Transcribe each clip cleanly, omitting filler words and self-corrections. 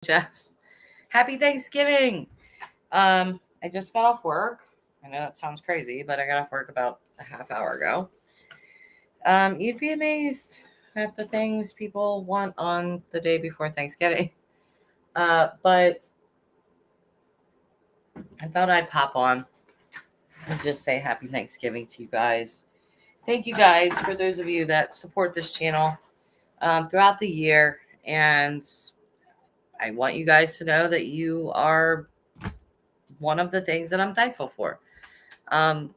Jess. Happy Thanksgiving. I just got off work. I know that sounds crazy, but I got off work about a half hour ago. You'd be amazed at the things people want on the day before Thanksgiving. But I thought I'd pop on and just say happy Thanksgiving to you guys. Thank you guys for those of you that support this channel throughout the year. And I want you guys to know that you are one of the things that I'm thankful for. Um,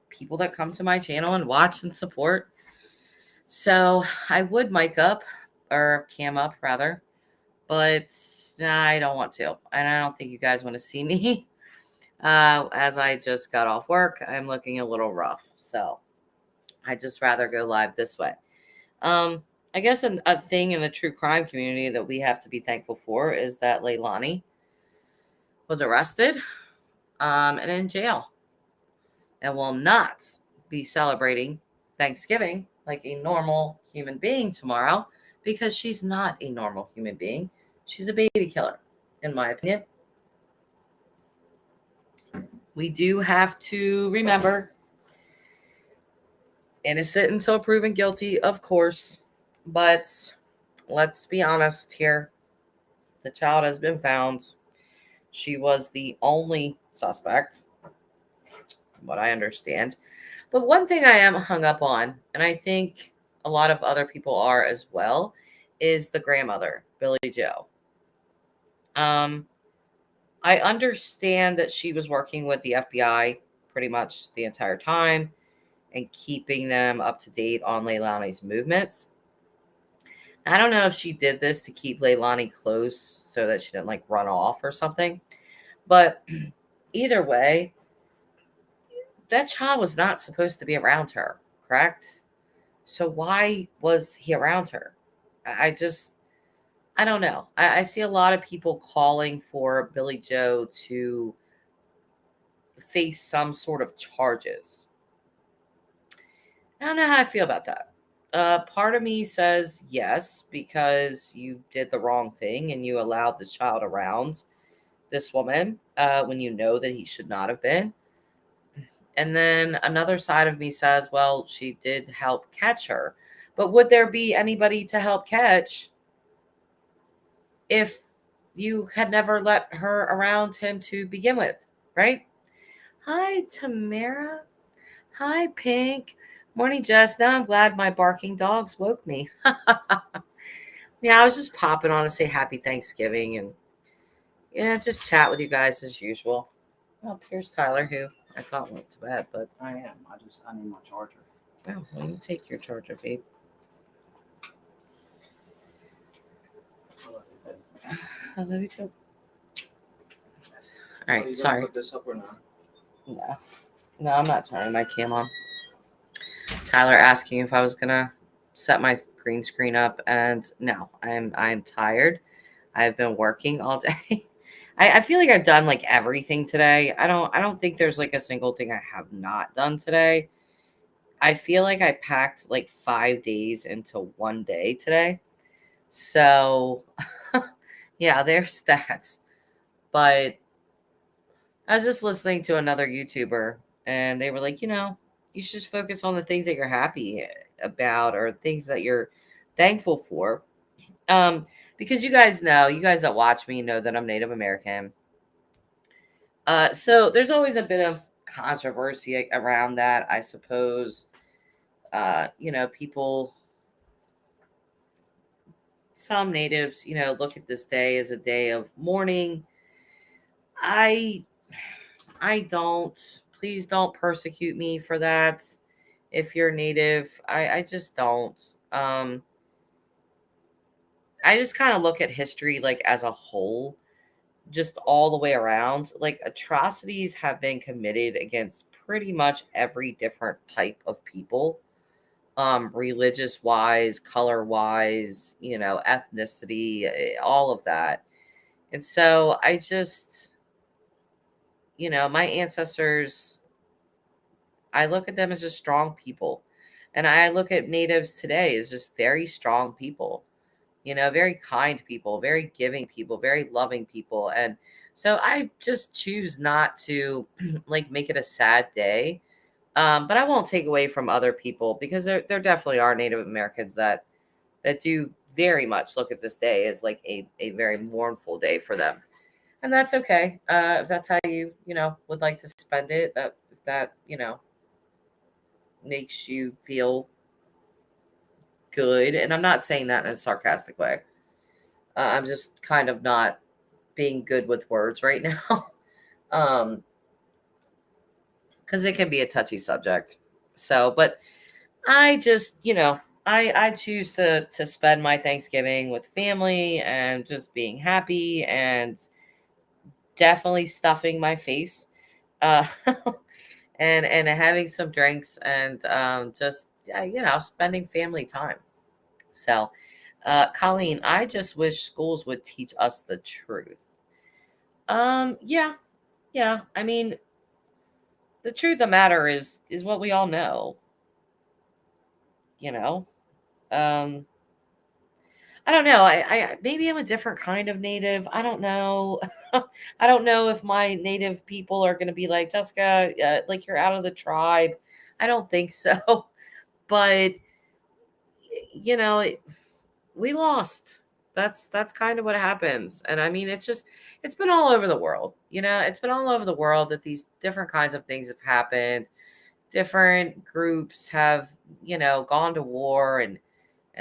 People that come to my channel and watch and support. So I would mic up or cam up rather, but I don't want to. And I don't think you guys want to see me. As I just got off work, I'm looking a little rough. So I just rather go live this way. I guess a thing in the true crime community that we have to be thankful for is that Leilani was arrested and in jail and will not be celebrating Thanksgiving like a normal human being tomorrow because she's not a normal human being. She's a baby killer, in my opinion. We do have to remember innocent until proven guilty, of course, but let's be honest here. The child has been found. She was the only suspect, from what I understand. But one thing I am hung up on, and I think a lot of other people are as well, is the grandmother, Billy Joe. I understand that she was working with the FBI pretty much the entire time and keeping them up to date on Leilani's movements. I don't know if she did this to keep Leilani close so that she didn't like run off or something. But either way, that child was not supposed to be around her, correct? So why was he around her? I just, I don't know. I see a lot of people calling for Billy Joe to face some sort of charges. I don't know how I feel about that. Part of me says yes, because you did the wrong thing and you allowed this child around this woman when you know that he should not have been. And then another side of me says, well, she did help catch her. But would there be anybody to help catch if you had never let her around him to begin with, right? Hi, Tamara. Hi, Pink. Morning, Jess. Now I'm glad my barking dogs woke me. Yeah, I was just popping on to say happy Thanksgiving and just chat with you guys as usual. Well, here's Tyler, who I thought went to bed, but I am. I need my charger. well, you take your charger, babe. I love you too. All right, sorry. Put this up or not? No, I'm not turning my cam on. Tyler asking if I was gonna set my green screen up, and no, I'm tired. I've been working all day. I feel like I've done like everything today. I don't think there's like a single thing I have not done today. I feel like I packed like 5 days into one day today. So yeah, there's that. But I was just listening to another YouTuber and they were like, you should just focus on the things that you're happy about or things that you're thankful for. Because you guys that watch me know that I'm Native American. So there's always a bit of controversy around that, I suppose. People, some natives, look at this day as a day of mourning. I don't. Please don't persecute me for that. If you're native, I just don't. I just kind of look at history like as a whole, just all the way around. Like atrocities have been committed against pretty much every different type of people, religious wise, color wise, ethnicity, all of that. And so I just, my ancestors, I look at them as just strong people. And I look at natives today as just very strong people. very kind people, very giving people, very loving people. And so I just choose not to like make it a sad day. But I won't take away from other people because there definitely are Native Americans that do very much look at this day as like a very mournful day for them. And that's okay. If that's how you would like to spend it, if that makes you feel good. And I'm not saying that in a sarcastic way. I'm just kind of not being good with words right now. um, because it can be a touchy subject. So, but I just, I choose to spend my Thanksgiving with family and just being happy and definitely stuffing my face, uh, and having some drinks and just spending family time. So, Colleen, I just wish schools would teach us the truth. Yeah, yeah. I mean, the truth of the matter is what we all know. You know. Um, I don't know. I maybe I'm a different kind of native. I don't know. I don't know if my native people are going to be like Jessica, like you're out of the tribe. I don't think so. But you know, it- we lost. That's kind of what happens. And I mean, it's been all over the world. It's been all over the world that these different kinds of things have happened. Different groups have gone to war and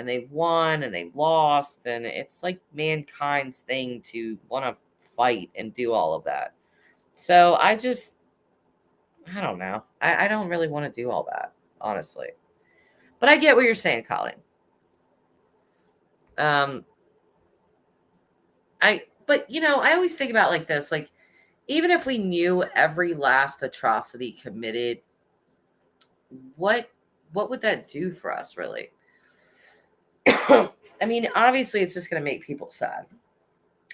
they've won and they've lost, and it's like mankind's thing to want to fight and do all of that. So I don't know. I don't really want to do all that, honestly. But I get what you're saying, Colin. um but I always think about like this, like even if we knew every last atrocity committed, what what would that do for us, really? I mean, obviously it's just going to make people sad,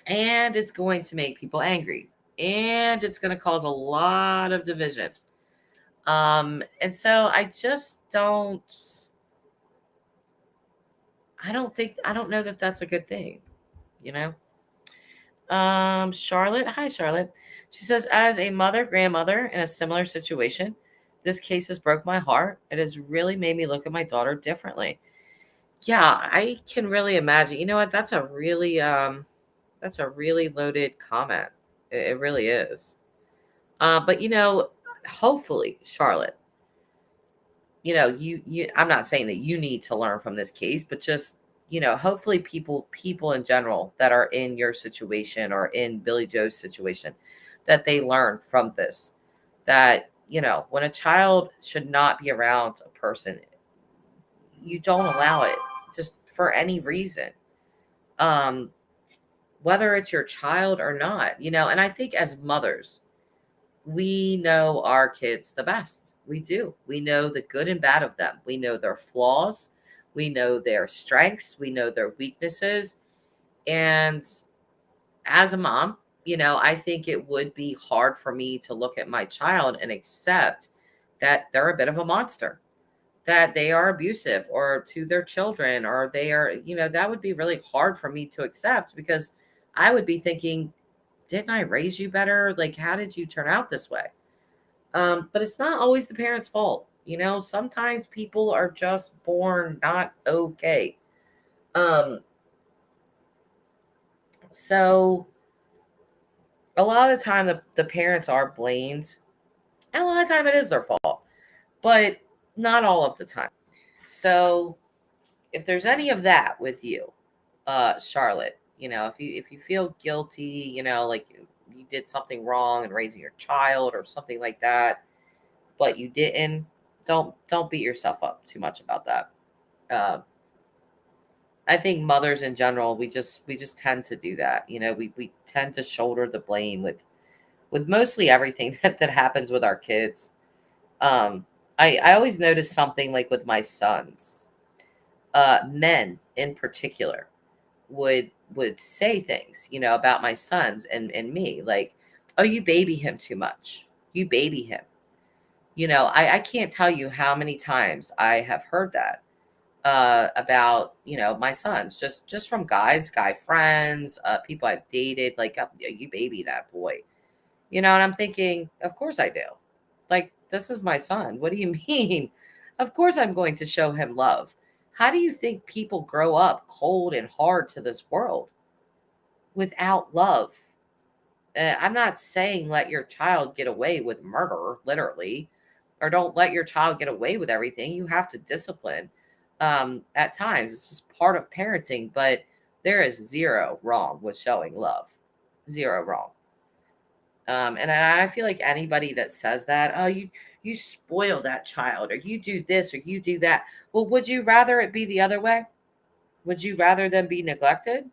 and it's going to make people angry, and it's going to cause a lot of division. And so I don't know that that's a good thing, you know. Charlotte, hi Charlotte. She says, as a mother grandmother in a similar situation, this case has broke my heart. It has really made me look at my daughter differently. Yeah, I can really imagine. You know what? That's a really loaded comment. It really is. But hopefully, Charlotte, I'm not saying that you need to learn from this case, but just, hopefully people in general that are in your situation or in Billy Joe's situation, that they learn from this, that, when a child should not be around a person, you don't allow it just for any reason. Um, whether it's your child or not, and I think as mothers, we know our kids the best. We do. We know the good and bad of them. We know their flaws. We know their strengths. We know their weaknesses. And as a mom, I think it would be hard for me to look at my child and accept that they're a bit of a monster, that they are abusive or to their children, or they are, that would be really hard for me to accept, because I would be thinking, didn't I raise you better? Like, how did you turn out this way? But it's not always the parents' fault. Sometimes people are just born not okay. Um, so a lot of the time the parents are blamed, and a lot of the time it is their fault, but not all of the time. So if there's any of that with you, Charlotte, if you feel guilty, like you did something wrong in raising your child or something like that, but you didn't, don't beat yourself up too much about that. Uh, I think mothers in general, we just tend to do that. We tend to shoulder the blame with mostly everything that happens with our kids. Um, I always notice something like with my sons, men in particular would say things, about my sons and me, like, oh, you baby him too much. You baby him. I can't tell you how many times I have heard that. about, my sons, just from guy friends, people I've dated, like, you baby that boy, and I'm thinking, of course I do. Like, this is my son. What do you mean? Of course I'm going to show him love. How do you think people grow up cold and hard to this world without love? I'm not saying let your child get away with murder, literally, or don't let your child get away with everything. You have to discipline at times. It's just part of parenting, but there is zero wrong with showing love. Zero wrong. And I feel like anybody that says that, oh, you spoil that child, or you do this, or you do that. Well, would you rather it be the other way? Would you rather them be neglected?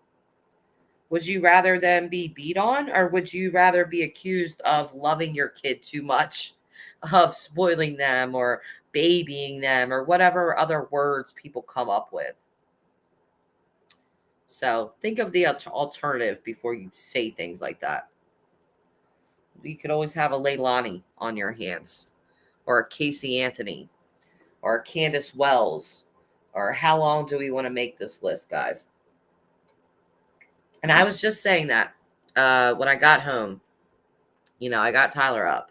Would you rather them be beat on, or would you rather be accused of loving your kid too much, of spoiling them or babying them, or whatever other words people come up with? So think of the alternative before you say things like that. You could always have a Leilani on your hands, or a Casey Anthony, or a Candace Wells, or how long do we want to make this list, guys? And I was just saying that when I got home, I got Tyler up,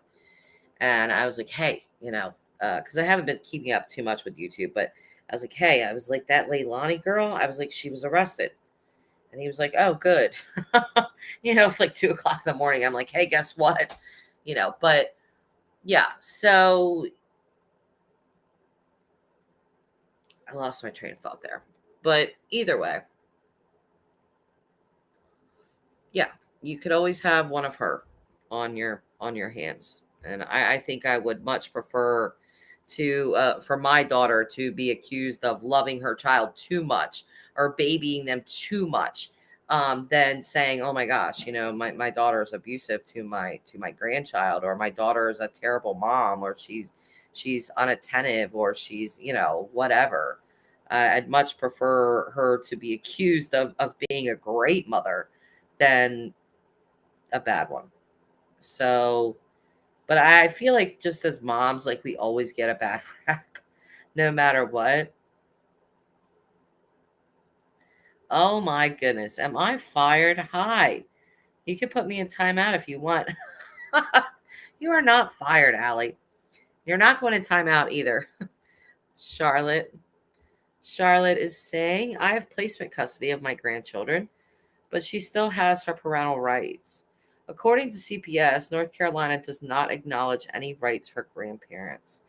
and I was like, hey, because I haven't been keeping up too much with YouTube, but I was like, hey, I was like, that Leilani girl, I was like, she was arrested. And he was like, oh, good. It's like 2:00 in the morning. I'm like, hey, guess what? But yeah, so I lost my train of thought there. But either way, yeah, you could always have one of her on your hands. And I think I would much prefer to for my daughter to be accused of loving her child too much, or babying them too much, than saying, oh my gosh, my daughter is abusive to my grandchild, or my daughter is a terrible mom, or she's unattentive, or she's whatever. I'd much prefer her to be accused of being a great mother than a bad one. So, but I feel like just as moms, like, we always get a bad rap no matter what. Oh my goodness. Am I fired? Hi. You can put me in timeout if you want. You are not fired, Allie. You're not going in timeout either. Charlotte. Charlotte is saying, I have placement custody of my grandchildren, but she still has her parental rights. According to CPS, North Carolina does not acknowledge any rights for grandparents.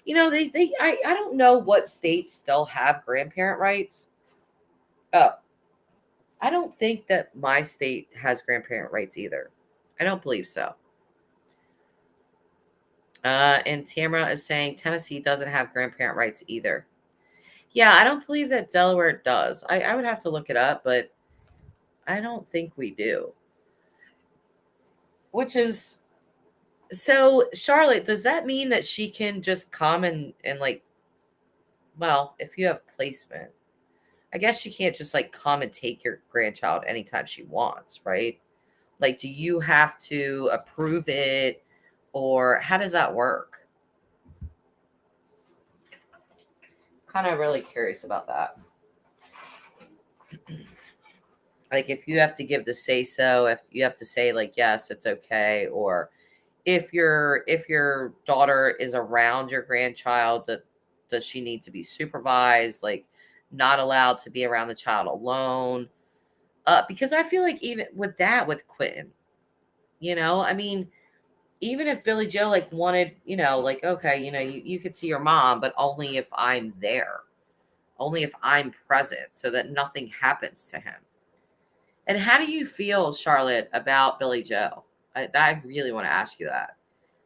I don't know what states still have grandparent rights. Oh, I don't think that my state has grandparent rights either. I don't believe so. And Tamara is saying Tennessee doesn't have grandparent rights either. Yeah, I don't believe that Delaware does. I would have to look it up, but I don't think we do. Which is so, Charlotte, does that mean that she can just come and like, well, if you have placement, I guess she can't just like come and take your grandchild anytime she wants, right? Like, do you have to approve it, or how does that work? Kind of really curious about that. Like, if you have to give the say so, if you have to say like, yes, it's okay, or if your daughter is around your grandchild, does she need to be supervised, like not allowed to be around the child alone? Because I feel like even with that, with Quentin, I mean, even if Billy Joe like wanted, like, okay, you could see your mom, but only if I'm there, only if I'm present, so that nothing happens to him. And how do you feel, Charlotte, about Billy Joe? I really want to ask you that.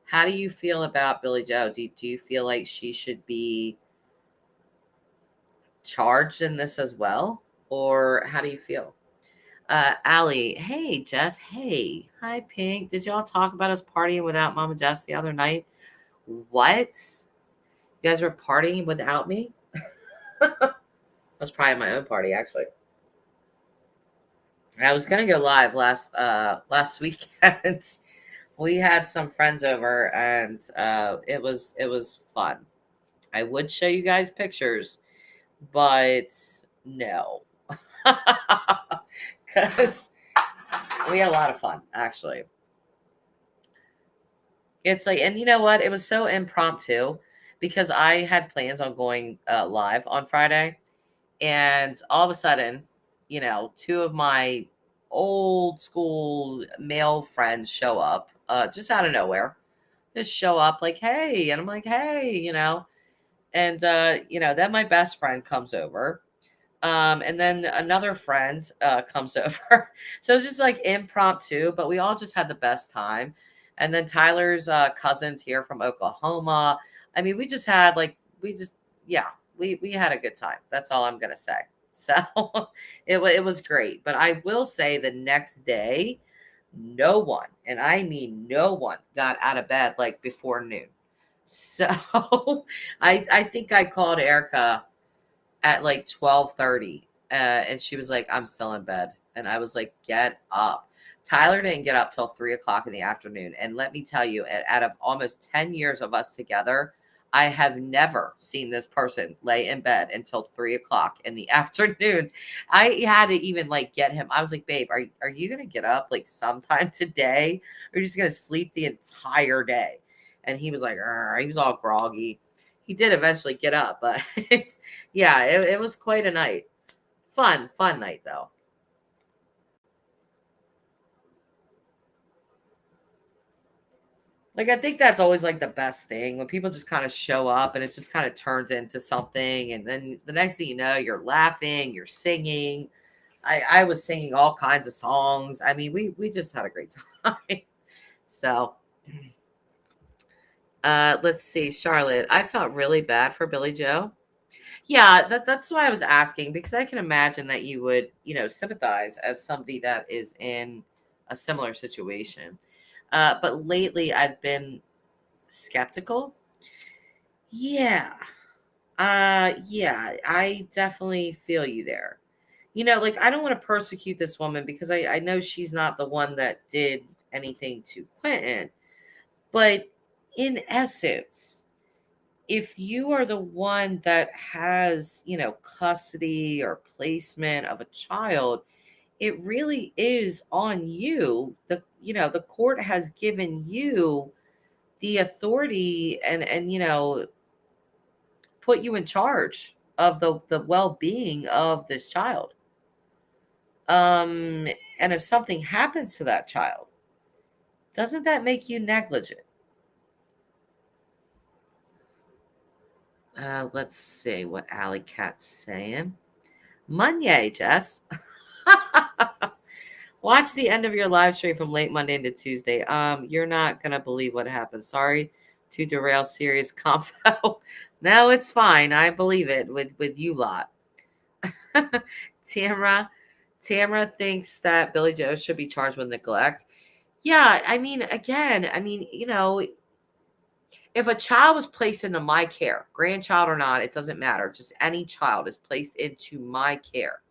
How do you feel about Billy Joe? Do you feel like she should be charged in this as well? Or how do you feel? Allie, hey, Jess, hey. Hi, Pink. Did y'all talk about us partying without Mama Jess the other night? What? You guys were partying without me? That's probably my own party, actually. I was gonna go live last weekend. We had some friends over, and it was fun. I would show you guys pictures, but no. Because we had a lot of fun, actually. It's like, and you know what? It was so impromptu because I had plans on going live on Friday. And all of a sudden, two of my old school male friends show up just out of nowhere. Just show up like, hey. And I'm like, hey, And, then my best friend comes over. And then another friend comes over. So it's just like impromptu, but we all just had the best time. And then Tyler's cousins here from Oklahoma. I mean, we just had like, yeah, we had a good time. That's all I'm going to say. So it was great. But I will say the next day, no one, and I mean no one, got out of bed like before noon. So I think I called Erica at like 12:30, and she was like, I'm still in bed. And I was like, get up. Tyler didn't get up till 3 o'clock in the afternoon. And let me tell you, out of almost 10 years of us together, I have never seen this person lay in bed until 3 o'clock in the afternoon. I had to even like get him. I was like, babe, are you gonna get up like sometime today? Or are you just gonna sleep the entire day? And he was like, he was all groggy. He did eventually get up, but it was quite a night. Fun night though. Like, I think that's always like the best thing when people just kind of show up and it just kind of turns into something. And then the next thing you know, you're laughing, you're singing. I was singing all kinds of songs. I mean, we just had a great time. So, let's see, Charlotte. I felt really bad for Billy Joe. Yeah, that's why I was asking, because I can imagine that you would, sympathize as somebody that is in a similar situation. But lately I've been skeptical. Yeah. Yeah, I definitely feel you there. Like, I don't want to persecute this woman because I know she's not the one that did anything to Quentin. But in essence, if you are the one that has, custody or placement of a child, it really is on you. The court has given you the authority and put you in charge of the well-being of this child. And if something happens to that child, doesn't that make you negligent? Let's see what Alley Cat's saying. Monday, Jess. Watch the end of your live stream from late Monday into Tuesday. You're not gonna believe what happened. Sorry to derail serious convo. No, it's fine. I believe it with you lot. Tamara thinks that Billy Joe should be charged with neglect. Yeah, I mean, again, if a child was placed into my care, grandchild or not, it doesn't matter. Just any child is placed into my care.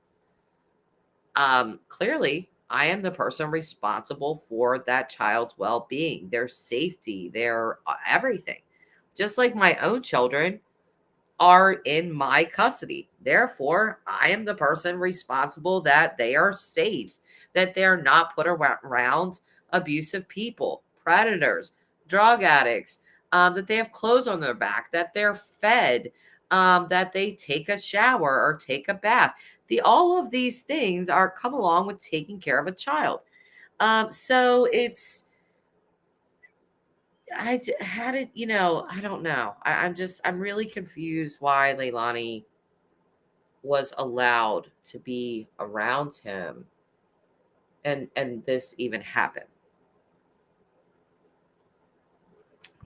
Clearly, I am the person responsible for that child's well-being, their safety, their everything. Just like my own children are in my custody. Therefore, I am the person responsible that they are safe, that they're not put around abusive people, predators, drug addicts, that they have clothes on their back, that they're fed, that they take a shower or take a bath. All of these things are come along with taking care of a child. So it's how did I don't know. I'm really confused why Leilani was allowed to be around him and this even happened.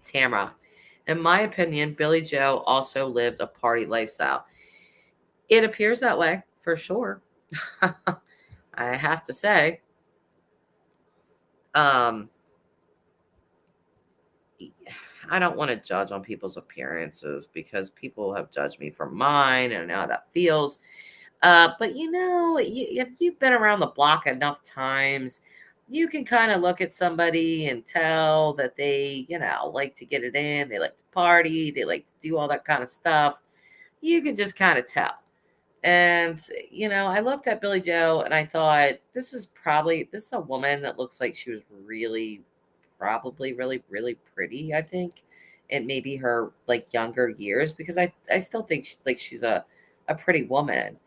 Tamara, in my opinion, Billy Joe also lived a party lifestyle. It appears that way for sure. I have to say. Um I don't want to judge on people's appearances because people have judged me for mine and I know how that feels. But if you've been around the block enough times, you can kind of look at somebody and tell that they, like to get it in. They like to party. They like to do all that kind of stuff. You can just kind of tell. And, I looked at Billy Joe and I thought, this is a woman that looks like she was probably really, really pretty, I think. It may be her like younger years because I still think she's a pretty woman.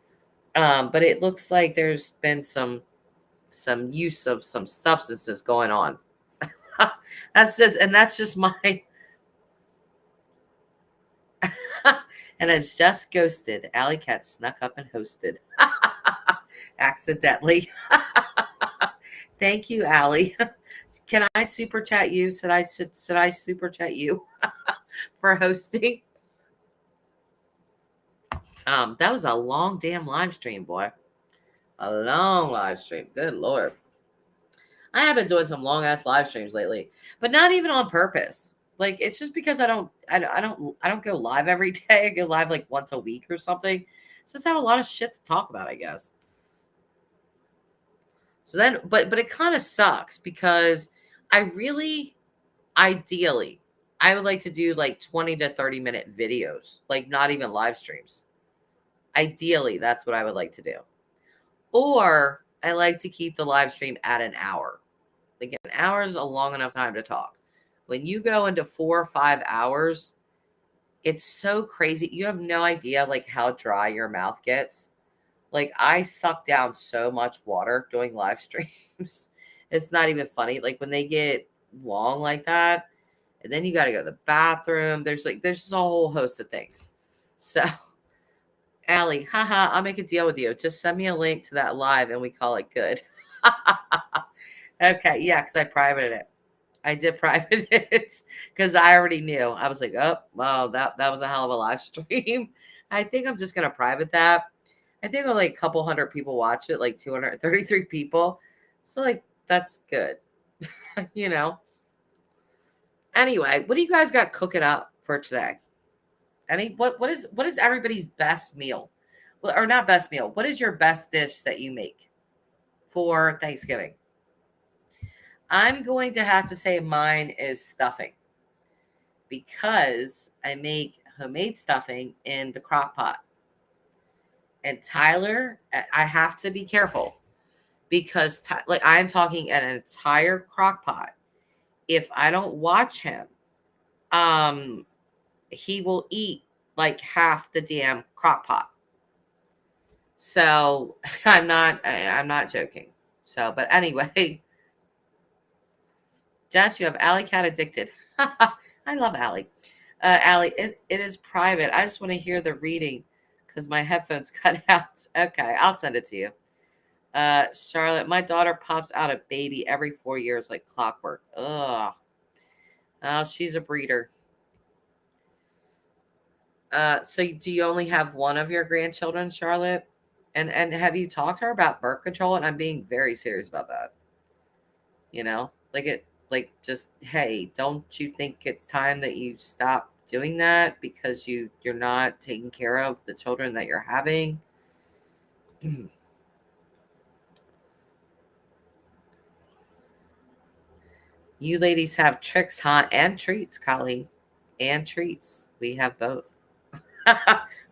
But it looks like there's been some use of some substances going on. That's just my and it's just ghosted. Alley Cat snuck up and hosted. Accidentally. Thank you, Allie. Can I super chat you? Should I super chat you for hosting? That was a long damn live stream, boy. A long live stream. Good Lord. I have been doing some long ass live streams lately, but not even on purpose. Like it's just because I don't go live every day. I go live like once a week or something. So just have a lot of shit to talk about, I guess. So then, but it kind of sucks because I really, ideally, I would like to do like 20 to 30-minute videos, like not even live streams. Ideally, that's what I would like to do. Or I like to keep the live stream at an hour. Like an hour is a long enough time to talk. When you go into 4 or 5 hours, it's so crazy. You have no idea like how dry your mouth gets. Like I suck down so much water doing live streams. It's not even funny. Like when they get long like that, and then you got to go to the bathroom. There's just a whole host of things. So, Allie, haha, I'll make a deal with you. Just send me a link to that live and we call it good. Okay, yeah, because I privated it. I did private it because I already knew. I was like, oh, wow, that was a hell of a live stream. I think I'm just gonna private that. I think only a couple hundred people watch it, like 233 people. So like that's good. you know. Anyway, what do you guys got cooking up for today? What is everybody's best meal? Well, or not best meal. What is your best dish that you make for Thanksgiving? I'm going to have to say mine is stuffing because I make homemade stuffing in the crock pot. And Tyler, I have to be careful because like I'm talking an entire crock pot. If I don't watch him, um, he will eat like half the damn crock pot. So I'm not joking. So, but anyway, Jess, you have Alley Cat addicted. I love Allie. Allie, it is private. I just want to hear the reading because my headphones cut out. Okay, I'll send it to you. Charlotte, my daughter pops out a baby every 4 years like clockwork. Ugh. Oh, she's a breeder. So do you only have one of your grandchildren, Charlotte? And have you talked to her about birth control? And I'm being very serious about that. Like just hey, don't you think it's time that you stop doing that because you're not taking care of the children that you're having? You ladies have tricks, huh? And treats, Colleen. And treats. We have both.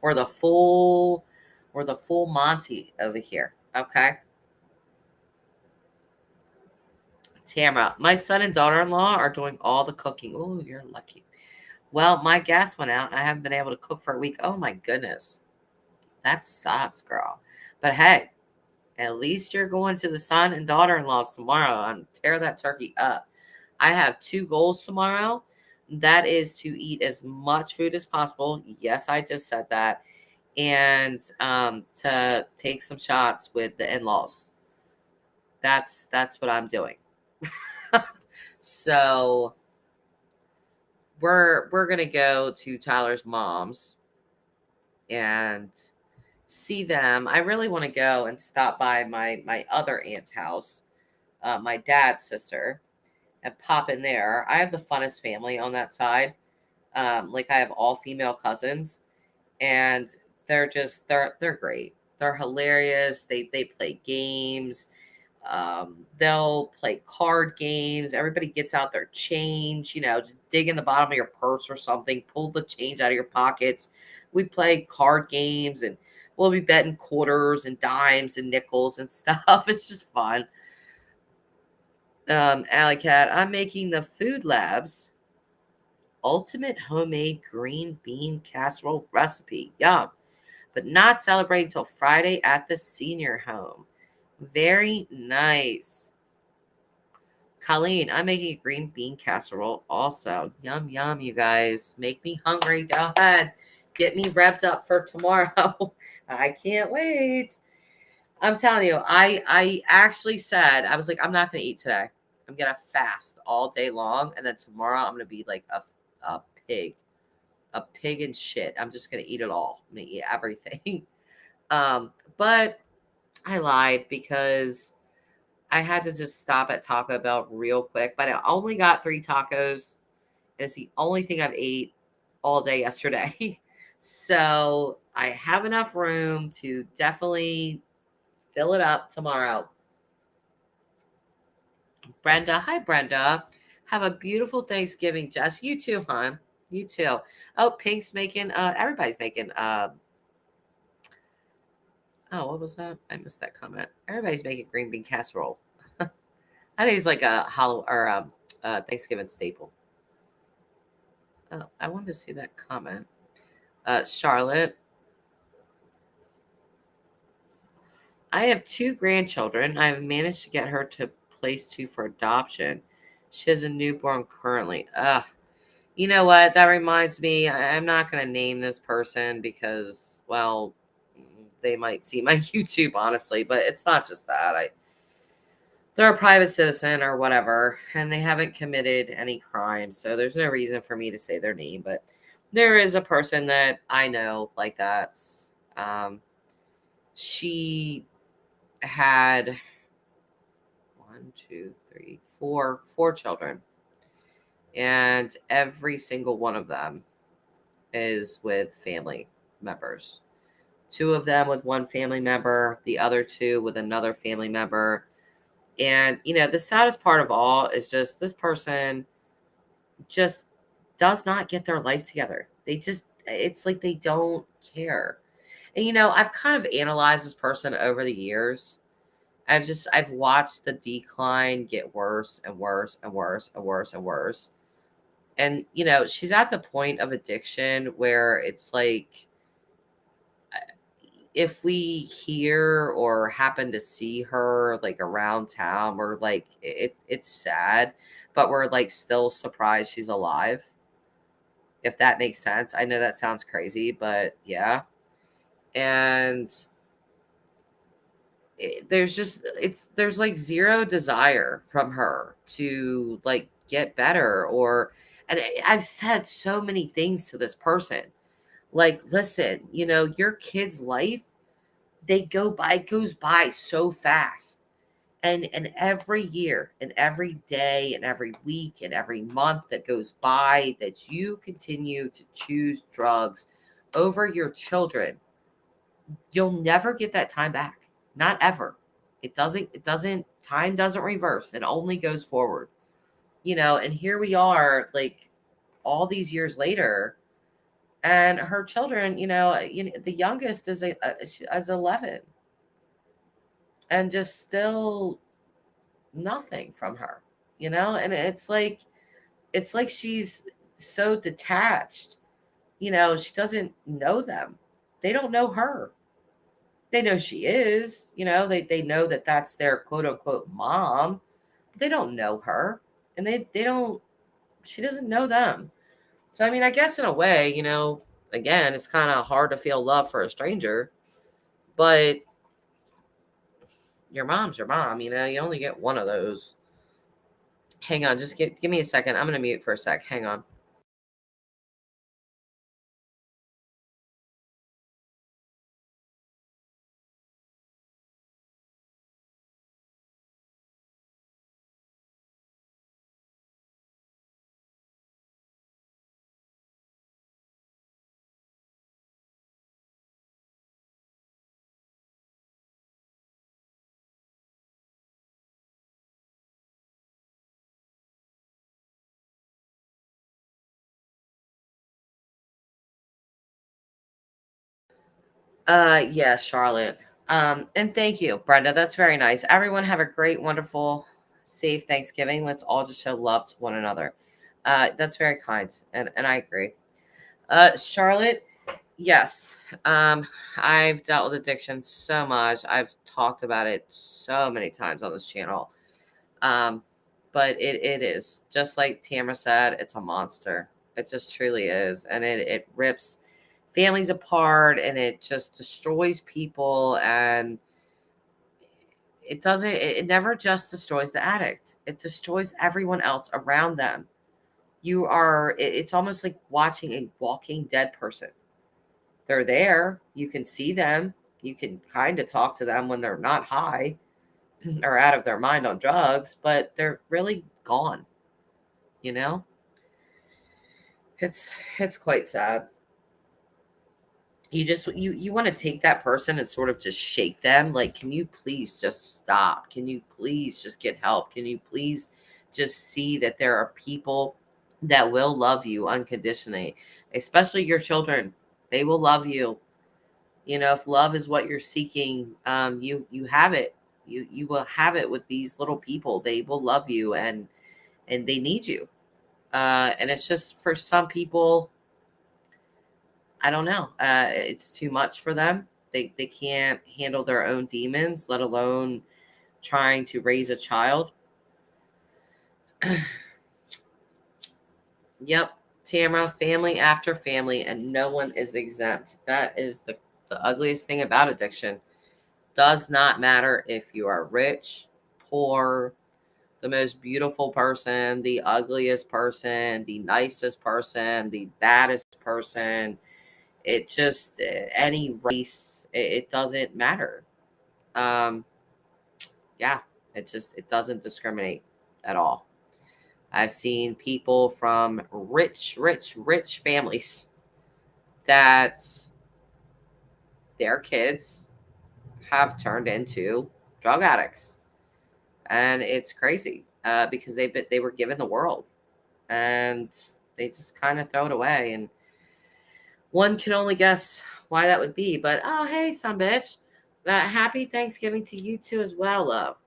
We're the full Monty over here. Okay. Tamara, my son and daughter-in-law are doing all the cooking. Oh, you're lucky. Well, my gas went out and I haven't been able to cook for a week. Oh my goodness. That sucks, girl. But hey, at least you're going to the son and daughter-in-laws tomorrow and tear that turkey up. I have 2 goals tomorrow. That is to eat as much food as possible. Yes, I just said that. And to take some shots with the in-laws. That's what I'm doing. So we're gonna go to Tyler's mom's and see them. I really want to go and stop by my other aunt's house, my dad's sister, and pop in there. I have the funnest family on that side. Like I have all female cousins, and they're great. They're hilarious. They play games. They'll play card games. Everybody gets out their change, just dig in the bottom of your purse or something, pull the change out of your pockets. We play card games and We'll be betting quarters and dimes and nickels and stuff. It's just fun. Alley Cat, I'm making the Food Labs ultimate homemade green bean casserole recipe. Yum. But not celebrate until Friday at the senior home. Very nice. Colleen, I'm making a green bean casserole also. Yum, yum, you guys. Make me hungry. Go ahead. Get me revved up for tomorrow. I can't wait. I'm telling you, I actually said, I was like, I'm not going to eat today. I'm going to fast all day long. And then tomorrow I'm going to be like a pig. A pig and shit. I'm just going to eat it all. I'm going to eat everything. But I lied because I had to just stop at Taco Bell real quick, but I only got 3 tacos. It's the only thing I've ate all day yesterday. So I have enough room to definitely fill it up tomorrow. Brenda, hi Brenda. Have a beautiful Thanksgiving, Jess. You too, hon. You too. Oh, Pink's making everybody's making oh, what was that? I missed that comment. Everybody's making green bean casserole. I think it's like a Thanksgiving staple. Oh, I wanted to see that comment. Charlotte, I have 2 grandchildren. I have managed to get her to place 2 for adoption. She has a newborn currently. Ugh. You know what? That reminds me. I'm not going to name this person because, well, they might see my YouTube, honestly. But it's not just that. They're a private citizen or whatever, and they haven't committed any crimes. So there's no reason for me to say their name. But there is a person that I know like that. Um, she had 1, 2, 3, 4 children, and every single one of them is with family members. 2 of them with one family member, the other 2 with another family member. And the saddest part of all is just this person just does not get their life together. It's like they don't care. And I've kind of analyzed this person over the years. I've watched the decline get worse and worse and worse and worse and worse. And she's at the point of addiction where it's like if we hear or happen to see her like around town, we're like it's sad, but we're like still surprised she's alive. If that makes sense. I know that sounds crazy, but yeah. And there's like zero desire from her to like get better and I've said so many things to this person. Like, listen, your kid's life, it goes by so fast. And every year and every day and every week and every month that goes by that you continue to choose drugs over your children, you'll never get that time back. Not ever. Time doesn't reverse. It only goes forward. And here we are, like all these years later, and her children, the youngest is 11, and just still nothing from her, and it's like she's so detached. She doesn't know them. They don't know her. They know she is, they know that that's their quote unquote mom. But they don't know her, and they don't she doesn't know them. So I mean, I guess in a way, again, it's kind of hard to feel love for a stranger, but your mom's your mom, you only get one of those. Hang on, just give me a second. I'm going to mute for a sec. Hang on. Yeah, Charlotte. And thank you, Brenda. That's very nice. Everyone have a great, wonderful, safe Thanksgiving. Let's all just show love to one another. That's very kind, and I agree. Charlotte, yes. I've dealt with addiction so much. I've talked about it so many times on this channel. Um, but it is just like Tamara said, it's a monster. It just truly is, and it rips families apart, and it just destroys people, and it never just destroys the addict. It destroys everyone else around them. It's almost like watching a walking dead person. They're there, you can see them, you can kind of talk to them when they're not high or out of their mind on drugs, but they're really gone, you know? It's quite sad. You want to take that person and sort of just shake them, like, can you please just stop? Can you please just get help? Can you please just see that there are people that will love you unconditionally, especially your children. They will love you. You know, if love is what you're seeking, you have it. You will have it with these little people. They will love you, and they need you. And it's just, for some people, I don't know. It's too much for them. They can't handle their own demons, let alone trying to raise a child. Yep, Tamara, family after family, and no one is exempt. That is the ugliest thing about addiction. Does not matter if you are rich, poor, the most beautiful person, the ugliest person, the nicest person, the baddest person. It just, any race, it doesn't matter. Um, yeah, it doesn't discriminate at all. I've seen people from rich families that their kids have turned into drug addicts, and it's crazy, because they were given the world, and they just kind of throw it away. And one can only guess why that would be. But oh, hey, some bitch, happy Thanksgiving to you too as well, love.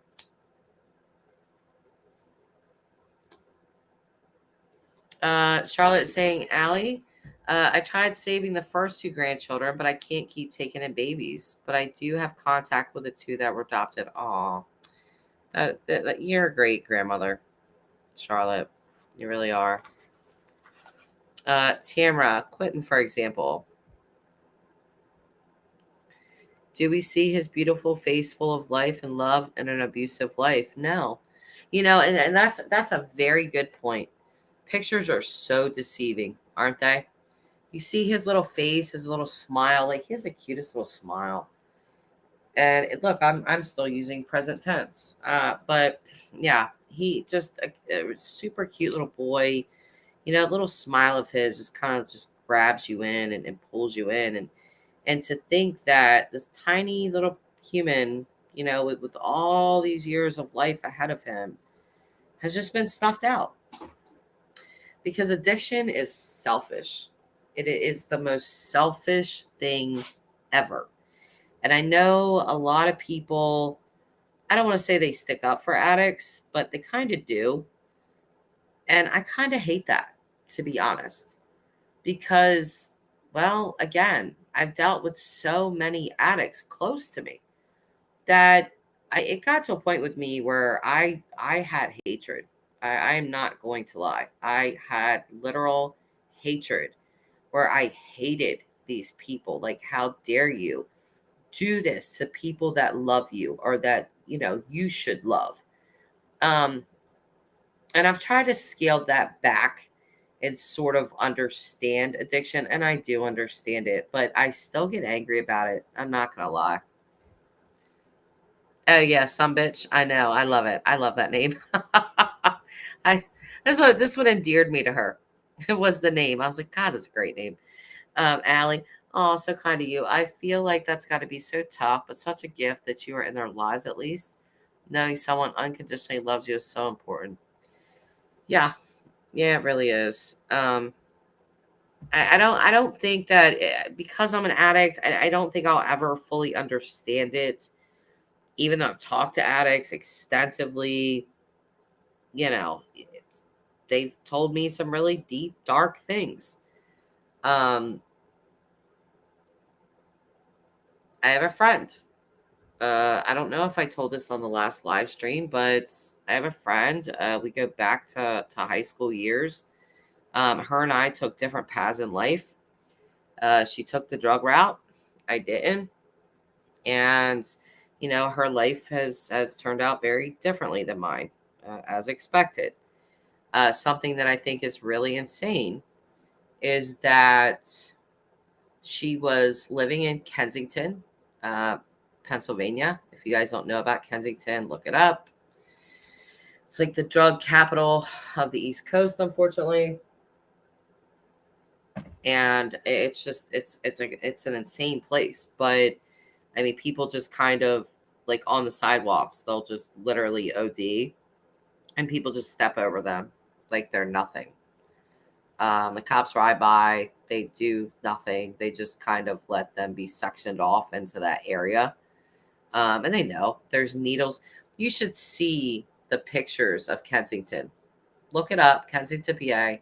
Charlotte saying, Allie, I tried saving the first two grandchildren, but I can't keep taking in babies. But I do have contact with the two that were adopted. Aw, you're a great grandmother, Charlotte. You really are. Tamara, Quentin, for example. Do we see his beautiful face full of life and love in an abusive life? No. You know, and that's a very good point. Pictures are so deceiving, aren't they? You see his little face, his little smile, like he has the cutest little smile. And look, I'm still using present tense. But yeah, he just a super cute little boy. You know, a little smile of his just kind of just grabs you in, and pulls you in, and to think that this tiny little human, you know, with all these years of life ahead of him, has just been snuffed out, because addiction is selfish. It is the most selfish thing ever. And I know a lot of people, I don't want to say they stick up for addicts, but they kind of do. And I kind of hate that, to be honest, because, well, again, I've dealt with so many addicts close to me that it got to a point with me where I had hatred. I'm not going to lie. I had literal hatred, where I hated these people. Like, how dare you do this to people that love you, or that, you know, you should love. Um, and I've tried to scale that back and sort of understand addiction, and I do understand it, but I still get angry about it. I'm not gonna lie. Oh yeah, some bitch. I know. I love it. I love that name. I this one endeared me to her. It was the name. I was like, God, that's a great name. Allie. Oh, so kind of you. I feel like that's got to be so tough, but such a gift that you are in their lives at least. Knowing someone unconditionally loves you is so important. Yeah, yeah, it really is. I don't think that because I'm an addict, I don't think I'll ever fully understand it. Even though I've talked to addicts extensively, you know, they've told me some really deep, dark things. Um, I have a friend. I don't know if I told this on the last live stream, but I have a friend. We go back to high school years. Her and I took different paths in life. She took the drug route. I didn't. And, her life has turned out very differently than mine, as expected. Something that I think is really insane is that she was living in Kensington, uh, Pennsylvania. If you guys don't know about Kensington, look it up. It's like the drug capital of the East Coast, unfortunately. And it's just it's an insane place. But I mean, people just kind of like on the sidewalks, they'll just literally OD, and people just step over them like they're nothing. The cops ride by, they do nothing. They just kind of let them be sectioned off into that area. And they know there's needles. You should see the pictures of Kensington. Look it up, Kensington, PA.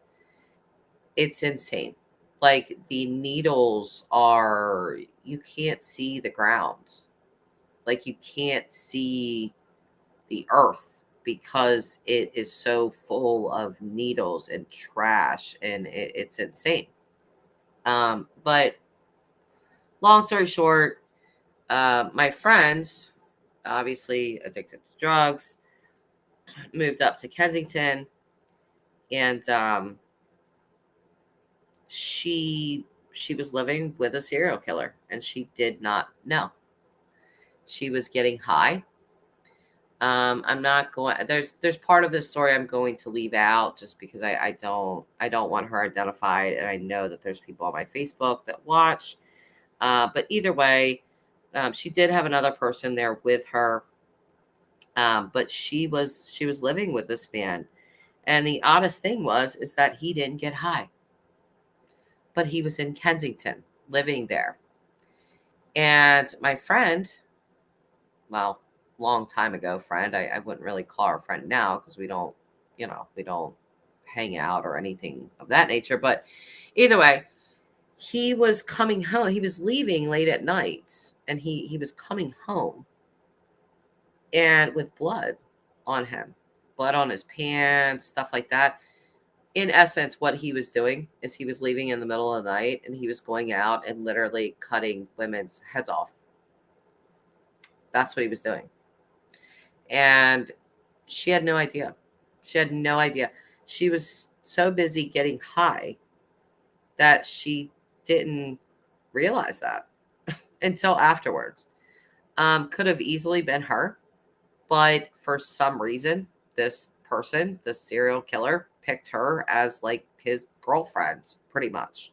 It's insane. Like the needles are, you can't see the ground. Like you can't see the earth because it is so full of needles and trash, and it's insane. But long story short, my friend, obviously addicted to drugs, moved up to Kensington, and she was living with a serial killer, and she did not know. She was getting high. I'm not going. There's part of this story I'm going to leave out just because I don't want her identified, and I know that there's people on my Facebook that watch. But either way, she did have another person there with her. But she was living with this man, and the oddest thing is that he didn't get high, but he was in Kensington living there. And my friend, well, long time ago friend, I wouldn't really call her a friend now because we don't hang out or anything of that nature. But either way, he was coming home. He was leaving late at night, and he was coming home, and with blood on him, blood on his pants, stuff like that. In essence, what he was doing is he was leaving in the middle of the night, and he was going out and literally cutting women's heads off. That's what he was doing. And she had no idea. She had no idea. She was so busy getting high that she didn't realize that until afterwards. Could have easily been her, but for some reason, this person, this serial killer, picked her as like his girlfriend, pretty much.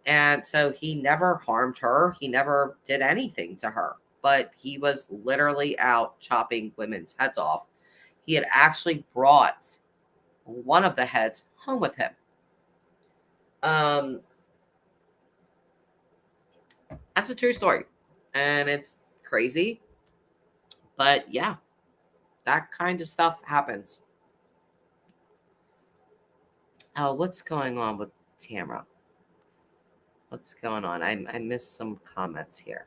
And so he never harmed her. He never did anything to her, but he was literally out chopping women's heads off. He had actually brought one of the heads home with him. Um, that's a true story, and it's crazy, but yeah, that kind of stuff happens. Oh, what's going on with Tamara? What's going on? I missed some comments here.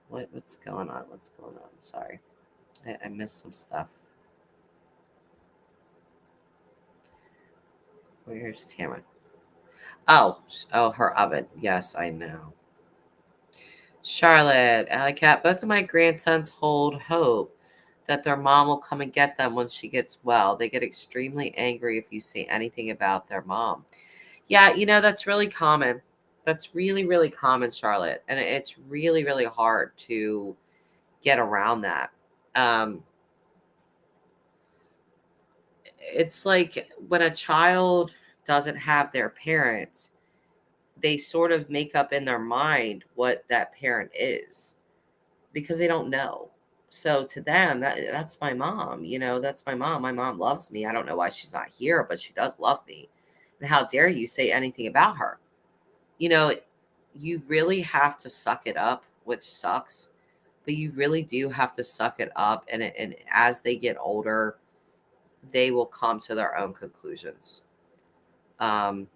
What's going on? What's going on? Sorry. I missed some stuff. Where's Tamara? Oh, her oven. Yes, I know. Charlotte, Alley Cat, both of my grandsons hold hope that their mom will come and get them when she gets well. They get extremely angry if you say anything about their mom. Yeah, that's really common. That's really, really common, Charlotte. And it's really, really hard to get around that. Um, it's like when a child doesn't have their parents, they sort of make up in their mind what that parent is because they don't know. So to them, that's my mom. That's my mom. My mom loves me. I don't know why she's not here, but she does love me. And how dare you say anything about her? You know, you really have to suck it up, which sucks, but you really do have to suck it up. And as they get older, they will come to their own conclusions. Um,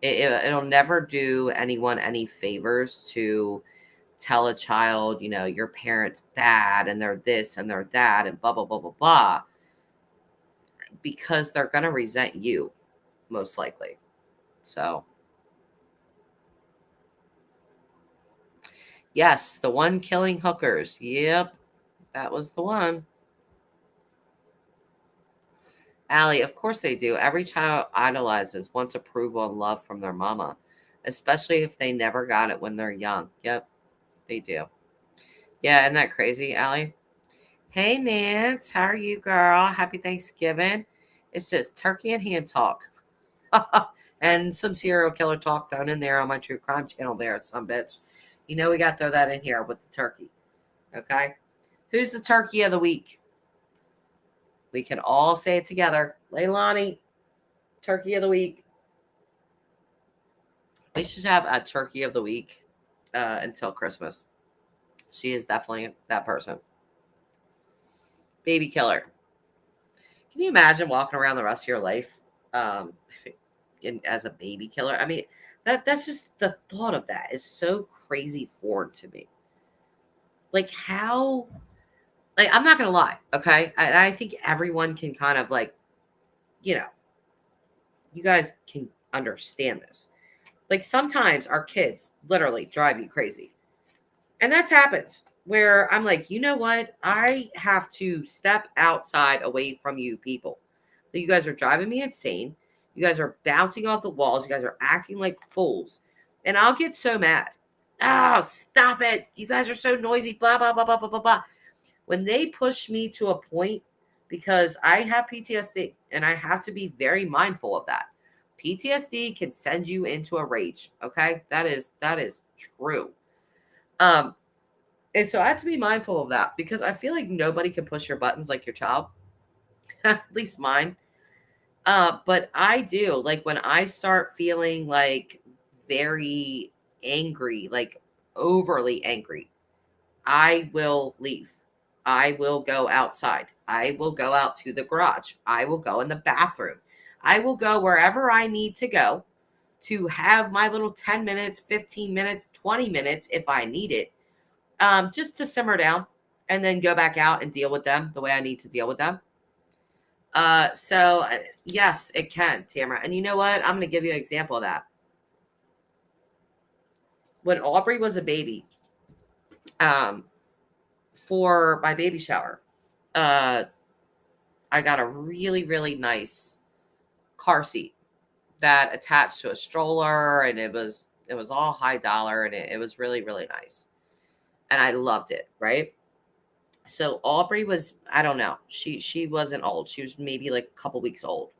it'll never do anyone any favors to tell a child, your parents bad and they're this and they're that and blah, blah, blah, blah, blah, because they're going to resent you most likely. So, yes, the one killing hookers. Yep, that was the one. Allie, of course they do. Every child idolizes, wants approval and love from their mama, especially if they never got it when they're young. Yep, they do. Yeah, isn't that crazy, Allie? Hey, Nance, how are you, girl? Happy Thanksgiving. It's just turkey and ham talk. And some serial killer talk thrown in there on my true crime channel there, some bitch. We got to throw that in here with the turkey. Okay? Who's the turkey of the week? We can all say it together. Leilani, turkey of the week. We should have a turkey of the week until Christmas. She is definitely that person. Baby killer. Can you imagine walking around the rest of your life as a baby killer? I mean, that's just the thought of that is so crazy foreign to me. Like how, like I'm not gonna lie, okay? I think everyone can kind of like, you guys can understand this. Like sometimes our kids literally drive you crazy, and that's happened where I'm like, you know what? I have to step outside away from you people. You guys are driving me insane. You guys are bouncing off the walls. You guys are acting like fools. And I'll get so mad. Oh, stop it. You guys are so noisy. Blah, blah, blah, blah, blah, blah, blah. When they push me to a point, because I have PTSD and I have to be very mindful of that. PTSD can send you into a rage. Okay. That is true. And so I have to be mindful of that because I feel like nobody can push your buttons like your child, at least mine. But I do. Like when I start feeling like very angry, like overly angry, I will leave. I will go outside. I will go out to the garage. I will go in the bathroom. I will go wherever I need to go to have my little 10 minutes, 15 minutes, 20 minutes if I need it. Just to simmer down and then go back out and deal with them the way I need to deal with them. So yes, it can, Tamara. And you know what? I'm going to give you an example of that. When Aubrey was a baby, for my baby shower, I got a really, really nice car seat that attached to a stroller, and it was all high dollar, and it was really, really nice. And I loved it, right? So Aubrey was, I don't know, she wasn't old. She was maybe like a couple weeks old.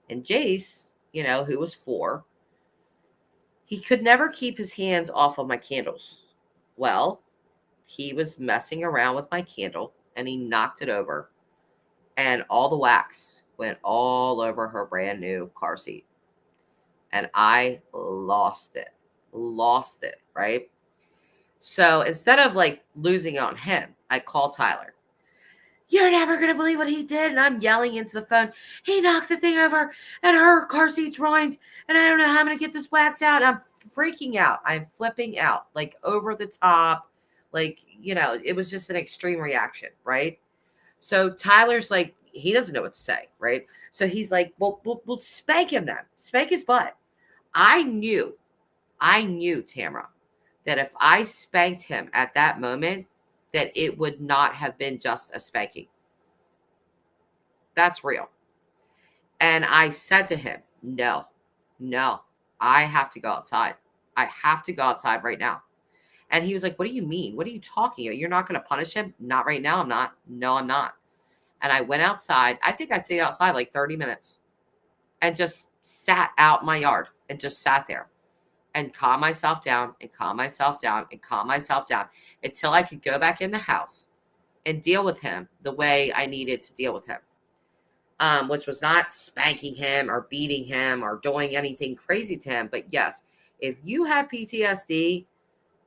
And Jace, who was 4, he could never keep his hands off of my candles. Well, he was messing around with my candle and he knocked it over. And all the wax went all over her brand new car seat. And I lost it, right? So instead of like losing on him, I call Tyler. You're never going to believe what he did. And I'm yelling into the phone. He knocked the thing over and her car seat's ruined. And I don't know how I'm going to get this wax out. And I'm freaking out. I'm flipping out, like over the top. Like, it was just an extreme reaction, right? So Tyler's like, he doesn't know what to say, right? So he's like, well, we'll spank him then. Spank his butt. I knew, Tamara, that if I spanked him at that moment, that it would not have been just a spanking. That's real. And I said to him, no, I have to go outside. I have to go outside right now. And he was like, what do you mean? What are you talking about? You're not going to punish him? Not right now. I'm not. No, I'm not. And I went outside. I think I stayed outside like 30 minutes and just sat out my yard and just sat there and calm myself down and calm myself down and calm myself down until I could go back in the house and deal with him the way I needed to deal with him. which was not spanking him or beating him or doing anything crazy to him. But yes, if you have PTSD,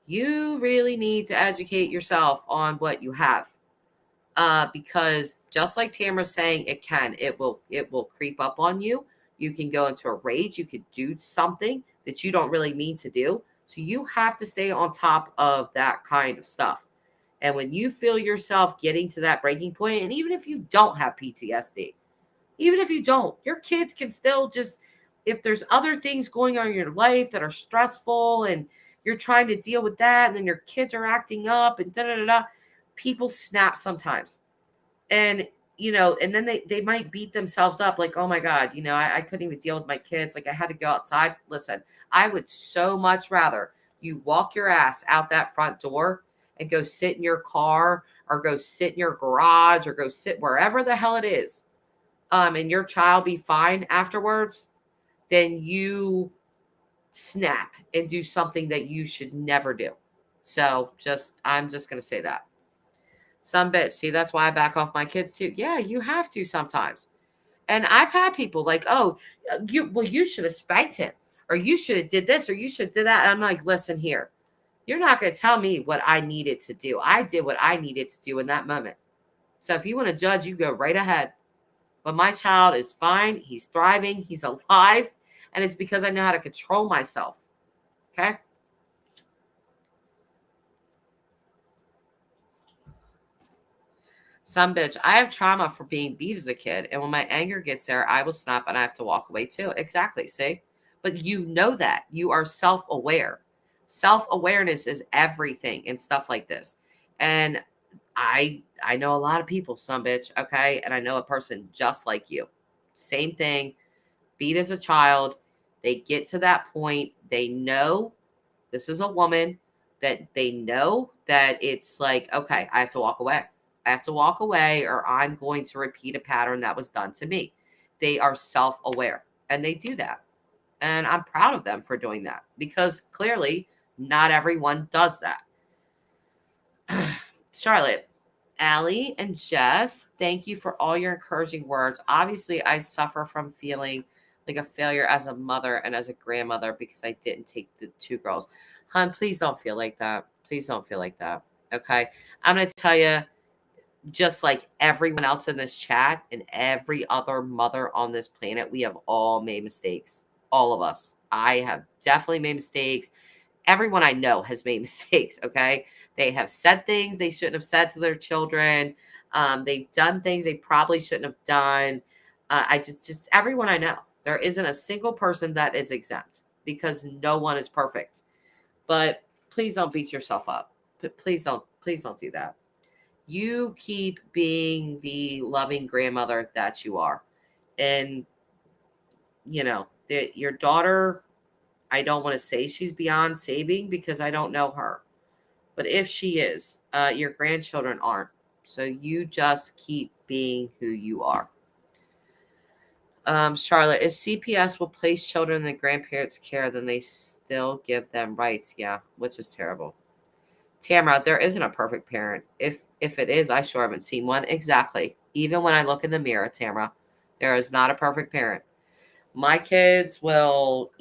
you really need to educate yourself on what you have. Because just like Tamara's saying, it will creep up on you. You can go into a rage. You could do something that you don't really mean to do. So you have to stay on top of that kind of stuff. And when you feel yourself getting to that breaking point, and even if you don't have PTSD, even if you don't, your kids can still just, if there's other things going on in your life that are stressful and you're trying to deal with that, and then your kids are acting up and da da da da, people snap sometimes. And, and then they might beat themselves up like, oh my God, I couldn't even deal with my kids. Like I had to go outside. Listen, I would so much rather you walk your ass out that front door and go sit in your car or go sit in your garage or go sit wherever the hell it is, and your child be fine afterwards, then you snap and do something that you should never do. So I'm just going to say that. Some bits. See, that's why I back off my kids too. Yeah, you have to sometimes. And I've had people like, oh, you should have spanked him, or you should have did this, or you should have did that. And I'm like, listen here, you're not going to tell me what I needed to do. I did what I needed to do in that moment. So if you want to judge, you go right ahead. But my child is fine. He's thriving. He's alive. And it's because I know how to control myself. Okay? Some bitch. I have trauma for being beat as a kid. And when my anger gets there, I will snap and I have to walk away too. Exactly. See? But you know that. You are self-aware. Self-awareness is everything and stuff like this. And I know a lot of people, some bitch, okay? And I know a person just like you. Same thing. Beat as a child. They get to that point. They know this is a woman, that they know that it's like, okay, I have to walk away. I have to walk away or I'm going to repeat a pattern that was done to me. They are self-aware and they do that. And I'm proud of them for doing that because clearly not everyone does that. Charlotte, Allie, and Jess, thank you for all your encouraging words. Obviously, I suffer from feeling like a failure as a mother and as a grandmother because I didn't take the two girls. Hun, please don't feel like that. Please don't feel like that. Okay. I'm going to tell you, just like everyone else in this chat and every other mother on this planet, we have all made mistakes. All of us. I have definitely made mistakes. Everyone I know has made mistakes. Okay. They have said things they shouldn't have said to their children. They've done things they probably shouldn't have done. I just everyone I know. There isn't a single person that is exempt because no one is perfect. But please don't beat yourself up. But please don't do that. You keep being the loving grandmother that you are. And your daughter, I don't want to say she's beyond saving because I don't know her. But if she is, your grandchildren aren't. So you just keep being who you are. Charlotte, if CPS will place children in the grandparents' care, then they still give them rights. Yeah, which is terrible. Tamara, there isn't a perfect parent. If it is, I sure haven't seen one. Exactly. Even when I look in the mirror, Tamara, there is not a perfect parent. My kids will,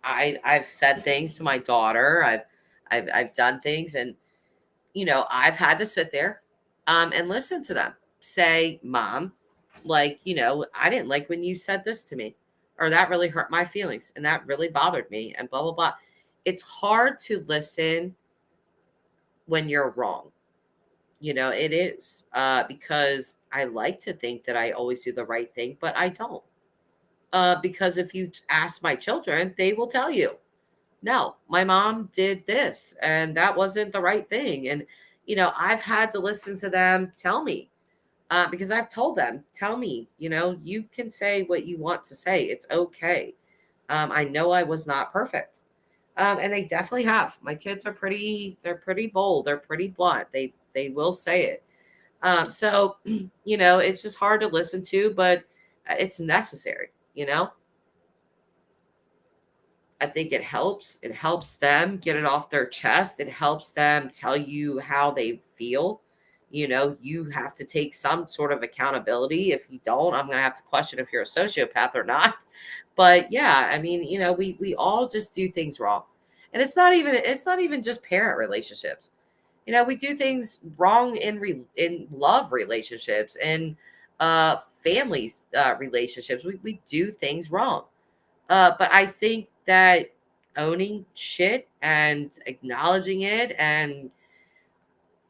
I've said things to my daughter. I've done things, and I've had to sit there and listen to them say, Mom, like, I didn't like when you said this to me, or that really hurt my feelings and that really bothered me and blah, blah, blah. It's hard to listen when you're wrong. It is because I like to think that I always do the right thing, but I don't. Because if you ask my children, they will tell you, no, my mom did this and that wasn't the right thing. And, I've had to listen to them tell me because I've told them, tell me, you can say what you want to say. It's okay. I know I was not perfect. And they definitely have. My kids are they're pretty bold. They're pretty blunt. They will say it. So, it's just hard to listen to, but it's necessary, I think it helps. It helps them get it off their chest. It helps them tell you how they feel. You have to take some sort of accountability. If you don't, I'm going to have to question if you're a sociopath or not. But yeah, I mean, we all just do things wrong. And it's not even just parent relationships. We do things wrong in love relationships and family relationships. We do things wrong. But I think that owning shit and acknowledging it and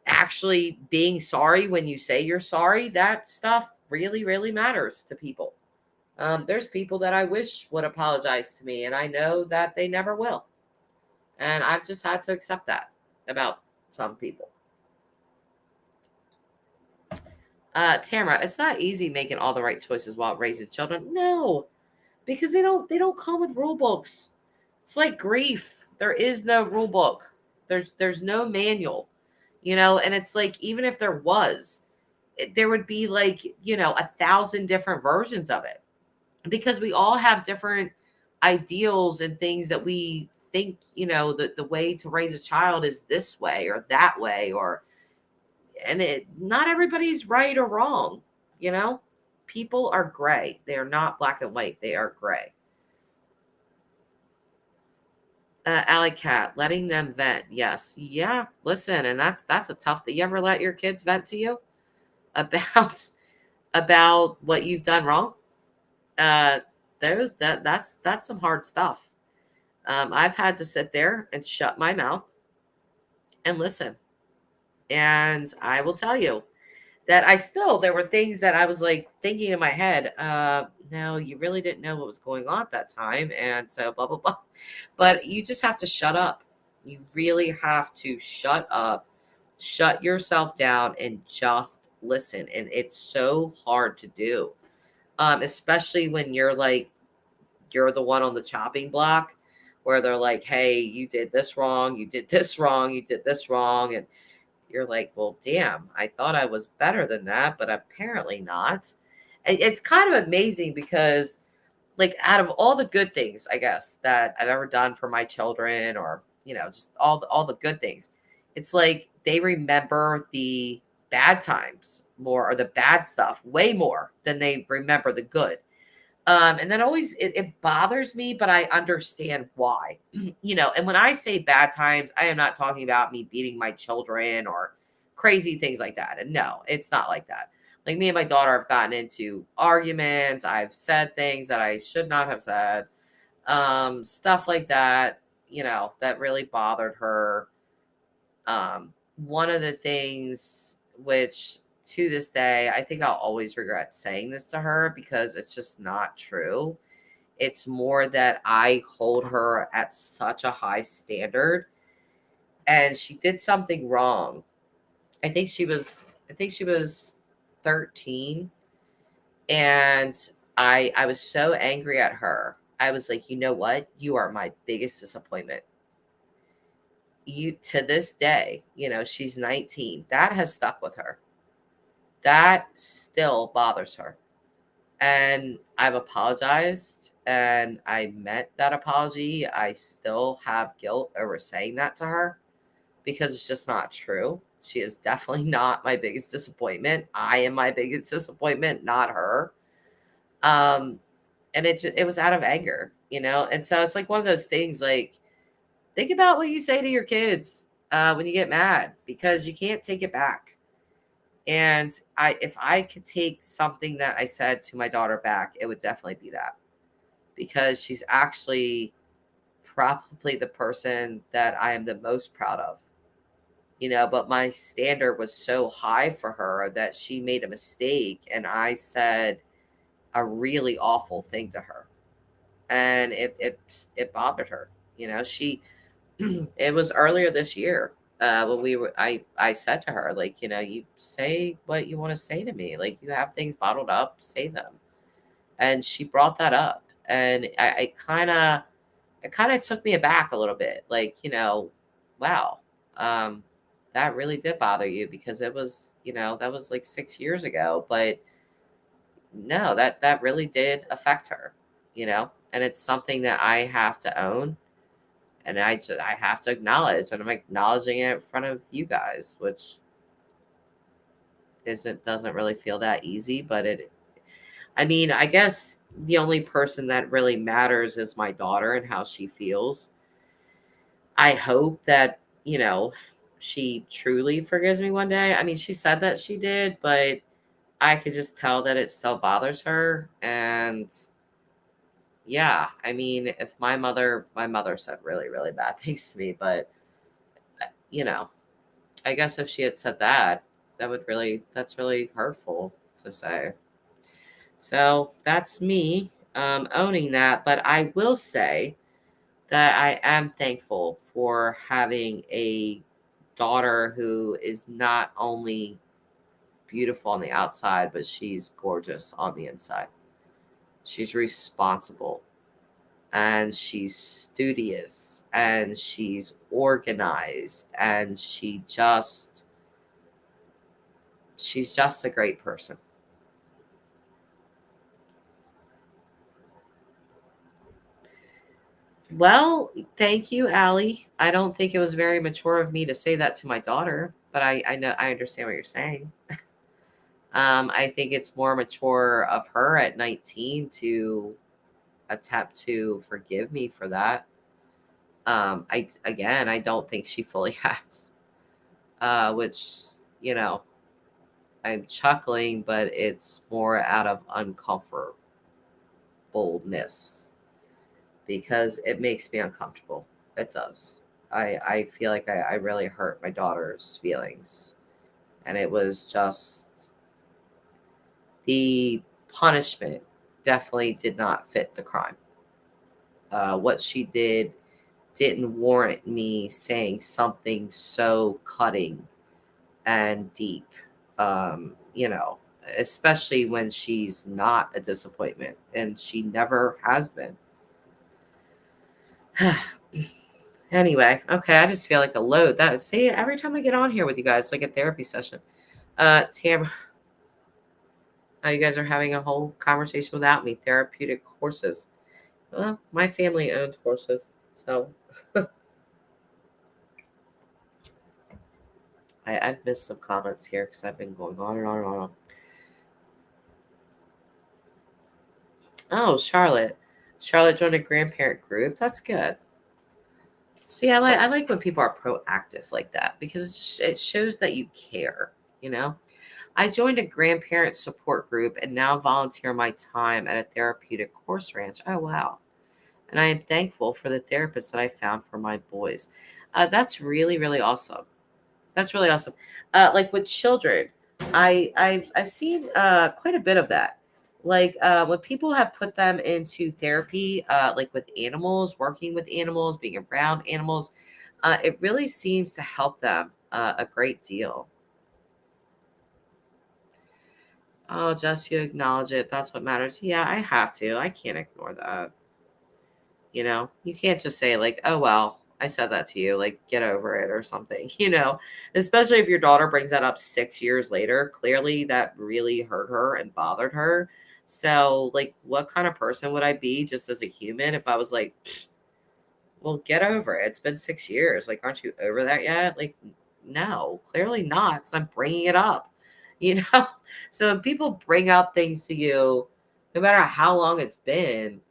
actually being sorry when you say you're sorry, that stuff really, really matters to people. There's people that I wish would apologize to me, and I know that they never will. And I've just had to accept that about some people. Tamara, it's not easy making all the right choices while raising children. No, because they don't come with rule books. It's like grief. There is no rule book. There's no manual, and it's like even if there was, there would be like, 1,000 different versions of it because we all have different ideals and things that we think, that the way to raise a child is this way or that way, or and it not everybody's right or wrong, you know? People are gray. They are not black and white. They are gray. Alley Cat, letting them vent. Yes. Yeah. Listen, and that's a tough thing. You ever let your kids vent to you about about what you've done wrong? Uh that's some hard stuff. I've had to sit there and shut my mouth and listen. And I will tell you that there were things that I was like thinking in my head, no, you really didn't know what was going on at that time. And so blah, blah, blah. But you just have to shut up. You really have to shut up, shut yourself down, and just listen. And it's so hard to do, especially when you're the one on the chopping block where they're like, hey, you did this wrong, you did this wrong, you did this wrong. And you're like, well, damn, I thought I was better than that, but apparently not. And it's kind of amazing because, like, out of all the good things, I guess, that I've ever done for my children, or, just all the good things, it's like they remember the bad times more, or the bad stuff way more than they remember the good. And that always it bothers me, but I understand why. And when I say bad times, I am not talking about me beating my children or crazy things like that. And no, it's not like that. Like me and my daughter have gotten into arguments. I've said things that I should not have said. Stuff like that, that really bothered her. One of the things which to this day, I think I'll always regret saying this to her because it's just not true. It's more that I hold her at such a high standard and she did something wrong. I think she was 13, and I was so angry at her. I was like, "You know what? You are my biggest disappointment." You to this day, she's 19. That has stuck with her. That still bothers her. And I've apologized and I meant that apology. I still have guilt over saying that to her because it's just not true. She is definitely not my biggest disappointment. I am my biggest disappointment, not her. Um, and it was out of anger, And so it's like one of those things. Like, think about what you say to your kids when you get mad, because you can't take it back. And if I could take something that I said to my daughter back, it would definitely be that, because she's actually probably the person that I am the most proud of, but my standard was so high for her that she made a mistake and I said a really awful thing to her. And it bothered her. She it was earlier this year when I said to her, like, you say what you want to say to me, like, you have things bottled up, say them. And she brought that up, and I kind of it kind of took me aback a little bit, like, wow, um that really did bother you, because it was, that was like 6 years ago, but no, that really did affect her, and it's something that I have to own, and I have to acknowledge, and I'm acknowledging it in front of you guys, which doesn't really feel that easy, but I mean, I guess the only person that really matters is my daughter and how she feels. I hope that, she truly forgives me one day. I mean, she said that she did, but I could just tell that it still bothers her. And yeah, I mean, if my mother said really, really bad things to me, but, you know, I guess if she had said that, that's really hurtful to say. So that's me owning that. But I will say that I am thankful for having a daughter who is not only beautiful on the outside, but she's gorgeous on the inside. She's responsible and she's studious and she's organized and she's just a great person. Well, thank you, Allie. I don't think it was very mature of me to say that to my daughter, but I know I understand what you're saying. I think it's more mature of her at 19 to attempt to forgive me for that. I don't think she fully has. Which, you know, I'm chuckling, but it's more out of uncomfortableness because it makes me uncomfortable. It does. I feel like I really hurt my daughter's feelings. And it was just the punishment definitely did not fit the crime. What she didn't warrant me saying something so cutting and deep. You know, especially when she's not a disappointment and she never has been. Anyway, okay, I just feel like a load. That see every time I get on here with you guys, like a therapy session. Tam, you guys are having a whole conversation without me. Therapeutic horses. Well, my family owned horses, so I've missed some comments here because I've been going on and on and on. Oh, Charlotte. Charlotte joined a grandparent group. That's good. See, I like when people are proactive like that because it shows that you care, you know? I joined a grandparent support group and now volunteer my time at a therapeutic horse ranch. Oh, wow. And I am thankful for the therapist that I found for my boys. That's really, really awesome. That's really awesome. Like with children, I've seen quite a bit of that. Like when people have put them into therapy, like with animals, working with animals, being around animals, it really seems to help them a great deal. Oh, just you acknowledge it. That's what matters. Yeah, I have to. I can't ignore that. You can't just say, like, oh, well, I said that to you. Like, get over it or something, especially if your daughter brings that up 6 years later. Clearly, that really hurt her and bothered her. So, like, what kind of person would I be just as a human if I was like, well, get over it? It's been 6 years. Like, aren't you over that yet? Like, no, clearly not, because I'm bringing it up, you know? So, when people bring up things to you, no matter how long it's been,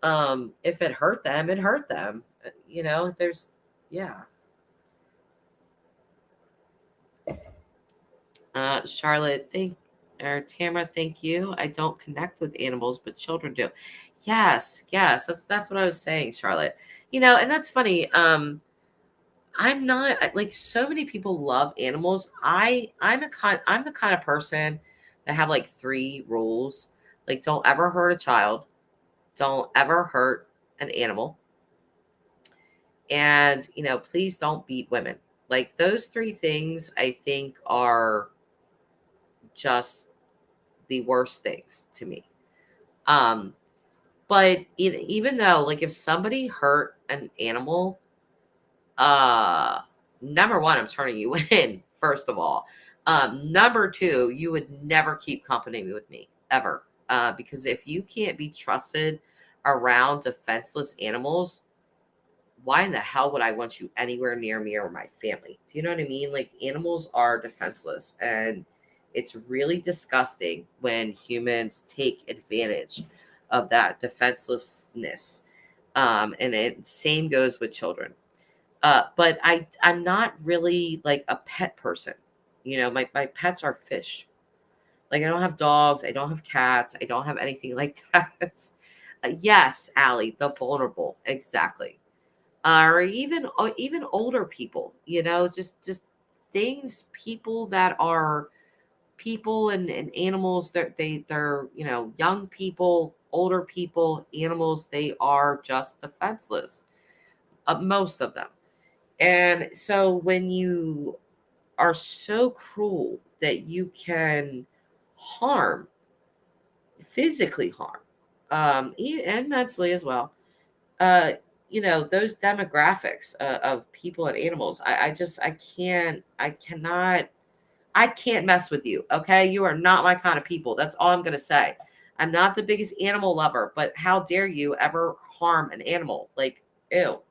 if it hurt them, it hurt them. There's yeah. Charlotte, thank or Tamara, thank you. I don't connect with animals, but children do. Yes, yes, that's what I was saying, Charlotte. And that's funny. I'm not like so many people love animals. I'm the kind of person that have like three rules. Like don't ever hurt a child, don't ever hurt an animal, and please don't beat women. Like those three things I think are just the worst things to me. um but even though, like, if somebody hurt an animal, uh number one, I'm turning you in, first of all. Number two, you would never keep company with me ever, because if you can't be trusted around defenseless animals, why in the hell would I want you anywhere near me or my family? Do you know what I mean? Like animals are defenseless, and It's really disgusting when humans take advantage of that defenselessness. And it same goes with children. But I'm not really like a pet person. My pets are fish. Like I don't have dogs, I don't have cats, I don't have anything like that. Yes, Allie, the vulnerable, exactly. Or even older people, just things, people that are people and animals. They're young people, older people, animals. They are just defenseless, most of them. And so when you are so cruel that you can harm, physically harm, and mentally as well, uh, those demographics of people and animals, I can't mess with you. Okay. You are not my kind of people. That's all I'm going to say. I'm not the biggest animal lover, but how dare you ever harm an animal? Like, ew,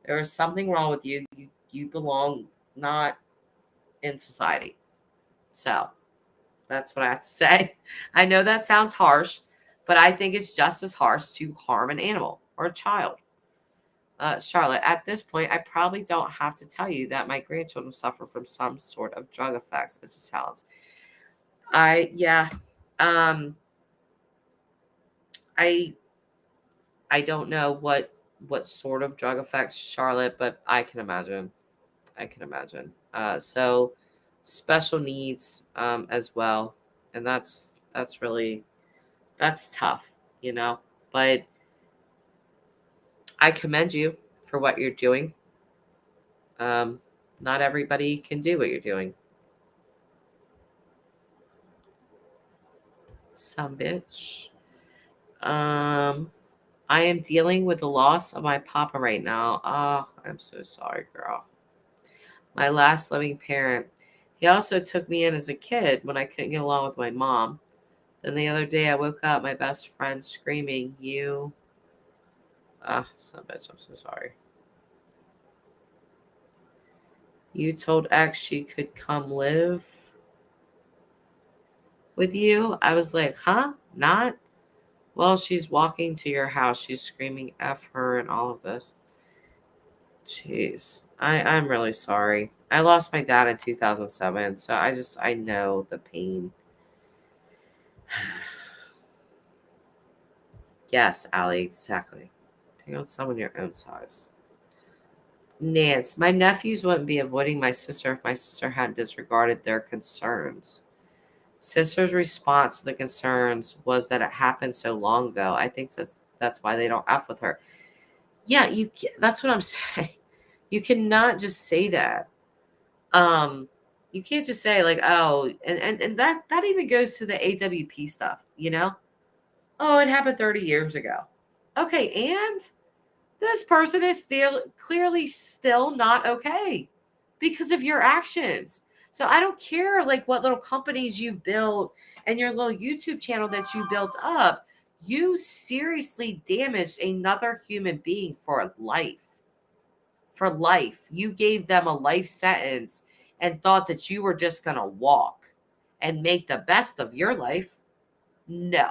there is something wrong with you. You belong not in society. So that's what I have to say. I know that sounds harsh, but I think it's just as harsh to harm an animal or a child. Charlotte, at this point, I probably don't have to tell you that my grandchildren suffer from some sort of drug effects as a child. Yeah, um, I I don't know what sort of drug effects, Charlotte, but I can imagine. I can imagine. So special needs as well, and that's really that's tough, you know. But I commend you for what you're doing. Um, Not everybody can do what you're doing. Some bitch. Um, I am dealing with the loss of my papa right now. Oh, I'm so sorry, girl. My last living parent. He also took me in as a kid when I couldn't get along with my mom. Then the other day I woke up, my best friend screaming, "You." Ah, son of a bitch, I'm so sorry. You told X she could come live with you? I was like, huh? Not? Well, she's walking to your house. She's screaming F her and all of this. Jeez. I'm really sorry. I lost my dad in 2007, so I know the pain. Yes, Allie, exactly. Pick on someone your own size. Nance, my nephews wouldn't be avoiding my sister if my sister hadn't disregarded their concerns. Sister's response to the concerns was that it happened so long ago. I think that's why they don't F with her. Yeah, that's what I'm saying. You cannot just say that. Um, you can't just say like, oh, and that even goes to the AWP stuff, you know? Oh, it happened 30 years ago. Okay, and this person is still clearly still not okay because of your actions. So I don't care like what little companies you've built and your little YouTube channel that you built up. You seriously damaged another human being for life. For life. You gave them a life sentence and thought that you were just going to walk and make the best of your life. No.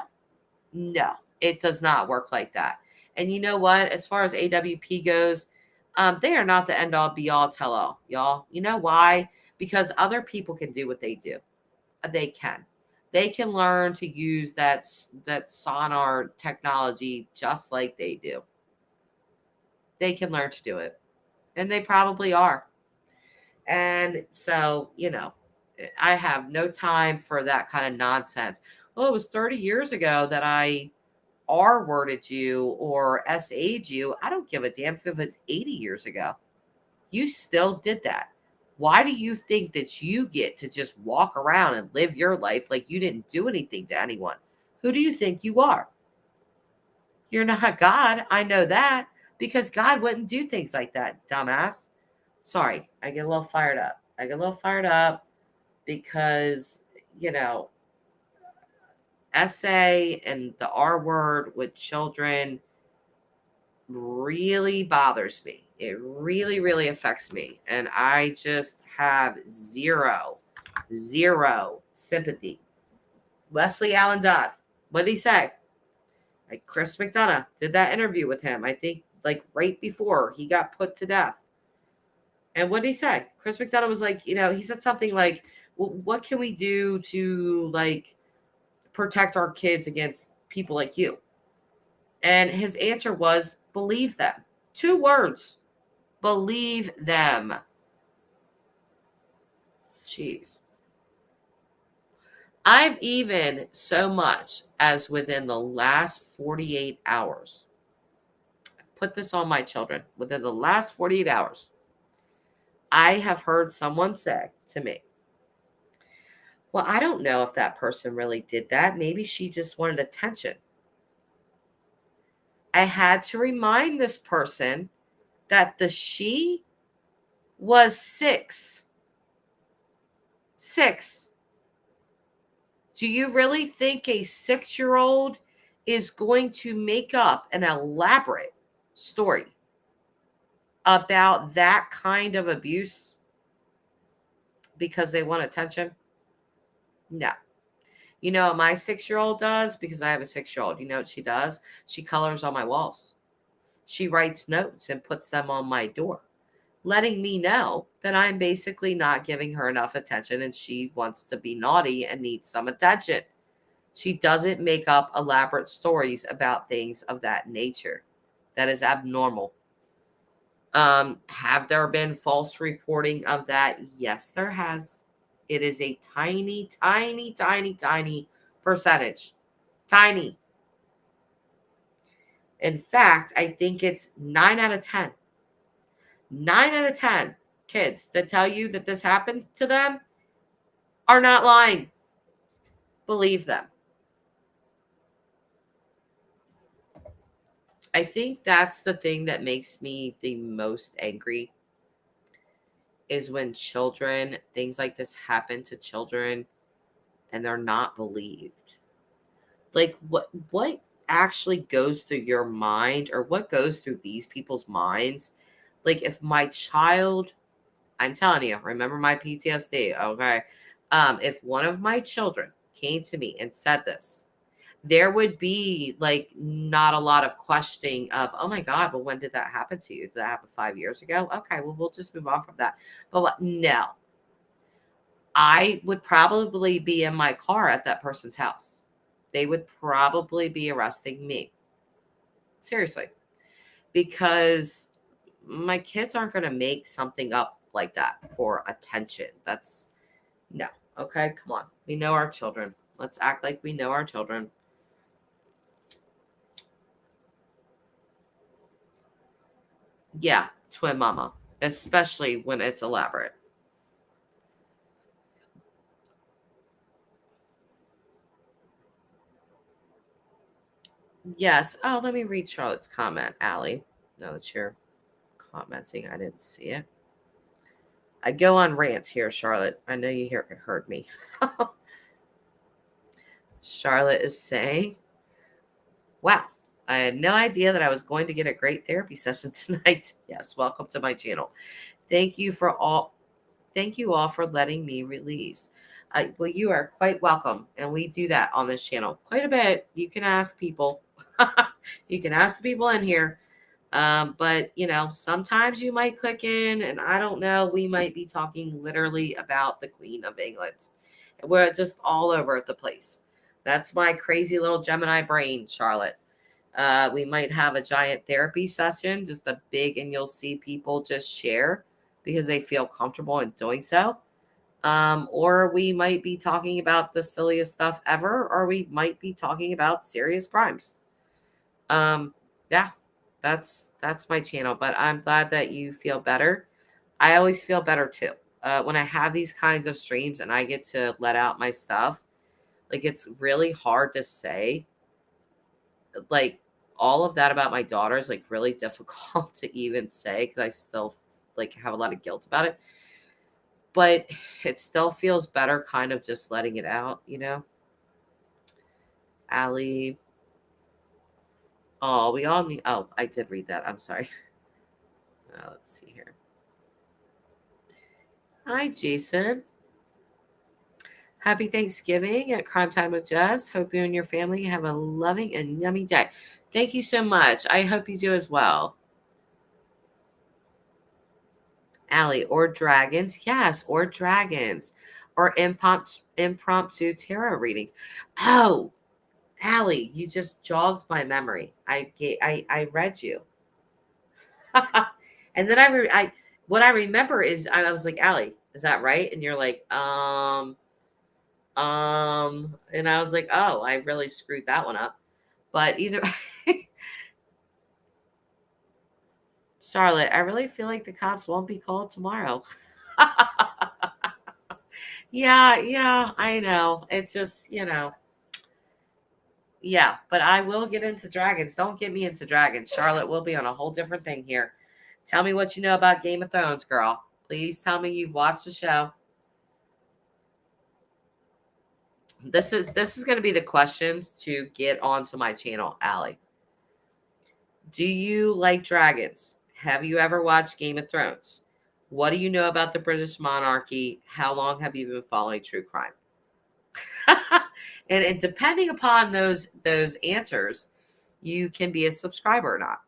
No, it does not work like that. And you know what? As far as AWP goes, they are not the end all be all tell all, y'all. You know why? Because other people can do what they do. They can. They can learn to use that sonar technology just like they do. They can learn to do it, and they probably are. And so, I have no time for that kind of nonsense. Well, it was 30 years ago that I R worded you or SA'd you. I don't give a damn if it was 80 years ago. You still did that. Why do you think that you get to just walk around and live your life like you didn't do anything to anyone? Who do you think you are? You're not God. I know that because God wouldn't do things like that, dumbass. Sorry, I get a little fired up. I get a little fired up because, you know, essay and the R word with children really bothers me. It really, really affects me. And I just have zero Zero sympathy. Wesley Allen Dodd. What did he say? Like Chris McDonough did that interview with him, I think, like right before he got put to death. And what did he say? Chris McDonough was like, he said something like, well, what can we do to like protect our kids against people like you? And his answer was, believe them. 2 words. Believe them. Jeez. I've even so much as within the last 48 hours, put this on my children, within the last 48 hours, I have heard someone say to me, well, I don't know if that person really did that. Maybe she just wanted attention. I had to remind this person that the she was 6. 6. Do you really think a 6-year-old is going to make up an elaborate story about that kind of abuse because they want attention? No. You know what my 6-year-old does? Because I have a 6-year-old. You know what she does? She colors on my walls. She writes notes and puts them on my door, letting me know that I'm basically not giving her enough attention and she wants to be naughty and needs some attention. She doesn't make up elaborate stories about things of that nature. That is abnormal. Have there been false reporting of that? Yes, there has. It is a tiny, tiny, tiny, tiny percentage. Tiny. In fact, I think it's 9 out of 10. 9 out of 10 kids that tell you that this happened to them are not lying. Believe them. I think that's the thing that makes me the most angry is when children, things like this happen to children and they're not believed. Like what actually goes through your mind or what goes through these people's minds? Like if my child, I'm telling you, remember my PTSD, okay? If one of my children came to me and said this, there would be like not a lot of questioning of, oh my God, well, when did that happen to you? Did that happen 5 years ago? Okay, well, we'll just move on from that. But what? No, I would probably be in my car at that person's house. They would probably be arresting me. Seriously. Because my kids aren't going to make something up like that for attention. That's no. Okay, come on. We know our children. Let's act like we know our children. Yeah, twin mama, especially when it's elaborate. Yes. Oh, let me read Charlotte's comment, Allie. Now that you're commenting, I didn't see it. I go on rants here, Charlotte. I know you heard me. Charlotte is saying, wow, I had no idea that I was going to get a great therapy session tonight. Yes, welcome to my channel. Thank you all for letting me release. Well, you are quite welcome. And we do that on this channel quite a bit. You can ask people. You can ask the people in here. But, sometimes you might click in and I don't know, we might be talking literally about the Queen of England. We're just all over the place. That's my crazy little Gemini brain, Charlotte. We might have a giant therapy session, just a big, and you'll see people just share because they feel comfortable in doing so. Or we might be talking about the silliest stuff ever, or we might be talking about serious crimes. Yeah, that's my channel, but I'm glad that you feel better. I always feel better too. When I have these kinds of streams and I get to let out my stuff, like it's really hard to say. Like all of that about my daughter is like really difficult to even say because I still like have a lot of guilt about it. But it still feels better kind of just letting it out, Allie. Oh, we all need. Oh, I did read that. I'm sorry. Let's see here. Hi, Jason. Happy Thanksgiving at Crime Time with Jess. Hope you and your family have a loving and yummy day. Thank you so much. I hope you do as well. Allie, or dragons. Yes, or dragons. Or impromptu tarot readings. Oh, Allie, you just jogged my memory. I read you. And then what I remember is I was like, Allie, is that right? And you're like, and I was like, oh, I really screwed that one up. But either Charlotte, I really feel like the cops won't be called tomorrow. Yeah, I know. It's just, yeah, but I will get into dragons. Don't get me into dragons. Charlotte will be on a whole different thing here. Tell me what you know about Game of Thrones, girl. Please tell me you've watched the show. This is going to be the questions to get onto my channel, Allie. Do you like dragons? Have you ever watched Game of Thrones? What do you know about the British monarchy? How long have you been following true crime? and depending upon those answers, you can be a subscriber or not.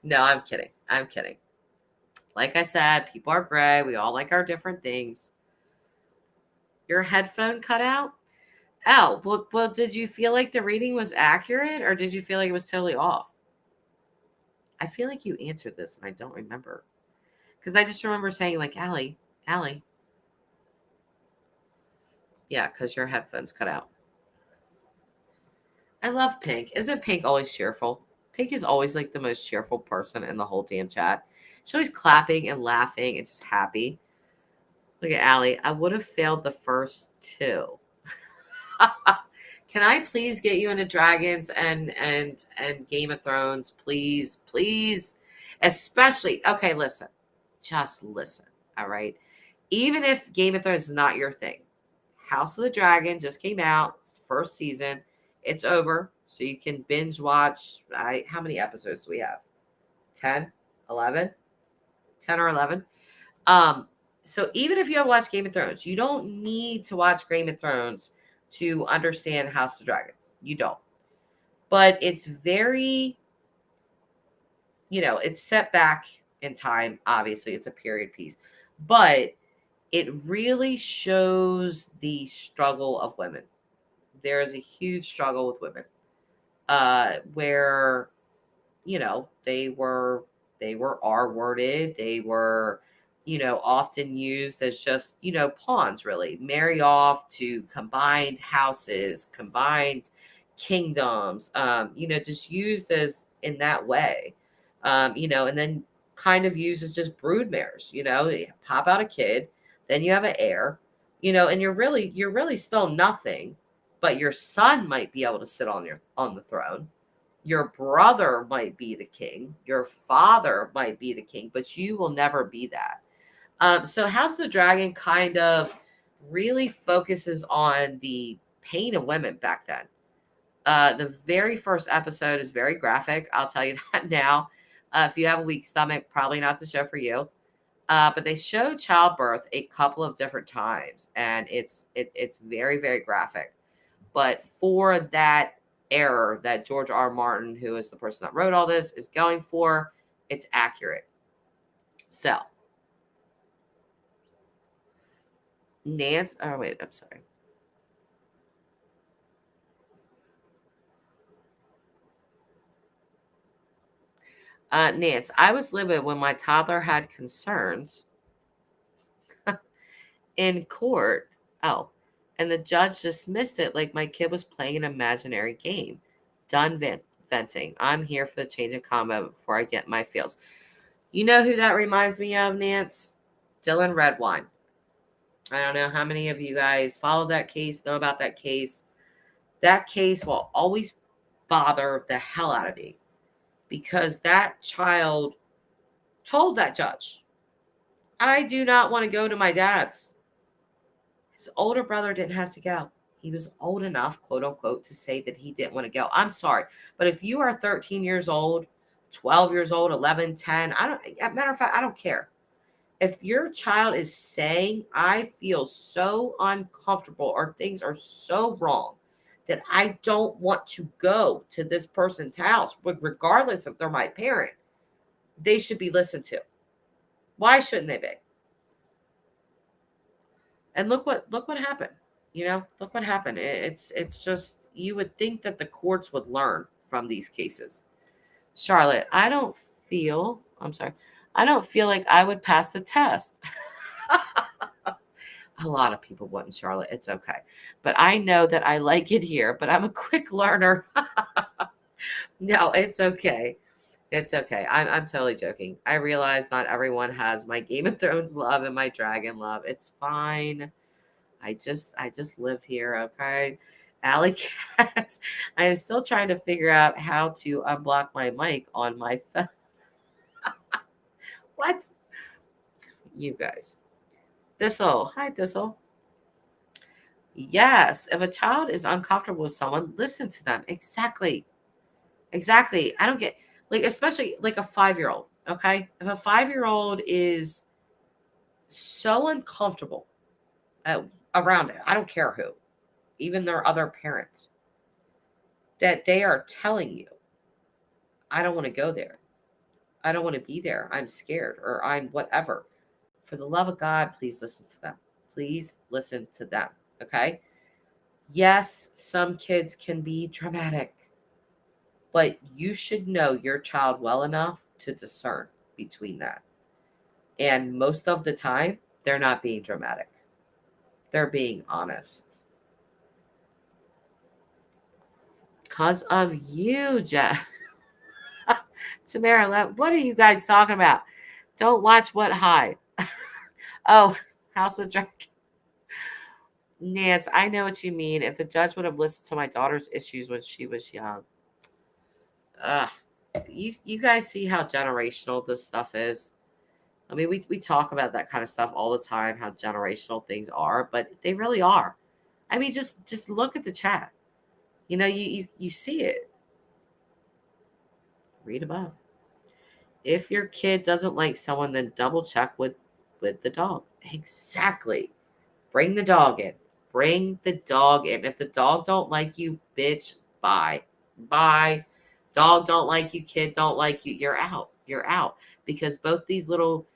No, I'm kidding. I'm kidding. Like I said, people are gray. We all like our different things. Your headphone cut out? Oh, well, did you feel like the reading was accurate or did you feel like it was totally off? I feel like you answered this and I don't remember. Because I just remember saying, like, Allie. Yeah, because your headphones cut out. I love Pink. Isn't Pink always cheerful? Pink is always like the most cheerful person in the whole damn chat. She's always clapping and laughing and just happy. Look at Allie. I would have failed the first two. Can I please get you into Dragons and Game of Thrones? Please. Especially, okay, listen. Just listen. All right. Even if Game of Thrones is not your thing, House of the Dragon just came out, it's first season. It's over. So you can binge watch. How many episodes do we have? 10? 11? 10 or 11? So even if you have watched Game of Thrones, you don't need to watch Game of Thrones to understand House of Dragons. You don't. But it's very, it's set back in time. Obviously, it's a period piece. But it really shows the struggle of women. There is a huge struggle with women where, they were R-worded. They were, often used as just, pawns, really. Marry off to combined houses, combined kingdoms, just used as in that way. And then kind of used as just brood mares, you pop out a kid, then you have an heir, and you're really still nothing, but your son might be able to sit on the throne. Your brother might be the king. Your father might be the king, but you will never be that. So House of the Dragon kind of really focuses on the pain of women back then. The very first episode is very graphic. I'll tell you that now. If you have a weak stomach, probably not the show for you. But they show childbirth a couple of different times, and it's very, very graphic. But for that error that George R. Martin, who is the person that wrote all this, is going for, it's accurate. So, Nance, oh wait, I'm sorry. Nance, I was livid when my toddler had concerns in court. Oh, and the judge dismissed it like my kid was playing an imaginary game. Done venting. I'm here for the change of comment before I get my feels. You know who that reminds me of, Nance? Dylan Redwine. I don't know how many of you guys follow that case, know about that case. That case will always bother the hell out of me because that child told that judge, I do not want to go to my dad's. His older brother didn't have to go. He was old enough, quote unquote, to say that he didn't want to go. I'm sorry. But if you are 13 years old, 12 years old, 11, 10, matter of fact, I don't care. If your child is saying, I feel so uncomfortable or things are so wrong that I don't want to go to this person's house, regardless if they're my parent, they should be listened to. Why shouldn't they be? And look what happened. Look what happened. It's just, you would think that the courts would learn from these cases. Charlotte, I'm sorry. I don't feel like I would pass the test. A lot of people wouldn't, Charlotte. It's okay. But I know that I like it here, but I'm a quick learner. No, it's okay. It's okay. I'm totally joking. I realize not everyone has my Game of Thrones love and my dragon love. It's fine. I just live here, okay? Alley Cats. I am still trying to figure out how to unblock my mic on my phone. What? You guys. Thistle. Hi, Thistle. Yes. If a child is uncomfortable with someone, listen to them. Exactly. Exactly. I don't get, like, especially like a 5-year-old. Okay. If a 5-year-old is so uncomfortable around it, I don't care who, even their other parents, that they are telling you, I don't want to go there. I don't want to be there. I'm scared or I'm whatever. For the love of God, please listen to them. Please listen to them. Okay. Yes, some kids can be dramatic, but you should know your child well enough to discern between that. And most of the time, they're not being dramatic, they're being honest. Because of you, Jeff. Tamara, what are you guys talking about? Don't watch what high. Oh, House of Dragon. Nance, I know what you mean. If the judge would have listened to my daughter's issues when she was young. Ugh. You guys see how generational this stuff is? I mean, we talk about that kind of stuff all the time, how generational things are, but they really are. I mean, just look at the chat. You see it. Read above. If your kid doesn't like someone, then double check with the dog. Exactly. Bring the dog in. Bring the dog in. If the dog don't like you, bitch, bye. Bye. Dog don't like you, kid don't like you. You're out. You're out. Because both these little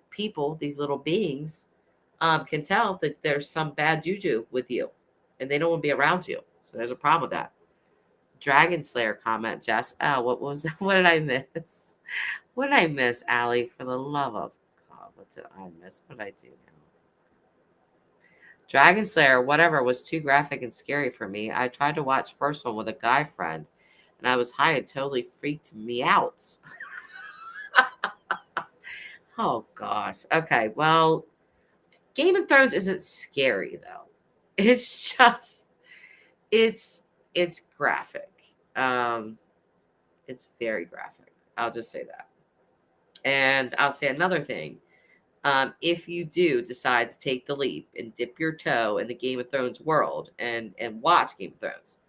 people, these little beings, can tell that there's some bad juju with you, and they don't want to be around you. So there's a problem with that. Dragon Slayer comment, Jess. Oh, what was that? What did I miss? What did I miss, Allie? For the love of God, what did I miss? What did I do now? Dragon Slayer, whatever, was too graphic and scary for me. I tried to watch first one with a guy friend, and I was high and totally freaked me out. Oh gosh. Okay, well, Game of Thrones isn't scary though. It's just it's graphic. It's very graphic. I'll just say that. And I'll say another thing. If you do decide to take the leap and dip your toe in the Game of Thrones world and watch Game of Thrones,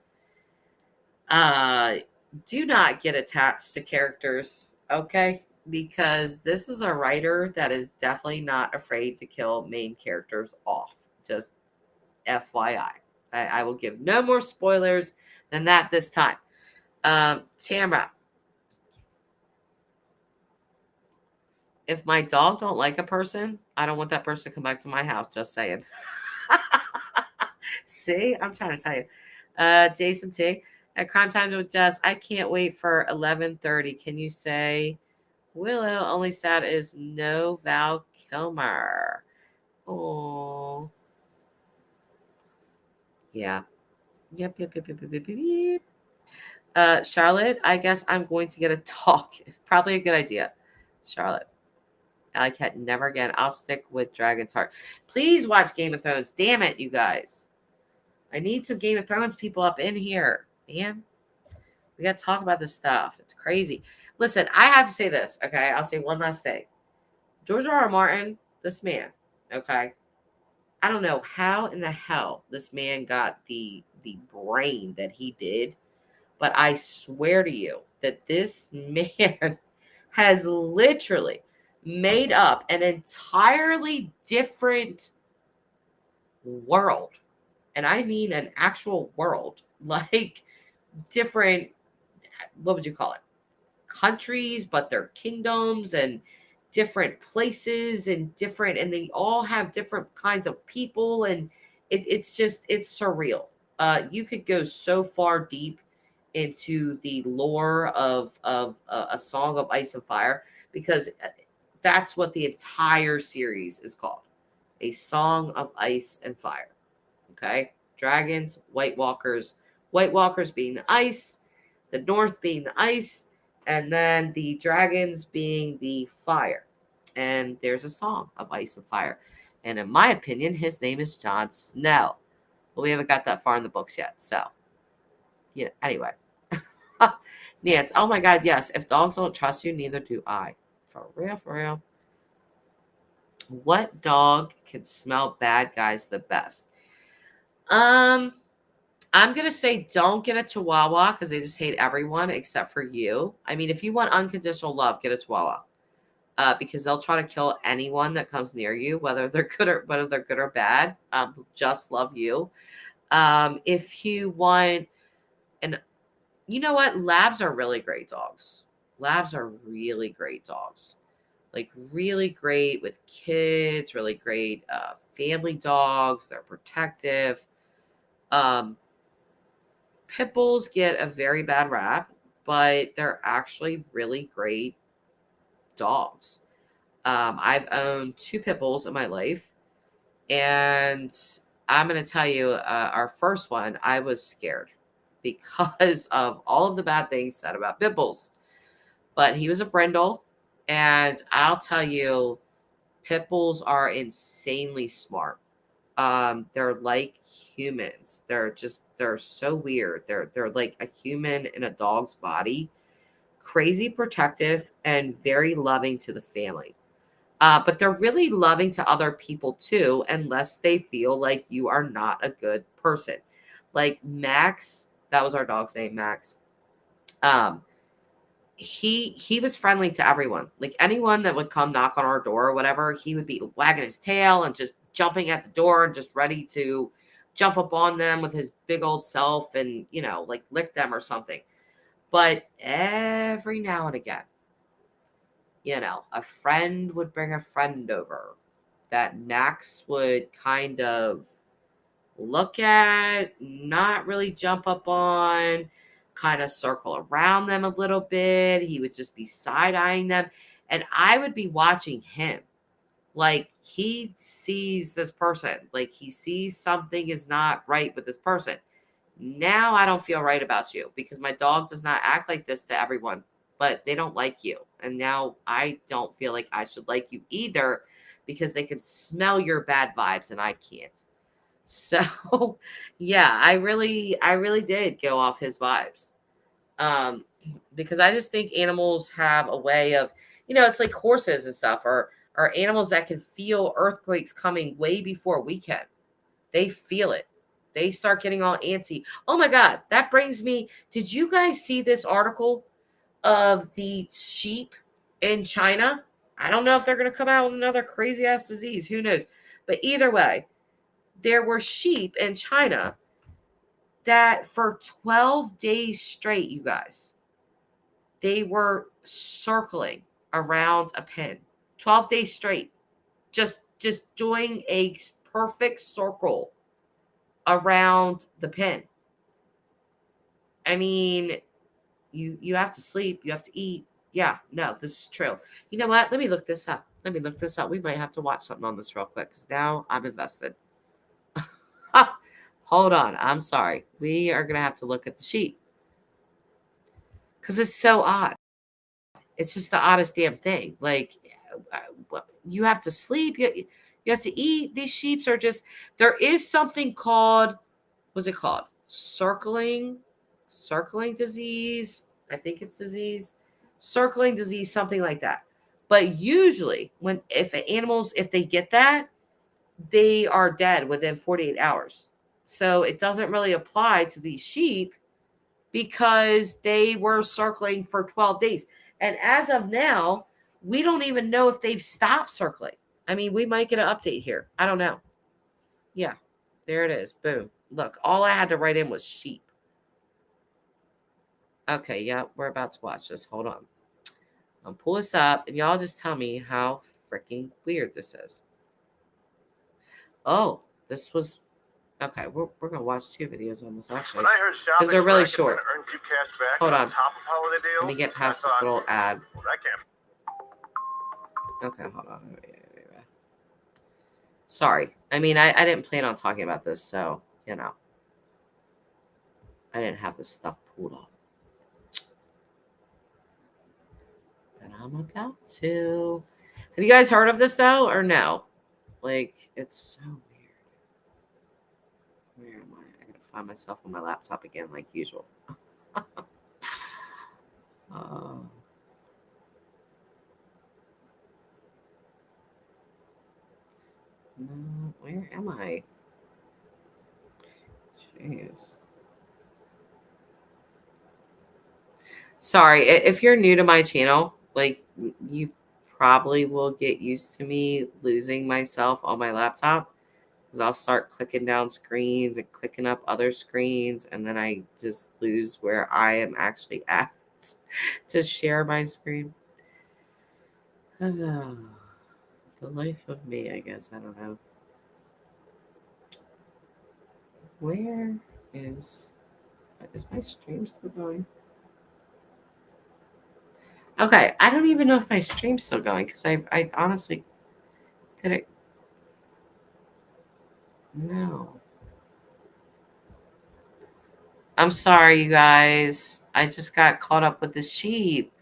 uh, do not get attached to characters, okay? Because this is a writer that is definitely not afraid to kill main characters off. Just FYI. I will give no more spoilers than that this time. Tamara, if my dog don't like a person, I don't want that person to come back to my house. Just saying. See, I'm trying to tell you. Jason T. At Crime Time with Jess, I can't wait for 11:30. Can you say Willow? Only sad is no Val Kilmer. Oh, yeah. Yep. Charlotte, I guess I'm going to get a talk. Probably a good idea. Charlotte. I can't never again. I'll stick with Dragon's Heart. Please watch Game of Thrones. Damn it, you guys. I need some Game of Thrones people up in here. Man, we got to talk about this stuff. It's crazy. Listen, I have to say this, okay? I'll say one last thing. George R. R. Martin, this man, okay? I don't know how in the hell this man got the brain that he did, but I swear to you that this man has literally made up an entirely different world. And I mean an actual world, like different, what would you call it? Countries, but they're kingdoms and different places and different, and they all have different kinds of people. And it's just, it's surreal. You could go so far deep into the lore of a Song of Ice and Fire, because that's what the entire series is called, A Song of Ice and Fire. Okay, dragons, White Walkers being the ice, the North being the ice, and then the dragons being the fire. And there's a song of Ice and Fire, and in my opinion, his name is Jon Snow. But we haven't got that far in the books yet, so anyway. Nance, oh my God, yes. If dogs don't trust you, neither do I. For real, for real. What dog can smell bad guys the best? I'm gonna say don't get a Chihuahua because they just hate everyone except for you. I mean, if you want unconditional love, get a Chihuahua. Because they'll try to kill anyone that comes near you, whether they're good or bad. Just love you. If you want, and you know what, Labs are really great dogs. Labs are really great dogs. Like really great with kids. Really great family dogs. They're protective. Um, Pit bulls get a very bad rap, but they're actually really great dogs. I've owned 2 pit bulls in my life, and I'm going to tell you, our first one, I was scared because of all of the bad things said about pit bulls. But he was a brindle, and I'll tell you, pit bulls are insanely smart. They're like humans. They're so weird. They're like a human in a dog's body, crazy protective and very loving to the family. But they're really loving to other people too, unless they feel like you are not a good person. Like Max, that was our dog's name, Max. Um, he was friendly to everyone. Like anyone that would come knock on our door or whatever, he would be wagging his tail and just jumping at the door and just ready to jump up on them with his big old self and, like lick them or something. But every now and again, a friend would bring a friend over that Max would kind of look at, not really jump up on, kind of circle around them a little bit. He would just be side eyeing them. And I would be watching him. Like he sees this person, like he sees something is not right with this person. Now I don't feel right about you because my dog does not act like this to everyone, but they don't like you. And now I don't feel like I should like you either because they can smell your bad vibes and I can't. So, yeah, I really did go off his vibes. Um, because I just think animals have a way of, it's like horses and stuff, or animals that can feel earthquakes coming way before we can. They feel it. They start getting all antsy. Oh my God, that brings me. Did you guys see this article of the sheep in China? I don't know if they're going to come out with another crazy ass disease. Who knows? But either way, there were sheep in China that for 12 days straight, you guys, they were circling around a pen. 12 days straight. Just doing a perfect circle around the pen. I mean, you have to sleep, you have to eat. Yeah, no, this is true. You know what? Let me look this up. We might have to watch something on this real quick because now I'm invested. Hold on. I'm sorry. We are going to have to look at the sheet because it's so odd. It's just the oddest damn thing. Like, you have to sleep. You have to eat. These sheeps are just, there is something called, what's it called? Circling disease. I think it's disease. Circling disease, something like that. But usually if they get that, they are dead within 48 hours. So it doesn't really apply to these sheep because they were circling for 12 days. And as of now, we don't even know if they've stopped circling. I mean, we might get an update here. I don't know. Yeah, there it is. Boom. Look, all I had to write in was sheep. Okay, yeah, we're about to watch this. Hold on. I'll pull this up, and y'all just tell me how freaking weird this is. Oh, this was okay. We're gonna watch 2 videos on this actually because they're really short. Hold on. Let me get past this little ad. Okay, hold on. Wait. Sorry. I mean, I didn't plan on talking about this, so you know, I didn't have this stuff pulled up. But I'm about to. Have you guys heard of this though, or no? Like, it's so weird. Where am I? I gotta find myself on my laptop again, like usual. No, where am I? Jeez. Sorry, if you're new to my channel, like you probably will get used to me losing myself on my laptop because I'll start clicking down screens and clicking up other screens, and then I just lose where I am actually at to share my screen. The life of me, I guess. I don't know. Where is my stream still going? Okay, I don't even know if my stream's still going because I honestly did it. No. I'm sorry, you guys. I just got caught up with the sheep.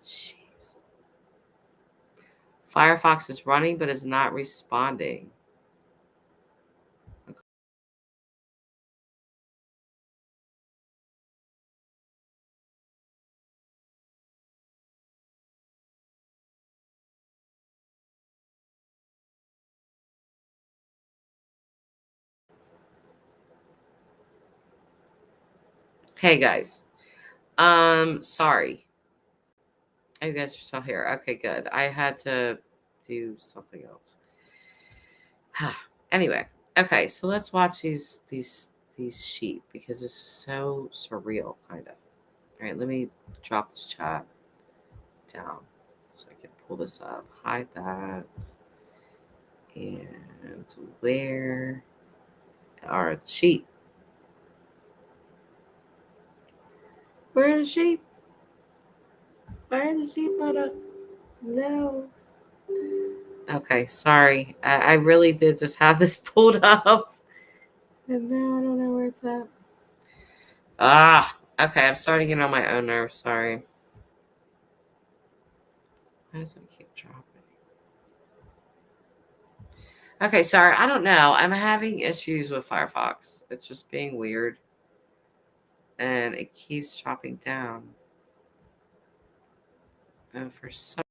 Jeez. Firefox is running but is not responding. Okay. Hey guys. Sorry. Oh, you guys are still here. Okay, good. I had to do something else. Anyway, okay, so let's watch these sheep because this is so surreal, kind of. All right, let me drop this chat down so I can pull this up. Hide that. And where are the sheep? Where are the sheep? Where are the sheep, Buddha? No. Okay, sorry. I really did just have this pulled up. And now I don't know where it's at. Okay. I'm starting to get on my own nerves. Sorry. Why does it keep dropping? Okay, sorry. I don't know. I'm having issues with Firefox. It's just being weird. And it keeps dropping down. And for some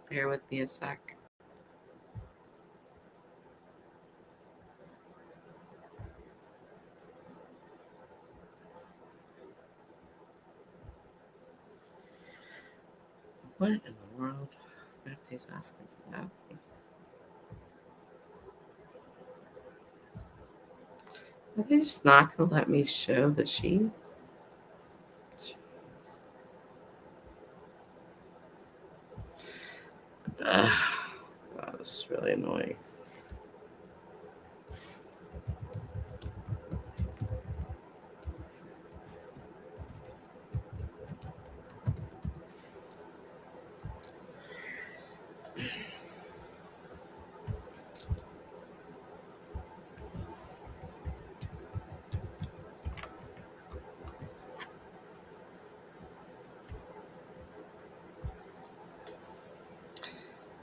bear with me a sec. What in the world? Nobody's asking for that. Are they just not going to let me show the sheep? Jeez. That was really annoying.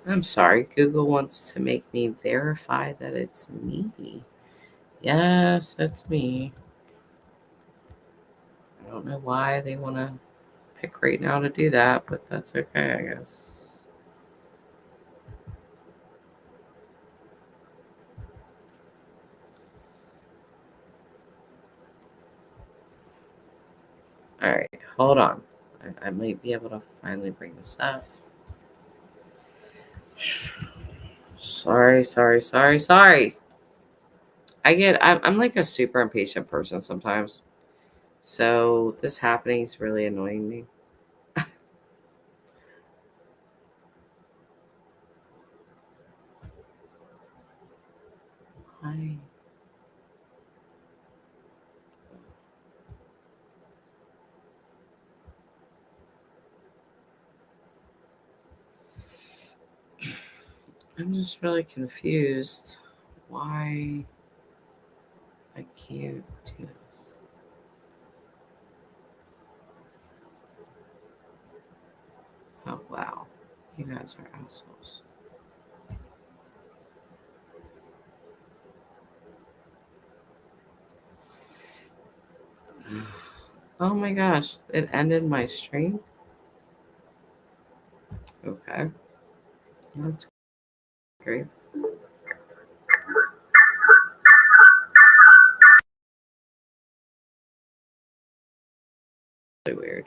I'm sorry. Google wants to make me verify that it's me. Yes, that's me. I don't know why they want to pick right now to do that, but that's okay, I guess. All right, hold on. I might be able to finally bring this up. Sorry. I'm like a super impatient person sometimes. So this happening is really annoying me. Hi. I'm just really confused why I can't do this. Oh, wow. You guys are assholes. Oh my gosh. It ended my stream? Okay. That's great. Really weird.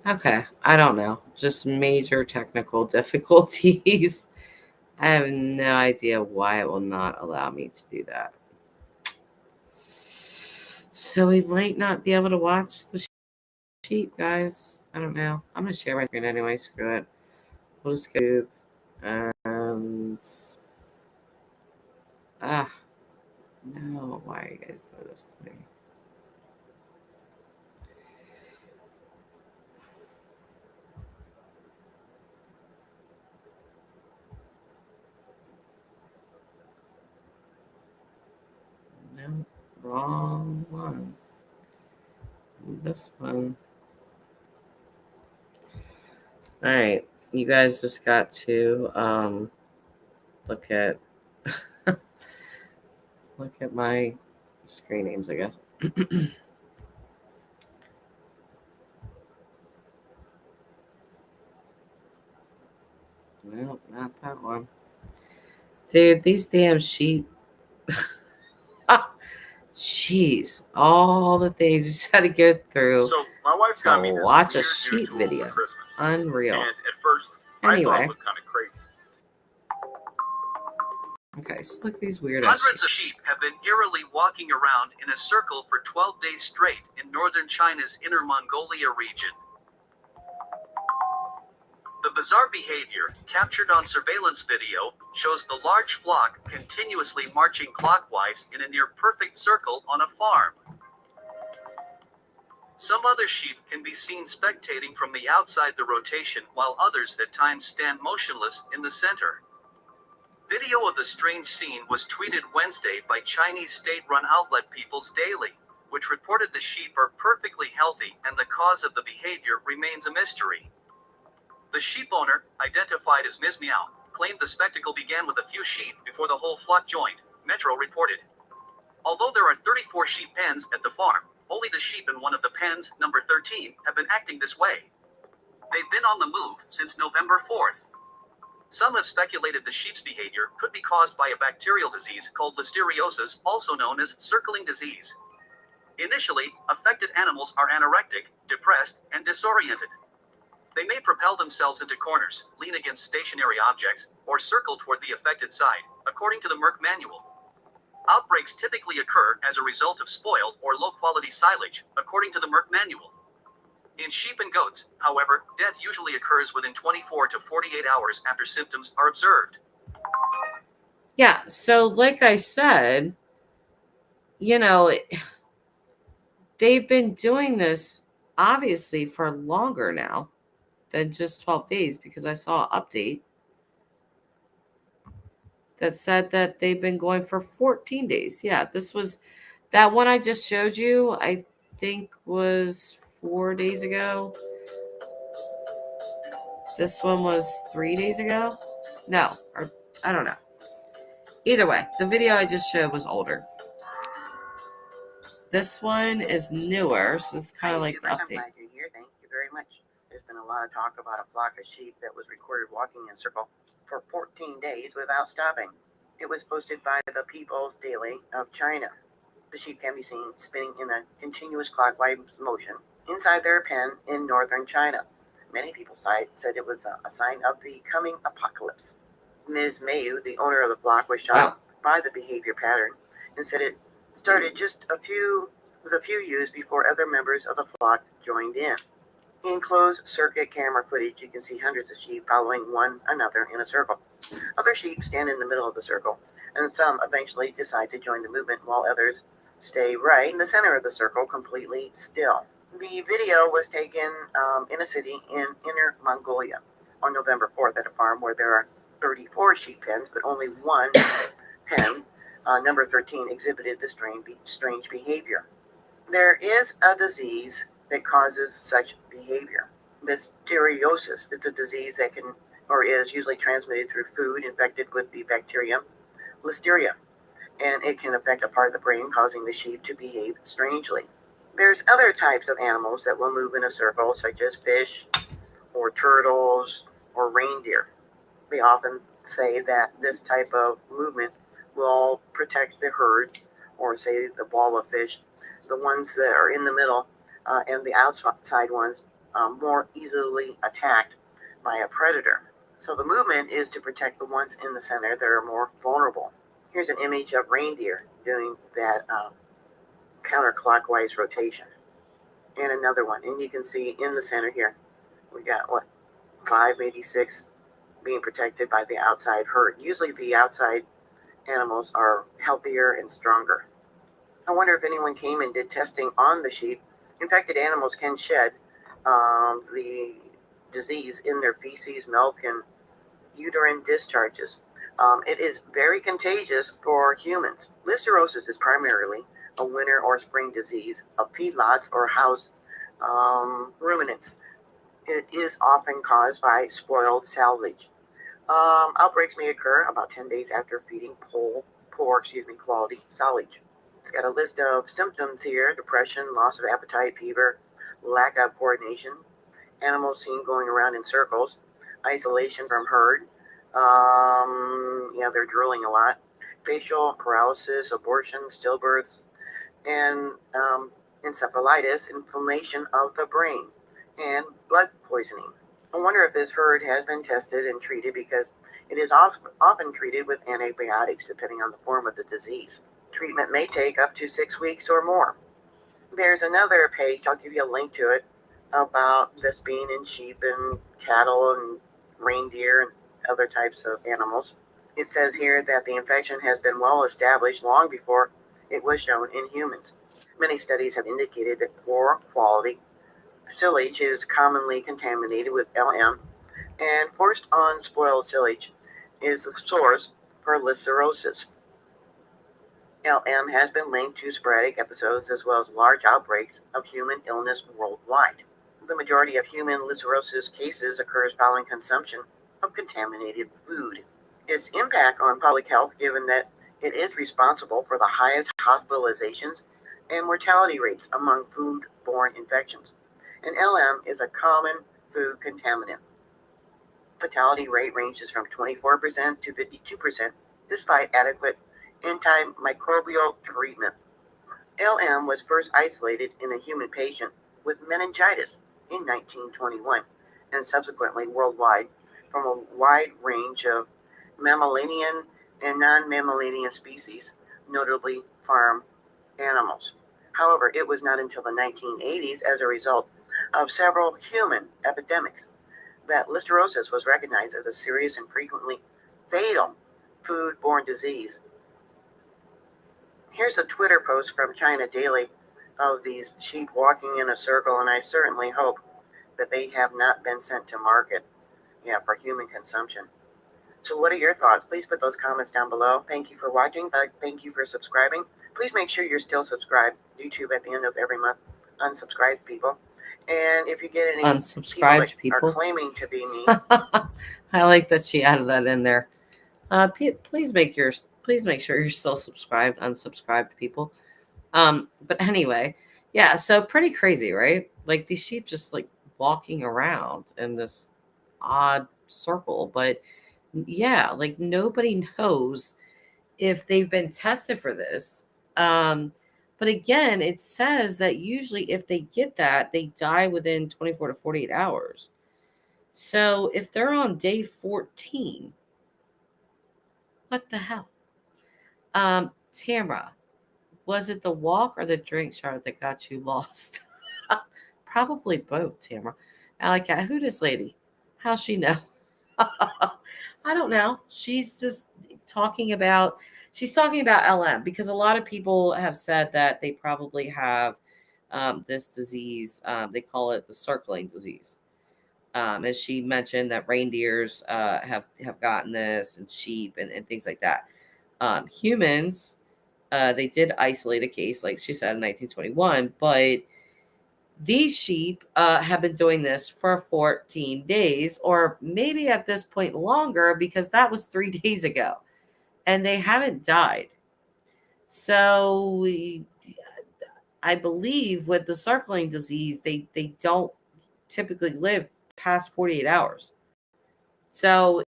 Okay. I don't know. Just major technical difficulties. I have no idea why it will not allow me to do that. So we might not be able to watch the sheep, guys. I don't know. I'm going to share my screen anyway. Screw it. We'll just go. And. Ah. No. Why are you guys doing this to me? No. Wrong one. This one. All right. You guys just got to look at look at my screen names, I guess. No, not that one. Dude, these damn sheep. Jeez, all the things you had to go through So my wife got me to this watch a weird new sheep tool video. for Christmas. Unreal. And at first, I thought Anyway. it looked kind of crazy. Okay, so look at these weird Hundreds of sheep have been eerily walking around in a circle for 12 days straight in northern China's Inner Mongolia region. The bizarre behavior, captured on surveillance video, shows the large flock continuously marching clockwise in a near-perfect circle on a farm. Some other sheep can be seen spectating from the outside the rotation, while others at times stand motionless in the center. Video of the strange scene was tweeted Wednesday by Chinese state-run outlet People's Daily, which reported the sheep are perfectly healthy and the cause of the behavior remains a mystery. The sheep owner, identified as Ms. Meow, claimed the spectacle began with a few sheep before the whole flock joined, Metro reported. Although there are 34 sheep pens at the farm, only the sheep in one of the pens, number 13, have been acting this way. They've been on the move since November 4th. Some have speculated the sheep's behavior could be caused by a bacterial disease called listeriosis, also known as circling disease. Initially, affected animals are anorectic, depressed, and disoriented. They may propel themselves into corners, lean against stationary objects, or circle toward the affected side, according to the Merck manual. Outbreaks typically occur as a result of spoiled or low-quality silage, according to the Merck manual. In sheep and goats, however, death usually occurs within 24 to 48 hours after symptoms are observed. Yeah, so like I said, they've been doing this obviously for longer now than just 12 days because I saw an update that said that they've been going for 14 days. Yeah, this was that one I just showed you. I think was 4 days ago. This one was 3 days ago. No, or I don't know. Either way, the video I just showed was older. This one is newer, so it's kind of like the I'm update. glad you're here. Thank you very much. There's been a lot of talk about a flock of sheep that was recorded walking in a circle for 14 days without stopping. It was posted by the People's Daily of China. The sheep can be seen spinning in a continuous clockwise motion inside their pen in northern China. Many people said it was a sign of the coming apocalypse. Ms. Mayu, the owner of the flock, was shocked by the behavior pattern and said it started just a few ewes before other members of the flock joined in. In closed circuit camera footage, you can see hundreds of sheep following one another in a circle. Other sheep stand in the middle of the circle, and some eventually decide to join the movement, while others stay right in the center of the circle, completely still. The video was taken in a city in Inner Mongolia on November 4th at a farm where there are 34 sheep pens, but only one pen, number 13, exhibited the strange behavior. There is a disease that causes such behavior. Listeriosis. It's a disease that can or is usually transmitted through food infected with the bacterium Listeria, and it can affect a part of the brain, causing the sheep to behave strangely. There's other types of animals that will move in a circle, such as fish or turtles or reindeer. They often say that this type of movement will protect the herd, or say the ball of fish, the ones that are in the middle and the outside ones more easily attacked by a predator. So the movement is to protect the ones in the center that are more vulnerable. Here's an image of reindeer doing that counterclockwise rotation. And another one. And you can see in the center here, we got 5, maybe 6 being protected by the outside herd. Usually the outside animals are healthier and stronger. I wonder if anyone came and did testing on the sheep. Infected animals can shed the disease in their feces, milk, and uterine discharges. It is very contagious for humans. Listeriosis is primarily a winter or spring disease of feedlots or housed ruminants. It is often caused by spoiled silage. Outbreaks may occur about 10 days after feeding poor quality silage. It's got a list of symptoms here: depression, loss of appetite, fever, lack of coordination, animals seen going around in circles, isolation from herd. They're drooling a lot. Facial paralysis, abortion, stillbirths, and encephalitis, inflammation of the brain, and blood poisoning. I wonder if this herd has been tested and treated, because it is often treated with antibiotics depending on the form of the disease. Treatment may take up to 6 weeks or more. There's another page, I'll give you a link to it, about this being in sheep and cattle and reindeer and other types of animals. It says here that the infection has been well established long before it was shown in humans. Many studies have indicated that poor quality silage is commonly contaminated with LM, and forced on spoiled silage is the source for listeriosis. LM has been linked to sporadic episodes as well as large outbreaks of human illness worldwide. The majority of human listeriosis cases occurs following consumption of contaminated food. Its impact on public health, given that it is responsible for the highest hospitalizations and mortality rates among food-borne infections. And LM is a common food contaminant. Fatality rate ranges from 24% to 52% despite adequate antimicrobial treatment. LM was first isolated in a human patient with meningitis in 1921, and subsequently worldwide from a wide range of mammalian and non-mammalian species, notably farm animals. However, it was not until the 1980s, as a result of several human epidemics, that listeriosis was recognized as a serious and frequently fatal food-borne disease. Here's a Twitter post from China Daily of these sheep walking in a circle, and I certainly hope that they have not been sent to market for human consumption. So what are your thoughts? Please put those comments down below. Thank you for watching. Thank you for subscribing. Please make sure you're still subscribed. YouTube at the end of every month unsubscribe people. And if you get any Unsubscribed people that are people. claiming to be me, I like that she added that in there. Please make sure you're still subscribed, unsubscribed people. But anyway, yeah, so pretty crazy, right? Like these sheep just like walking around in this odd circle. But yeah, like nobody knows if they've been tested for this. But again, it says that usually if they get that, they die within 24 to 48 hours. So if they're on day 14, what the hell? Tamara, was it the walk or the drink, Charlotte, that got you lost? Probably both, Tamara. Alika, who this lady? How's she know? I don't know. She's talking about LM because a lot of people have said that they probably have this disease. They call it the circling disease. As she mentioned that reindeers have gotten this and sheep and things like that. Humans, they did isolate a case, like she said, in 1921, but these sheep have been doing this for 14 days, or maybe at this point longer, because that was 3 days ago, and they haven't died. So I believe with the circling disease, they don't typically live past 48 hours. So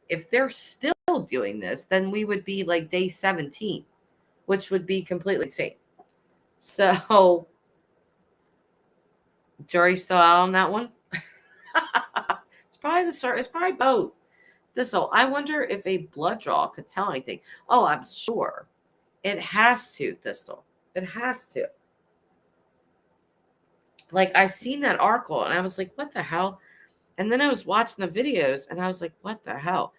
if they're still doing this, then we would be like day 17, which would be completely insane. So jury's still out on that one. It's probably both. Thistle, I wonder if a blood draw could tell anything. Oh, I'm sure. It has to, Thistle. It has to. Like, I seen that article and I was like, what the hell? And then I was watching the videos and I was like, what the hell?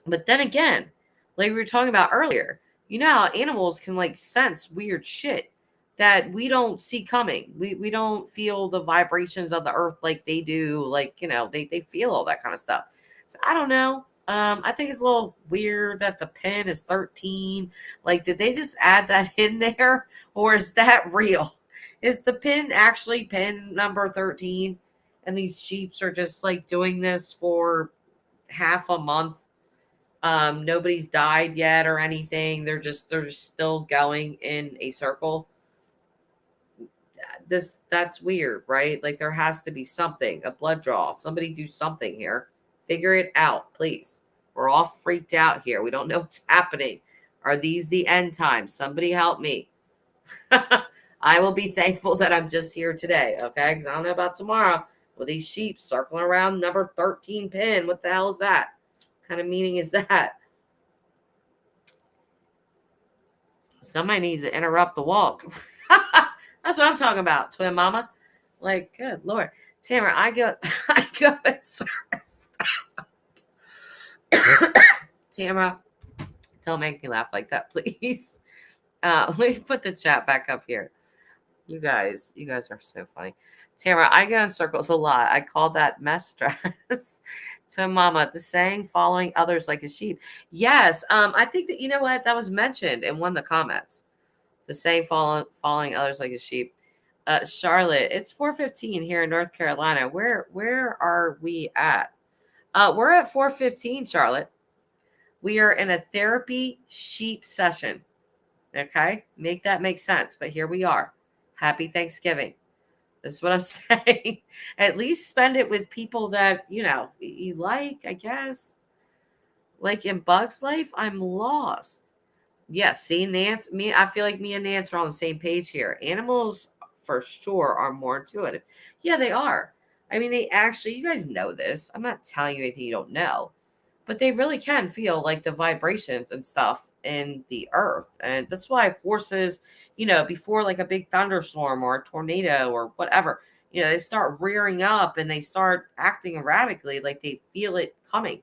But then again, like we were talking about earlier, you know how animals can like sense weird shit that we don't see coming. We don't feel the vibrations of the earth like they do. Like, you know, they feel all that kind of stuff. So I don't know. I think it's a little weird that the pin is 13. Like, did they just add that in there? Or is that real? Is the pin actually pin number 13? And these sheeps are just like doing this for half a month. Nobody's died yet or anything. They're just still going in a circle. That's weird, right? Like there has to be something, a blood draw. Somebody do something here. Figure it out, please. We're all freaked out here. We don't know what's happening. Are these the end times? Somebody help me. I will be thankful that I'm just here today, okay? Because I don't know about tomorrow with these sheep circling around number 13 pin. What the hell is that? What kind of meaning is that? Somebody needs to interrupt the walk. That's what I'm talking about, twin mama. Like, good Lord. Tamara, I go at service. Tamara, don't make me laugh like that, please. Let me put the chat back up here. You guys are so funny. Tamara, I get in circles a lot. I call that mess stress. To mama, the saying following others like a sheep. Yes. I think that, you know what, that was mentioned in one of the comments. The saying following others like a sheep. Charlotte, it's 4:15 here in North Carolina. Where are we at? We're at 4:15, Charlotte. We are in a therapy sheep session. Okay? Make that make sense. But here we are. Happy Thanksgiving. This is what I'm saying. At least spend it with people that, you know, you like, I guess. Like in Bug's life, I'm lost. Yes, see, Nance, I feel like me and Nance are on the same page here. Animals, for sure, are more intuitive. Yeah, they are. I mean, they actually, you guys know this. I'm not telling you anything you don't know. But they really can feel like the vibrations and stuff in the earth. And that's why horses, you know, before like a big thunderstorm or a tornado or whatever, you know, they start rearing up and they start acting erratically, like they feel it coming.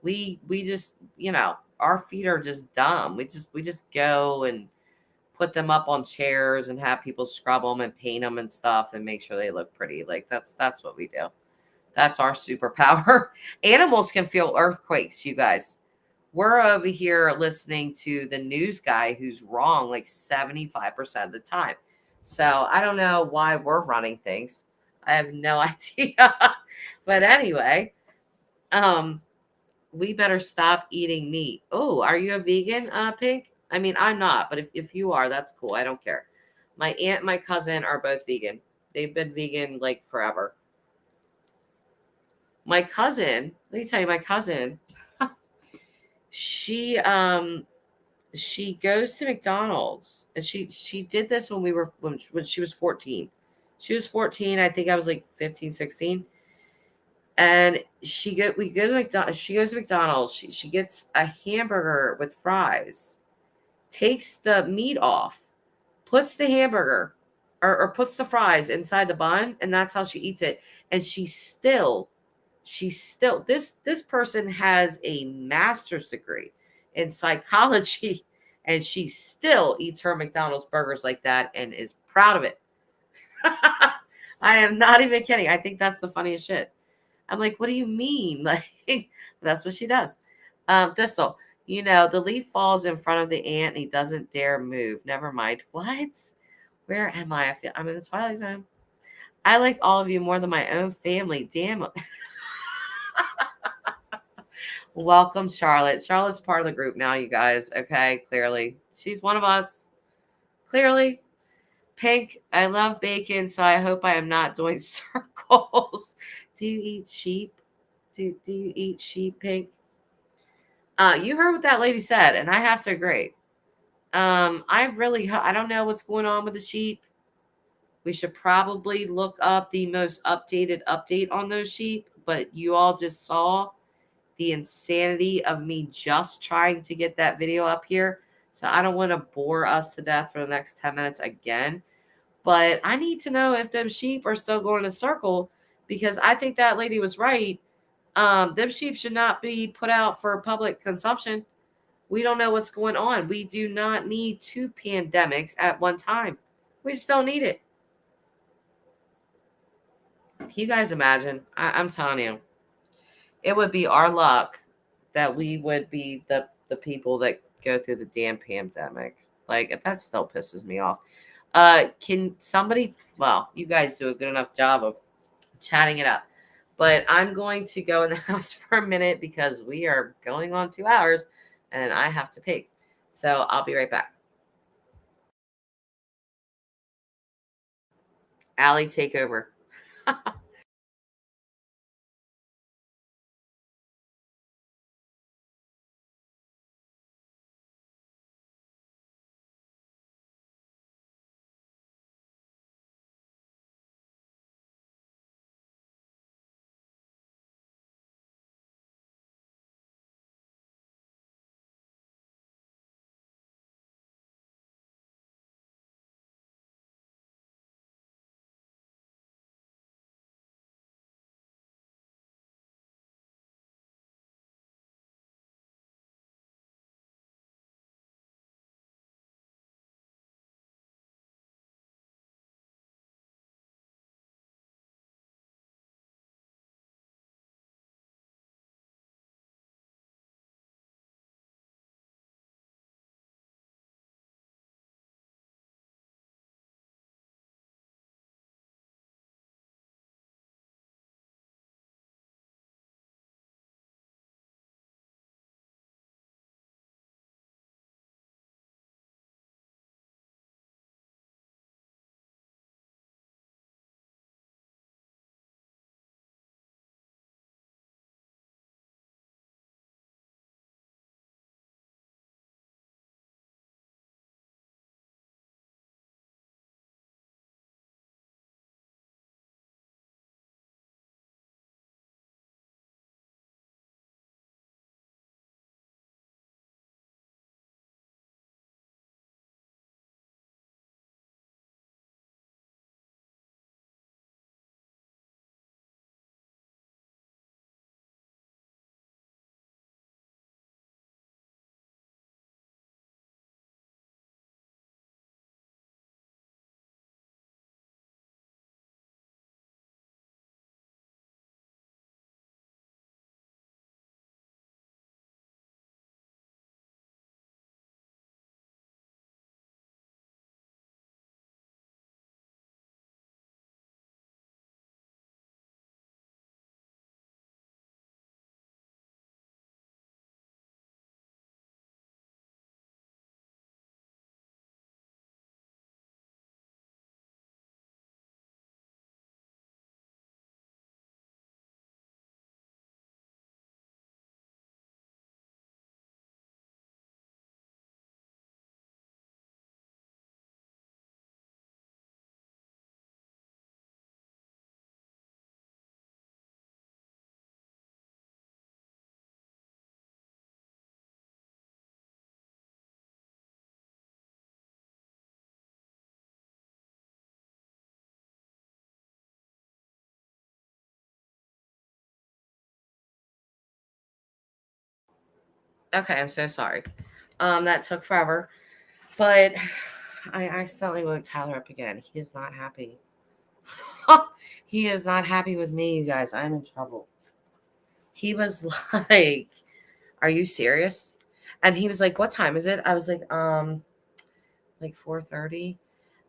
We just, you know, our feet are just dumb. We just go and put them up on chairs and have people scrub them and paint them and stuff and make sure they look pretty. Like that's what we do. That's our superpower. Animals can feel earthquakes, you guys. We're over here listening to the news guy who's wrong like 75% of the time. So I don't know why we're running things. I have no idea. But anyway, we better stop eating meat. Oh, are you a vegan, Pink? I mean, I'm not, but if you are, that's cool. I don't care. My aunt and my cousin are both vegan. They've been vegan like forever. My cousin, let me tell you, my cousin, she she goes to McDonald's, and she did this when she was 14. She was 14, I think I was like 15, 16. And we go to McDonald's. She goes to McDonald's. She gets a hamburger with fries, takes the meat off, puts the hamburger or puts the fries inside the bun, and that's how she eats it. And she's still this person has a master's degree in psychology, and she still eats her McDonald's burgers like that and is proud of it. I am not even kidding. I think that's the funniest shit. I'm like, what do you mean? Like, that's what she does. Thistle, the leaf falls in front of the ant and he doesn't dare move. Never mind. What? Where am I? I feel I'm in the Twilight Zone. I like all of you more than my own family. Damn. Welcome, Charlotte. Charlotte's part of the group now, you guys. Okay, clearly. She's one of us. Clearly. Pink, I love bacon, so I hope I am not doing circles. Do you eat sheep? Do you eat sheep, Pink? You heard what that lady said, and I have to agree. I don't know what's going on with the sheep. We should probably look up the most updated update on those sheep, but you all just saw the insanity of me just trying to get that video up here. So I don't want to bore us to death for the next 10 minutes again. But I need to know if them sheep are still going in a circle, because I think that lady was right. Them sheep should not be put out for public consumption. We don't know what's going on. We do not need two pandemics at one time. We just don't need it. Can you guys imagine? I'm telling you, it would be our luck that we would be the people that go through the damn pandemic. Like, if that still pisses me off. Can somebody, well, you guys do a good enough job of chatting it up, but I'm going to go in the house for a minute because we are going on 2 hours and I have to pee. So I'll be right back. Allie, take over. Okay, I'm so sorry. That took forever. But I accidentally woke Tyler up again. He is not happy. He is not happy with me, you guys. I'm in trouble. He was like, "Are you serious?" And he was like, "What time is it?" I was like 4:30.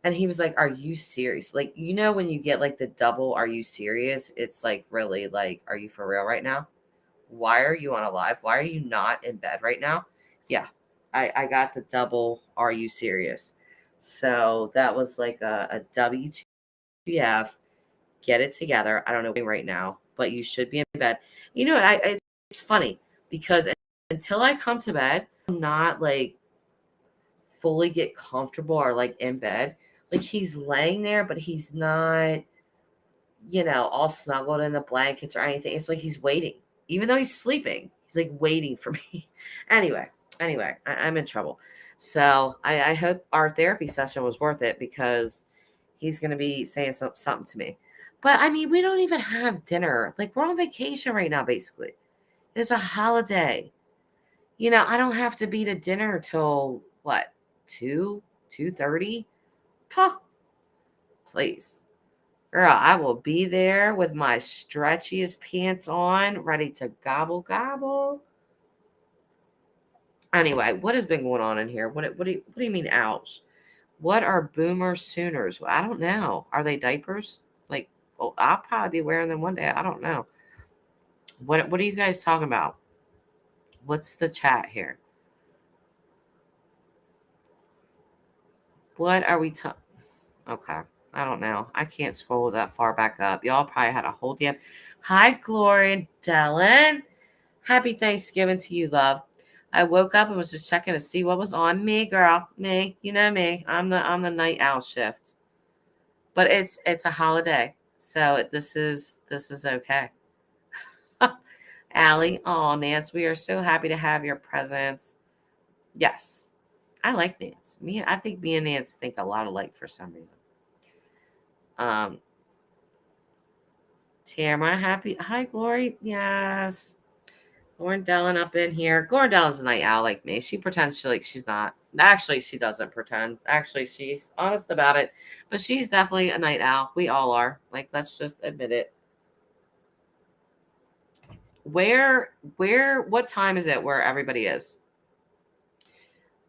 And he was like, "Are you serious?" Like, when you get like the double, "Are you serious?" It's like, really, like, "Are you for real right now? Why are you on a live? Why are you not in bed right now?" Yeah, I got the double, "Are you serious?" So that was like a WTF. Get it together. I don't know right now, but you should be in bed. It's funny because until I come to bed, I'm not like fully get comfortable or like in bed. Like he's laying there, but he's not, all snuggled in the blankets or anything. It's like he's waiting, even though he's sleeping. He's like waiting for me. anyway, I'm in trouble. So I hope our therapy session was worth it because he's going to be saying something to me. But I mean, we don't even have dinner. Like we're on vacation right now, basically. It's a holiday. I don't have to be to dinner till what, 2:30? Please. Girl, I will be there with my stretchiest pants on, ready to gobble gobble. Anyway, what has been going on in here? What do you mean, ouch? What are boomer sooners? Well, I don't know. Are they diapers? Like, well, I'll probably be wearing them one day. I don't know. What are you guys talking about? What's the chat here? What are we talking? Okay. I don't know. I can't scroll that far back up. Y'all probably had a whole damn. Hi, Gloria Dellen. Happy Thanksgiving to you, love. I woke up and was just checking to see what was on me, girl. Me, you know me. I'm the night owl shift. But it's a holiday, so this is okay. Allie, oh Nance, we are so happy to have your presence. Yes, I like Nance. I think me and Nance think a lot alike for some reason. Tamara, happy. Hi, Glory. Yes. Lauren Dellen up in here. Lauren Dellen's a night owl like me. She pretends she's not. Actually, she doesn't pretend. Actually, she's honest about it. But she's definitely a night owl. We all are. Like, let's just admit it. What time is it where everybody is?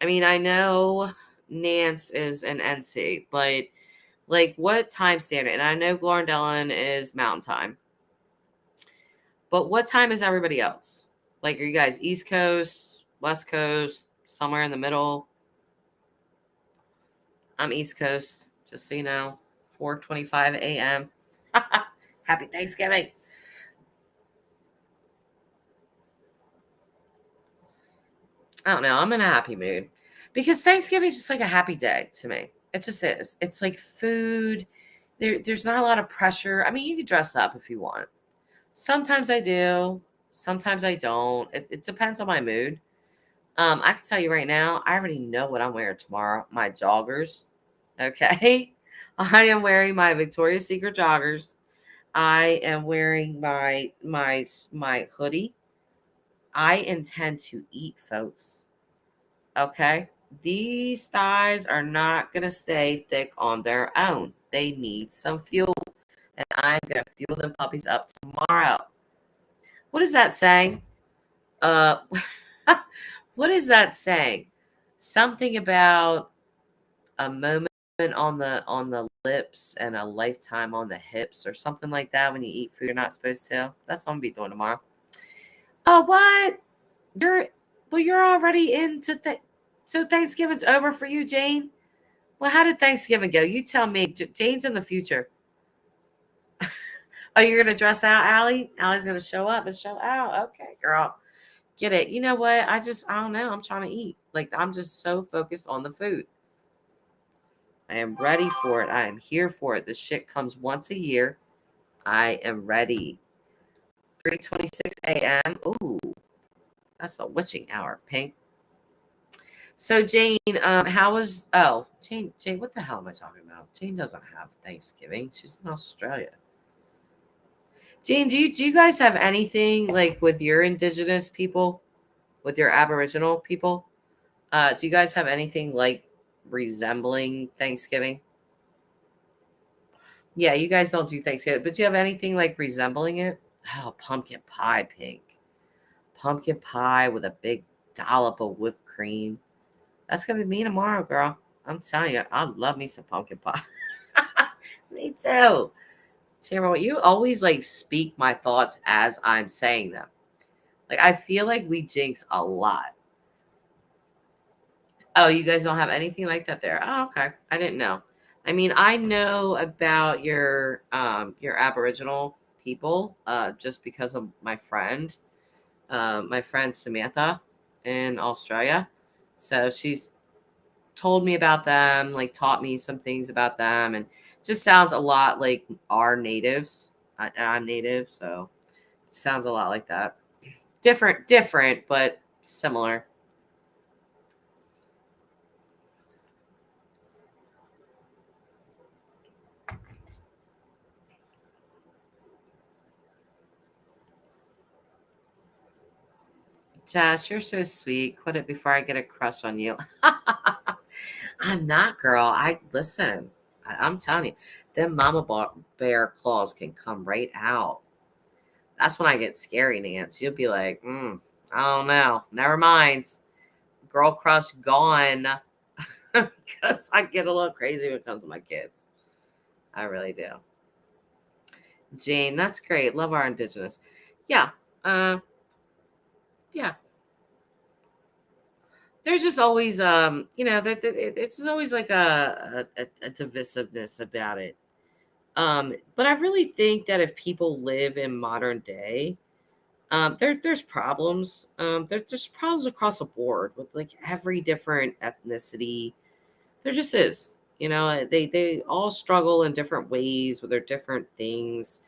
I mean, I know Nance is an NC, but like what time standard? And I know Lauren Dellen is Mountain Time. But what time is everybody else? Like, are you guys East Coast, West Coast, somewhere in the middle? I'm East Coast, just so you know. 4:25 a.m. Happy Thanksgiving. I don't know. I'm in a happy mood because Thanksgiving is just like a happy day to me. It just is. It's like food. There's not a lot of pressure. I mean, you can dress up if you want. Sometimes I do. Sometimes I don't. It depends on my mood. I can tell you right now, I already know what I'm wearing tomorrow. My joggers. Okay. I am wearing my Victoria's Secret joggers. I am wearing my hoodie. I intend to eat, folks. Okay? These thighs are not going to stay thick on their own. They need some fuel. And I'm going to fuel them puppies up tomorrow. What is that saying? Uh, what is that saying? Something about a moment on the lips and a lifetime on the hips or something like that when you eat food you're not supposed to. That's what I'm gonna be doing tomorrow. Oh, what? You're already into so Thanksgiving's over for you, Jane? Well, how did Thanksgiving go? You tell me. Jane's in the future. Oh, you're gonna dress out, Allie? Allie's gonna show up and show out. Okay, girl. Get it. You know what? I don't know. I'm trying to eat. Like, I'm just so focused on the food. I am ready for it. I am here for it. This shit comes once a year. I am ready. 3:26 a.m. Ooh, that's a witching hour, Pink. So Jane, how was Jane, what the hell am I talking about? Jane doesn't have Thanksgiving. She's in Australia. Jane, do you guys have anything like with your indigenous people? with your Aboriginal people? Do you guys have anything like resembling Thanksgiving? Yeah, you guys don't do Thanksgiving, but do you have anything like resembling it? Oh, pumpkin pie, Pink. Pumpkin pie with a big dollop of whipped cream. That's gonna be me tomorrow, girl. I'm telling you, I love me some pumpkin pie. Me too. Tamara, you always like speak my thoughts as I'm saying them. Like I feel like we jinx a lot. Oh, you guys don't have anything like that there. Oh, okay. I didn't know. I mean, I know about your Aboriginal people just because of my friend Samantha in Australia. So she's told me about them, like taught me some things about them, and just sounds a lot like our natives. I'm native, so it sounds a lot like that. Different, but similar. Jess, you're so sweet. Quit it before I get a crush on you. I'm not, girl. I listen. I'm telling you, them bear claws can come right out. That's when I get scary, Nance. You'll be like, I don't know. Never mind. Girl crush gone. Because I get a little crazy when it comes to my kids. I really do. Jane, that's great. Love our indigenous. Yeah. Yeah. There's just always it's just always like a divisiveness about it. But I really think that if people live in modern day, there's problems. There's problems across the board with like every different ethnicity. There just is. They all struggle in different ways with their different things.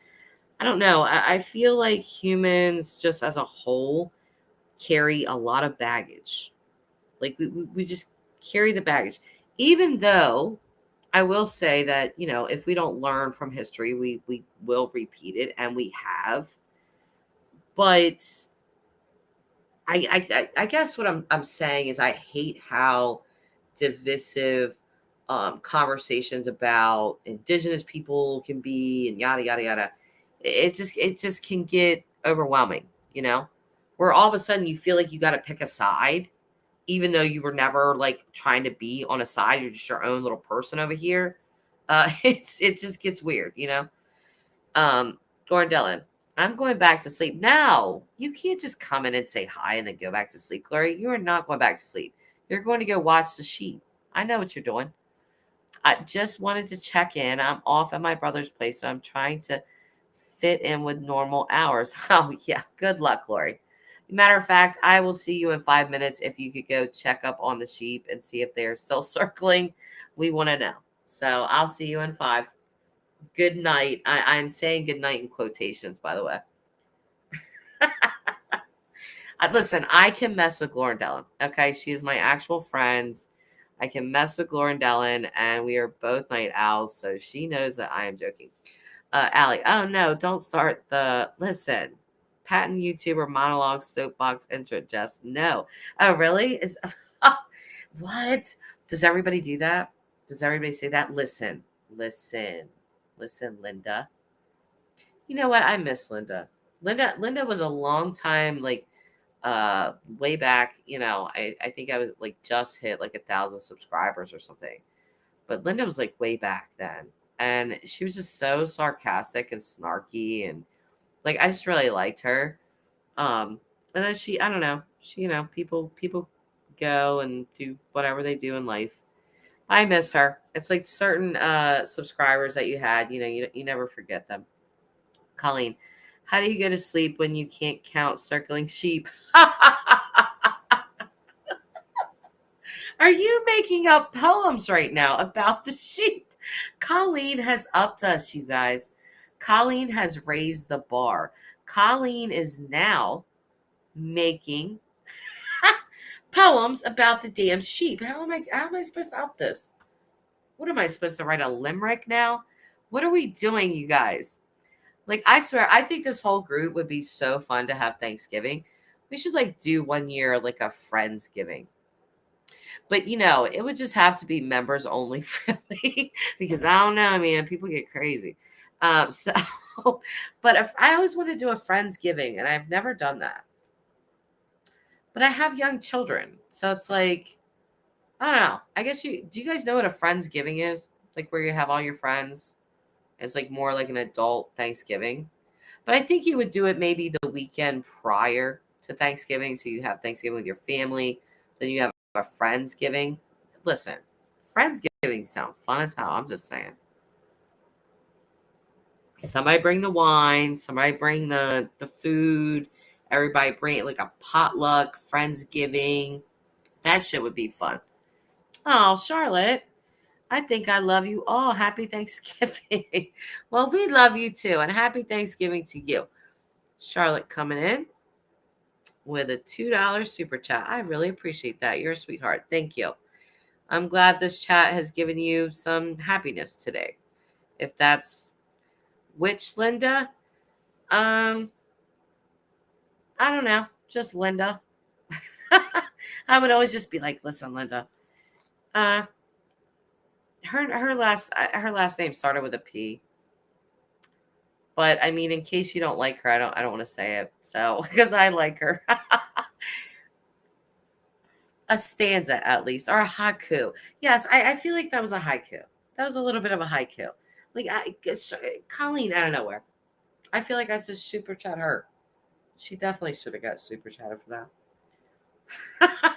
I don't know. I feel like humans, just as a whole, carry a lot of baggage. Like we just carry the baggage, even though I will say that if we don't learn from history, we will repeat it, and we have. But I guess what I'm saying is I hate how divisive conversations about indigenous people can be, and yada yada yada. It just can get overwhelming, where all of a sudden you feel like you got to pick a side, even though you were never like trying to be on a side. You're just your own little person over here. It just gets weird. Lauren Dillon, I'm going back to sleep. Now, you can't just come in and say hi and then go back to sleep, Clary. You are not going back to sleep. You're going to go watch the sheep. I know what you're doing. I just wanted to check in. I'm off at my brother's place, so I'm trying to fit in with normal hours. Oh, yeah. Good luck, Lori. Matter of fact, I will see you in 5 minutes. If you could go check up on the sheep and see if they're still circling, we want to know. So I'll see you in 5. Good night. I'm saying good night in quotations, by the way. Listen, I can mess with Lauren Dellin. Okay, she is my actual friend. I can mess with Lauren Dellin, and we are both night owls, so she knows that I am joking. Allie, oh no, don't start listen. Patent YouTuber monologue soapbox intro, Jess. No. Oh, really? What? Does everybody do that? Does everybody say that? Listen, Linda. You know what? I miss Linda. Linda was a long time, like way back, I think I was like just hit like 1,000 subscribers or something. But Linda was like way back then. And she was just so sarcastic and snarky, and like I just really liked her. And then I don't know, people go and do whatever they do in life. I miss her. It's like certain subscribers that you had, you never forget them. Colleen, how do you go to sleep when you can't count circling sheep? Are you making up poems right now about the sheep? Colleen has upped us, you guys. Colleen has raised the bar. Colleen is now making poems about the damn sheep. How am I supposed to up this? What am I supposed to write, a limerick now? What are we doing, you guys? Like, I swear, I think this whole group would be so fun to have Thanksgiving. We should like do one year like a Friendsgiving. But you know, it would just have to be members only friendly because I don't know, man, people get crazy. So but if I always want to do a Friendsgiving and I've never done that. But I have young children. So it's like, I don't know. I guess do you guys know what a Friendsgiving is? Like where you have all your friends. It's like more like an adult Thanksgiving. But I think you would do it maybe the weekend prior to Thanksgiving. So you have Thanksgiving with your family, then you have a Friendsgiving. Listen, Friendsgiving sound fun as hell. I'm just saying. Somebody bring the wine, somebody bring the food, everybody bring like a potluck, Friendsgiving. That shit would be fun. Oh, Charlotte, I think I love you all. Happy Thanksgiving. Well, we love you too. And happy Thanksgiving to you. Charlotte coming in with a $2 super chat. I really appreciate that. You're a sweetheart. Thank you. I'm glad this chat has given you some happiness today. If that's which Linda, I don't know. Just Linda. I would always just be like, listen, Linda. Her last name started with a P. But I mean, in case you don't like her, I don't want to say it. So because I like her. A stanza at least, or a haiku. Yes, I feel like that was a haiku. That was a little bit of a haiku. Like Colleen out of nowhere. I feel like I should super chat her. She definitely should have got super chatted for that.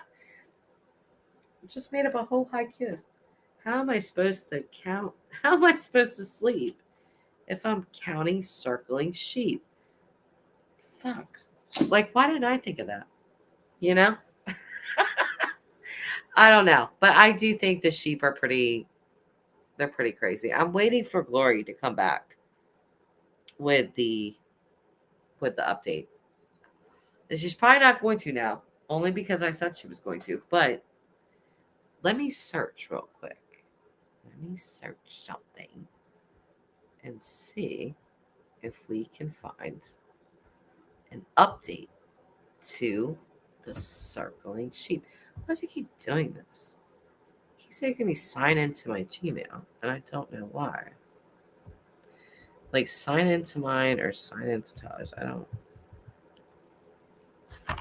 Just made up a whole haiku. How am I supposed to count? How am I supposed to sleep if I'm counting circling sheep? Fuck. Like, why didn't I think of that? You know? I don't know. But I do think the sheep are they're pretty crazy. I'm waiting for Glory to come back with the update. And she's probably not going to now, only because I said she was going to. But let me search real quick. Let me search something and see if we can find an update to the circling sheep. Why does he keep doing this? He said can be sign into my Gmail, and I don't know why. Like sign into mine or sign into Tyler's. I don't.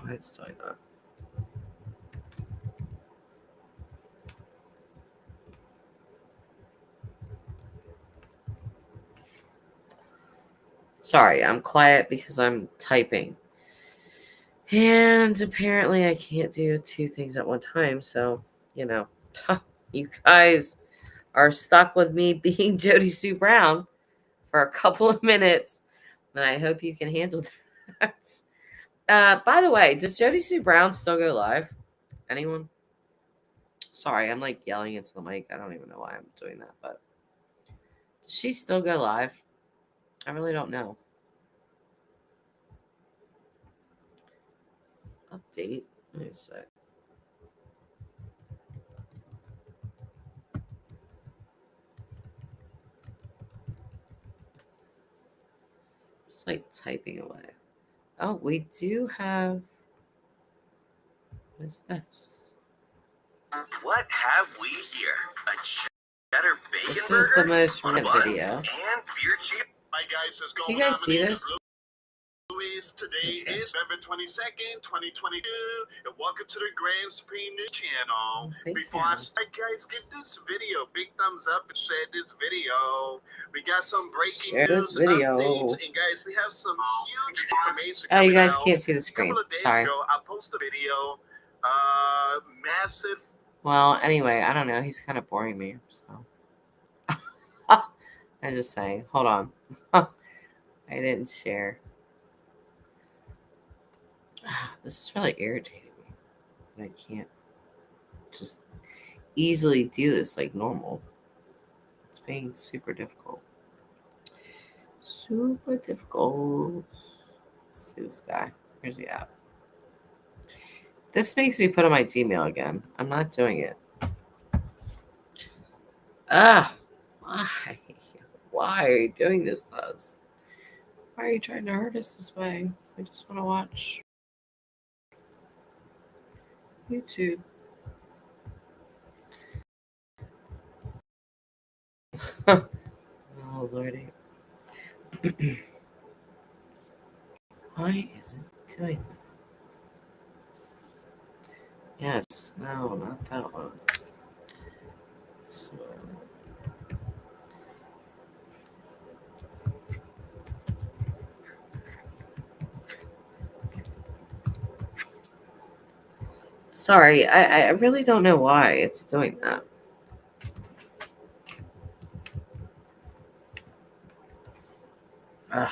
Why it's doing that? Sorry, I'm quiet because I'm typing. And apparently I can't do two things at one time. So, you know, you guys are stuck with me being Jody Sue Brown for a couple of minutes. And I hope you can handle that. By the way, does Jody Sue Brown still go live? Anyone? Sorry, I'm like yelling into the mic. I don't even know why I'm doing that, but does she still go live? I really don't know. Update. Let me see. Just like typing away. Oh, we do have. What is this? What have we here? A cheddar bacon This is burger, the most a recent bun, video. and beer cheese. Hi guys, what's Can going you guys on? see this? Louis. Today Yes, sir. is November 22nd, 2022, and welcome to the Grand Supreme News channel. Thank Before you. I start, guys, give this video a big thumbs up and share this video. We got some breaking Share this news and video. updates, and guys, we have some huge information Oh, you coming guys out. can't see the A screen. couple of days Sorry. ago, I posted a video, massive. Well, anyway, I don't know. He's kind of boring me. So I'm just saying. Hold on. I didn't share. This is really irritating me. That I can't just easily do this like normal. It's being super difficult. Super difficult. Let's see this guy. Where's he at? This makes me put on my Gmail again. I'm not doing it. Why? Why are you doing this to us? Why are you trying to hurt us this way? We just want to watch YouTube. Oh, Lordy. Why is it doing that? Yes, no, not that one. This one. Sorry, I really don't know why it's doing that. Ugh.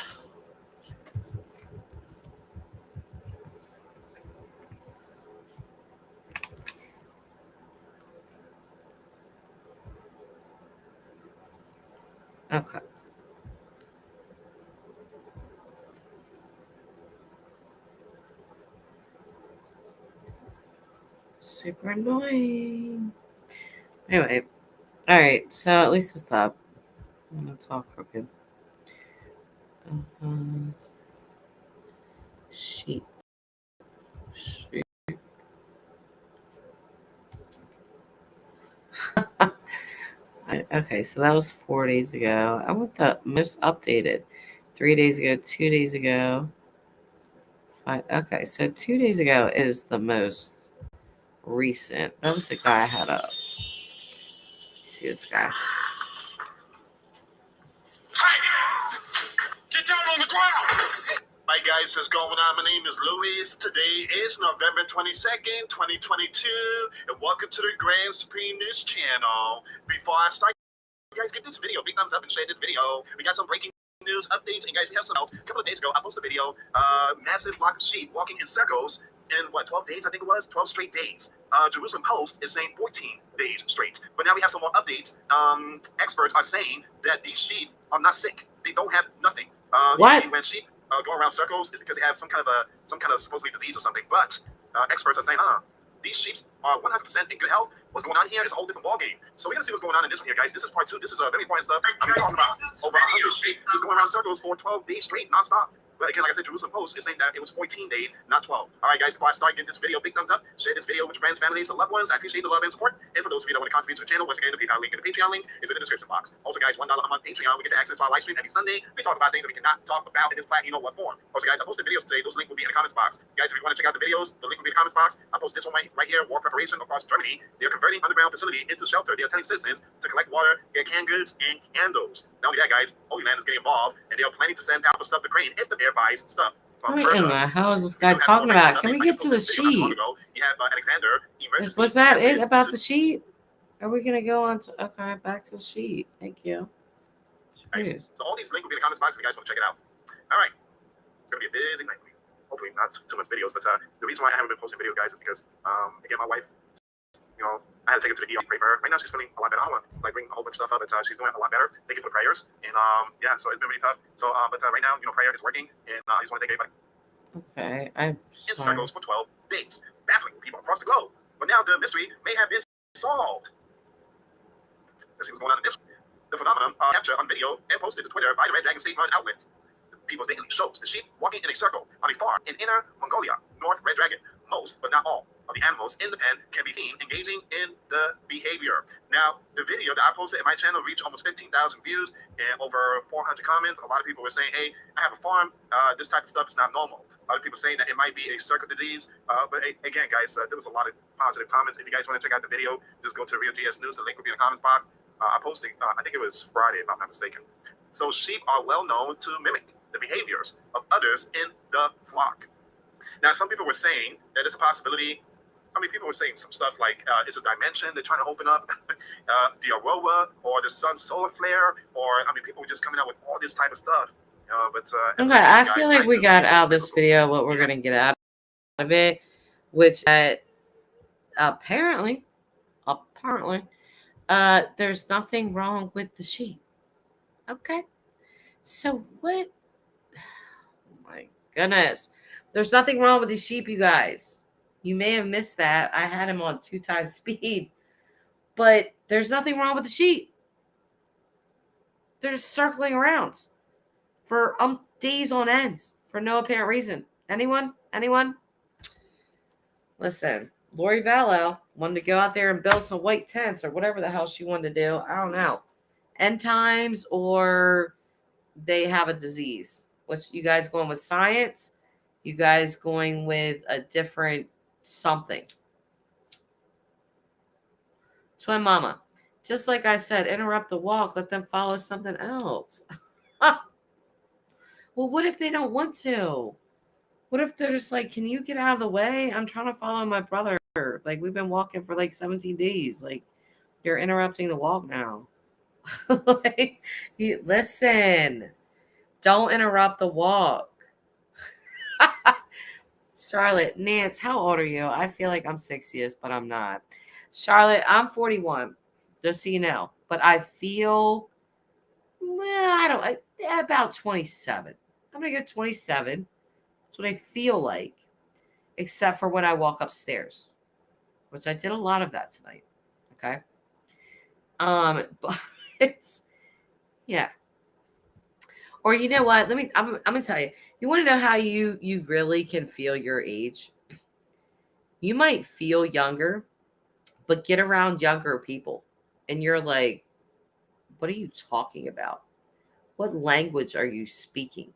Okay. Super annoying. Anyway, all right. So at least it's up. And it's all crooked. Sheep. Sheep. Okay, so that was 4 days ago. I want the most updated. 3 days ago, 2 days ago. Okay, so 2 days ago is the most recent. That was the guy I had up. See this guy. Get down on the ground! Hi guys, what's going on? My name is Luis. Today is November 22nd, 2022, and welcome to the Grand Supreme News channel. Before I start, guys, give this video a big thumbs up and share this video. We got some breaking news updates, and guys, we have some else. A couple of days ago, I posted a video, massive flock of sheep walking in circles in 12 days, I think it was, 12 straight days. Jerusalem Post is saying 14 days straight. But now we have some more updates. Experts are saying that these sheep are not sick. They don't have nothing. What? Usually when sheep go around circles, it's because they have some kind of supposedly disease or something. But experts are saying, these sheep are 100% in good health. What's going on here is a whole different ballgame. So we're gonna see what's going on in this one here, guys. This is part 2. This is very important stuff. I'm talking about over 100 sheep just going around circles for 12 days straight, nonstop. But again, like I said, Jerusalem Post is saying that it was 14 days, not 12. All right, guys, before I start, give this video a big thumbs up. Share this video with your friends, families, and loved ones. I appreciate the love and support. And for those of you that want to contribute to the channel, once again, the PayPal link and the Patreon link is in the description box. Also, guys, $1 a month Patreon, we get to access to our live stream every Sunday. We talk about things that we cannot talk about in this platform, you know what form. Also, guys, I posted videos today. Those links will be in the comments box. Guys, if you want to check out the videos, the link will be in the comments box. I posted this one right here, war preparation across Germany. They're converting underground facility into shelter. They're telling citizens to collect water, get canned goods, and candles. Not only that, guys, Holy Land is getting involved, and they are planning to send out for stuff to Ukraine if the bear buys stuff. What in the hell is this guy talking about? Can we get to the sheep? Was that it about the sheep? Are we gonna go on to back to the sheep? Thank you. Jeez. So all these links will be in the comments box if you guys want to check it out. All right, it's gonna be a busy night. Hopefully not too much videos, but the reason why I haven't been posting videos, guys, is because again, my wife, I had to take her to the ER, pray for her. Right now, she's feeling a lot better. I don't want to bring a whole bunch of stuff up, but she's doing a lot better. Thank you for the prayers, and yeah, so it's been really tough. So, but right now, prayer is working, and I just want to thank everybody. Okay, I'm in circles for 12 days, baffling people across the globe. But now the mystery may have been solved. Let's see what's going on in this. The phenomenon captured on video and posted to Twitter by the Red Dragon State Run outlets. People daily shows the sheep walking in a circle on a farm in Inner Mongolia, North Red Dragon. Most, but not all, of the animals in the pen can be seen engaging in the behavior. Now, the video that I posted in my channel reached almost 15,000 views and over 400 comments. A lot of people were saying, hey, I have a farm. This type of stuff is not normal. A lot of people saying that it might be a circle disease. But again, guys, there was a lot of positive comments. If you guys want to check out the video, just go to Real GS News. The link will be in the comments box. I posted, I think it was Friday, if I'm not mistaken. So sheep are well known to mimic the behaviors of others in the flock. Now, some people were saying that it's a possibility. I mean, people were saying some stuff like it's a dimension they're trying to open up, the aurora or the sun's solar flare, or I mean, people were just coming out with all this type of stuff. Okay, I feel like we got out of this video what we're gonna get out of it, which apparently, there's nothing wrong with the sheep. Okay, so what? Oh my goodness, there's nothing wrong with the sheep, you guys. You may have missed that. I had him on 2 times speed, but there's nothing wrong with the sheep. They're just circling around for days on end for no apparent reason. Anyone? Listen, Lori Vallow wanted to go out there and build some white tents or whatever the hell she wanted to do. I don't know. End times, or they have a disease. What's you guys going with science? You guys going with a different something? Twin mama. Just like I said, interrupt the walk. Let them follow something else. Well, what if they don't want to? What if they're just like, can you get out of the way? I'm trying to follow my brother. Like, we've been walking for like 17 days. Like, you're interrupting the walk now. Like, listen, don't interrupt the walk. Charlotte, Nance, how old are you? I feel like I'm 60th, but I'm not. Charlotte, I'm 41, just so you know. But I feel, about 27. I'm going to go 27. That's what I feel like, except for when I walk upstairs, which I did a lot of that tonight. Okay. But it's, yeah. Or you know what? I'm gonna tell you. You want to know how you really can feel your age? You might feel younger, but get around younger people and you're like, what are you talking about? What language are you speaking?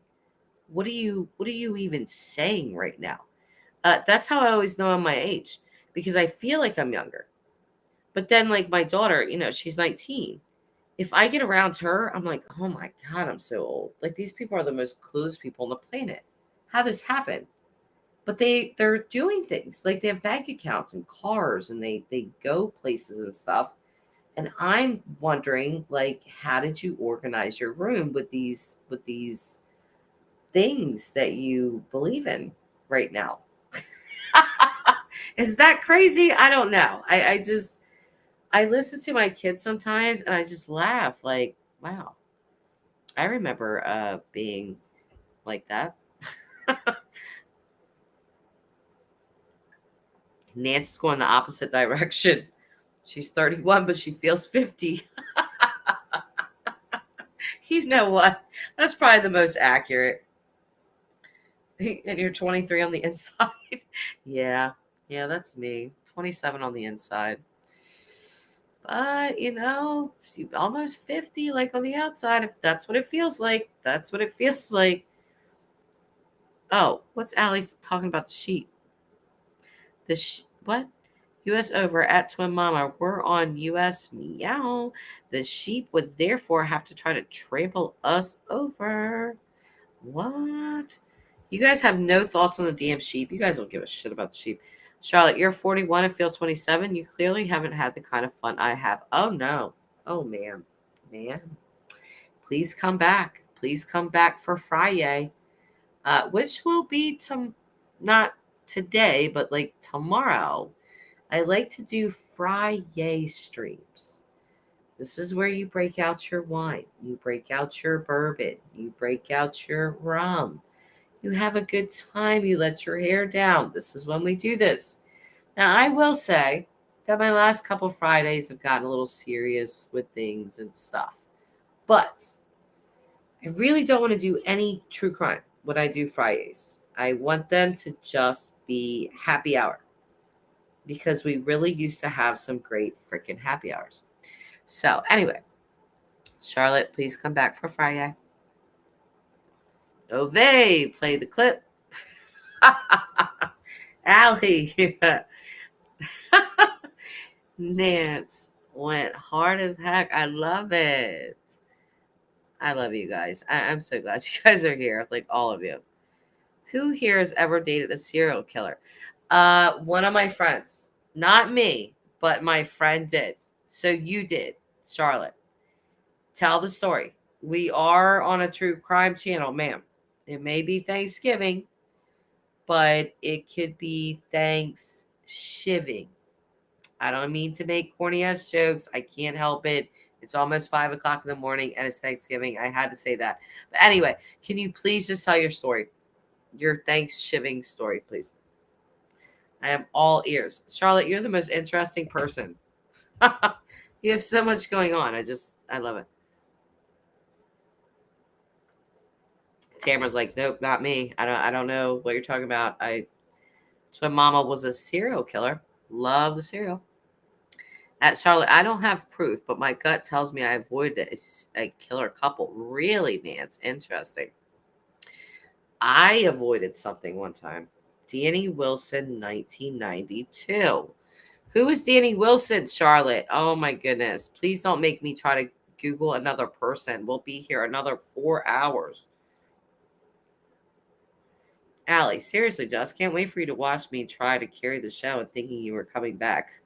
What are you even saying right now? That's how I always know I'm my age, because I feel like I'm younger. But then, like, my daughter, she's 19. If I get around her, I'm like, oh my God, I'm so old. Like, these people are the most clueless people on the planet. How this happened? But they're doing things. Like, they have bank accounts and cars, and they go places and stuff. And I'm wondering, like, how did you organize your room with these things that you believe in right now? Is that crazy? I don't know. I listen to my kids sometimes and I just laugh, like, wow. I remember being like that. Nancy's going the opposite direction. She's 31, but she feels 50. You know what? That's probably the most accurate. And you're 23 on the inside. Yeah, that's me. 27 on the inside. But, almost 50, like, on the outside. If that's what it feels like, that's what it feels like. Oh, what's Allie's talking about? The sheep. What? U.S. over at Twin Mama. We're on U.S. Meow. The sheep would therefore have to try to trample us over. What? You guys have no thoughts on the damn sheep. You guys don't give a shit about the sheep. Charlotte, you're 41 and feel 27. You clearly haven't had the kind of fun I have. Oh, no. Oh, man. Please come back. Please come back for Friday, which will be not today, but like tomorrow. I like to do Friday streams. This is where you break out your wine. You break out your bourbon. You break out your rum. You have a good time. You let your hair down. This is when we do this. Now, I will say that my last couple Fridays have gotten a little serious with things and stuff. But I really don't want to do any true crime when I do Fridays. I want them to just be happy hour, because we really used to have some great freaking happy hours. So anyway, Charlotte, please come back for Friday. Ove, play the clip. Allie. Nance went hard as heck. I love it. I love you guys. I'm so glad you guys are here. Like, all of you. Who here has ever dated a serial killer? One of my friends. Not me, but my friend did. So you did, Charlotte. Tell the story. We are on a true crime channel, ma'am. It may be Thanksgiving, but it could be Thanksgiving. I don't mean to make corny ass jokes. I can't help it. It's almost 5 o'clock in the morning and it's Thanksgiving. I had to say that. But anyway, can you please just tell your story? Your Thanksgiving story, please. I am all ears. Charlotte, you're the most interesting person. You have so much going on. I love it. Tamara's like, nope, not me. I don't know what you're talking about. Twin Mama was a serial killer. Love the cereal. At Charlotte, I don't have proof, but my gut tells me I avoided a killer couple. Really, Nance? Interesting. I avoided something one time. Danny Wilson, 1992. Who is Danny Wilson, Charlotte? Oh my goodness. Please don't make me try to Google another person. We'll be here another 4 hours. Allie, seriously, just can't wait for you to watch me try to carry the show and thinking you were coming back.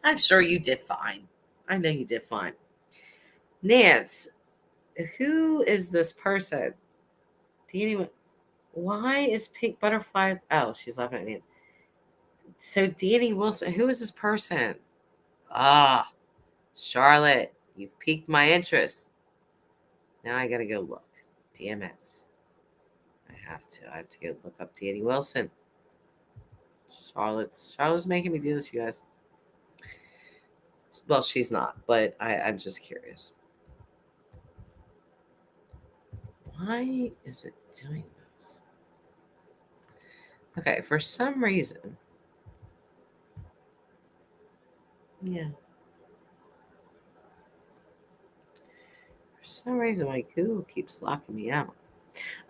I'm sure you did fine. I know you did fine. Nance, who is this person? Danny, why is Pink Butterfly? Oh, she's laughing at Nance. So Danny Wilson, who is this person? Ah, Charlotte, you've piqued my interest. Now I gotta go look. Damn it. I have to go look up Danny Wilson. Charlotte's making me do this, you guys. Well, she's not, but I'm just curious. Why is it doing this? Okay, for some reason. Yeah. For some reason, my Google keeps locking me out.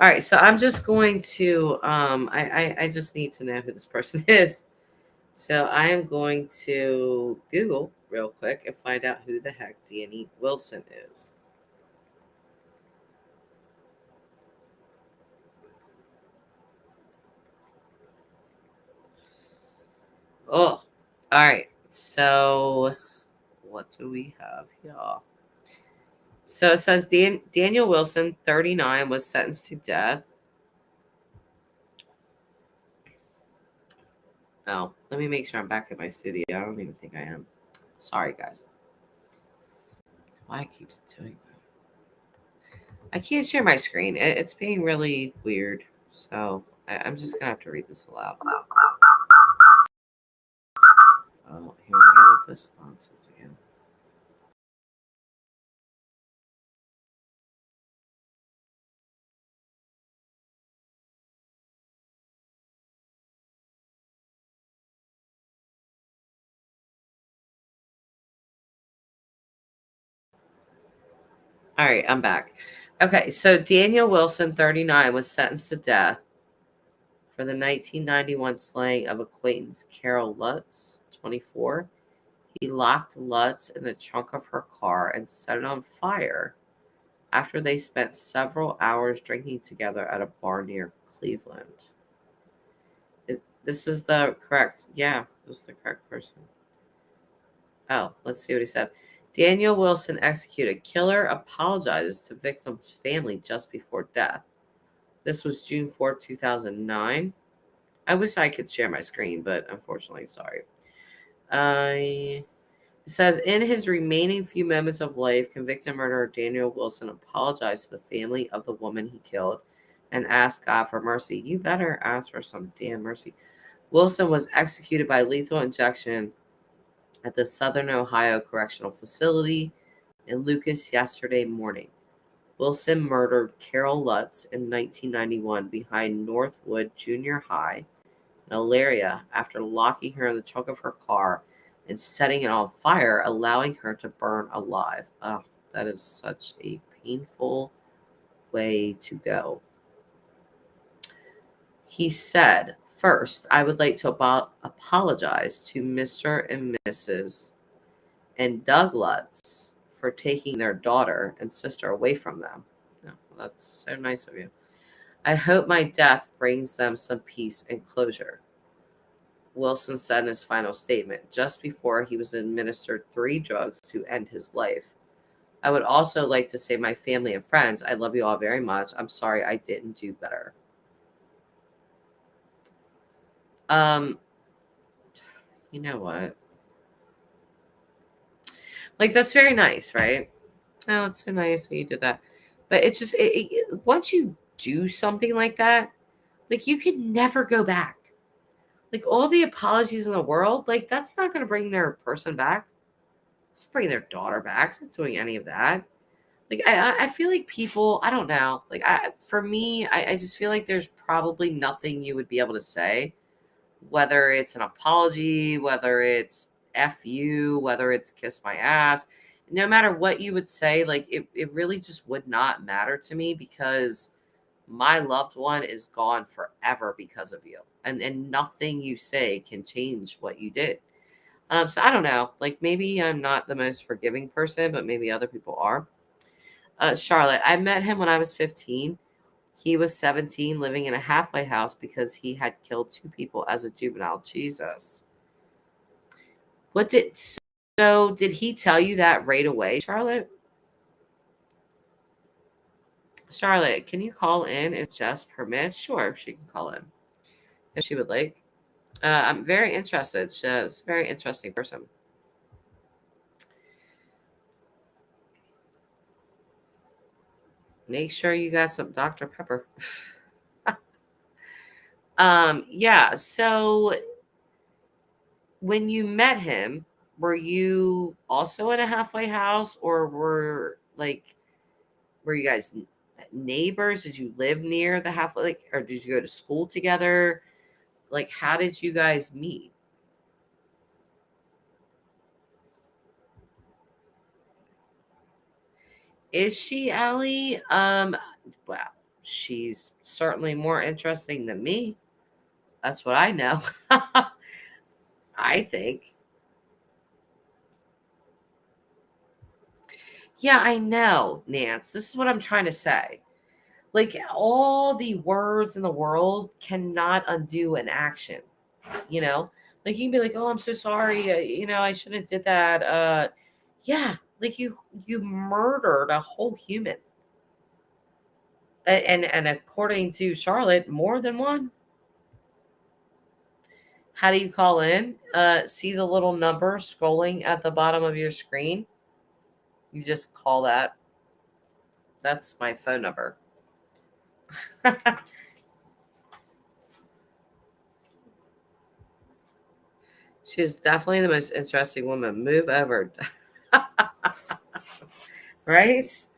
All right, so I'm just going to I just need to know who this person is. So I am going to Google real quick and find out who the heck Danny Wilson is. Oh, all right. So what do we have here? So it says Daniel Wilson, 39, was sentenced to death. Oh, let me make sure I'm back at my studio. I don't even think I am. Sorry, guys. Why it keeps doing that? I can't share my screen. It's being really weird. So I'm just going to have to read this aloud. Oh, here we go with this nonsense again. All right, I'm back. Okay, so Daniel Wilson, 39, was sentenced to death for the 1991 slaying of acquaintance Carol Lutz, 24. He locked Lutz in the trunk of her car and set it on fire after they spent several hours drinking together at a bar near Cleveland. This is the correct, this is the correct person. Oh, let's see what he said. Daniel Wilson executed. Killer apologizes to victim's family just before death. This was June 4, 2009. I wish I could share my screen, but unfortunately, sorry. It says, in his remaining few moments of life, convicted murderer Daniel Wilson apologized to the family of the woman he killed and asked God for mercy. You better ask for some damn mercy. Wilson was executed by lethal injection at the Southern Ohio Correctional Facility in Lucas yesterday morning. Wilson murdered Carol Lutz in 1991 behind Northwood Junior High in Elyria after locking her in the trunk of her car and setting it on fire, allowing her to burn alive. Oh, that is such a painful way to go. He said, first, I would like to apologize to Mr. and Mrs. and Doug Lutz for taking their daughter and sister away from them. Oh, well, that's so nice of you. I hope my death brings them some peace and closure, Wilson said in his final statement, just before he was administered 3 drugs to end his life. I would also like to say, my family and friends, I love you all very much. I'm sorry I didn't do better. You know what? Like, that's very nice, right? Oh, it's so nice that you did that. But it's just, once you do something like that, like, you can never go back. Like, all the apologies in the world, like, that's not going to bring their person back. It's not bringing their daughter back. It's not doing any of that. Like, I feel like people, I don't know. Like, for me, I just feel like there's probably nothing you would be able to say whether it's an apology, whether it's F you, whether it's kiss my ass, no matter what you would say, like it really just would not matter to me because my loved one is gone forever because of you. And nothing you say can change what you did. So I don't know. Like maybe I'm not the most forgiving person, but maybe other people are. Charlotte, I met him when I was 15. He was 17, living in a halfway house because he had killed 2 people as a juvenile. Jesus. What did so did he tell you that right away, Charlotte? Charlotte, can you call in if Jess permits? Sure, she can call in if she would like. I'm very interested. She's a very interesting person. Make sure you got some Dr. Pepper. Yeah, so when you met him, were you also in a halfway house or were you guys neighbors? Did you live near the halfway like or did you go to school together? Like how did you guys meet? Is she Ellie? Well, she's certainly more interesting than me. That's what I know. I think. Yeah, I know, Nance. This is what I'm trying to say. Like all the words in the world cannot undo an action, you know? Like you can be like, "Oh, I'm so sorry. I shouldn't have did that." Yeah, like you murdered a whole human. And according to Charlotte, more than one. How do you call in? See the little number scrolling at the bottom of your screen? You just call that. That's my phone number. She is definitely the most interesting woman. Move over. Right? This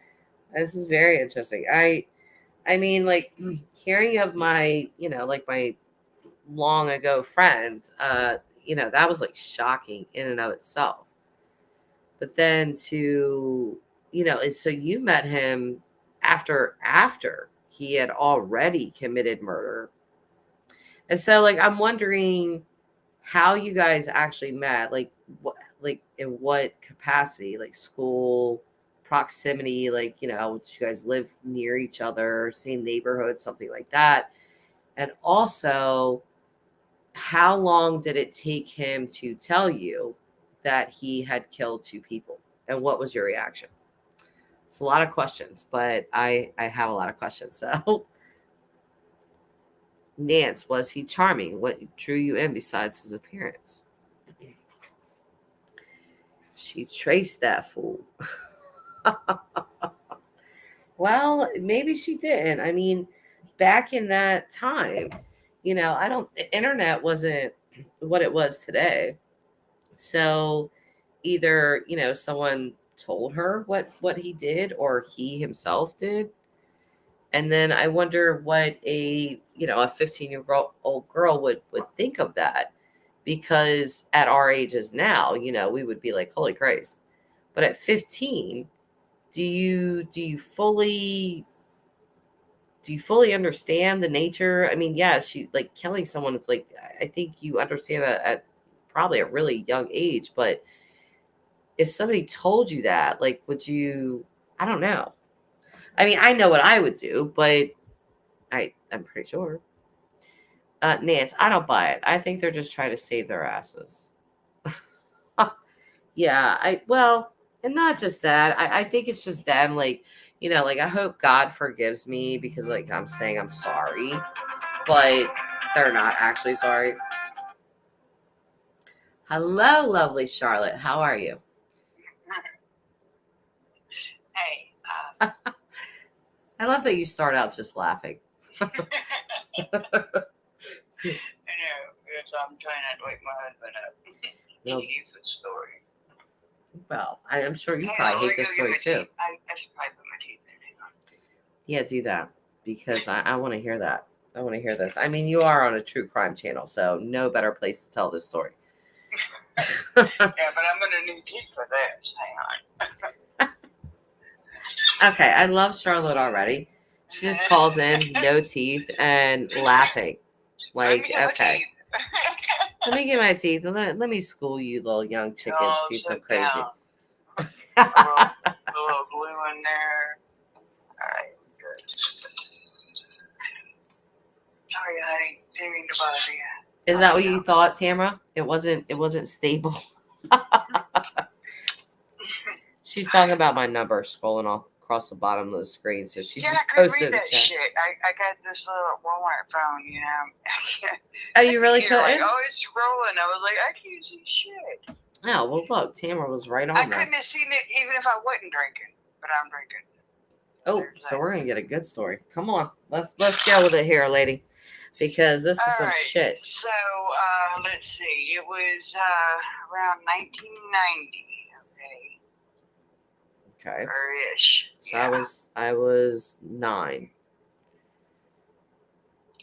is very interesting. I mean, like hearing of my, like my long ago friend, that was like shocking in and of itself. But then and so you met him after he had already committed murder. And so like I'm wondering how you guys actually met, like in what capacity, like school proximity, like, did you guys live near each other, same neighborhood, something like that? And also, how long did it take him to tell you that he had killed 2 people? And what was your reaction? It's a lot of questions, but I have a lot of questions. So, Nance, was he charming? What drew you in besides his appearance? She traced that fool. Well, maybe she didn't. I mean, back in that time, the internet wasn't what it was today. So either, someone told her what he did or he himself did. And then I wonder what a 15-year-old girl would think of that, because at our ages now, we would be like, holy Christ. But at 15, do you fully understand the nature? I mean, yeah, she like killing someone. It's like, I think you understand that at probably a really young age. But if somebody told you that, like, would you? I don't know. I mean, I know what I would do, but I'm pretty sure. Nance, I don't buy it. I think they're just trying to save their asses. Yeah, and not just that. I think it's just them, like, like I hope God forgives me because like I'm saying I'm sorry, but they're not actually sorry. Hello, lovely Charlotte. How are you? Hey, I love that you start out just laughing. I know, because I'm trying not to wake my husband up. No. He hates the story. Well, I'm sure you Hey, probably let hate me this go get story my too. teeth. I should probably put my teeth in. Hang on. Yeah, do that because I want to hear that. I want to hear this. I mean, you are on a true crime channel, so no better place to tell this story. Yeah, but I'm gonna need teeth for this. Hang on. Okay, I love Charlotte already. She just calls in, no teeth, and laughing. Let me Like, get my okay, teeth. let me get my teeth and let me school you little young chickens. Oh, Do some sit crazy. down. A little glue in there. Alright, good. Sorry, honey. Didn't mean to bother you. Is that what you thought, Tamara? It wasn't stable. She's talking about my number scrolling off across the bottom of the screen, so she Yeah, just I couldn't posted read in the that chat. shit. I got this little Walmart phone, you know. Oh, you really You're like, couldn't? oh, it's scrolling. I was like, I can't see shit. Oh, well, look, Tamara was right I on that. couldn't have seen it even if I wasn't drinking, but I'm drinking. Oh, There's so that. we're gonna get a good story. Come on, let's go with it here, lady, because this is All some right. shit. So, let's see. It was around 1990, Okay, or ish. so Yeah. I was 9.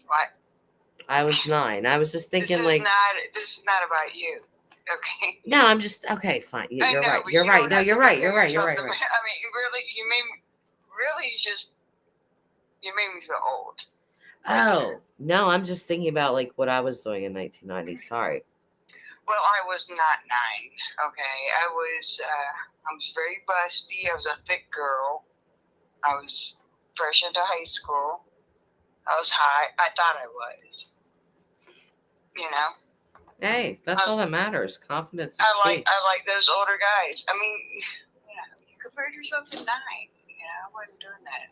What? I was 9. I was just thinking like, This is not about you. Okay. no, I'm just okay. Fine, I you're know, right. but You're you right. don't No, have to you're right. compare You're right. You're yourself right. to You're me. right. I mean, you made me feel old. Oh no, I'm just thinking about like what I was doing in 1990. Sorry. Well, I was not 9. Okay, I was very busty. I was a thick girl. I was fresh into high school. I was high. I thought I was. You know. Hey, that's all that matters. Confidence is I key. like those older guys. I mean, you compared yourself to 9. I wasn't doing that.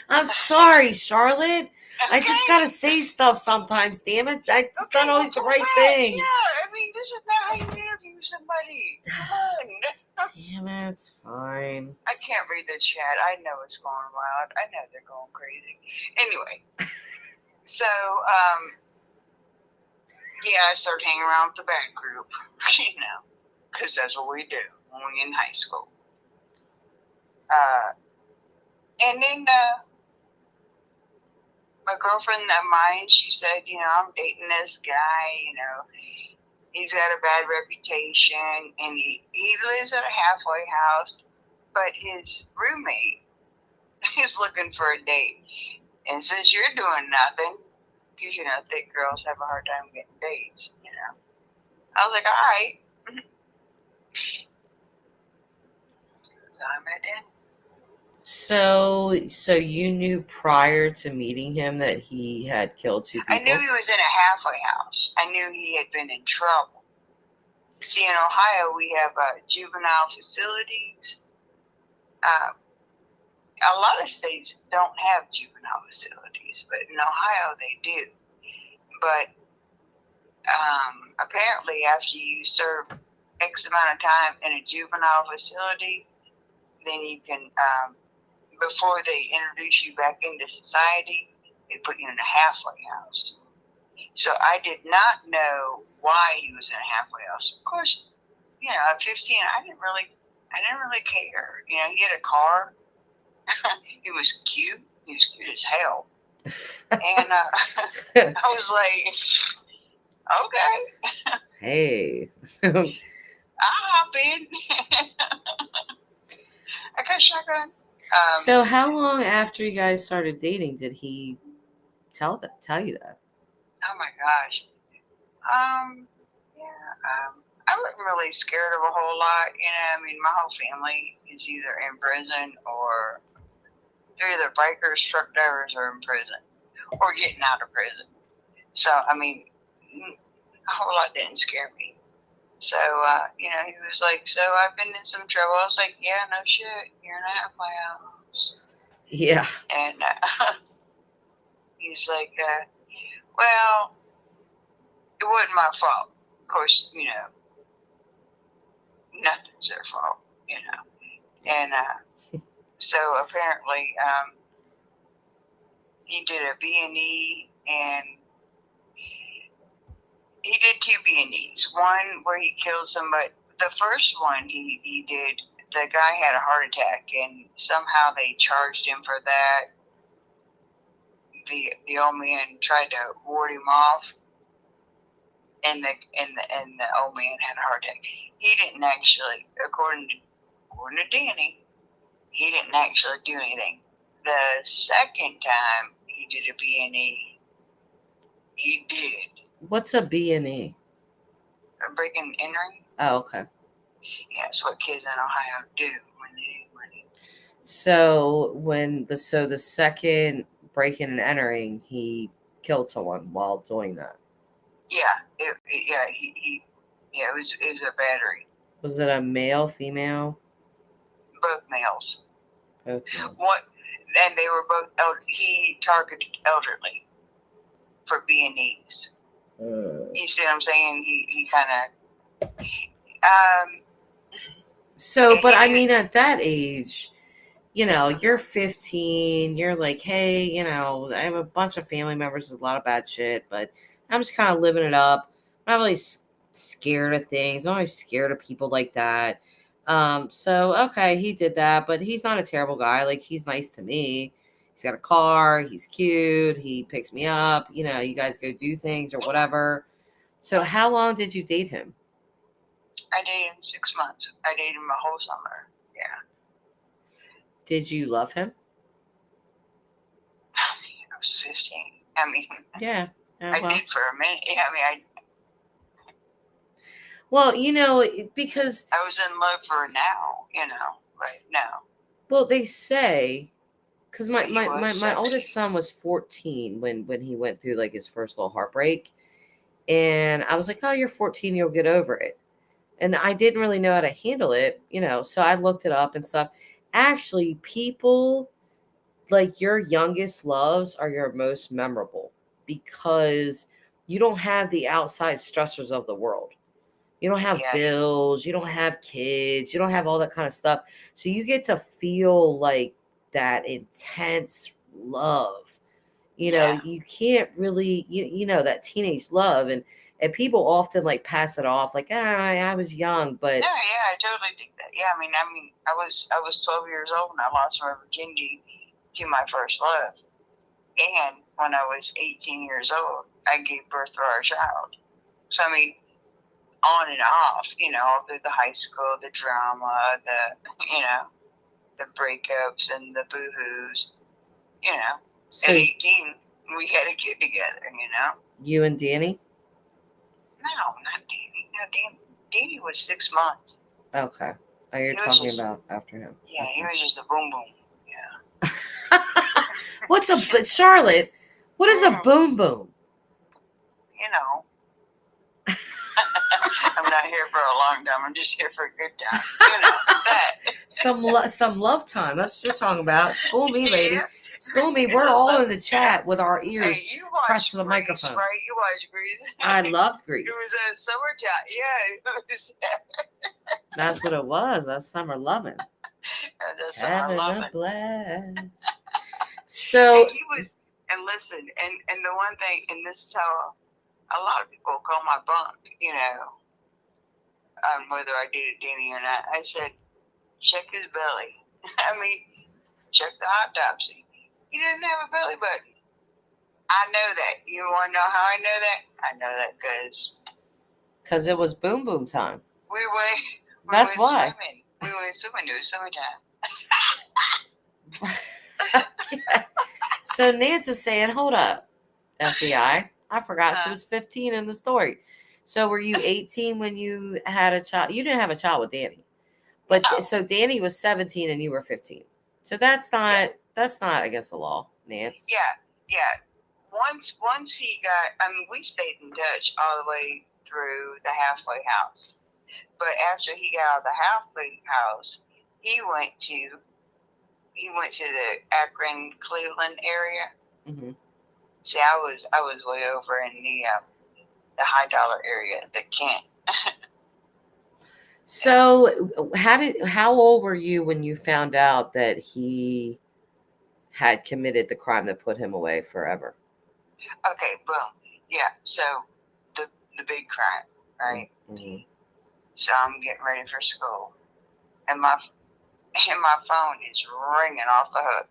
I'm sorry, Charlotte. I just Okay. gotta say stuff sometimes. Damn it, it's Okay, not always well, the right fine. thing. Yeah, I mean, this is not how you interview somebody. Come on. Damn it, it's fine. I can't read the chat. I know it's going wild. I know they're going crazy. Anyway, so yeah, I started hanging around with the band group, because that's what we do when we're in high school. And then my girlfriend of mine, she said, I'm dating this guy, he's got a bad reputation, and he lives at a halfway house, but his roommate is looking for a date. And since you're doing nothing, because, thick girls have a hard time getting dates, I was like, all right. So I met him. So you knew prior to meeting him that he had killed 2 people? I knew he was in a halfway house. I knew he had been in trouble. See, in Ohio, we have juvenile facilities. A lot of states don't have juvenile facilities, but in Ohio they do. But apparently, after you serve X amount of time in a juvenile facility, then you can, before they introduce you back into society, they put you in a halfway house. So I did not know why he was in a halfway house. Of course, at 15, I didn't really care. He had a car. He was cute. He was cute as hell. And I was like, okay. Hey. I'll hop in. I got a shotgun. So how long after you guys started dating did he tell you that? Oh my gosh. I wasn't really scared of a whole lot. My whole family is either in prison or they're either bikers, truck drivers, or in prison or getting out of prison. So, a whole lot didn't scare me. So, he was like, so I've been in some trouble. I was like, yeah, no shit. You're in a halfway house. Yeah. And he's like, well, it wasn't my fault. Of course, nothing's their fault, And so apparently he did a B&E, and he did 2 B&Es. One where he killed somebody. The first one he did, the guy had a heart attack, and somehow they charged him for that. the old man tried to ward him off, and the old man had a heart attack. He didn't actually, according to Danny, he didn't actually do anything. The second time he did a B&E, he did What's a B&E? a breaking and entering. Oh, okay. Yeah, that's what kids in Ohio do when they need money. So the second breaking and entering, he killed someone while doing that. Yeah, it was a battery. Was it a male, female? Both males. Both males. What? And they were both. He targeted elderly for B&Es. You see what I'm saying? He kind of. So, but I mean, at that age, you're 15. You're like, hey, I have a bunch of family members with a lot of bad shit, but I'm just kind of living it up. I'm not really scared of things. I'm not always scared of people like that. So, okay, he did that, but he's not a terrible guy. Like, he's nice to me. He's got a car. He's cute. He picks me up. You guys go do things or whatever. So, how long did you date him? I dated him 6 months. I dated him a whole summer. Yeah. Did you love him? I was 15. I mean, Yeah. I did for a minute. Yeah, I mean, well, because I was in love for now, right now. Well, they say, because But he was my sexy. oldest son was 14 when he went through like his first little heartbreak, and I was like, oh, you're 14, you'll get over it. And I didn't really know how to handle it, so I looked it up and stuff. Actually, people like your youngest loves are your most memorable because you don't have the outside stressors of the world. You don't have Yeah. bills, you don't have kids, you don't have all that kind of stuff. So you get to feel like that intense love. Yeah. You can't really, that teenage love. And people often like pass it off like, I was young, but No, yeah, I totally think that. Yeah, I mean, I was 12 years old and I lost my virginity to my first love. And when I was 18 years old, I gave birth to our child. So, I mean, on and off, through the high school, the drama, the breakups and the boo-hoos, so at 18, we had a kid together, you and Danny? No, not Danny. No, Danny was 6 months. Okay. Oh, you're He was talking just- about after him. Yeah, he was just a boom boom. Yeah. What's Charlotte? What is a boom boom? I'm not here for a long time. I'm just here for a good time. That. Some love time. That's what you're talking about. School me, lady. Yeah. School me. We're all in the chat with our ears Hey, you watched pressed to the Grease, microphone. right? You watched Grease. I loved Grease. It was a summertime. Yeah, it was. That's what it was. That's summer loving. That's summer Having loving. a blast. So And he was, and listen, and the one thing, and this is how a lot of people call my bunk, whether I dated Danny or not. I said, check his belly. I mean, check the autopsy. He doesn't have a belly button. I know that. You want to know how I know that? I know that because it was boom boom time. we went. That's why. Swimming. We went swimming. It was summertime. Yeah. So Nance is saying, hold up, FBI. I forgot she was 15 in the story. So were you 18 when you had a child? You didn't have a child with Danny. But No. so Danny was 17 and you were 15. So that's not against the law, Nance. Yeah. Once he got, we stayed in touch all the way through the halfway house. But after he got out of the halfway house, he went to the Akron, Cleveland area. Mm-hmm. See, I was way over in the high dollar area, the Kent. So how old were you when you found out that he had committed the crime that put him away forever? Okay, boom. Yeah, so the big crime, right? Mm-hmm. So I'm getting ready for school, and my phone is ringing off the hook.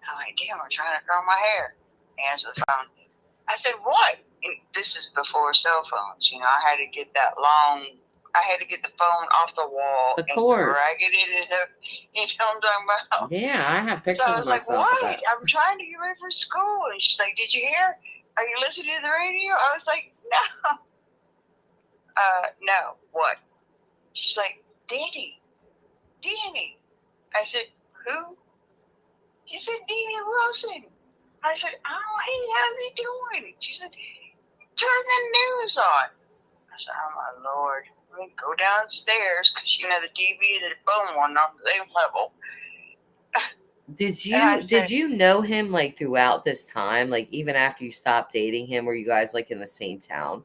I'm like, damn, I'm trying to curl my hair. answer the phone. I said, what? And this is before cell phones. You know, I had to get the phone off the wall The and cord. drag it in. You know what I'm talking about? Yeah, I have pictures So I of was like, myself with what? that. I'm trying to get ready for school. And she's like, did you hear? Are you listening to the radio? I was like, no. No. What? She's like, Danny. I said, who? She said, Danny Wilson. I said, oh, hey, how's he doing? She said, turn the news on. I said, oh, my Lord. Let me go downstairs because, you know, the TV and the phone weren't on the same level. And I Did said- you know him like throughout this time? Like even after you stopped dating him, were you guys like in the same town?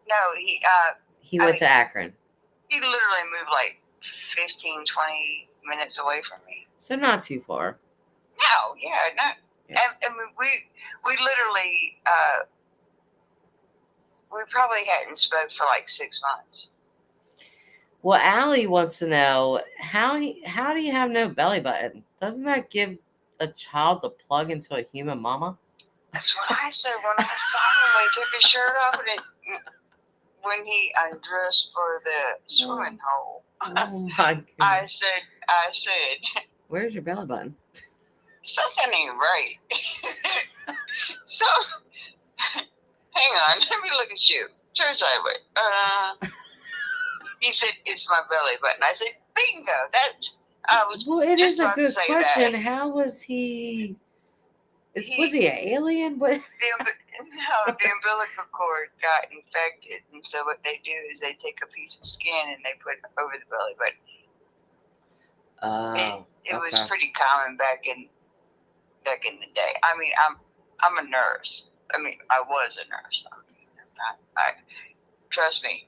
No, He I went to mean- Akron. he literally moved like 15, 20 minutes away from me. So not too far. No, no. Yeah. And we literally, we probably hadn't spoke for like 6 months. Well, Allie wants to know how do you have no belly button? Doesn't that give a child the plug into a human mama? That's what I said when I saw him when he took his shirt off and when he undressed for the swimming hole. Oh my goodness. I said, Where's your belly button? something ain't right. So, hang on, let me look at you. Turn sideways. He said, it's my belly button. I said, bingo. Well, it just is a about to good say question. that. How was he? Was He- he an alien? What? The umbilical cord got infected, and so what they do is they take a piece of skin and they put it over the belly button. Oh, It was okay. pretty common back in the day. I mean, I'm a nurse. I mean, I was a nurse. I trust me,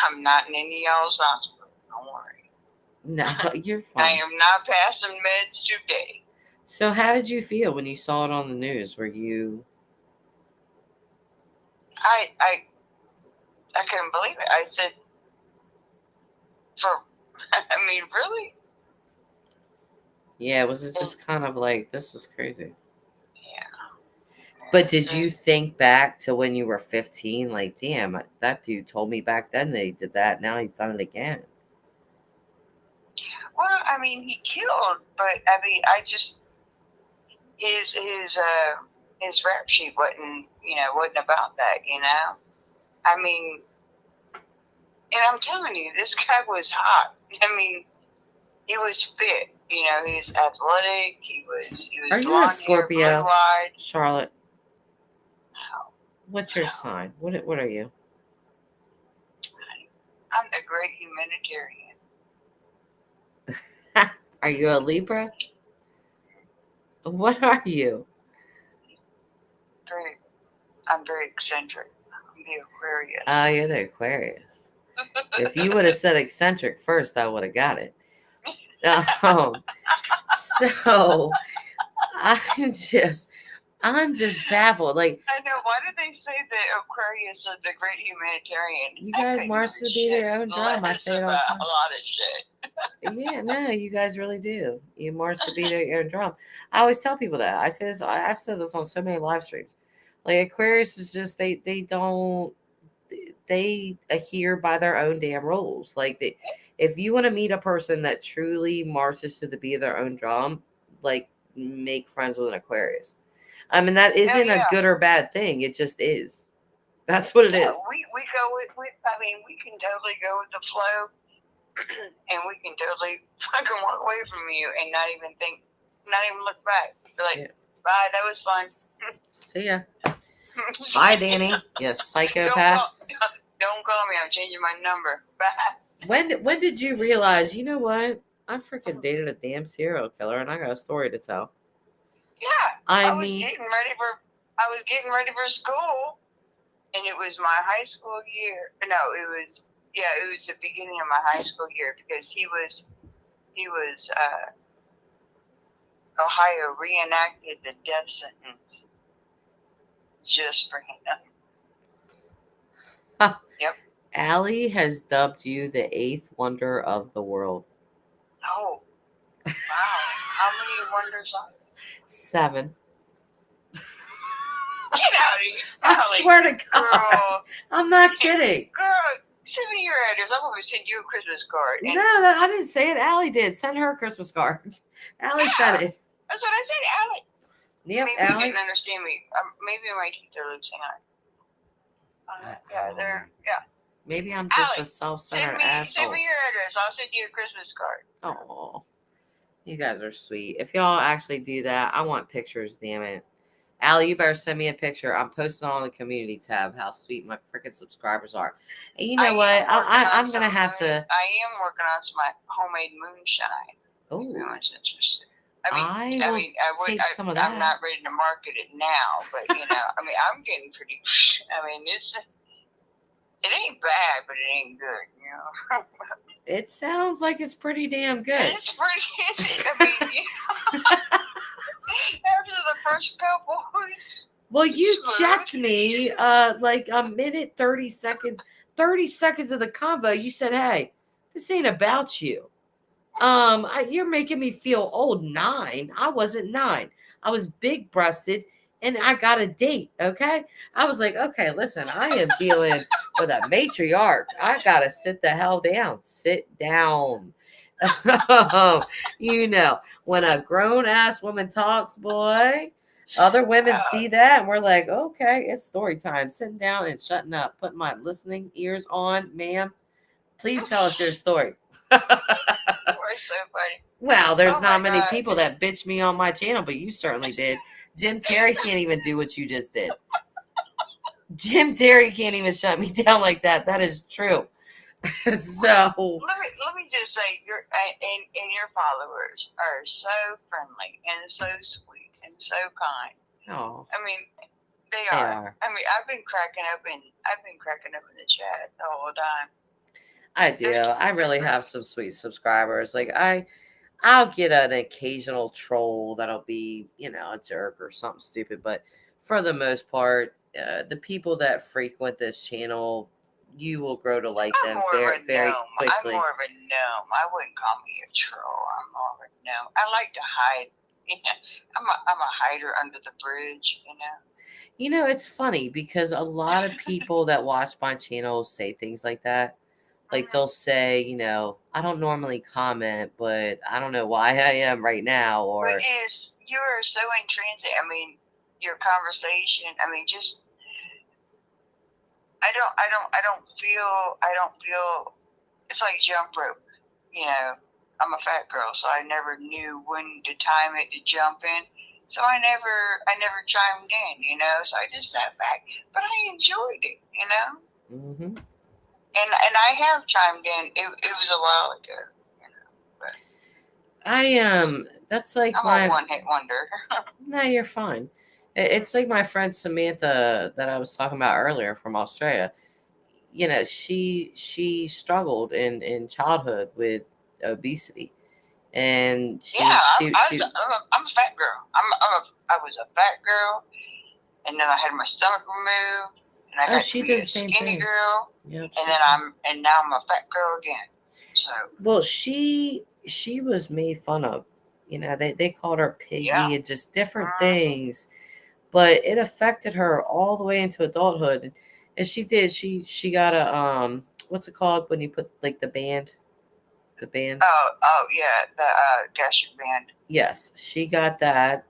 I'm not in any of y'all's hospital. Don't worry. No, you're I fine. am not passing meds today. So, how did you feel when you saw it on the news? Were you? I couldn't believe it. I said, I mean, really? Yeah, was it just kind of like this is crazy? Yeah. But did you think back to when you were 15? Like, damn, that dude told me back then that he did that. Now he's done it again. Well, I mean, he killed, but I mean, I just his rap sheet wasn't about that, you know. I mean, and I'm telling you, this guy was hot. I mean, he was fit. You know, he was athletic. He was Are you a blonde Scorpio? hair, blue-eyed. Charlotte, No, what's your No. sign? What are you? I'm the great humanitarian. Are you a Libra? What are you? I'm very eccentric. I'm the Aquarius. Oh, you're the Aquarius. If you would have said eccentric first, I would have got it. So I'm just baffled. Like, I know. Why did they say the Aquarius are the great humanitarian? you guys march to the beat of your own drum. I say it all the time. A lot of shit. Yeah, no, you guys really do. You march to beat your own drum. I always tell people that. I say this. I've said this on so many live streams. Like, Aquarius is just they adhere by their own damn rules. Like, if you want to meet a person that truly marches to the beat of their own drum, like, make friends with an Aquarius. I mean, that isn't yeah. a good or bad thing. It just is. That's what it Yeah, is. we go with I mean, we can totally go with the flow, and we can totally fucking walk away from you and not even look back. Be like, Yeah. bye, that was fun. See ya. Bye, Danny. You psychopath. Don't call me. I'm changing my number. Bye. When did you realize, you know what? I freaking dated a damn serial killer and I got a story to tell. Yeah, I was mean, getting ready for school, and it was my high school year. No, it was the beginning of my high school year because he was Ohio reenacted the death sentence just for him. Allie has dubbed you the 8th wonder of the world. Oh, wow! How many wonders are there? 7. Get out of here. I Allie. swear to God. Girl, I'm not kidding. girl, send me your address. I'm going to send you a Christmas card. No, And I didn't say it. Allie did. Send her a Christmas card. Allie said it. that's what I said, Allie. Yep, Maybe you Allie. didn't understand me. Maybe my teeth are loose. Hang on. Yeah, they're, yeah. Maybe I'm just Allie, a self-centered Send asshole. me your address. I'll send you a Christmas card. Oh, you guys are sweet. If y'all actually do that, I want pictures, damn it. Allie, you better send me a picture. I'm posting on the community tab how sweet my freaking subscribers are. And you know what? I'm going to have to. I am working on some homemade moonshine. Oh, Very much interested. I will take some of that. I'm not ready to market it now, but I'm getting pretty. It ain't bad, but it ain't good. It sounds like it's pretty damn good. It's pretty. After the first couple weeks. Well, you Smooth. checked me like a minute, 30 seconds of the convo. You said, hey, this ain't about you. You're making me feel old. 9. I wasn't 9. I was big breasted and I got a date. Okay. I was like, okay, listen, I am dealing with a matriarch. I got to sit the hell down. Sit down. When a grown ass woman talks, boy, other women see that and we're like, okay, it's story time. Sitting down and shutting up, putting my listening ears on, ma'am. Please tell us your story. We're so funny. Well, there's Oh not my many God. people that bitch me on my channel, but you certainly did. Jim Terry can't even do what you just did. Jim Terry can't even shut me down like that. That is true. So Let me just say, your followers are so friendly and so sweet and so kind. oh, They they are. are. I've been cracking up in the chat the whole time. I do. I really have some sweet subscribers. Like I'll get an occasional troll that'll be, a jerk or something stupid, but for the most part, the people that frequent this channel, you will grow to like them very, very quickly. I'm more of a gnome. I wouldn't call me a troll. I'm more of a gnome. I like to hide. I'm a hider under the bridge. It's funny because a lot of people that watch my channel say things like that. Like they'll say, I don't normally comment, but I don't know why I am right now. Or But you are so intrinsic. Your conversation. Just I don't feel. It's like jump rope. I'm a fat girl, so I never knew when to time it to jump in. So I never chimed in. So I just sat back, but I enjoyed it. Mm-hmm. And I have chimed in. It was a while ago. But that's like I'm a one-hit wonder. No, you're fine. It's like my friend Samantha that I was talking about earlier from Australia. She struggled in childhood with obesity, and I'm a fat girl. I was a fat girl, and then I had my stomach removed, and I got she to be did a the same skinny thing. girl, Yep, and now I'm a fat girl again. So well, she was made fun of. They called her piggy and just different things, but it affected her all the way into adulthood. And she did. She got a what's it called when you put like the band? The band. Oh yeah, the gastric band. Yes, she got that.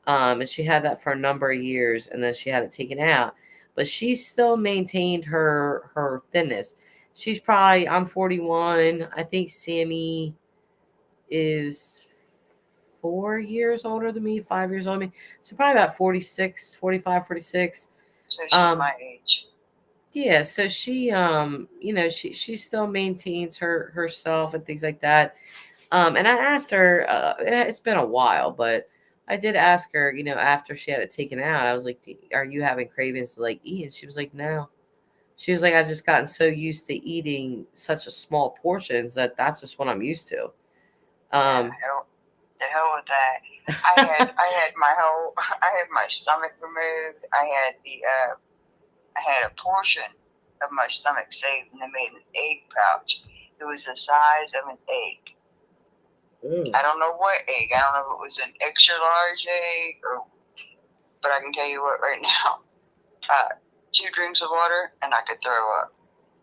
And she had that for a number of years, and then she had it taken out. But she still maintained her thinness. She's probably, I'm 41. I think Sammy is 4 years older than me, 5 years older than me. So probably about 46, 45, 46. So she's my age. Yeah, so she she still maintains herself and things like that. And I asked her, it's been a while, but I did ask her, after she had it taken out, I was like, are you having cravings to like eat? And she was like, no. She was like, I've just gotten so used to eating such a small portions that's just what I'm used to. The hell with that. I had my stomach removed. I had a portion of my stomach saved, and they made an egg pouch. It was the size of an egg. I don't know what egg. I don't know if it was an extra large egg but I can tell you what right now. 2 drinks of water and I could throw up.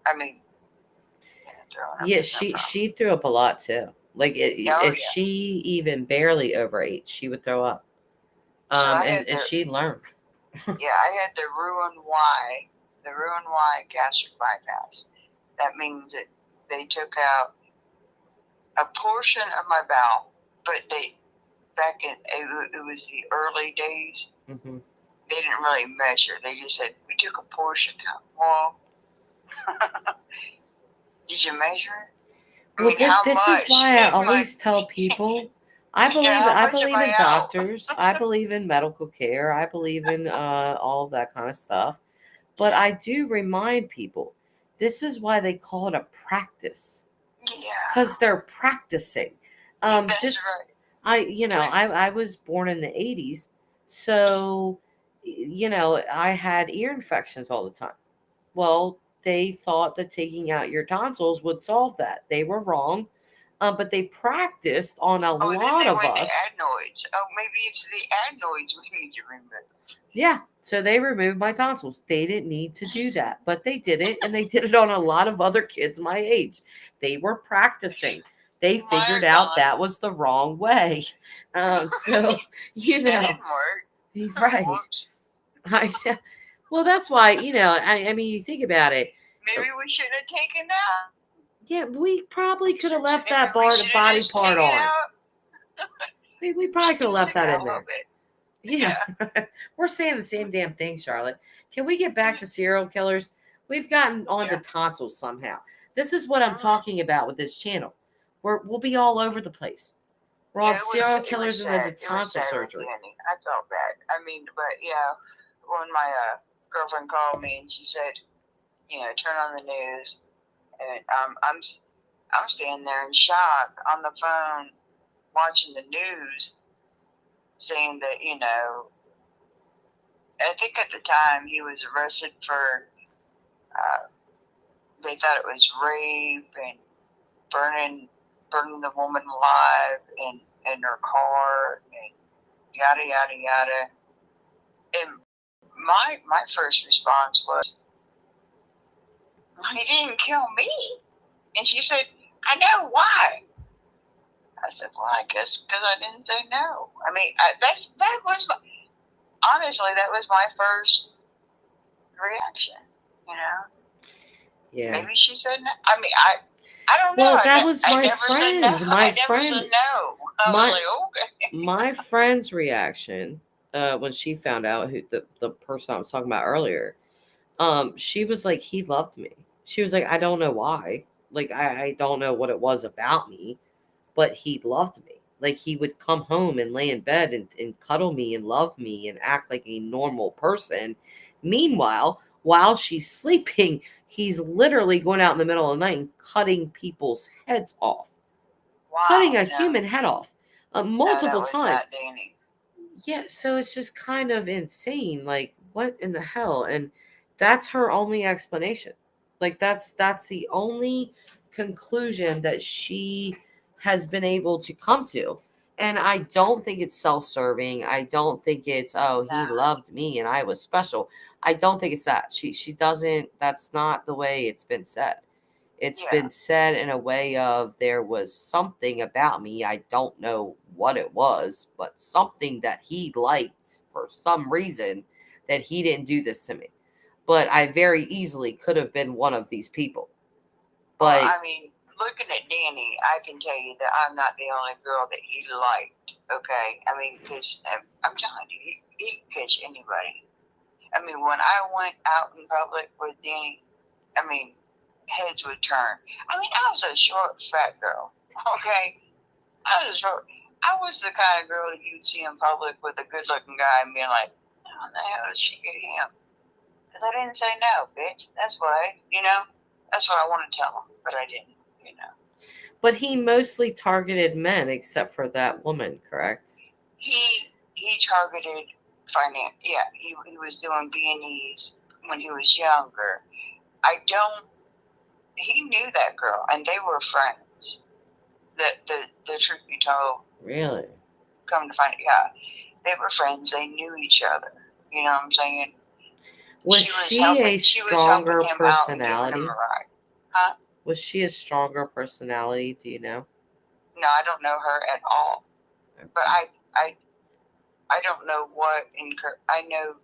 I mean, throwing up Yeah, is no problem. she threw up a lot too. Like Oh, if yeah. she even barely overate, she would throw up. So I had And she learned. Yeah, I had the Roux-en-Y gastric bypass. That means that they took out a portion of my bowel, but back in it was the early days. Hmm. They didn't really measure. They just said we took a portion out. Well, did you measure it? Well, this is why I always Like, tell people I believe how I much am believe I in out? doctors. I believe in medical care. I believe in all of that kind of stuff. But I do remind people this is why they call it a practice. Yeah, Because they're practicing. that's Just right. I was born in the 80s, so I had ear infections all the time. Well, they thought that taking out your tonsils would solve that. They were wrong. But they practiced on a Oh, then lot they of went to us. adenoids. Oh, maybe it's the adenoids we need to remove. Yeah. So they removed my tonsils. They didn't need to do that, but they did it, and they did it on a lot of other kids my age. They were practicing. They figured out that was the wrong way. So That didn't work. right. Whoops. Well, that's why I mean, you think about it. Maybe we shouldn't have taken that. Yeah, we probably could have left Maybe that we should've body just part taken on. out. We probably could have left that in there. Yeah. We're saying the same damn thing, Charlotte. Can we get back to serial killers? We've gotten onto Yeah. tonsils somehow. This is what I'm talking about with this channel. We'll be all over the place. We're on serial killers and the tonsil surgery. I felt bad. I mean, but yeah, when my girlfriend called me and she said, turn on the news, and I'm standing there in shock on the phone watching the news, saying that I think at the time he was arrested for they thought it was rape and burning the woman alive in her car and yada yada yada. And my first response was, "He didn't kill me." And she said, "I know why." I said, "Well, I guess because I didn't say no." I mean, honestly, that was my first reaction. Yeah. Maybe she said no. I mean, I don't know. Well, that was my I never friend. Said no. My I never friend. said no. I was like, okay. My friend's reaction when she found out who the person I was talking about earlier, she was like, he loved me. She was like, I don't know why. Like, I don't know what it was about me, but he loved me. Like, he would come home and lay in bed and cuddle me and love me and act like a normal person. Meanwhile, while she's sleeping, he's literally going out in the middle of the night and cutting people's heads off. Wow, cutting a human head off multiple times. Not Danny. Yeah, so it's just kind of insane. Like, what in the hell? And that's her only explanation. Like, that's the only conclusion that she has been able to come to. And I don't think it's self-serving. I don't think it's, oh, he loved me and I was special. I don't think it's that. She doesn't, that's not the way it's been said. It's been said in a way of there was something about me. I don't know what it was, but something that he liked for some reason that he didn't do this to me. But I very easily could have been one of these people. But well, I mean, looking at Danny, I can tell you that I'm not the only girl that he liked. Okay, I mean, because I'm telling you, he'd catch anybody. I mean, when I went out in public with Danny, I mean, heads would turn. I mean, I was a short, fat girl. Okay, I was the kind of girl that you'd see in public with a good-looking guy and being like, "How the hell did she get him?" Because I didn't say no, bitch. That's why, that's what I want to tell him, but I didn't. But he mostly targeted men, except for that woman, correct? He targeted finance. Yeah, he was doing B&Es when he was younger. He knew that girl, and they were friends. The truth be told, Really? come to find it, yeah, they were friends. They knew each other. You know what I'm saying? Was she a She was helping stronger him out and giving him personality? a ride. Huh? Was she a stronger personality? Do you know? No, I don't know her at all. But I don't know what I know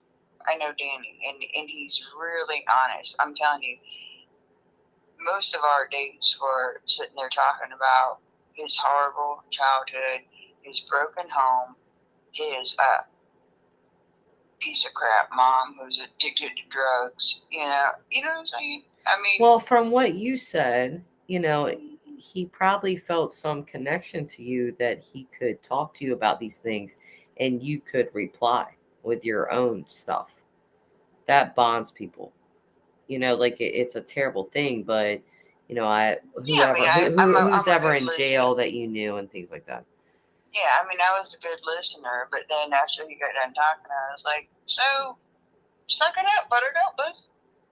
Danny, and he's really honest. I'm telling you, most of our dates were sitting there talking about his horrible childhood, his broken home, his piece of crap mom who's addicted to drugs. You know what I'm saying? I mean, Well, from what you said, he probably felt some connection to you that he could talk to you about these things and you could reply with your own stuff. That bonds people. Like it's a terrible thing, but yeah, I mean, who's I'm a ever good in listener. jail that you knew and things like that. Yeah, I mean, I was a good listener, but then after he got done talking, I was like, so, suck it up, buttercup, let's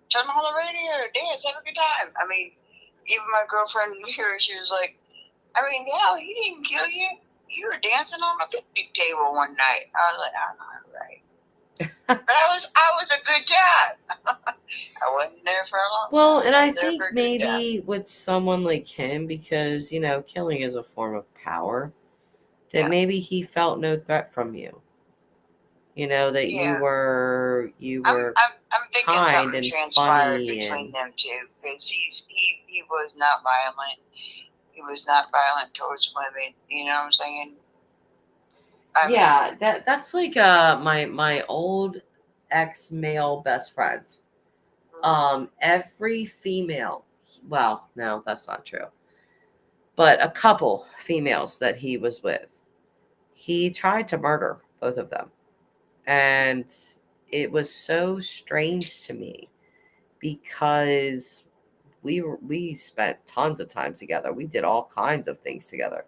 turn on the radio, dance, have a good time. I mean, even my girlfriend here, she was like, I mean, yeah, he didn't kill you. You were dancing on a picnic table one night. I was like, I know, right? But I was a good time. I wasn't there for a long time. Well, and I was there think for a good time. maybe with someone like him, because, killing is a form of power, that Yeah. maybe he felt no threat from you. That you Yeah. were I'm thinking kind something and transpired funny between and them two, because he was not violent. He was not violent towards women. You know what I'm saying? I mean, that's like my old ex male best friends. Every female, well, no, that's not true, but a couple females that he was with, he tried to murder both of them. And it was so strange to me because we spent tons of time together. We did all kinds of things together.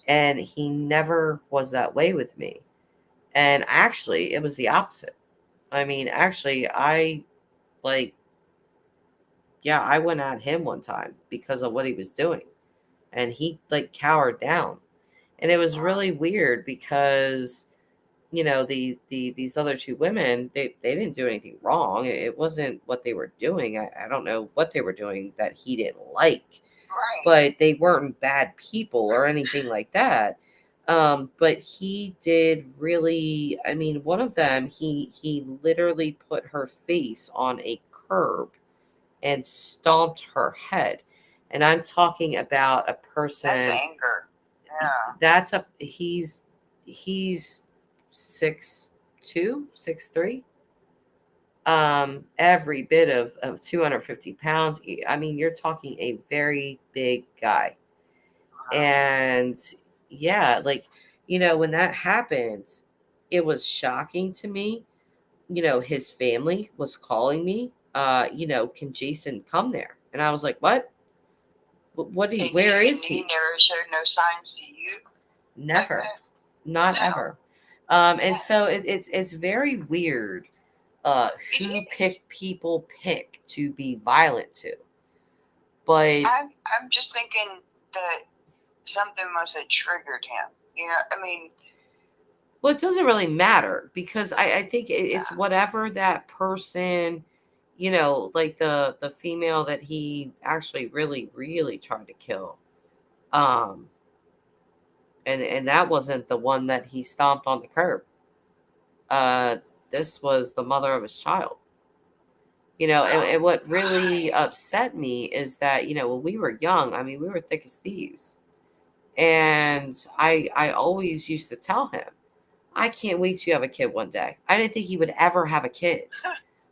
And he never was that way with me. And actually, it was the opposite. I mean, actually, I went at him one time because of what he was doing. And he cowered down. And it was really weird because these other two women, they didn't do anything wrong. It wasn't what they were doing. I don't know what they were doing that he didn't like, right. but they weren't bad people or anything like that. But he did really, I mean, one of them, he literally put her face on a curb and stomped her head. And I'm talking about a person That's anger. Yeah. he's 6'2", 6'3", every bit of 250 pounds. I mean, you're talking a very big guy. And yeah, when that happened, it was shocking to me. His family was calling me, can Jason come there? And I was like, what? Where is He he? never showed no signs to you. Never. Like that? Not No. ever. And so it's very weird who people pick to be violent to. But I'm just thinking that something must have triggered him. I mean, well, it doesn't really matter because I think it's whatever that person, like the female that he actually really, really tried to kill. And that wasn't the one that he stomped on the curb. This was the mother of his child. And what really upset me is that, when we were young, I mean, we were thick as thieves. And I always used to tell him, I can't wait till you have a kid one day. I didn't think he would ever have a kid.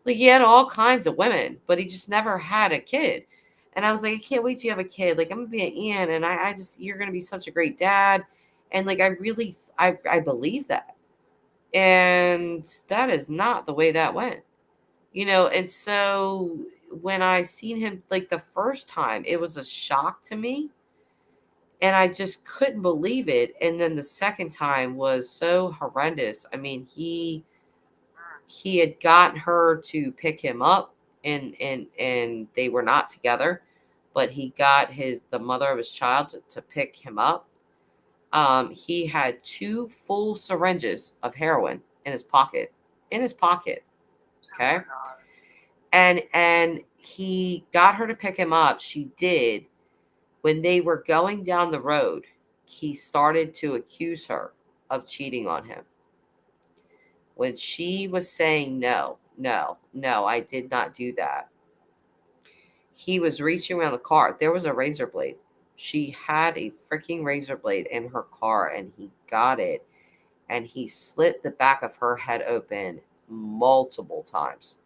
He had all kinds of women, but he just never had a kid. And I was like, I can't wait till you have a kid. I'm going to be an aunt, and I just, you're going to be such a great dad. And I really, I believe that. And that is not the way that went. And so when I seen him the first time, it was a shock to me. And I just couldn't believe it. And then the second time was so horrendous. I mean, he had gotten her to pick him up and they were not together, but he got the mother of his child to pick him up. He had 2 full syringes of heroin in his pocket. Okay. And he got her to pick him up. She did. When they were going down the road, he started to accuse her of cheating on him. When she was saying, no, I did not do that. He was reaching around the car. There was a razor blade. She had a freaking razor blade in her car, and he got it, and he slit the back of her head open multiple times.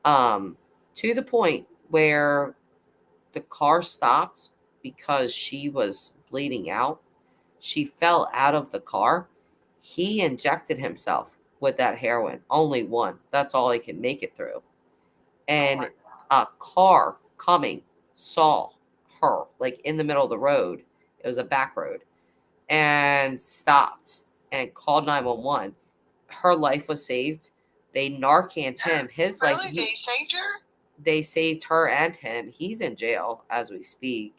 To the point where the car stopped because she was bleeding out. She fell out of the car. He injected himself with that heroin. Only one. That's all he could make it through. And a car coming saw her, like in the middle of the road. It was a back road. And stopped and called 911. Her life was saved. They Narcaned him. His Really? life. They saved her? They saved her and him. He's in jail as we speak.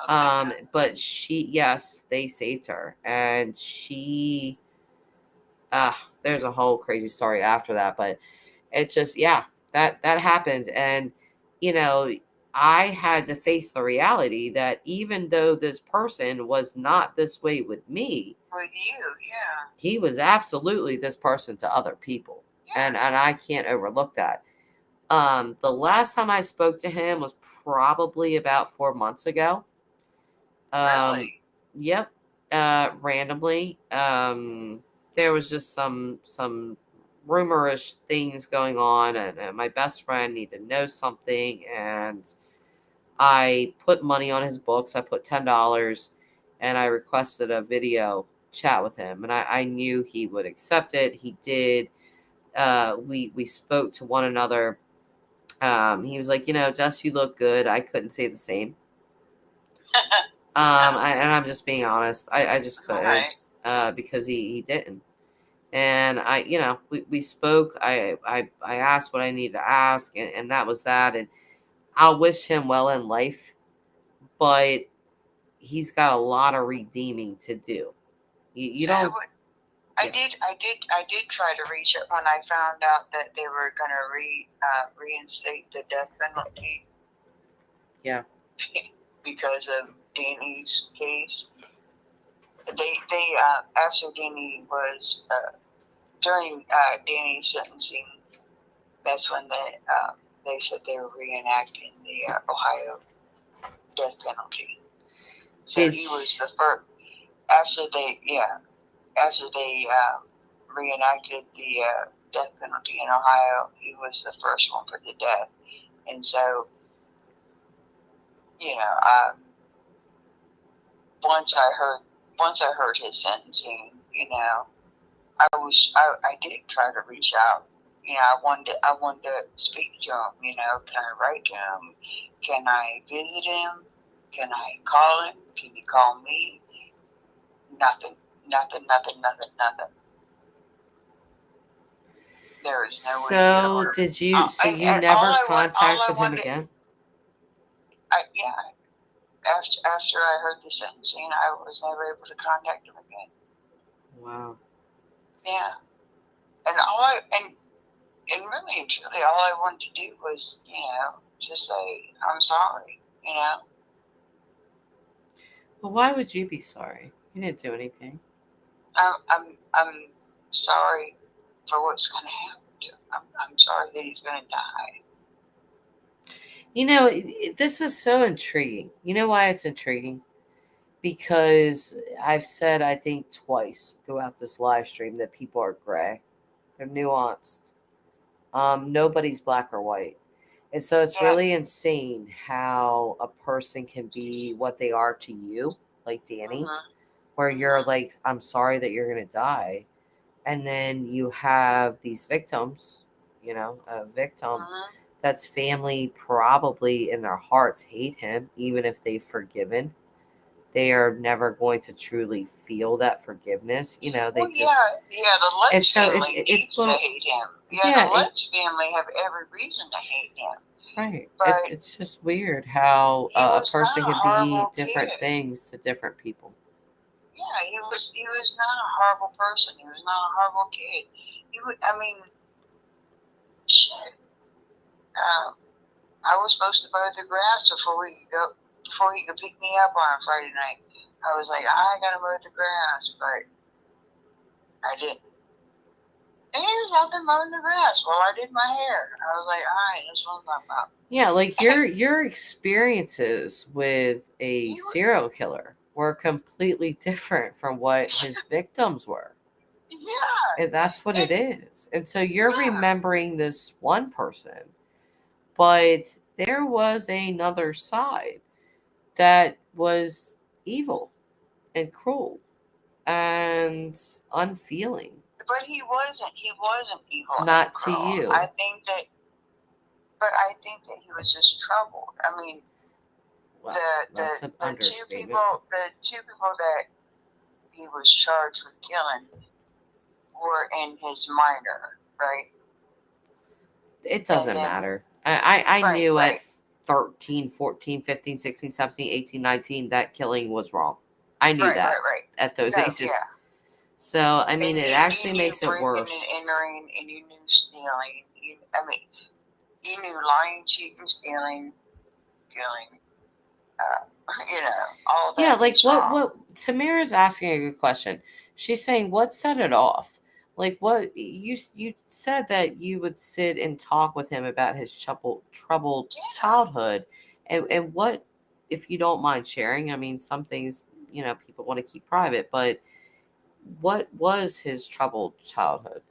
Okay. But they saved her. And she, there's a whole crazy story after that, but it's just, that happened. And, I had to face the reality that even though this person was not this way with me, With you, yeah. he was absolutely this person to other people. Yeah. And I can't overlook that. The last time I spoke to him was probably about 4 months ago. Really? Yep. Randomly. There was just some rumorish things going on, and my best friend needed to know something, and I put money on his books. I put $10, and I requested a video chat with him, and I knew he would accept it. He did. We spoke to one another. He was like, Jess, you look good. I couldn't say the same. And I'm just being honest. I just couldn't, Right. because he didn't. And we spoke. I asked what I needed to ask, and that was that. And I'll wish him well in life, but he's got a lot of redeeming to do. You don't. I did try to reach it when I found out that they were going to reinstate the death penalty. Yeah. Because of Danny's case. They after Danny was during Danny's sentencing, that's when they said they were reenacting the Ohio death penalty. So he was the first after they reenacted the death penalty in Ohio. He was the first one for the death, and so once I heard his sentencing, I did try to reach out. I wanted to speak to him. Can I write to him? Can I visit him? Can I call him? Can he call me? Nothing. There is no way. So did you? So you never contacted him again? After I heard the sentencing, I was never able to contact him again. Wow. Yeah. And really and truly, all I wanted to do was, just say I'm sorry. Well, why would you be sorry? You didn't do anything. I'm sorry for what's going to happen to him. I'm sorry that he's going to die. This is so intriguing. You know why it's intriguing? Because I've said, I think twice throughout this live stream, that people are gray. They're nuanced. Nobody's black or white. And so it's really insane how a person can be what they are to you, like Danny, where you're like, I'm sorry that you're going to die. And then you have these victims, a victim that's family probably in their hearts hate him, even if they've forgiven. They are never going to truly feel that forgiveness. The Lutz family needs to hate him. The Lutz family have every reason to hate him. Right. But It's just weird how he a was person not a can be horrible different kid. things to different people. Yeah, he was not a horrible person. He was not a horrible kid. He would, I mean, shit. I was supposed to mow the grass before he could pick me up on a Friday night. I was like, I gotta mow the grass, but I didn't. And he was out there mowing the grass while I did my hair. I was like, all right, that's what I'm talking about. Yeah, like your experiences with a serial killer were completely different from what his victims were. Yeah. And that's what it is. And so you're Yeah. remembering this one person, but there was another side that was evil and cruel and unfeeling. But he wasn't evil. Not and to cruel. you. I think that he was just troubled. I mean, Well, the that's an two understatement. people that he was charged with killing were in his minor, right? It doesn't And then- matter. I Right, knew right. at 13, 14, 15, 16, 17, 18, 19 that killing was wrong. I knew that Right. at those No, ages. yeah. So, I mean, And it you actually knew makes it breaking worse. and entering, and you knew stealing. You knew lying, cheating, stealing, killing. All that. Yeah, like is wrong. what Tamara's asking a good question. She's saying what set it off? Like what you said that you would sit and talk with him about his troubled Yeah. childhood, and what, if you don't mind sharing, I mean some things, people want to keep private, but what was his troubled childhood?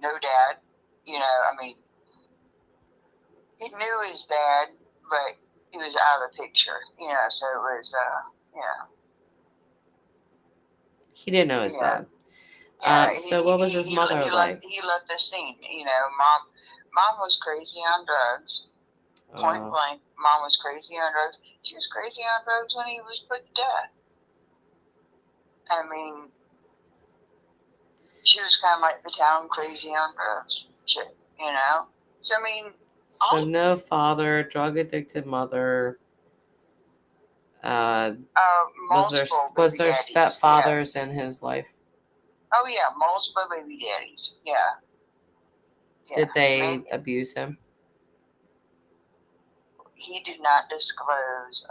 No dad. He knew his dad, but he was out of the picture. So it was, He didn't know his Yeah. dad. So what was his mother like? He left the scene. Mom was crazy on drugs. Point blank, mom was crazy on drugs. She was crazy on drugs when he was put to death. I mean, she was kind of like the town crazy on drugs shit, So, I mean, So no father, drug addicted mother. Was there multiple baby daddies, stepfathers in his life? Yeah. Oh, yeah, multiple baby daddies. Yeah. Did they Man, abuse him? he did not disclose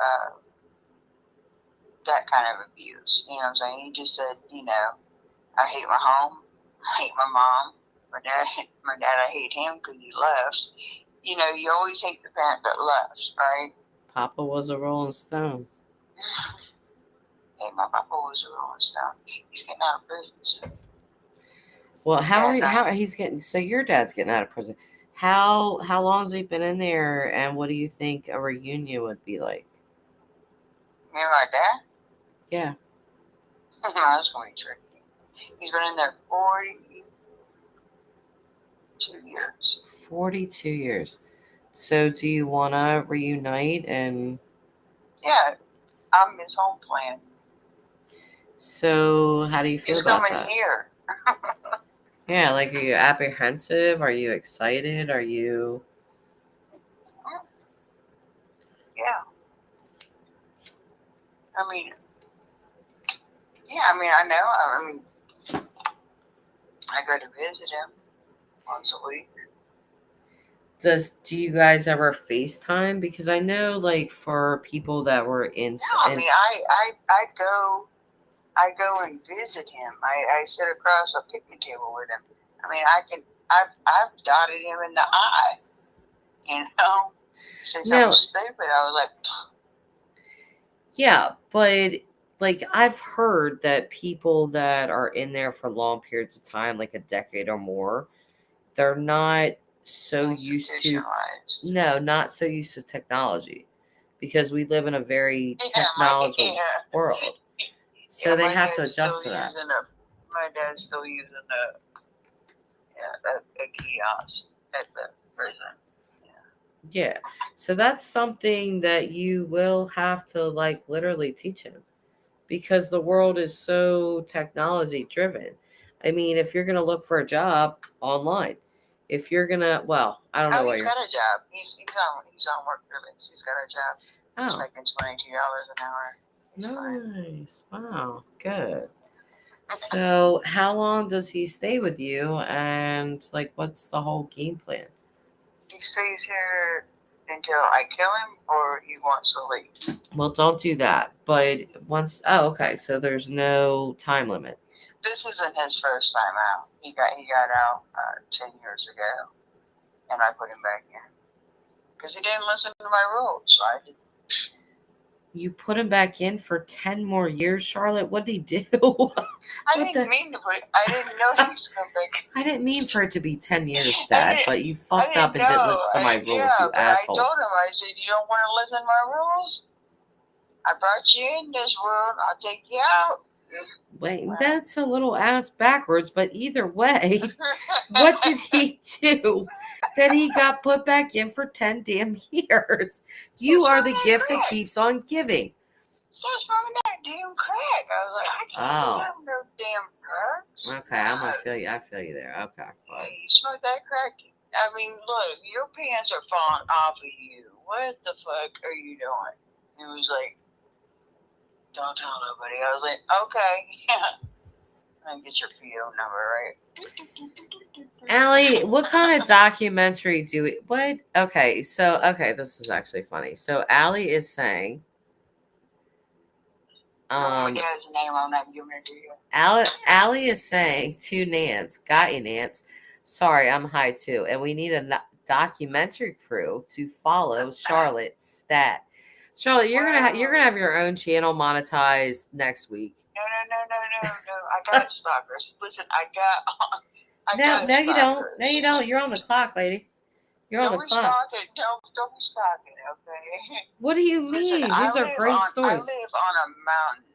that kind of abuse. You know what I'm saying? He just said, I hate my home. I hate my mom. My dad, I hate him because he left. You always hate the parent that left, right? Papa was a Rolling Stone. Hey, my papa was a Rolling Stone. He's getting out of prison soon. Well, how he's getting? So your dad's getting out of prison. How long has he been in there, and what do you think a reunion would be like? Me and my dad? Yeah. That's going to be tricky. He's been in there 42 years. 42 years. So do you want to reunite and? Yeah, I'm his home plan. So how do you feel He's about coming that? here. Yeah, like, are you apprehensive? Are you excited? Are you? Yeah. I know. I go to visit him once a week. Do you guys ever FaceTime? Because I know, like, for people that were in. No, I go and visit him. I sit across a picnic table with him. I've dotted him in the eye. Since I was stupid, I was like. Yeah, but like I've heard that people that are in there for long periods of time, like a decade or more, they're not so used to not so used to technology, because we live in a very technological world. So they have to adjust to that. My dad's still using a kiosk at the prison. Yeah. So that's something that you will have to like literally teach him, because the world is so technology driven. I mean, if you're going to look for a job online, if you're gonna, well, I don't know Oh, what he's you're. got a job. He's on work release. He's got a job. He's Oh, making $22 an hour. It's fine. nice. Wow, good. So, how long does he stay with you, and like, what's the whole game plan? He stays here until I kill him, or he wants to leave. Well, don't do that. But once, oh, okay. So there's no time limit. This isn't his first time out. He got out 10 years ago, and I put him back in because he didn't listen to my rules. So I did. You put him back in for 10 more years, Charlotte. What did he do? I What didn't the- mean to put. I didn't know he was coming back. I didn't mean for it to be 10 years, I Dad, didn't- but you I fucked up and didn't know. listen to my rules, Yeah, you but asshole. I told him. I said, "You don't want to listen to my rules. I brought you in this world. I'll take you out." Wait, that's a little ass backwards, but either way, what did he do that he got put back in for 10 damn years? You are the gift that keeps on giving. So smoking that damn crack. I was like, I can't Oh. have no damn drugs. Okay, I'm gonna feel you. I feel you there. Okay. Fine. You smoke that crack. I mean, look, your pants are falling off of you. What the fuck are you doing? He was like, don't tell nobody. I was like, okay. I get your PO number, right? Allie, what kind of documentary do we what? Okay, so this is actually funny. So Allie is saying My dad's name, I'm not giving it to you. Allie is saying to Nance, got you, Nance. Sorry, I'm high too, and we need a documentary crew to follow Charlotte's stat. Charlotte, you're gonna have your own channel monetized next week. No. I got stalkers. Listen, I got No, you don't. stalkers. No, you don't. You're on the clock, lady. You're on Don't the be clock. stalking. Don't be stalking, okay? What do you mean? Listen, These are great I stories. live on a mountain.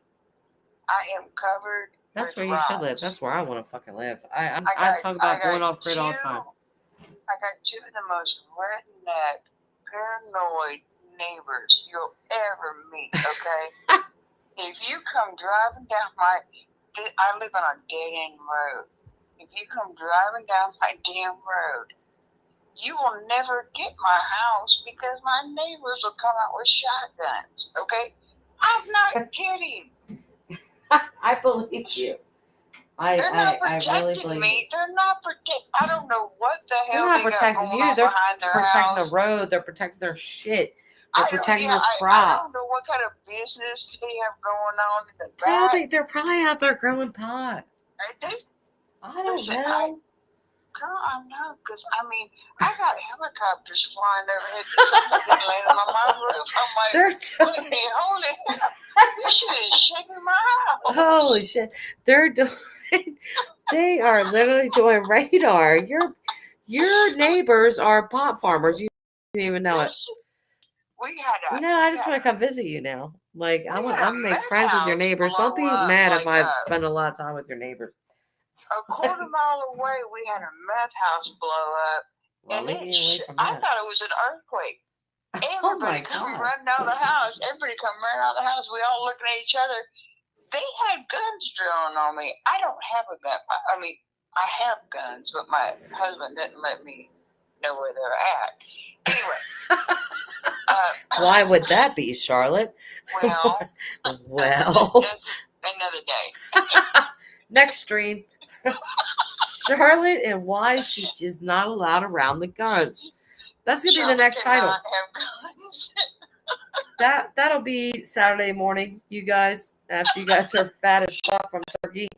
I am covered. That's with where you should live. rocks. That's where I want to fucking live. I got- talk about I got going off grid all the time. I got two of the most redneck, paranoid neighbors you'll ever meet, okay? If you come driving down I live on a dead-end road. If you come driving down my damn road, you will never get my house because my neighbors will come out with shotguns, okay? I'm not kidding. I believe you. They're not I really protecting believe me. you. They're not I don't know what the They're hell not they got protecting going you. on They're behind their protecting house. the road. They're protecting their shit. They're I don't- protecting yeah, their I crop. don't know what kind of business they have going on in the Probably back. they're probably out there growing pot. They, I don't Listen, know. girl, I know, because, I mean, I got helicopters flying overhead. Somebody landing on my roof. I'm like, They're wait a doing, minute, hold it. This shit is shaking my house. holy shit. They're doing. They are literally doing radar. Your neighbors are pot farmers. You didn't even know it. Listen, we had a... No, I just want to come visit you now. Like I'm We had gonna a make meth friends with your house neighbors. Don't be blow up mad like if I that. spend a lot of time with your neighbors. A quarter mile away, we had a meth house blow up. Well, And leave me away from I that. thought it was an earthquake. Oh my Everybody come god. running out of the house. Everybody come running out of the house. We all looking at each other. They had guns drawn on me. I don't have a gun. I mean, I have guns, but my husband didn't let me know where they're at. Anyway. Why would that be, Charlotte? Well, Well, that's another day. next stream. Charlotte and why she is not allowed around the guns. That's gonna be the next title. Cannot have guns. That'll be Saturday morning, you guys. After you guys are fat as fuck from turkey.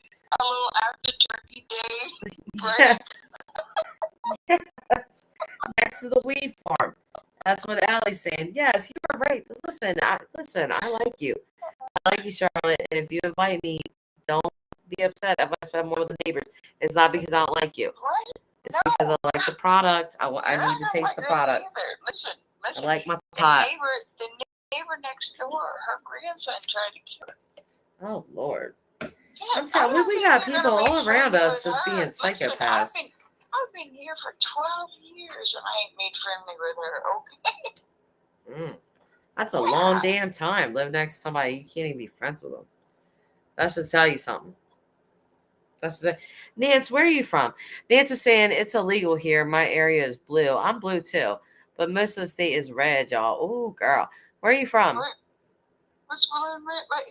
A little after Turkey Day. Yes. Yes. Next to the weed farm. That's what Allie's saying. Yes, you are right. Listen, I like you. I like you, Charlotte. And if you invite me, don't be upset if I spend more with the neighbors. It's not because I don't like you. What? It's because I like the product. I need to taste the product. Listen. I like my The pot. neighbor next door, her grandson tried to kill her. Oh Lord. Yeah, I'm telling you, we got people all around us just being Listen, psychopaths. I've been here for 12 years and I ain't made friendly with her. Okay. That's a long damn time. Live next to somebody you can't even be friends with them. That should tell you something. That's the Nance. Where are you from? Nance is saying it's illegal here. My area is blue. I'm blue too, but most of the state is red, y'all. Oh, girl, where are you from? What's blue and red? Like,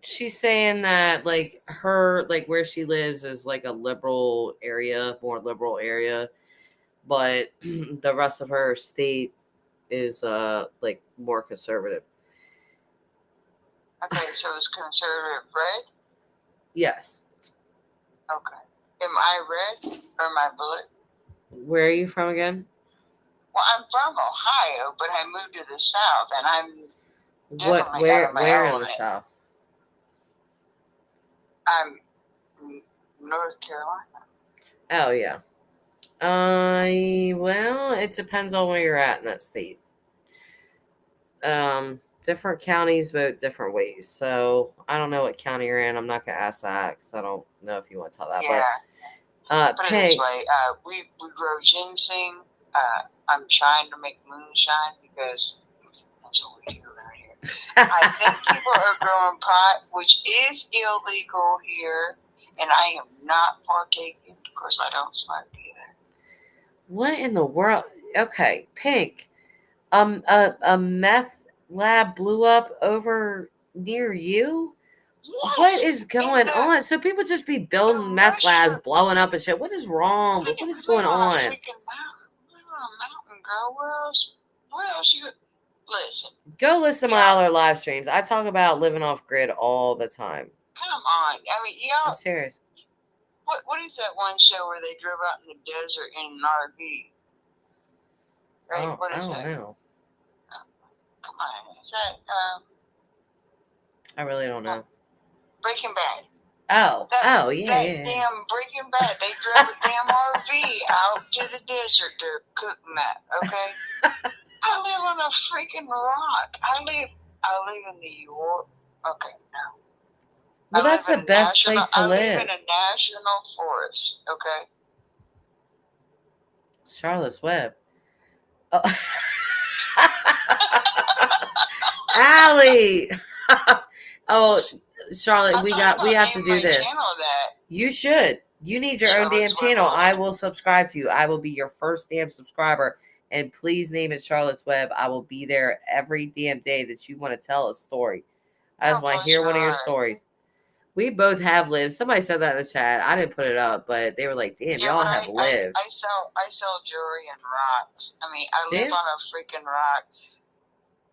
She's saying that like her like where she lives is like a liberal area, more liberal area, but the rest of her state is like more conservative. okay, so it's conservative red? Yes. Okay. Am I red or am I blue? Where are you from again? Well, I'm from Ohio, but I moved to the South, and I'm What definitely out of my where in the element. South? I'm North Carolina. Oh yeah. Well, it depends on where you're at in that state. Different counties vote different ways. So I don't know what county you're in. I'm not gonna ask that because I don't know if you want to tell that. Yeah. But Put it this Pink, way, we grow ginseng. I'm trying to make moonshine because that's what we do around here. I think people are growing pot, which is illegal here, and I am not partaking. Of course, I don't smoke either. what in the world? Okay, Pink. A meth lab blew up over near you. Yes, What is going and, on? So people just be building meth labs, Russia. blowing up and shit. What is wrong? What is going on? We live on a mountain, girl. Where else you? Listen, Go listen to my other live streams. I talk about living off grid all the time. come on. I mean, I'm y'all. serious. What is that one show where they drove out in the desert in an RV? Right? What I is don't that? know. Come on. Is that I really don't know. Breaking Bad? Oh, That yeah. damn Breaking Bad. They drove a damn RV out to the desert to cook that. Okay. I live on a freaking rock. I live in New York. Okay, no. Well, I that's live the in a best national- place to I live. live in a national forest. Okay. Charlotte's Web. Oh. Allie. Oh, Charlotte, we have to do this. You should. You need your own damn Charlotte's Web. channel. I will subscribe to you. I will be your first damn subscriber. And please name it Charlotte's Web. I will be there every damn day that you want to tell a story. I just want to hear one of your stories. We both have lived. Somebody said that in the chat. I didn't put it up, but they were like, damn, y'all have lived. I sell jewelry and rocks. I mean, I live Damn. on a freaking rock.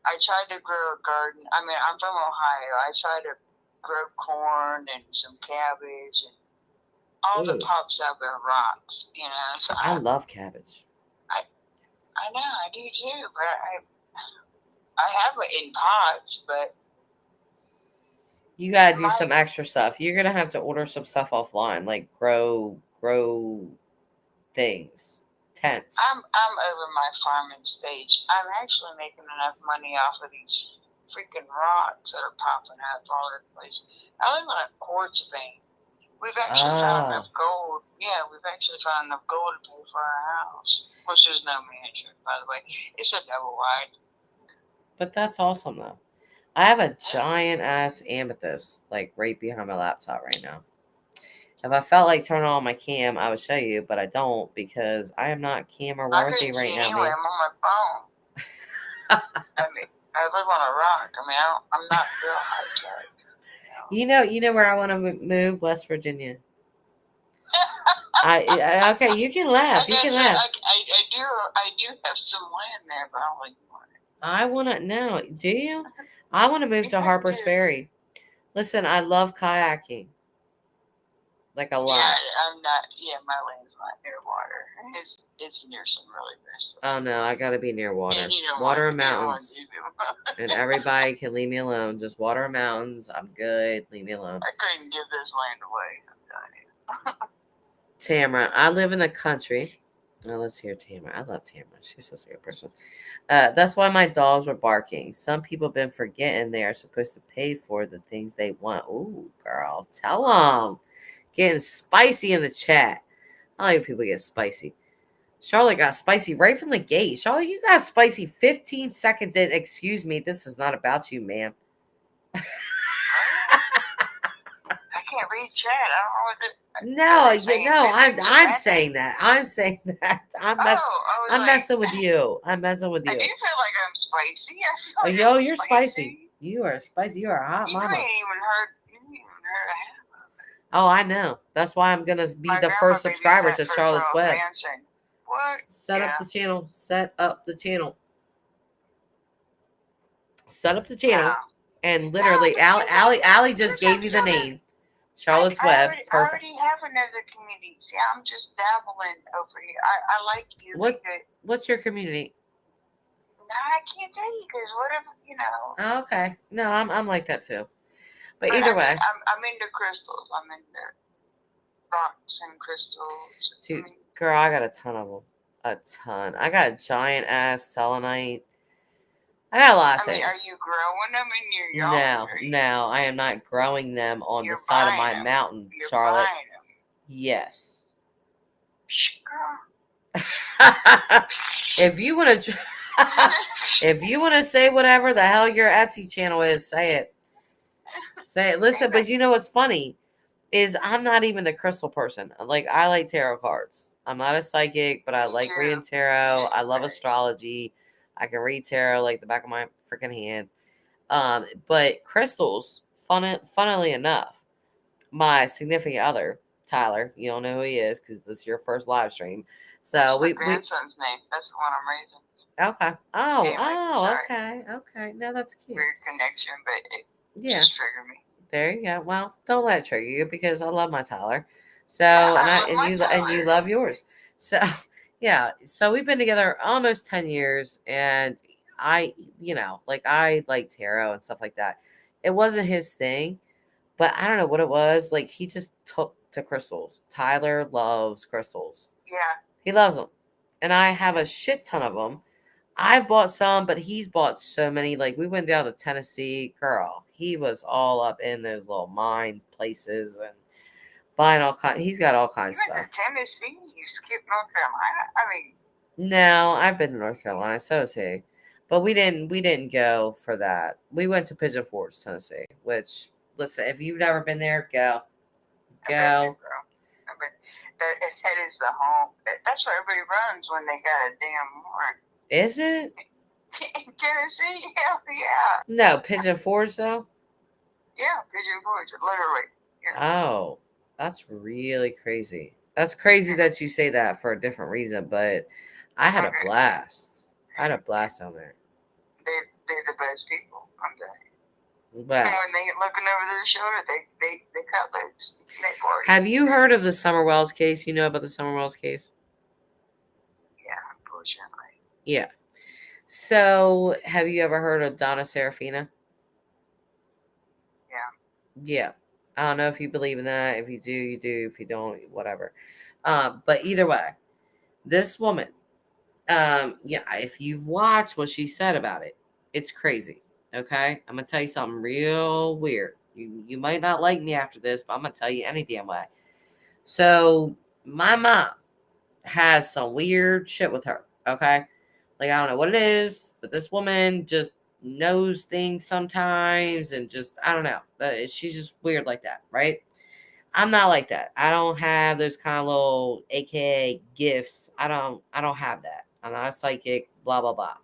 I tried to grow a garden. I mean, I'm from Ohio. I tried to grow corn and some cabbage and all that pops up are rocks, you know. So I love cabbage. I know, I do too, but I have it in pots, but You gotta do some extra stuff. You're gonna have to order some stuff offline, like grow things, tents. I'm over my farming stage. I'm actually making enough money off of these freaking rocks that are popping up all over the place. I live on a quartz vein. We've actually found enough gold. Yeah, we've actually found enough gold to pay for our house, which is no mansion, by the way. It's a double wide. But that's awesome though. I have a giant ass amethyst like right behind my laptop right now. If I felt like turning on my cam, I would show you, but I don't because I am not camera worthy right now, anyway, man. I'm on my phone. I mean, I live on a rock. I mean, I'm not real high tech. You know where I want to move? West Virginia. Okay, you can laugh. You can laugh. I do have some land there, but I don't like want it. I want to know. Do you? I want to move to Harper's Ferry. Listen, I love kayaking. Like a lot. Yeah, I'm not. Yeah, my land's not near water. It's near some really nice. Oh no, I gotta be near water. Yeah, Water and mountains. And everybody can leave me alone. Just water and mountains. I'm good. Leave me alone. I couldn't give this land away. I'm telling you. Tamara, I live in the country. Now let's hear Tamara. I love Tamara. She's such a good person. That's why my dogs were barking. Some people have been forgetting they are supposed to pay for the things they want. Ooh, girl, tell them. Getting spicy in the chat. I like when people get spicy. Charlotte got spicy right from the gate. Charlotte, you got spicy 15 seconds in. Excuse me, this is not about you, ma'am. I can't read chat. I don't know what the. No, they're you saying know, I'm 50 I'm seconds. saying that. I'm saying that. Oh, I was I'm like, messing with you. I'm messing with I you. do feel like I'm spicy. I feel Oh, like yo, I'm you're spicy. You are spicy. You are a hot You mama. ain't even heard. You ain't even heard of half. Oh, I know. That's why I'm gonna be My the grandma first baby subscriber sent to for Charlotte's Charles Web. Manson. What? Set up Yeah. the channel. Set up the channel. Set up the channel. No. And literally, No, Allie just this gave you the episode- name. Charlotte's Web. I Perfect. already have another community. See, I'm just dabbling over here. I like you. What- Because, What's your community? no, I can't tell you because what if, Oh, okay. No, I'm like that too. But but either way, I'm into crystals. I'm into rocks and crystals. Dude, girl, I got a ton of them. A ton. I got a giant ass selenite. I got a lot of I mean, are things. you growing them in your yard? No, I am not growing them on You're the side of buying my them. mountain, You're Charlotte. buying them. Yes. Shh, girl. If you want to, if you want to say whatever the hell your Etsy channel is, say it. Say it. Listen, but you know what's funny is I'm not even the crystal person. Like, I like tarot cards. I'm not a psychic, but I Me like too. reading tarot. I love Right. astrology. I can read tarot like the back of my freaking hand. But crystals, funnily enough, my significant other, Tyler, you don't know who he is because this is your first live stream. So That's my we grandson's name. That's the one I'm raising. okay. Oh, Anyway, sorry. okay. No, that's cute. Weird connection, but it Yeah. just triggered me. There you go. Well, don't let it trigger you because I love my Tyler. So Yeah, and I I love and my you and you Tyler. love yours. So yeah. So we've been together almost 10 years and I like tarot and stuff like that. It wasn't his thing, but I don't know what it was. Like he just took to crystals. Tyler loves crystals. Yeah. He loves them. And I have a shit ton of them. I've bought some, but he's bought so many. Like we went down to Tennessee, girl. He was all up in those little mine places and buying all kinds. He's got all kinds You of went stuff. to Tennessee. You skipped North Carolina. I mean, No, I've been to North Carolina, so is he. But we didn't go for that. We went to Pigeon Forge, Tennessee. Which, listen, if you've never been there, go. I bet you, girl. I bet that is the home. That's where everybody runs when they got a damn warrant. Is it? In Tennessee, hell yeah. No, Pigeon Forge though. Yeah, Pigeon Forge, literally. Yeah. Oh, that's really crazy. That's crazy that you say that for a different reason, but I had a Okay. blast. I had a blast down there. They're the best people. I'm telling you. But And when they looking over their shoulder, they cut loose. They party. have you heard of the Summer Wells case? You know about the Summer Wells case? Yeah, unfortunately. Yeah. So, have you ever heard of Donna Serafina? Yeah. Yeah. I don't know if you believe in that. If you do, you do. If you don't, whatever. But either way, this woman, if you've watched what she said about it, it's crazy. Okay? I'm gonna tell you something real weird. You might not like me after this, but I'm gonna tell you any damn way. So my mom has some weird shit with her. Okay? Like I don't know what it is, but this woman just knows things sometimes and just I don't know. But she's just weird like that, right? I'm not like that. I don't have those kind of little AKA gifts. I don't have that. I'm not a psychic, blah blah blah.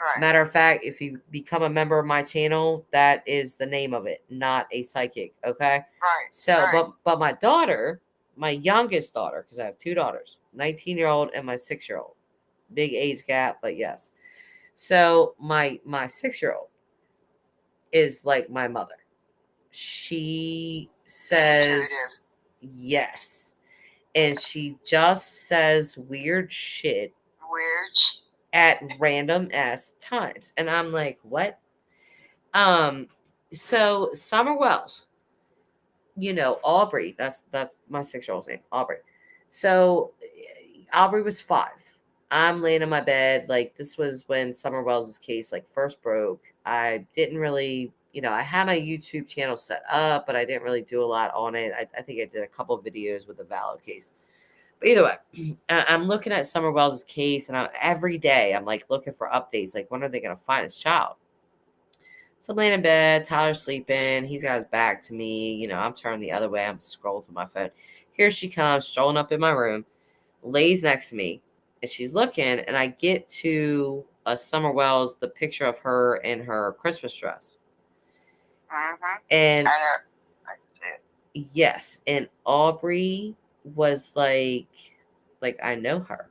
Right. Matter of fact, if you become a member of my channel, that is the name of it, not a psychic, okay? Right. So, right. but my daughter, my youngest daughter, because I have two daughters, 19-year-old and my 6-year-old. Big age gap, but yes. So my 6-year-old is like my mother. She says yes. And she just says weird shit Weird. at random ass times. And I'm like, what? So Summer Wells, Aubrey, that's my 6-year-old's name, Aubrey. So Aubrey was 5. I'm laying in my bed. Like this was when Summer Wells' case first broke. I didn't really, I had my YouTube channel set up, but I didn't really do a lot on it. I think I did a couple of videos with the Valid case. But either way, I'm looking at Summer Wells' case, and every day I'm looking for updates. Like, when are they going to find his child? So I'm laying in bed, Tyler's sleeping, he's got his back to me, you know, I'm turned the other way, I'm scrolling through my phone. Here she comes, strolling up in my room, lays next to me, and she's looking, and I get to Summer Wells, the picture of her in her Christmas dress. Mm-hmm. And I know. I can see it. yes, and Aubrey was like I know her.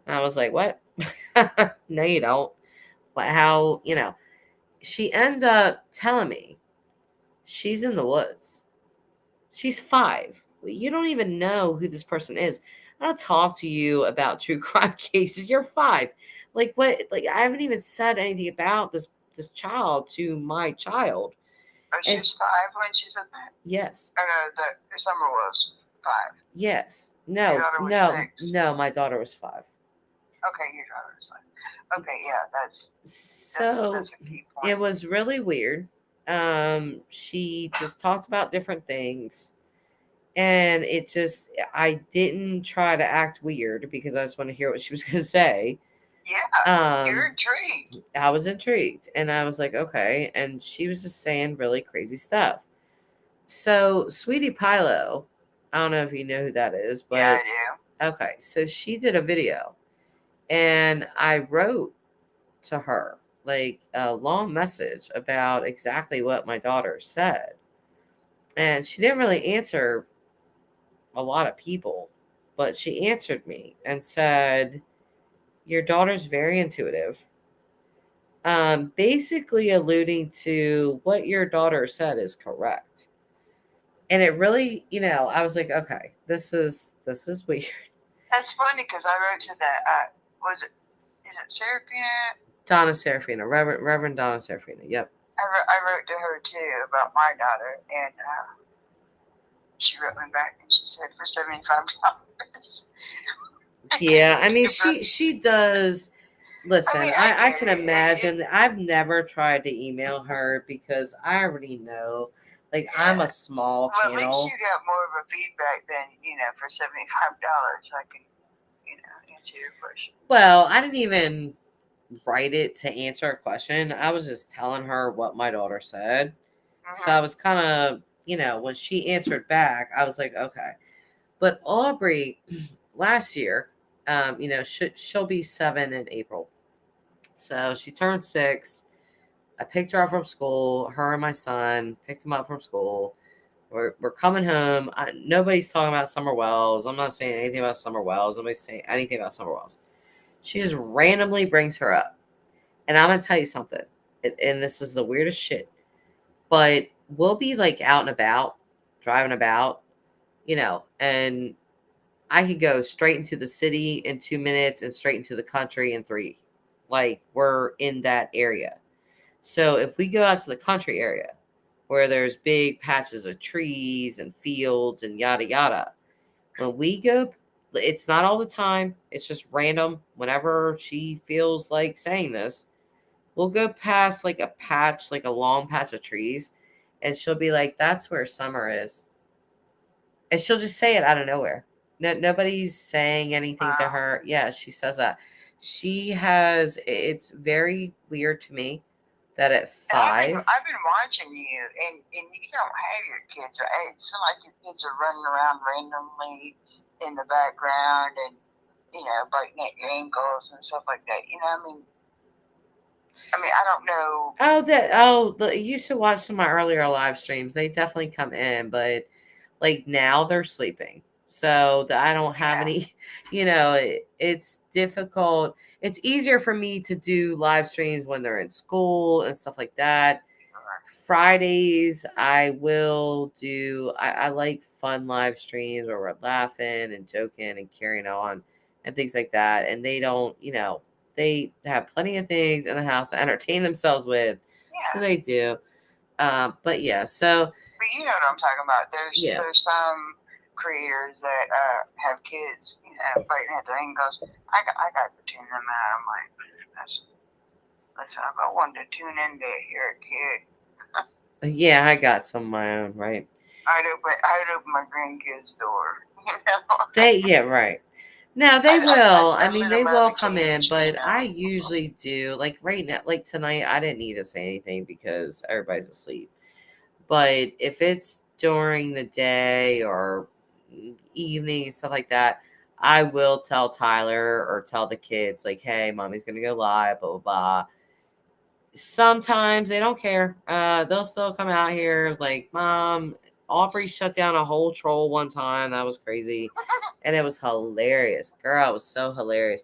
And I was like, what? No, you don't. But how, you know, she ends up telling me she's in the woods. She's 5. You don't even know who this person is. I don't talk to you about true crime cases. You're 5. Like what? Like I haven't even said anything about this child to my child. Oh, she And was 5 when she said that? yes, Oh, no, the summer was 5. yes, Your no, daughter was no, 6. no. My daughter was 5. Okay, your daughter was 5. Okay, yeah, that's So a key point. it was really weird. She just talked about different things. And it just, I didn't try to act weird because I just want to hear what she was going to say. Yeah, you're intrigued. I was intrigued and I was like, okay. And she was just saying really crazy stuff. So, Sweetie Pilo, I don't know if you know who that is, but Yeah, I do. okay. So, she did a video and I wrote to her like a long message about exactly what my daughter said. And she didn't really answer a lot of people, but she answered me and said, your daughter's very intuitive. Basically alluding to what your daughter said is correct. And it really, you know, I was like, okay, this is weird. That's funny because I wrote to that. Is it Serafina? Donna Serafina, Reverend Donna Serafina. Yep. I wrote to her too about my daughter, and she wrote me back and she said for $75. Yeah, I mean, she does. Listen, I mean, I get can it. imagine. I've never tried to email her because I already know. Like, I'm a small Well, at least channel. you got more of a feedback than, for $75. I can, answer your question. Well, I didn't even write it to answer a question. I was just telling her what my daughter said. So I was kind of, when she answered back, I was like, okay. But Aubrey, last year, she'll be 7 in April. So she turned 6. I picked her up from school. Her and my son picked him up from school. We're coming home. Nobody's talking about Summer Wells. I'm not saying anything about Summer Wells. Nobody's saying anything about Summer Wells. She just randomly brings her up. And I'm going to tell you something. And this is the weirdest shit. But we'll be like out and about, driving about, and I could go straight into the city in 2 minutes and straight into the country in 3. Like, we're in that area. So if we go out to the country area where there's big patches of trees and fields and yada yada, when we go, it's not all the time. It's just random. Whenever she feels like saying this, we'll go past like a patch, like a long patch of trees, and she'll be like, that's where Summer is. And she'll just say it out of nowhere. Nobody's saying anything to her. Yeah, she says that. It's very weird to me that at 5. I've been watching you, and you don't have your kids. It's like your kids are running around randomly in the background and, biting at your ankles and stuff like that. I don't know. You should watch some of my earlier live streams. They definitely come in, but like now they're sleeping. So I don't have any, it's difficult. It's easier for me to do live streams when they're in school and stuff like that. Fridays, I will do, I like fun live streams where we're laughing and joking and carrying on and things like that. And they don't, they have plenty of things in the house to entertain themselves with. Yeah. So they do. But yeah, so. But you know what I'm talking about. There's some creators that have kids, biting at their ankles. I got to tune them out. I'm like, listen, I've got one to tune in to hear a kid. Yeah, I got some of my own, right? I'd open my grandkids' door. Yeah, right. Now they I will. I let mean, them they out will of the come in, cage, you but know. I usually do. Like right now, like tonight, I didn't need to say anything because everybody's asleep. But if it's during the day or evening and stuff like that, I will tell Tyler or tell the kids, like, hey, mommy's going to go live, blah, blah, blah. Sometimes they don't care. They'll still come out here like, Mom, Aubrey shut down a whole troll one time. That was crazy. And it was hilarious. Girl, it was so hilarious.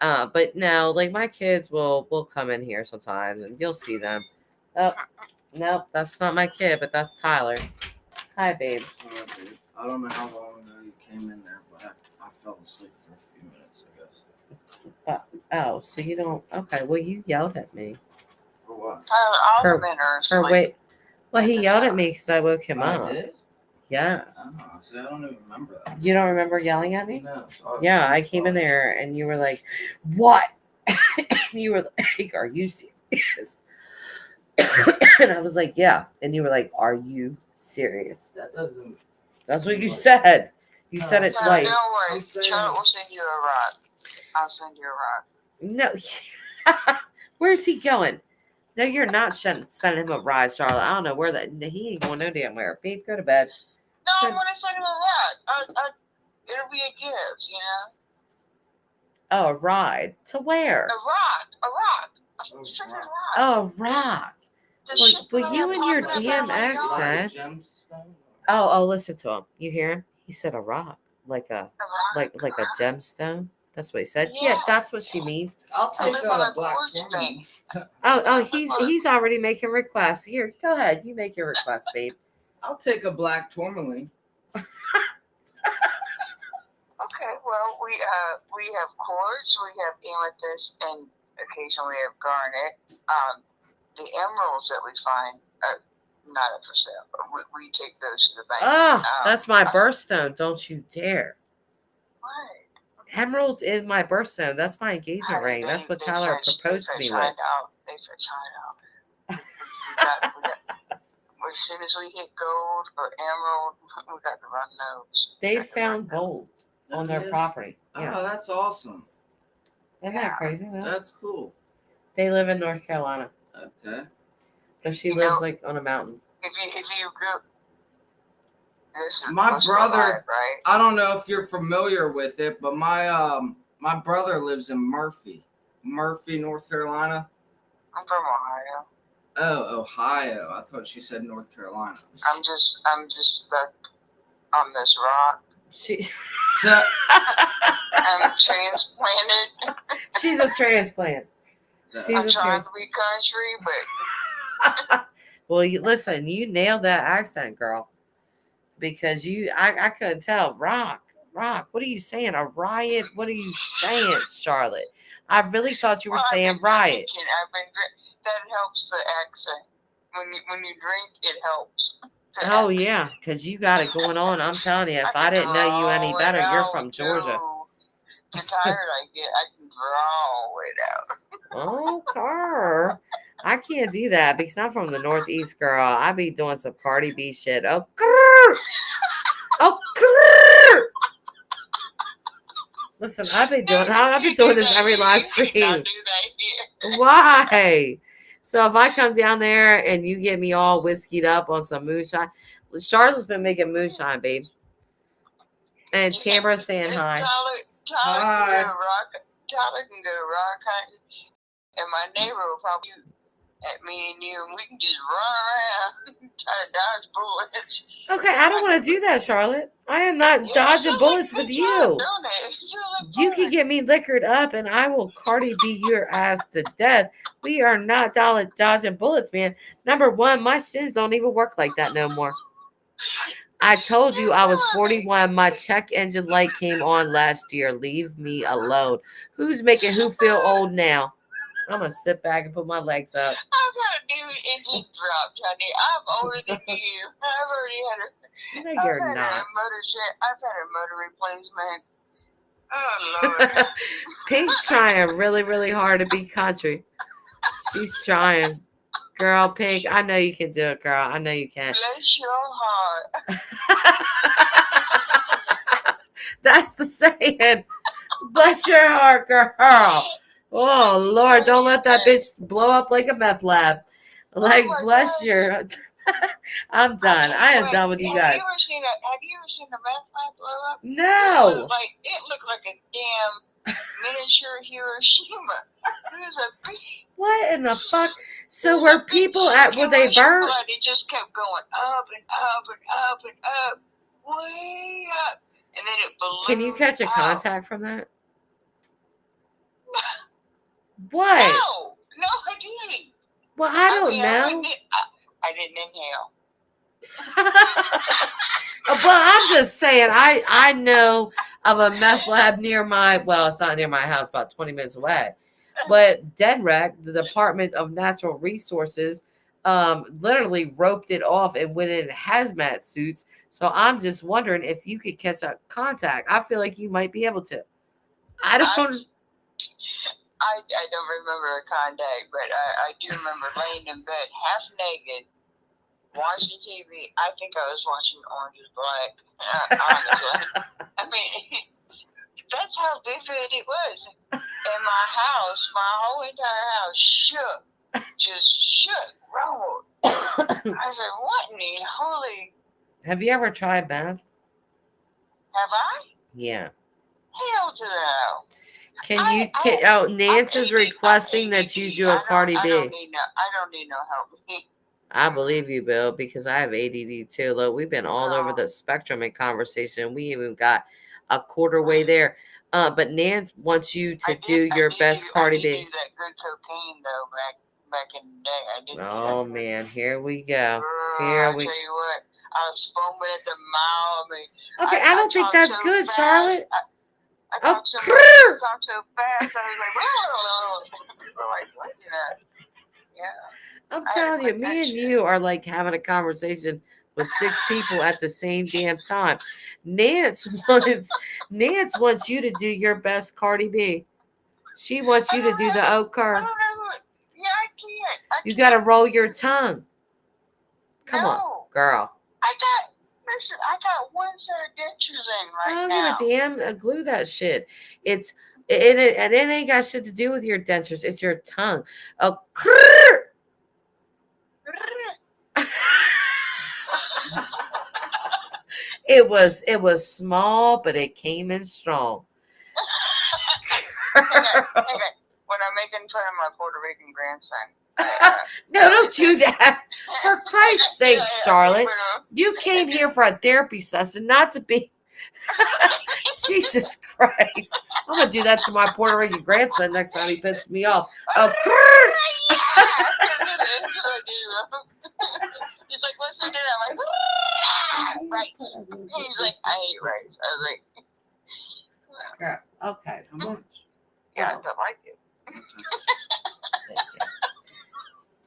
But no, like my kids will come in here sometimes and you'll see them. Oh, nope, that's not my kid, but that's Tyler. Hi, babe. Sorry, dude. I don't know how long ago you came in there, but I fell asleep for a few minutes, I guess. Oh, so you don't? Okay, well you yelled at me For what? All For- the men are for asleep. wait. Well, he At this yelled at hour. me because I woke him up. I did? Yes. Oh, see, I don't even remember that. You don't remember yelling at me? No. Sorry. Yeah, I came in there and you were like, "What?" You were like, "Are you serious?" And I was like, "Yeah." And you were like, "Are you serious?" That doesn't. That's what you said. You said it No, twice. don't worry. I'm saying- Charlotte will send you a rock. I'll send you a rock. No. Where's he going? No, you're not sending him a ride, Charlotte. I don't know where that. He ain't going no damn where. Babe, go to bed. No, I'm Good. gonna send him a rock. It'll be a gift, you know. Oh, a ride to where? A rock. A Oh, freaking rock. rock. Oh, rock. The Well, shit well, that you and your popping up damn out of my yard. accent. Like a gemstone? Oh, listen to him. You hear him? He said a rock, like a A rock. like a gemstone. That's what he said. Yeah, Yeah. that's what she means. I'll I take live on a a black quartz tourmaline. Oh, he's already making requests. Here, go ahead. You make your request, babe. I'll take a black tourmaline. Okay, well, we have quartz, we have amethyst, and occasionally we have garnet. The emeralds that we find are not up for sale. We take those to the bank. Oh, that's my birthstone. Don't you dare. What? Emerald is my birthstone. That's my engagement ring. That's what Tyler proposed to me with. They fetch high out. As soon as we hit gold or emerald, we got to run those. They Got to found run those. gold on They their did? property. Yeah. Oh, that's awesome. Isn't that crazy? No? That's cool. They live in North Carolina. Okay. But she You lives know- like on a mountain. If you go, this is My what's the brother- vibe, right? I don't know if you're familiar with it, but my brother lives in Murphy, North Carolina. I'm from Ohio. Oh, Ohio. I thought she said North Carolina. I'm just stuck on this rock. She I'm transplanted. she's a transplant. She's I'm a trying trans- to be country, but Well, listen, you nailed that accent, girl. Because I couldn't tell. Rock. What are you saying? A riot? What are you saying, Charlotte? I really thought you were well, I've saying been riot. drinking. That helps the accent. When you drink, it helps. The Oh accent. yeah, because you got it going on. I'm telling you, if I can didn't know you any draw better, it you're out, from Georgia. too. The tired I get, I can draw it out. Oh, car. I can't do that because I'm from the Northeast, girl. I be doing some Cardi B shit. Oh, grr. Oh, grr. Listen, I've been doing this every live You cannot stream. do that here. Why? So if I come down there and you get me all whiskeyed up on some moonshine, Charlotte's been making moonshine, babe. And Tamara's saying hi. Tyler Hi. can go rock hunting, and my neighbor will probably shoot at me and you, and we can just run around try to dodge bullets. Okay, I don't want to do that, Charlotte. I am not Yeah, dodging sounds bullets like a with good job you. doing it. It sounds like You fun. can get me liquored up and I will Cardi B your ass to death. We are not dodging bullets, man. Number one, my shins don't even work like that no more. I told you I was 41. My check engine light came on last year. Leave me alone. Who's making who feel old now? I'm going to sit back and put my legs up. I've got a dude engine drop, Johnny. I'm older than you. I've already had a. No, you're I've had not. I've had a motor replacement. Oh Lord. Pink's trying really, really hard to be country. She's trying. Girl, Pink, I know you can do it, girl. I know you can. Bless your heart. That's the saying. Bless your heart, girl. Oh Lord, don't let that bitch blow up like a meth lab. Like, my bless God. your. I'm done. I am done with you guys. Have you ever seen the meth lab blow up? No. It looked like a damn miniature Hiroshima. It was a big. What in the fuck? It So was were a big people at? Were they Russian burnt? blood. It just kept going up and up and up and up, way up, and then it ballooned. Can you catch a out. contact from that? What? No, I didn't. Well, I don't mean, know. I didn't inhale. But I'm just saying, I know of a meth lab near it's not near my house, about 20 minutes away. But DENREC, the Department of Natural Resources, literally roped it off and went in hazmat suits. So I'm just wondering if you could catch a contact. I feel like you might be able to. I don't. I don't remember a contact, but I do remember laying in bed half naked, watching TV. I think I was watching Orange is Black. Honestly, I mean, that's how vivid it was. And my house, my whole entire house shook, just shook, rolled. I said, "What in the holy?" Have you ever tried meth? Have I? Yeah. Hell to the hell. Nance is requesting that you do a Cardi I B. don't need no help. I believe you, Bill, because I have ADD too. Look, we've been all over the spectrum in conversation. We even got a quarter way there. But Nance wants you to do your best Cardi B. I did do that good cocaine though back in the day. I did. Oh man, here we go. I'll tell you what, I was foaming at the mouth. Okay, I don't think that's good, fast. Charlotte. I talked so fast. I was like, what? Yeah. I'm telling you, me and you are like having a conversation with 6 people at the same damn time. Nance wants you to do your best Cardi B. She wants you to do the oak I curve. don't know. Yeah, I can't. You got to roll your tongue. Come on, No. girl. Listen, I got one set of dentures in right now. Oh, damn, glue that shit. And it ain't got shit to do with your dentures. It's your tongue. Oh, it was small, but it came in strong. Okay. When I'm making fun of my Puerto Rican grandson. No, don't do that. For Christ's sake, Charlotte. You came here for a therapy session, not to be. Jesus Christ. I'm going to do that to my Puerto Rican grandson next time he pisses me off. Oh, He's like, what's with that? I'm like, rice. He's like, I hate rice. I was like, okay. Come on. yeah, I don't like it.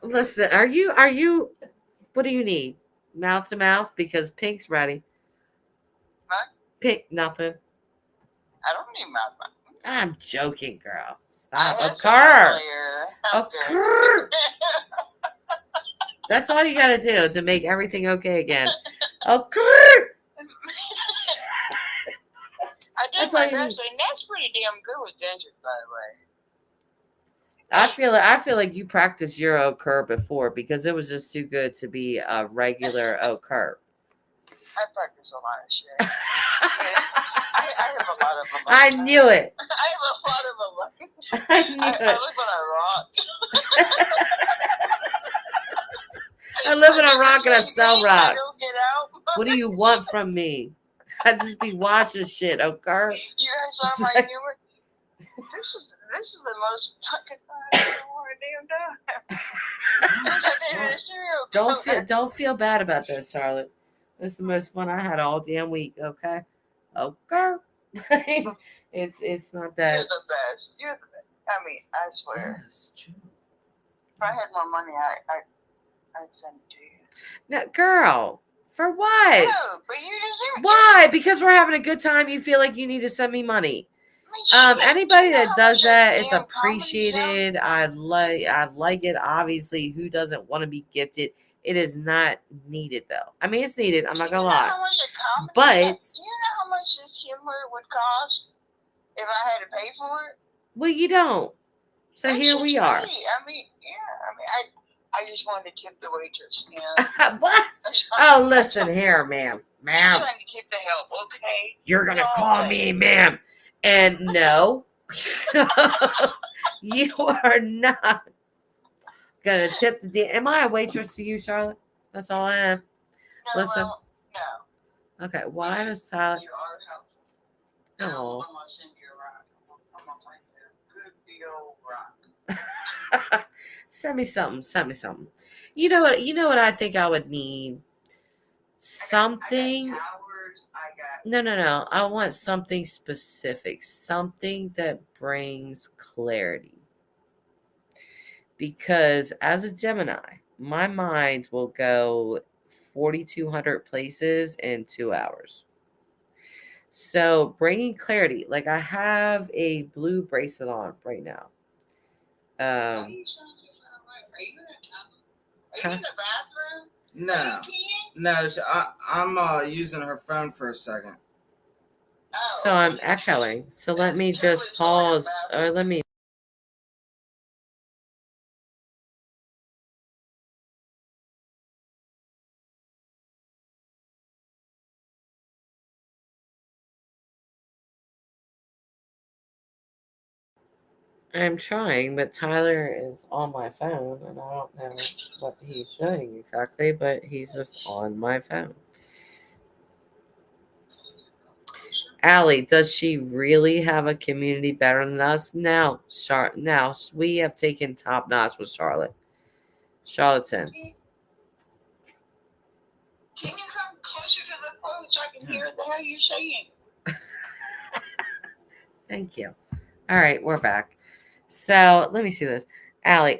Listen, are you, what do you need? Mouth to mouth? Because Pink's ready. What? Pink, nothing. I don't need mouth. I'm joking, girl. Stop. Occur. Occur. That's all you got to do to make everything okay again. Occur. I did my best, and that's pretty damn good with dentures, by the way. I feel like you practiced your occur before because it was just too good to be a regular occur. I practice a lot of shit. I have a lot of them. I knew it. I have a lot of them. I knew I it. live on a rock. I live in a rock and I sell I rocks. don't get out. What do you want from me? I just be watching shit, occur. You guys saw my humor? This is the most fucking fun I've ever worn a damn time. Since I dated a serial killer. Don't feel bad about this, Charlotte. This is the most fun I had all damn week, okay? Okay. it's not that. You're the best. You're the best. I mean, I swear. Yes, true. If I had more money, I'd send it to you. No, girl, for what? No, but you deserve it. Why? Because we're having a good time. You feel like you need to send me money. Anybody that does that, it's appreciated. I like it. Obviously, who doesn't want to be gifted? It is not needed though. I mean, it's needed. I'm not gonna lie. But do you know how much this humor would cost? If I had to pay for it, Well, you don't. So that's here we just are. me. I mean, I just wanted to tip the waitress. You know. What? Oh, listen here, ma'am. Just Ma'am, trying to tip the help, okay? you're going to No, call but- me ma'am. And no, you are not going to tip the Am I a waitress to you, Charlotte? That's all I am. No, Listen. well, no. Okay, why does Tyler? You are helpful. And Oh. I'm gonna send you a rock. I'm gonna find you a good big old rock. Send me something. Send me something. You know what? You know what I think I would need? Something. I got towers. I got. No. I want something specific. Something that brings clarity. Because as a Gemini, my mind will go 4,200 places in 2 hours. So bringing clarity, like I have a blue bracelet on right now. Why you sound so far away? Are you in a tub? Are you in the bathroom? No, Are you peeing? no. I'm using her phone for a second. Oh, So I'm okay. echoing. So let me Totally just saw your pause, bathroom. or let me. I'm trying, but Tyler is on my phone, and I don't know what he's doing exactly, but he's just on my phone. Allie, does she really have a community better than us? Now, now we have taken top notch with Charlotte. Charlotte's in. Can you come closer to the phone so I can hear what the hell you're saying? Thank you. All right, we're back. So let me see this. Allie,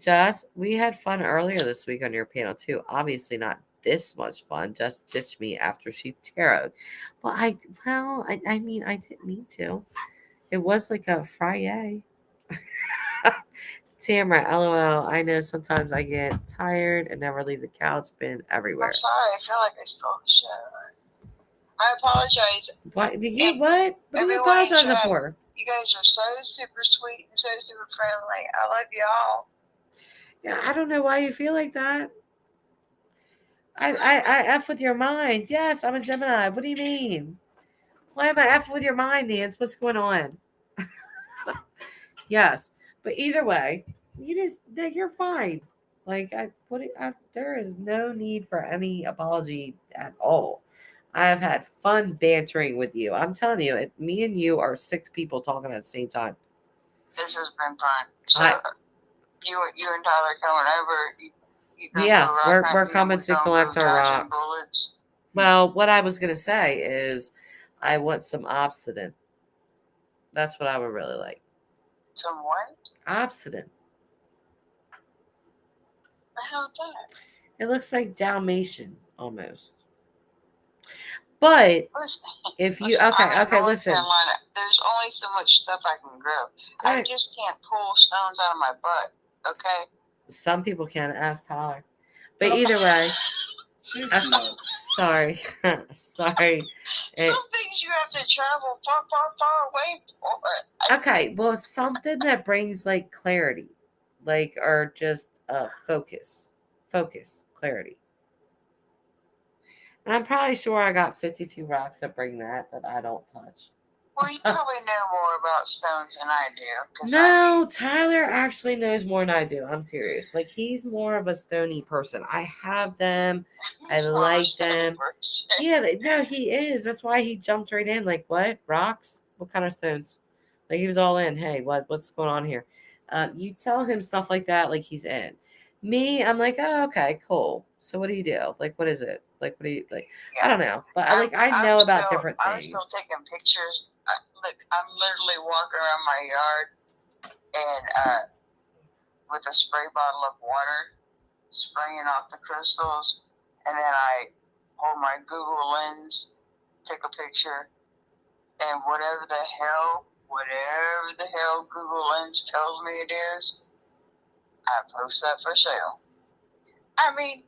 Jess, we had fun earlier this week on your panel too. Obviously not this much fun. Just ditched me after she tarot. Well, I mean, I didn't mean to. It was like a Friday. Tamara, LOL. I know sometimes I get tired and never leave the couch. Been everywhere. I'm sorry. I feel like I stole the show. I apologize. What? Do you And what? What are you everyone apologizing should- for? You guys are so super sweet and so super friendly. I love y'all. Yeah, I don't know why you feel like that. I F with your mind. Yes, I'm a Gemini. What do you mean? Why am I F with your mind, Nance? What's going on? Yes, but either way, you're fine. Like there is no need for any apology at all. I have had fun bantering with you. I'm telling you, me and you are 6 people talking at the same time. This has been fun. So I- you and Tyler coming over. You gonna Yeah, go rock we're hunting, coming we to gonna collect go our dodging rocks. bullets. Well, what I was gonna say is, I want some obsidian. That's what I would really like. Some what? Obsidian. The hell is that? It looks like Dalmatian almost. But Listen, if you listen, I'm in okay, North listen. Carolina. There's only so much stuff I can grow. I Right. just can't pull stones out of my butt. Okay. Some people can ask Tyler. But either way, She's nuts. sorry. Sorry. Some things you have to travel far, far, far away for. Okay, well, something that brings like clarity, like or just focus, clarity. And I'm probably sure I got 52 rocks that bring that I don't touch. Well, you probably know more about stones than I do. 'Cause No, Tyler actually knows more than I do. I'm serious. Like he's more of a stony person. I have them. I he's more of a like stone them. person. Yeah, no, he is. That's why he jumped right in. Like, what rocks? What kind of stones? Like he was all in. Hey, what's going on here? You tell him stuff like that, like he's in. Me, I'm like, oh, okay, cool. So what do you do? Like, what is it? Like, what do you like? I don't know, but I know about different I'm things. still taking pictures. Look, I'm literally walking around my yard and with a spray bottle of water, spraying off the crystals, and then I hold my Google Lens, take a picture, and whatever the hell Google Lens tells me it is, I post that for sale. I mean,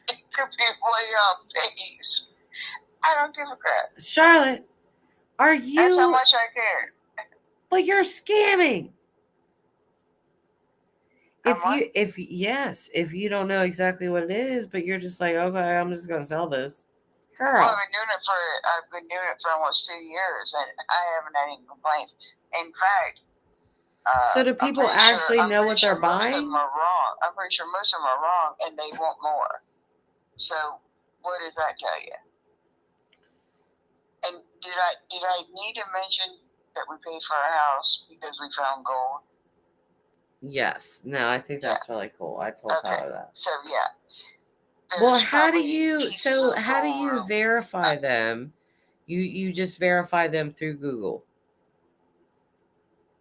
it could be way off base. I don't give a crap. Charlotte, Are That's how you? much I care. But you're scamming. I'm what? If you don't know exactly what it is, but you're just like, okay, I'm just gonna sell this, Well, girl. I've been doing it for almost 2 years, and I haven't had any complaints. In fact, So do I'm people pretty actually sure, I'm know pretty what sure they're most of buying? them are wrong. I'm pretty sure most of them are wrong, and they want more. So, what does that tell you? And did I need to mention that we paid for our house because we found gold? Yes. No, I think Yeah. that's really cool. I told Okay. Tyler that. So yeah. Well, There's how do probably you? pieces So of how do gold you around. verify them? You just verify them through Google,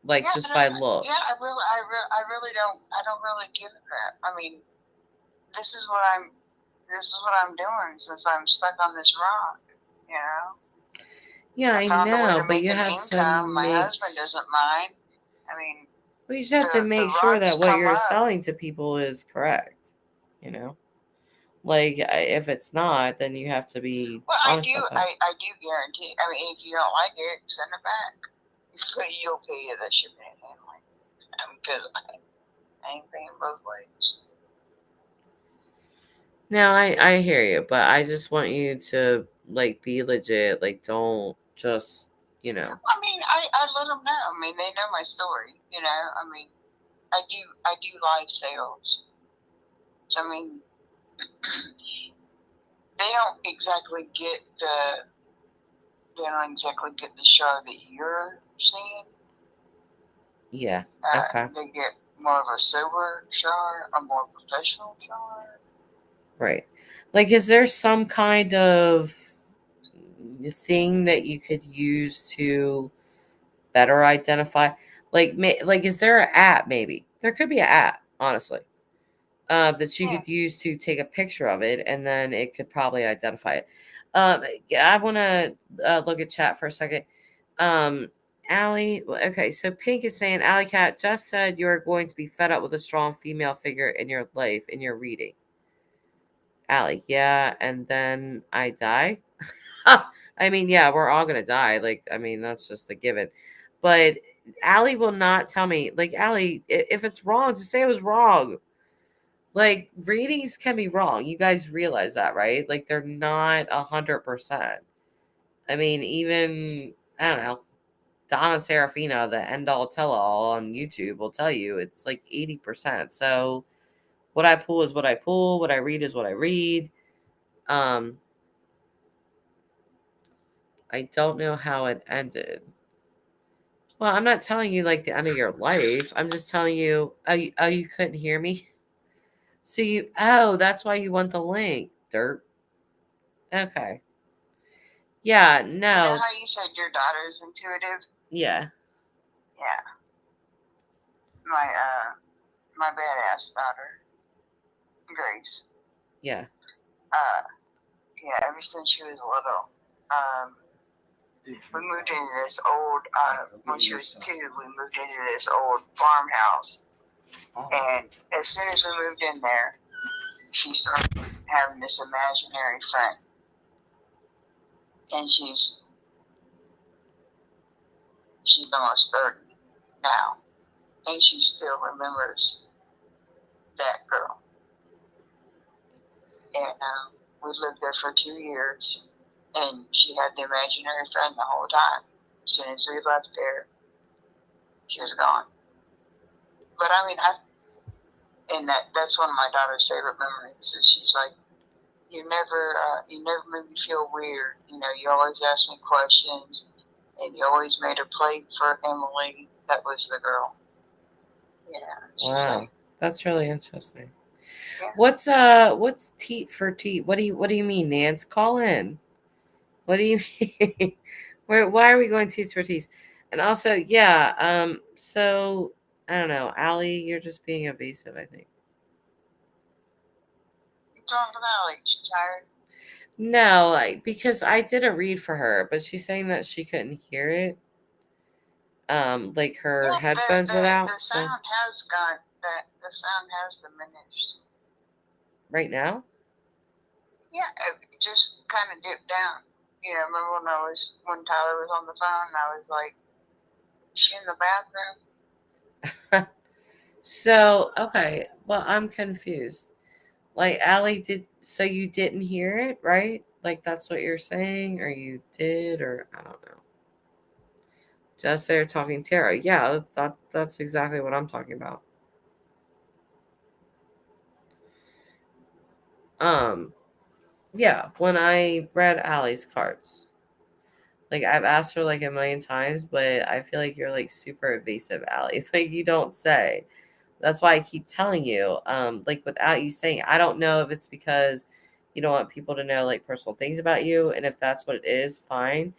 like Yeah, just by look. yeah, I really don't. I don't really give a crap. I mean, this is what I'm doing since I'm stuck on this rock. You know. Yeah, I found a way know, to but make you an have to income. My make. husband doesn't mind. I mean, Well, you just have to the make sure rocks that what come you're up. selling to people is correct. You know, like if it's not, then you have to be Well, honest about that. I do guarantee. I mean, if you don't like it, send it back. You'll pay the shipping and handling. Because I ain't paying both ways. No, I hear you, but I just want you to like be legit. Like, don't just I mean, I let them know. I mean, they know my story. You know, I mean, I do live sales. So I mean, they don't exactly get the show that you're seeing. yeah. Okay. They get more of a sober shower, a more professional shower. Right. Like, is there some kind of thing that you could use to better identify? Like, is there an app? Maybe there could be an app, honestly, that you could use to take a picture of it, and then it could probably identify it. I want to look at chat for a second. Allie, okay, so Pink is saying, Alley Cat just said you're going to be fed up with a strong female figure in your life in your reading. Allie, yeah, and then I die. I mean, yeah, we're all gonna die. Like, I mean, that's just a given. But Allie will not tell me. Like, Allie, if it's wrong, just say it was wrong. Like, readings can be wrong. You guys realize that, right? Like, they're not 100%. I mean, even I don't know, Donna Serafina, the end all tell all on YouTube, will tell you it's like 80%. So what I pull is what I pull. What I read is what I read. I don't know how it ended. Well, I'm not telling you like the end of your life. I'm just telling you. Oh, you couldn't hear me. So that's why you want the link, dirt. Okay. Yeah. You No. know how you said your daughter's intuitive? Yeah. Yeah. My badass daughter, Grace. Yeah. Yeah. Ever since she was little, we moved into this old. When she was 2, we moved into this old farmhouse, and as soon as we moved in there, she started having this imaginary friend, and she's almost 30 now, and she still remembers that girl. And we lived there for 2 years, and she had the imaginary friend the whole time. As soon as we left there, she was gone. But I mean, that's one of my daughter's favorite memories. So she's like, you never made me feel weird. You know, you always asked me questions, and you always made a plate for Emily. That was the girl. Yeah. Wow, that's really interesting. Yeah. What's teat for teat? What do you mean, Nance? Call in. What do you mean? Why are we going teats for teats? And also, yeah, so I don't know, Allie, you're just being evasive, I think. You talking about like she's tired? No, like because I did a read for her, but she's saying that she couldn't hear it. Like her headphones without. The sound has gone. The sound has diminished. Right now? Yeah, it just kind of dipped down. Yeah, remember when Tyler was on the phone and I was like, is she in the bathroom? So, okay. Well, I'm confused. Like, Allie, so you didn't hear it, right? Like, that's what you're saying, or you did, or I don't know. Just there talking Tara. Yeah, that's exactly what I'm talking about. Yeah, when I read Allie's cards. Like, I've asked her like a million times, but I feel like you're like super evasive, Allie. Like, you don't say. That's why I keep telling you, like without you saying, I don't know if it's because you don't want people to know like personal things about you, and if that's what it is, fine.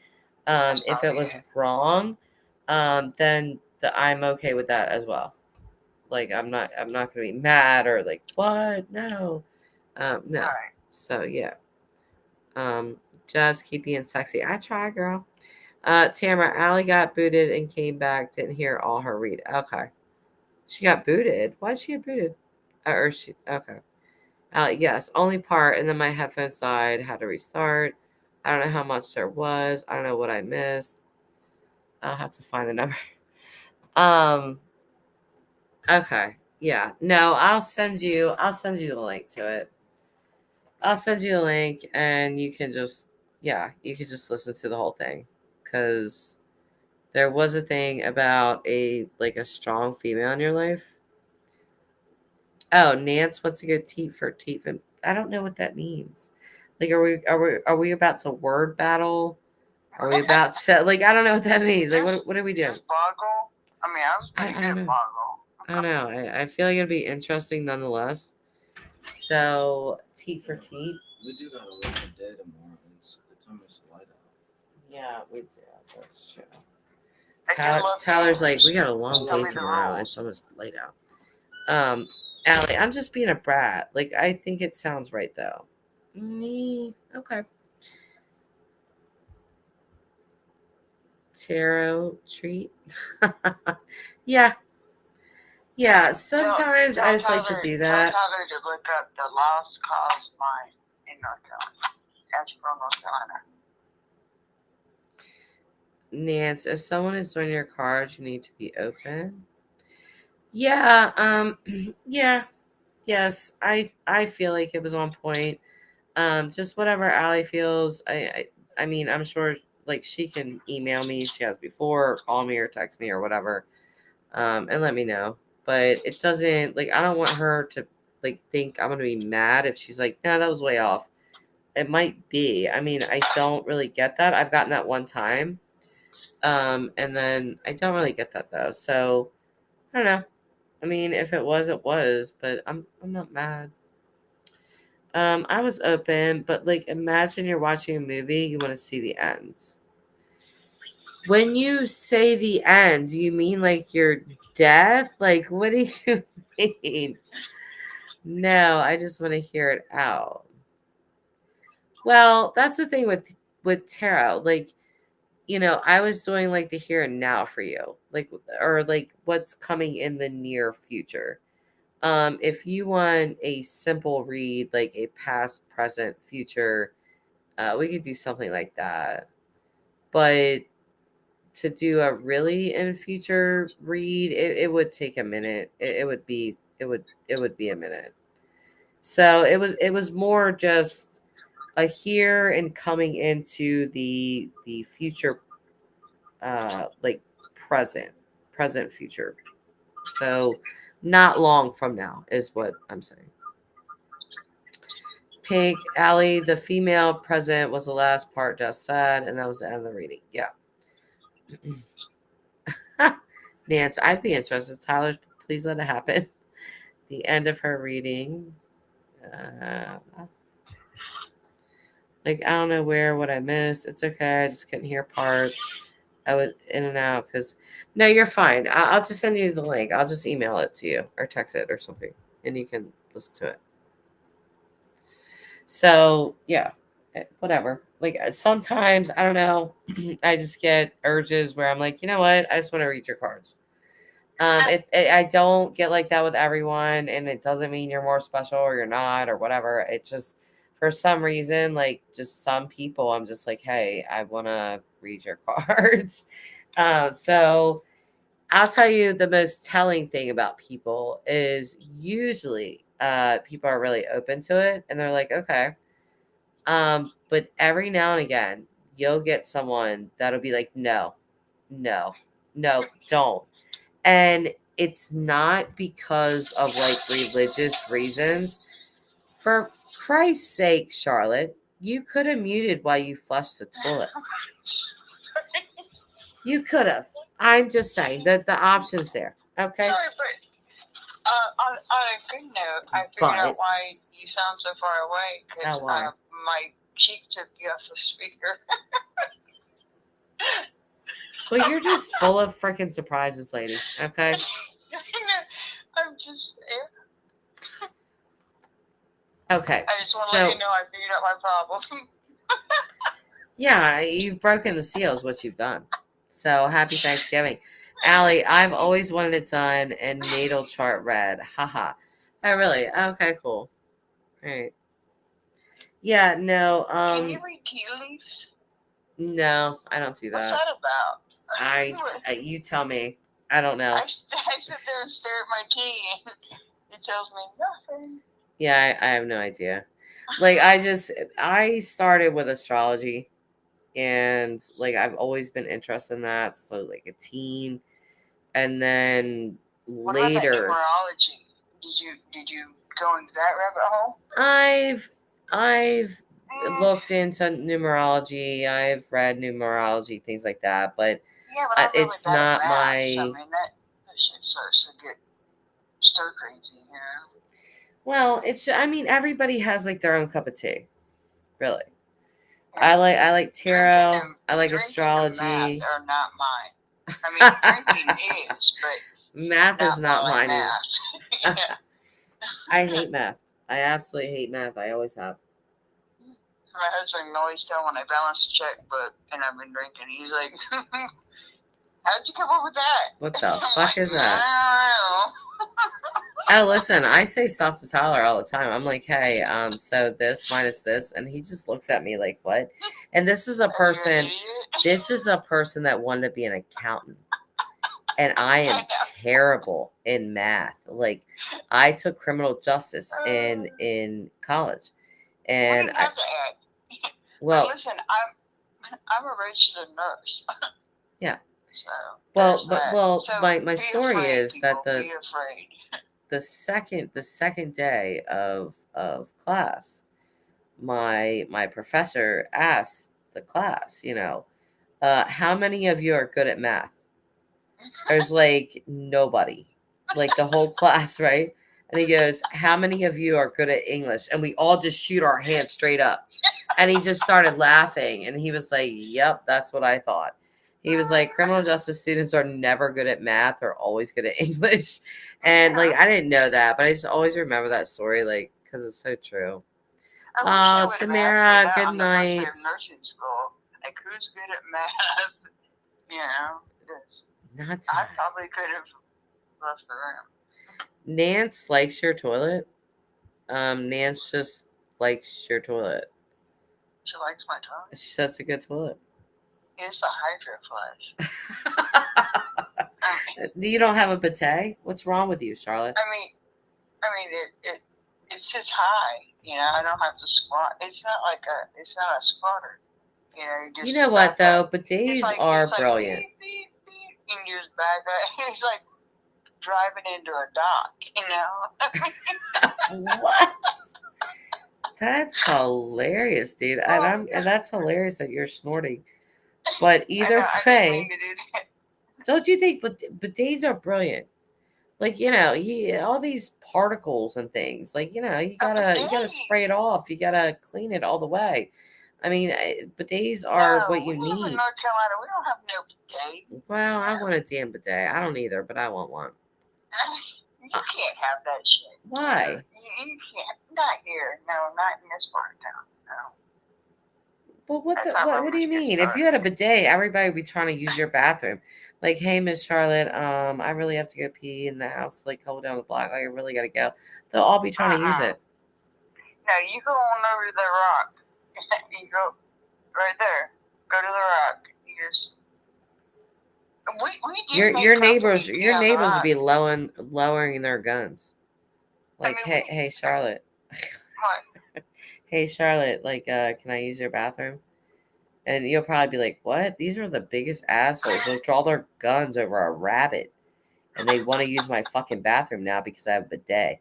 That's If it probably was it. wrong, then I'm okay with that as well. Like I'm not gonna be mad or like what? No, no. Right. So yeah, um, just keep being sexy. I try, girl. Tamara, Allie got booted and came back. Didn't hear all her read. Okay. She got booted. Why did she get booted? Or she okay. Yes, only part, and then my headphones died. Had to restart. I don't know how much there was. I don't know what I missed. I'll have to find the number. Um. Okay. Yeah. No, I'll send you the link to it. I'll send you the link, and you can just you can just listen to the whole thing, because there was a thing about a strong female in your life. Oh, Nance wants to go teeth for teeth, and I don't know what that means. Like, are we about to word battle? Are we about to like? I don't know what that means. Like, what are we doing? Just Boggle. I mean, I was pretty I good don't at know. Boggle. I don't know. I feel like it'd be interesting nonetheless. So, teeth for teeth. We do got a little day tomorrow. It's almost light out. Yeah, we do. That's true. I do love Tyler's games. like, we got a long Tell day me the tomorrow. rules. It's almost late out. Allie, I'm just being a brat. Like, I think it sounds right though. Okay. Tarot treat. Yeah. Yeah. Sometimes I just like to do that. Tell Tyler to look up the Lost Cause Mine in North Carolina. Asheboro, North Carolina. Nance, if someone is doing your cards, you need to be open. Yeah. Yeah. Yes. I feel like it was on point. Just whatever Allie feels. I mean, I'm sure like she can email me. She has before, or call me, or text me, or whatever, and let me know. But it doesn't like I don't want her to like think I'm gonna be mad if she's like, no, that was way off. It might be. I mean, I don't really get that. I've gotten that one time, and then I don't really get that though. So I don't know. I mean, if it was, it was. But I'm not mad. I was open, but like imagine you're watching a movie, you want to see the ends. When you say the end, do you mean like your death? Like what do you mean? No, I just want to hear it out. Well, that's the thing with tarot. Like, I was doing like the here and now for you. Like or like what's coming in the near future. If you want a simple read, like a past, present, future, we could do something like that. But to do a really in future read, it would take a minute. It would be a minute. So it was more just a here and coming into the future, like present future. So not long from now is what I'm saying. Pink Allie, the female present was the last part just said, and that was the end of the reading. Yeah. Nance, I'd be interested. Tyler, please let it happen. The end of her reading. Like, I don't know what I missed. It's okay. I just couldn't hear parts. I was in and out because. No, you're fine. I'll just send you the link. I'll just email it to you or text it or something, and you can listen to it. So, yeah, whatever. Like, sometimes, I don't know, I just get urges where I'm like, you know what? I just want to read your cards. I don't get like that with everyone, and it doesn't mean you're more special or you're not or whatever. It just for some reason, like just some people, I'm just like, hey, I want to read your cards. So I'll tell you the most telling thing about people is usually people are really open to it and they're like, okay. But every now and again, you'll get someone that'll be like, no, no, no, don't. And it's not because of like religious reasons. For Christ's sake, Charlotte, you could have muted while you flushed the toilet. You could have. I'm just saying that the option's there. Okay. Sorry, but on a good note, I figured But- out why you sound so far away because Oh, why? my cheek took you off the speaker. Well, you're just full of freaking surprises, lady. Okay. I'm just. Okay. I just want to So let you know I figured out my problem. yeah, you've broken the seal is what you've done. So happy Thanksgiving. Allie, I've always wanted it done and natal chart read. Haha. Oh, really? Okay, cool. All right. Yeah, no, Can you read tea leaves? no, I don't do What's that. that about? You tell me. I don't know. I sit there and stare at my tea and it tells me nothing. Yeah, I have no idea. Like I started with astrology and like I've always been interested in that. So like a teen. And then What about that later numerology? Did you go into that rabbit hole? I've looked into numerology. I've read numerology, things like that. But Yeah, but I know it's with that not math, my- I mean, that shit starts to get stir crazy, you know? well, I mean, everybody has like their own cup of tea. Really. Yeah. I like tarot. Drinking and- I like drinking and astrology. math are not mine. I mean, drinking is, but Math is not like mine either. math. Yeah. I hate math. I absolutely hate math. I always have. My husband can always tell when I balance a checkbook and I've been drinking. He's like, how'd you come up with that? What the I'm fuck like, is that? I Oh, listen, I say stuff to Tyler all the time. I'm like, hey, so this minus this, and he just looks at me like, what? And this is a don't know. person. Are you an idiot? This is a person that wanted to be an accountant. And I am I know. terrible in math. Like I took criminal justice in college. We And didn't have to add. well, But listen, I'm a registered nurse. Yeah. So Well, there's but- that. well, So my be story afraid, is that people, be afraid. the second day of class, my professor asked the class, how many of you are good at math? There's like nobody, like the whole class, right? And he goes, how many of you are good at English? And we all just shoot our hands straight up. And he just started laughing. And he was like, yep, that's what I thought. He was like, criminal justice students are never good at math. They're always good at English. And like, I didn't know that, but I just always remember that story, like, because it's so true. I wish I Oh, would've Tamara, asked me that good on the first day night. of nursing school. Like, who's good at math? You know, because Not I to- probably could have left the room. Nance likes your toilet. Nance just likes your toilet. She likes my tongue. She said it's a good toilet. It's a hydro flush. You don't have a bidet? What's wrong with you, Charlotte? I mean, it sits high. You know, I don't have to squat. It's not a squatter. You know, you just. You know what, back though? up. Bidets It's like- are it's like brilliant. beep, beep, beep, and you just back up. It's like driving into a dock. You know. What? That's hilarious, dude. And that's hilarious that you're snorting. But I either know, I didn't way, mean to do that. don't you think bidets are brilliant? Like, all these particles and things. Like, you gotta bidet. spray it off. You gotta clean it all the way. I mean, bidets are No, what you we live in need. North Carolina, we don't have no bidet. Well, I want a damn bidet. I don't either, but I want one. You can't have that shit. Why? You can't. Not here. No, not in this part of town. No. Well, That's not where what do you we get mean? If you had a bidet, everybody would be trying to use your bathroom. Like, hey, Miss Charlotte, I really have to go pee in the house, like, couple down the block. Like, I really gotta go. They'll all be trying to use Uh-uh. it. No, you go on over to the rock. You go right there. Go to the rock. You just. We do Your make your coffee neighbors and tea your on the neighbors would rock. be lowering their guns. Like, mean, hey Charlotte. What? Hey Charlotte, like can I use your bathroom? And you'll probably be like, what? These are the biggest assholes. They'll draw their guns over a rabbit. And they want to use my fucking bathroom now because I have a bidet.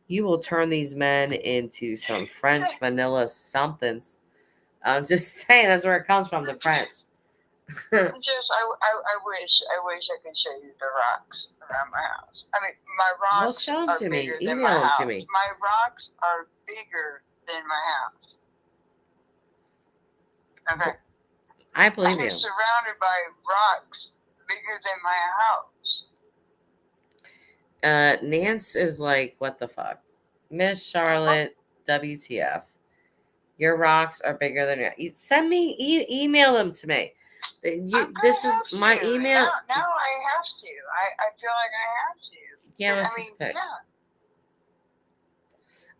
You will turn these men into some French vanilla somethings. I'm just saying that's where it comes from, the French. Just I wish I could show you the rocks around my house. I mean, my Well, rocks show 'em are to me. bigger than Email my 'em house. to me. My rocks are bigger than my house. Okay. I believe I'm you. surrounded by rocks bigger than my house. Nance is like, what the fuck? Miss Charlotte, WTF. Your rocks are bigger than your. Send me, email them to me. This is my email. Now I have to. I feel like I have to. Yeah, let's I just mean, pics.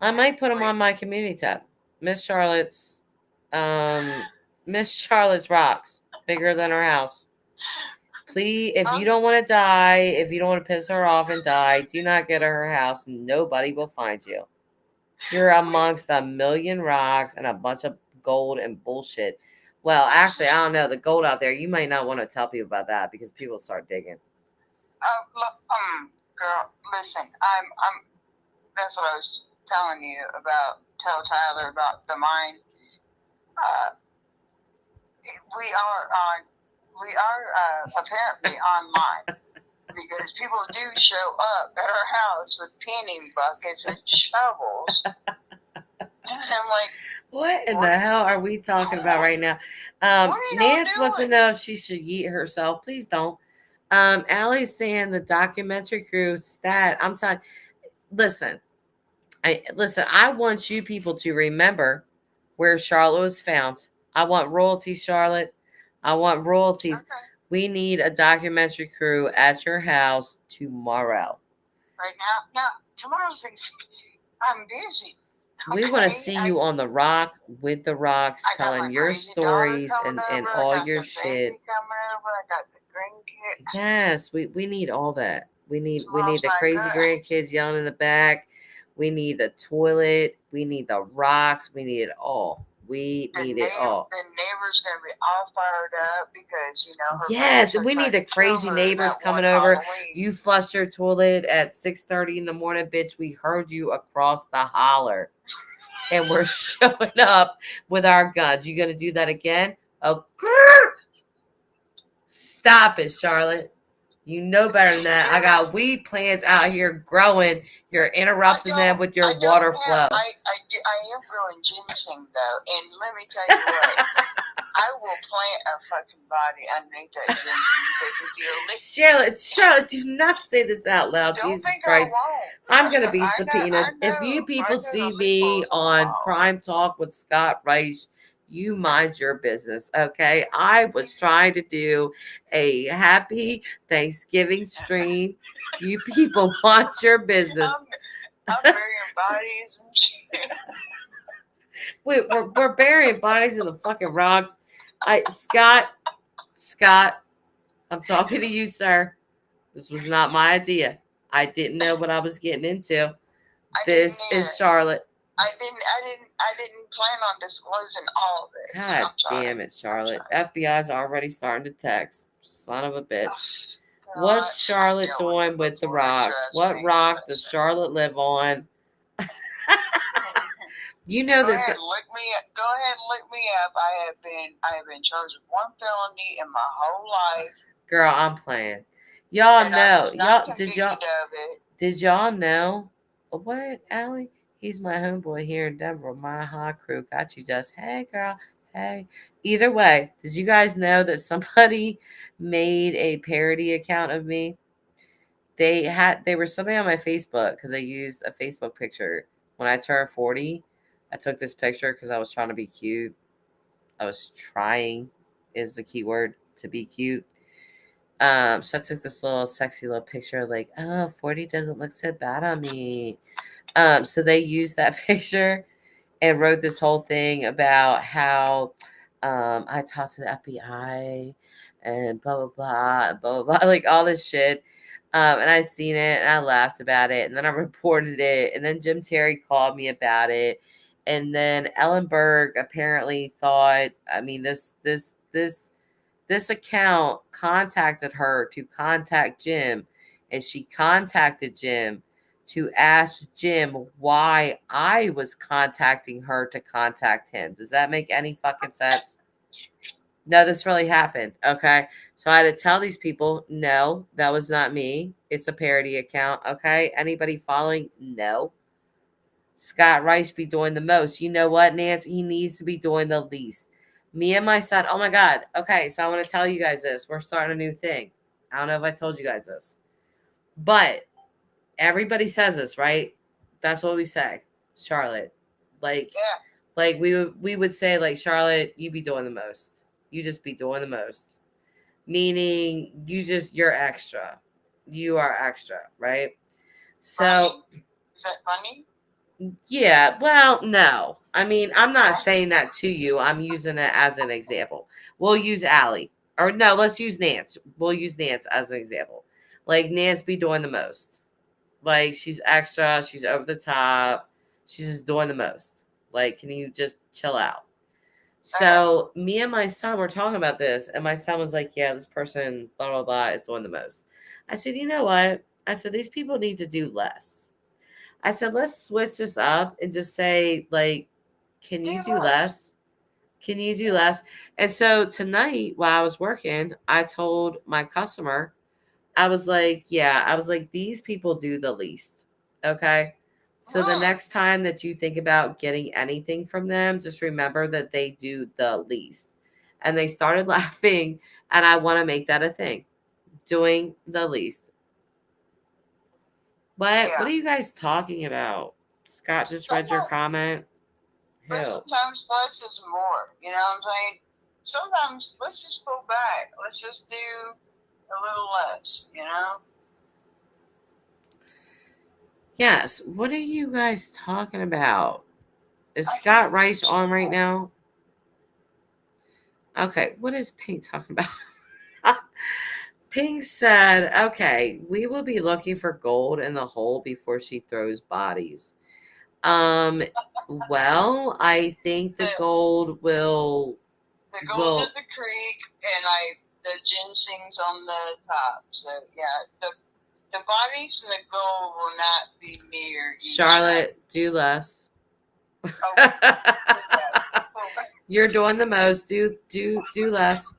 yeah. I might put them on my community tab. Miss Charlotte's rocks bigger than her house. Please, if you don't want to die, if you don't want to piss her off and die, do not get to her house. Nobody will find you. You're amongst a million rocks and a bunch of gold and bullshit. Well, actually, I don't know. The gold out there, you might not want to tell people about that because people start digging. Girl, listen. I'm. That's what I was telling you about. Tell Tyler about the mine. We are apparently online because people do show up at our house with pinning buckets and shovels. And I'm like, what in the hell are we talking about right now? Nance wants to know if she should yeet herself. Please don't. Allie's saying the documentary crew stat. I'm telling. Listen, I want you people to remember where Charlotte was found. I want royalties, Charlotte. I want royalties. okay. We need a documentary crew at your house tomorrow. Right now, no, tomorrow's I'm busy. We want to see you on the rock with the rocks, telling your stories and all your shit. I got the grandkids. Yes, we need all that. We need the crazy grandkids yelling in the back. We need the toilet. We need the rocks. We need it all. We need it all. The neighbor's gonna be all fired up because her yes, parents we need the crazy neighbors coming over. Halloween. You flushed your toilet at 6:30 in the morning, bitch. We heard you across the holler, and we're showing up with our guns. You gonna do that again? Oh, stop it, Charlotte. You know better than that. I got weed plants out here growing. You're interrupting them with your water flow. I am growing ginseng though, and let me tell you what, I will plant a fucking body underneath that ginseng because it's illicit. Charlotte, do not say this out loud. Don't Jesus think Christ. I'm going to be I subpoenaed. know, If you people I know see the me loopholes on involved. Crime Talk with Scott Reich, you mind your business, okay? I was trying to do a happy Thanksgiving stream. You people want your business. I'm burying bodies and shit. We're burying bodies in the fucking rocks. Scott, I'm talking to you, sir. This was not my idea. I didn't know what I was getting into. This is Charlotte. I didn't plan on disclosing all this. God damn it, Charlotte. FBI's already starting to text. Son of a bitch. What's Charlotte doing with the rocks? What rock does Charlotte live on? You know this. Go ahead and look me up. I have been charged with one felony in my whole life. Girl, I'm playing. Y'all know. Did y'all know? What, Allie? He's my homeboy here in Denver. My hot crew got you just. Hey, girl. Hey. Either way, did you guys know that somebody made a parody account of me? They were somebody on my Facebook because I used a Facebook picture when I turned 40. I took this picture because I was trying to be cute. I was trying is the key word, to be cute. So I took this little sexy little picture like, oh, 40 doesn't look so bad on me. So they used that picture and wrote this whole thing about how I talked to the FBI and blah blah blah blah blah, like all this shit. And I seen it and I laughed about it, and then I reported it, and then Jim Terry called me about it, and then Ellen Berg apparently thought, I mean, this account contacted her to contact Jim, and she contacted Jim to ask Jim why I was contacting her to contact him. Does that make any fucking sense? No, this really happened. Okay. So I had to tell these people, no, that was not me. It's a parody account. Okay. Anybody following? No. Scott Rice be doing the most. You know what, Nance? He needs to be doing the least. Me and my son. Oh my God. Okay. So I want to tell you guys this. We're starting a new thing. I don't know if I told you guys this, but everybody says this, right? That's what we say, Charlotte. Like, Yeah. like we would say, like, Charlotte, you be doing the most. You just be doing the most. Meaning you're extra. You are extra, right? So Funny? Is that funny? yeah, well, no. I mean, I'm not saying that to you. I'm using it as an example. We'll use Allie. Or no, let's use Nance. We'll use Nance as an example. Like, Nance be doing the most. Like, she's extra. She's over the top. She's just doing the most. Like, can you just chill out? So me and my son were talking about this, and my son was like, yeah, this person, blah, blah, blah, is doing the most. I said, you know what? I said, these people need to do less. I said, let's switch this up and just say, like, can you do less? Can you do less? And so tonight, while I was working, I told my customer, I was like, yeah, I was like, these people do the least. Okay. So the next time that you think about getting anything from them, just remember that they do the least. And they started laughing, and I want to make that a thing. Doing the least. What are you guys talking about? Scott just read your comment. But Who? sometimes less is more. You know what I'm saying? Sometimes let's just go back. Let's just do a little less, you know? Yes. What are you guys talking about? Is Scott Rice on right now? Okay. What is Pink talking about? Pink said, okay, we will be looking for gold in the hole before she throws bodies. Well, I think the gold will. The gold's at the creek, and the ginseng's on the top. So yeah, the bodies and the gold will not be near each Charlotte, do less. other. You're doing the most. Do less.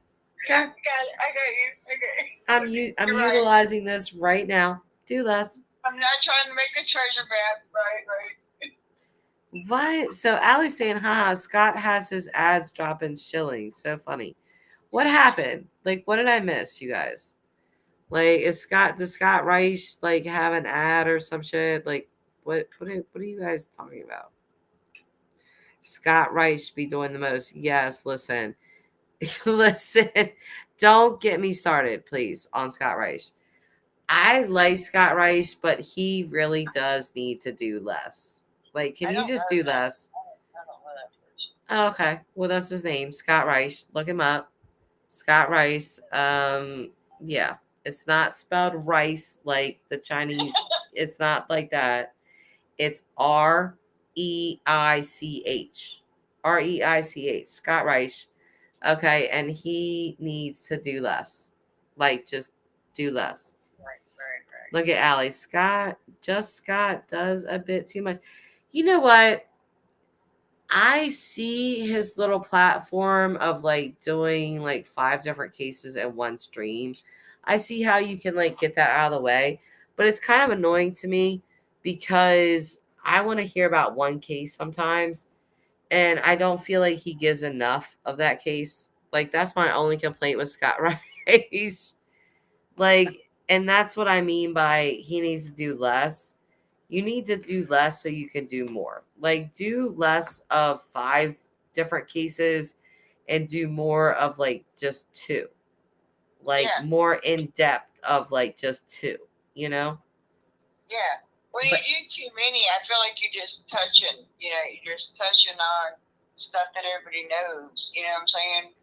Okay. I got you. I'm You're utilizing this right now. Do less. I'm not trying to make a treasure map. Right. What? So Allie's saying, haha, Scott has his ads dropping shillings. So funny. What happened? Like, what did I miss, you guys? Like, does Scott Rice like have an ad or some shit? Like, what are you guys talking about? Scott Rice be doing the most. Yes, listen. Listen. Don't get me started, please, on Scott Rice. I like Scott Rice, but he really does need to do less. Like, can you just do less? I don't know that person. Okay. Well, that's his name, Scott Rice. Look him up. Scott Rice. Yeah. It's not spelled rice like the Chinese. It's not like that. It's Reich. Reich. Scott Rice. Okay. And he needs to do less. Like, just do less. Right. Look at Allie. Scott does a bit too much. You know what? I see his little platform of like doing like 5 different cases in one stream. I see how you can like get that out of the way, but it's kind of annoying to me because I want to hear about one case sometimes, and I don't feel like he gives enough of that case. Like, that's my only complaint with Scott Rice. Like, and that's what I mean by he needs to do less. You need to do less so you can do more. Like, do less of 5 different cases and do more of like just 2. Like, more in depth of like just 2, you know? Yeah. When But- you do too many, I feel like you're just touching. You're just touching on stuff that everybody knows. You know what I'm saying?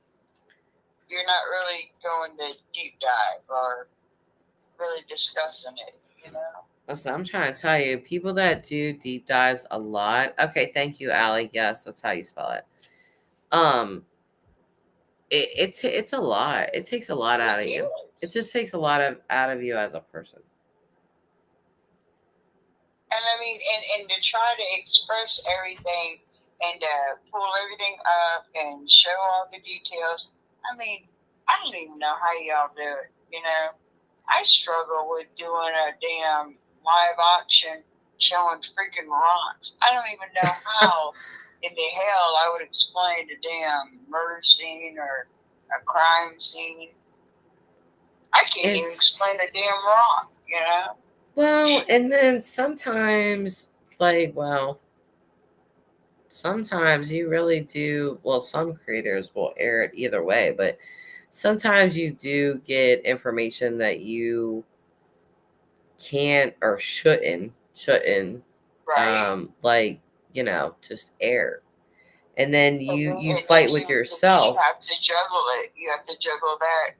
You're not really going to deep dive or really discussing it. Listen, I'm trying to tell you, people that do deep dives a lot. Okay, thank you, Allie. Yes, that's how you spell it. It's a lot. It takes a lot out of you. It just takes a lot out of you as a person. And I mean, and to try to express everything and pull everything up and show all the details. I mean, I don't even know how y'all do it. I struggle with doing a damn live auction showing freaking rocks. I don't even know how in the hell I would explain a damn murder scene or a crime scene. I can't even explain a damn rock. Well, and then sometimes, sometimes you really do. Well, some creators will air it either way, but sometimes you do get information that you can't or shouldn't, Right. just air. And then you And fight then with you yourself. have to juggle it. You have to juggle that,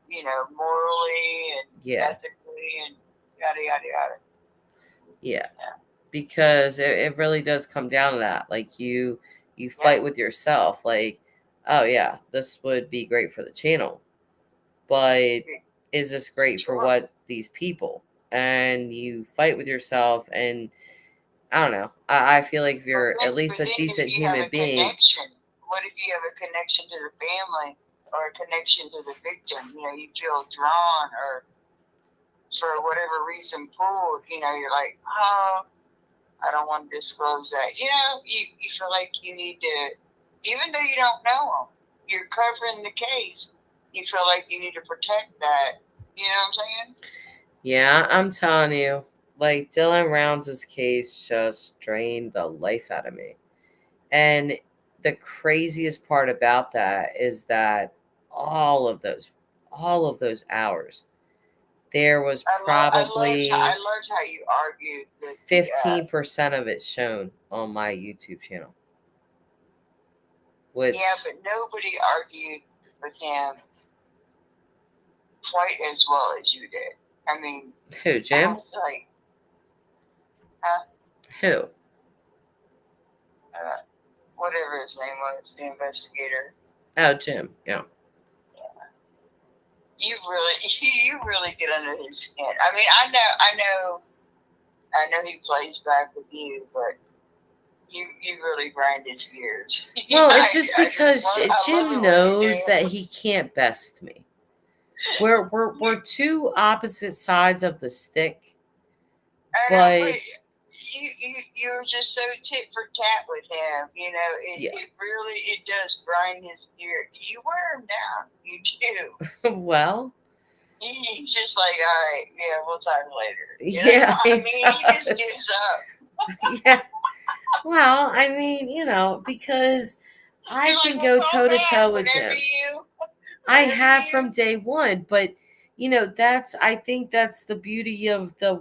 morally and Yeah. ethically and yada yada yada. Yeah. Because it really does come down to that. Like you fight with yourself. Like, oh yeah, this would be great for the channel. But is this great for what these people? And you fight with yourself, and I don't know. I feel like if you're at least a decent human being. What if you have a connection to the family or a connection to the victim? You feel drawn or for whatever reason pulled. You're like, oh, I don't want to disclose that. You feel like you need to, even though you don't know them, you're covering the case. You feel like you need to protect that. You know what I'm saying? Yeah, I'm telling you, like Dylan Rounds' case just drained the life out of me. And the craziest part about that is that all of those hours, there was probably I loved how you argued. 15% of it shown on my YouTube channel. Which, yeah, but nobody argued with him quite as well as you did. I mean, who, Jim? I was like, Who? whatever his name was, the investigator. Oh, Jim. Yeah. You really get under his skin. I mean, I know he plays back with you, but you really grind his gears. Well, it's just because Jim knows that he can't best me. We're two opposite sides of the stick. But you're just so tit for tat with him. It really does grind his gear. You wear him down. You do. Well, he's just like, all right, yeah, we'll talk later. Yeah, I mean, he just gives up. Yeah. Well, I mean, because I can go toe to toe with Jim. I have from day one, but I think that's the beauty of the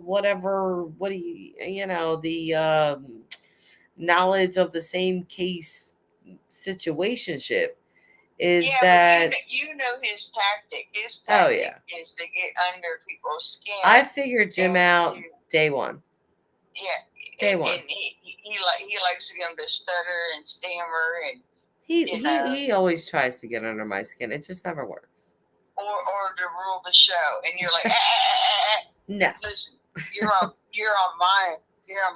the knowledge of the same case situationship is that you know his tactic. His Oh, tactic yeah. is to get under people's skin. I figured Jim out day one. Yeah. Day one. And he likes him to stutter and stammer and He always tries to get under my skin. It just never works. or to rule the show, and you're like, No. listen, you're on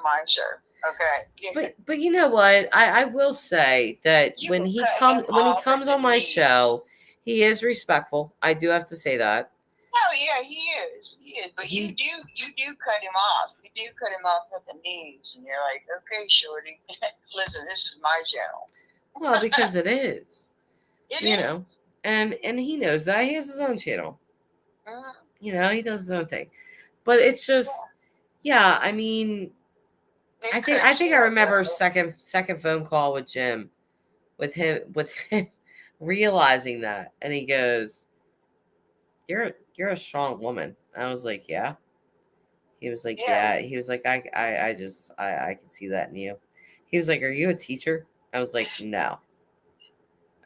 my show, okay? But you know what? I will say that You when can he cut comes him when he off comes at on the my knees. show, he is respectful. I do have to say that. Oh yeah, he is. But He- you do cut him off. You do cut him off at the knees, and you're like, okay, shorty, listen, this is my channel. Well, because it is. It You is. know. And he knows that. He has his own channel. Mhm. He does his own thing. But it's just I mean, It I cracks think me I up, remember though. second phone call with Jim with him realizing that, and he goes, You're a strong woman. I was like, yeah. He was like, Yeah. yeah. He was like, I can see that in you. He was like, are you a teacher? I was like, no.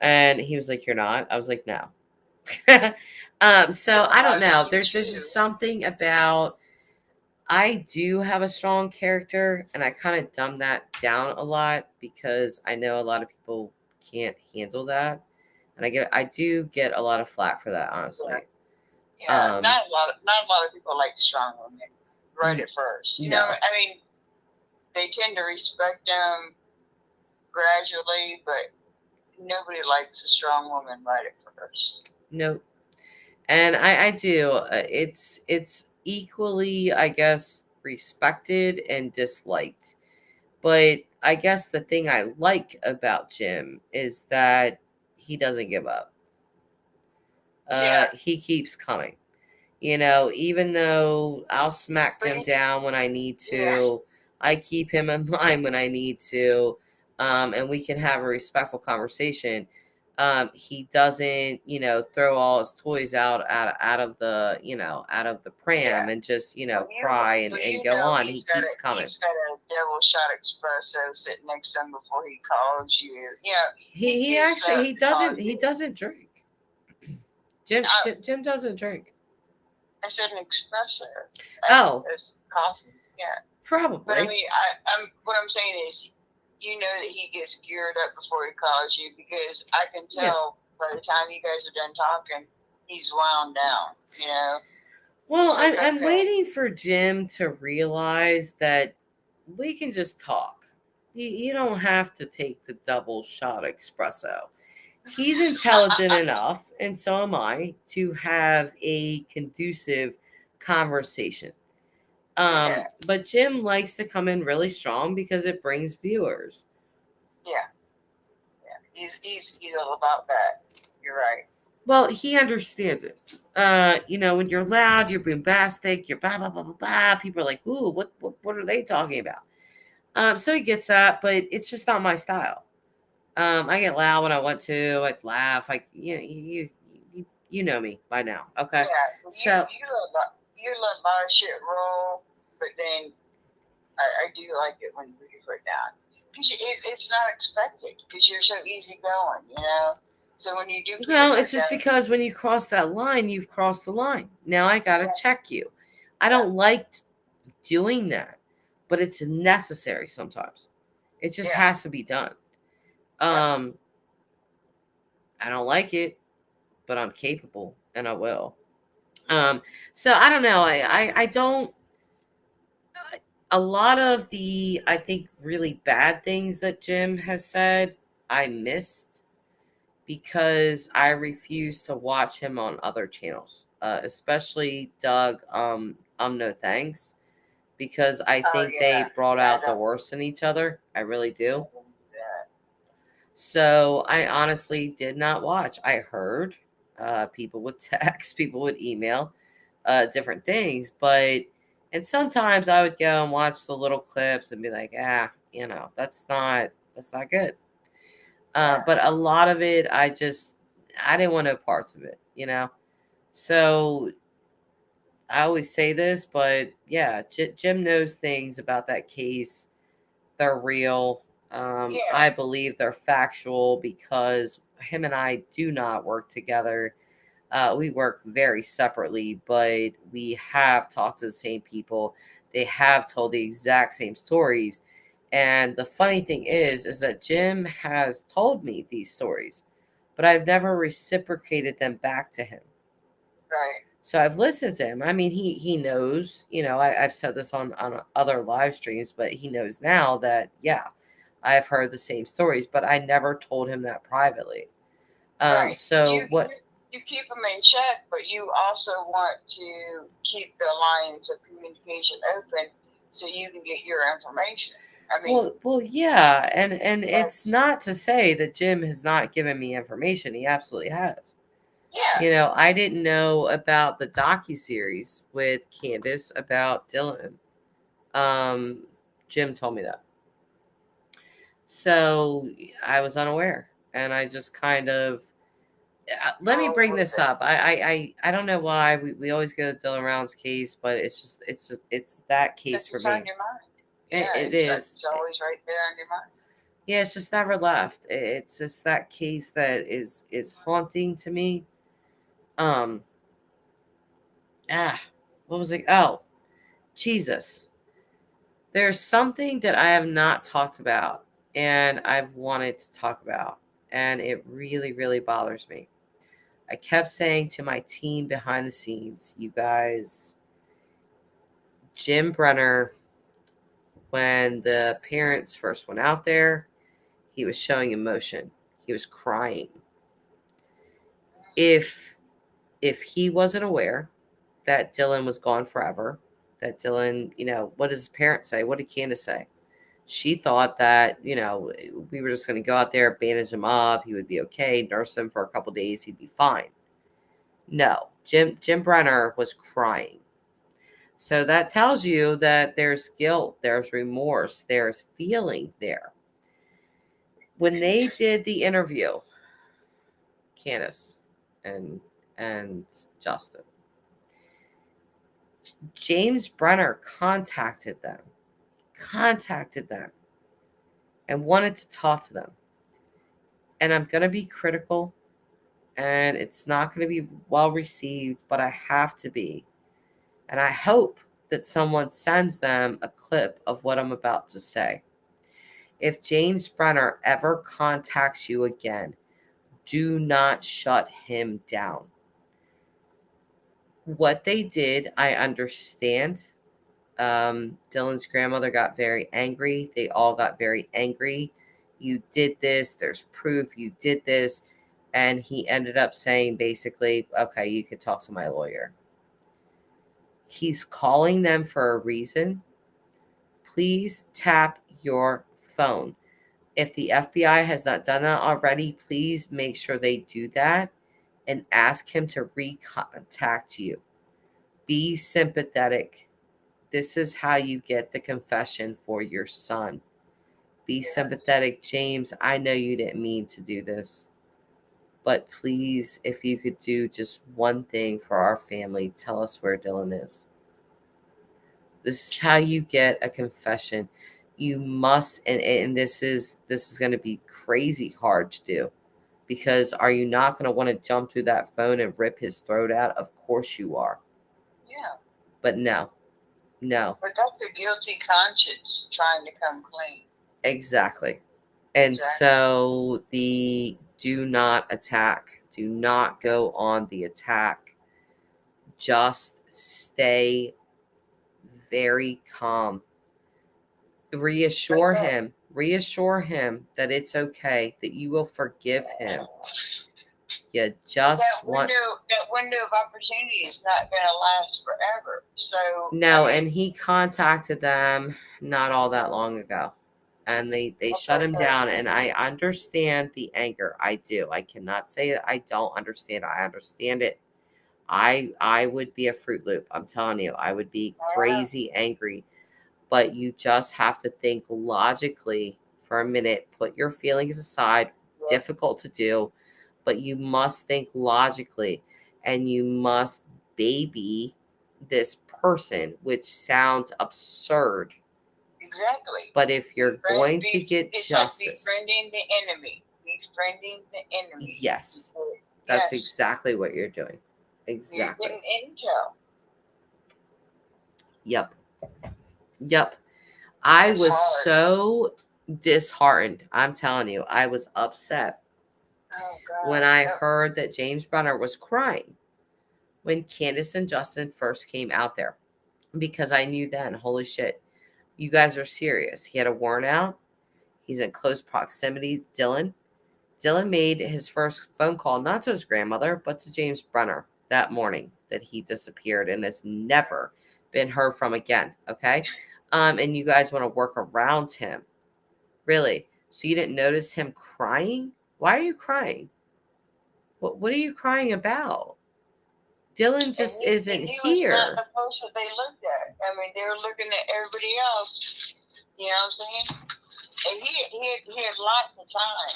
And he was like, you're not? I was like, no. So I don't know. There's just something about, I do have a strong character, and I kind of dumb that down a lot because I know a lot of people can't handle that. And I do get a lot of flack for that, honestly. Yeah, not a lot of people like strong women right at first. You know, No. I mean, they tend to respect them gradually, but nobody likes a strong woman right at first. Nope. And I do. It's equally, I guess, respected and disliked. But I guess the thing I like about Jim is that he doesn't give up. Yeah. He keeps coming. You know, even though I'll smack him down when I need to, Yeah. I keep him in line when I need to, and we can have a respectful conversation. He doesn't, you know, throw all his toys out of the, you know, out of the pram and just, you know, cry and go on. He keeps coming. He's got a double shot espresso sitting next to him before he calls you. Yeah, He actually he doesn't drink. Jim doesn't drink. I said an espresso. Oh, it's coffee. Yeah, probably. But I mean, I'm what I'm saying is, you know that he gets geared up before he calls you because I can tell by the time you guys are done talking, he's wound down. You know. Well, like, I'm waiting for Jim to realize that we can just talk. You don't have to take the double shot espresso. He's intelligent enough, and so am I, to have a conducive conversation. But Jim likes to come in really strong because it brings viewers. Yeah. He's all about that. You're right. Well, he understands it. You know, when you're loud, you're bombastic, you're blah blah blah blah blah. People are like, "Ooh, what are they talking about?" So he gets that, but it's just not my style. I get loud when I want to. I laugh. You know me by now, okay? Yeah. So you let a lot of shit roll, but then I do like it when you put your foot down because it's not expected because you're so easygoing, you know. So when you do, well, it's just because when you cross that line, you've crossed the line. Now I gotta check you. I don't like doing that, but it's necessary sometimes. It just has to be done. I don't like it, but I'm capable and I will. So I don't know. I don't. A lot of the, I think, really bad things that Jim has said, I missed because I refuse to watch him on other channels, especially Doug. No thanks, because I think they brought out the worst in each other. I really do. So I honestly did not watch. I heard people would text, people would email different things, and sometimes I would go and watch the little clips and be like, you know, that's not good. But a lot of it, I didn't want no parts of it, you know. So I always say this, but yeah, Jim knows things about that case. They're real. I believe they're factual because him and I do not work together. We work very separately, but we have talked to the same people. They have told the exact same stories. And the funny thing is that Jim has told me these stories, but I've never reciprocated them back to him. Right. So I've listened to him. I mean, he knows, you know, I've said this on other live streams, but he knows now that, yeah, I've heard the same stories, but I never told him that privately. Right. So what? You keep them in check, but you also want to keep the lines of communication open so you can get your information. I mean, well, yeah, and it's not to say that Jim has not given me information. He absolutely has. Yeah. You know, I didn't know about the docuseries with Candace about Dylan. Jim told me that. So I was unaware, and I just kind of let me bring this up. I don't know why we always go to Dylan Round's case, but it's that case for It's me. on your mind. It Yeah, is. It's always right there on your mind. Yeah, it's just never left. It's just that case that is haunting to me. What was it? Oh, Jesus. There's something that I have not talked about and I've wanted to talk about, and it really, really bothers me. I kept saying to my team behind the scenes, you guys, Jim Brenner, when the parents first went out there, he was showing emotion. He was crying. If he wasn't aware that Dylan was gone forever, that Dylan, what does his parents say? What did Candace say? She thought that, we were just going to go out there, bandage him up, he would be okay, nurse him for a couple days, he'd be fine. No, Jim Brenner was crying. So that tells you that there's guilt, there's remorse, there's feeling there. When they did the interview, Candace and Justin, James Brenner contacted them and wanted to talk to them. And I'm going to be critical, and it's not going to be well received, but I have to be. And I hope that someone sends them a clip of what I'm about to say. If James Brenner ever contacts you again, do not shut him down. What they did, I understand. Dylan's grandmother got very angry. They all got very angry. You did this. There's proof you did this. And he ended up saying basically, okay, you could talk to my lawyer. He's calling them for a reason. Please tap your phone. If the FBI has not done that already, please make sure they do that and ask him to recontact you. Be sympathetic. This is how you get the confession for your son. Be sympathetic. James, I know you didn't mean to do this. But please, if you could do just one thing for our family, tell us where Dylan is. This is how you get a confession. You must, and this is going to be crazy hard to do, because are you not going to want to jump through that phone and rip his throat out? Of course you are. Yeah. But no. But that's a guilty conscience trying to come clean. Exactly. And so the do not attack. Do not go on the attack. Just stay very calm. Reassure him that it's okay, that you will forgive him. You just that window of opportunity is not going to last forever. So no, and he contacted them not all that long ago, and they shut him down. And I understand the anger. I do. I cannot say that I don't understand. I understand it. I would be a Fruit Loop. I'm telling you, I would be crazy angry. But you just have to think logically for a minute. Put your feelings aside. Difficult to do, but you must think logically, and you must baby this person, which sounds absurd. Exactly. But if you're going to get justice, like befriending the enemy. Befriending the enemy. Yes, that's exactly what you're doing. Exactly. You're getting intel. Yep. I was so disheartened. I'm telling you, I was upset when I heard that James Brenner was crying when Candace and Justin first came out there, because I knew then, holy shit, you guys are serious. He had a warrant out. He's in close proximity to Dylan. Dylan made his first phone call, not to his grandmother, but to James Brenner that morning that he disappeared and has never been heard from again. Okay. And you guys want to work around him. Really? So you didn't notice him crying? Why are you crying? What are you crying about? Dylan just isn't here. He was not the first that they looked at. I mean, they were looking at everybody else. You know what I'm saying? And he had lots of time.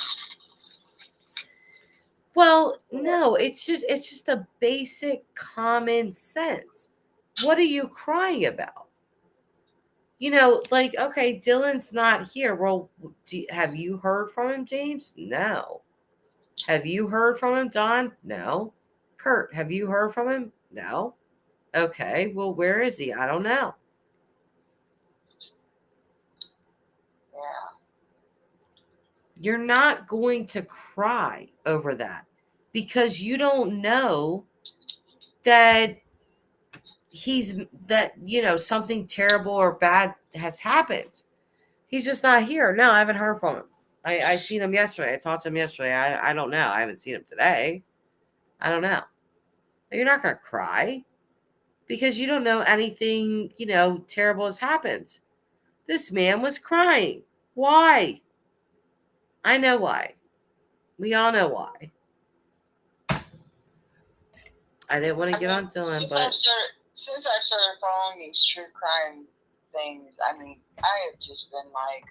Well, no, it's just a basic common sense. What are you crying about? Like, okay, Dylan's not here. Well, have you heard from him, James? No. Have you heard from him, Don? No. Kurt, have you heard from him? No. Okay, well, where is he? I don't know. Yeah. You're not going to cry over that because you don't know that something terrible or bad has happened. He's just not here. No, I haven't heard from him. I seen him yesterday. I talked to him yesterday. I don't know. I haven't seen him today. I don't know. You're not going to cry because you don't know anything, terrible has happened. This man was crying. Why? I know why. We all know why. I didn't want to get on Dylan, but Since I started following these true crime things, I mean, I have just been like,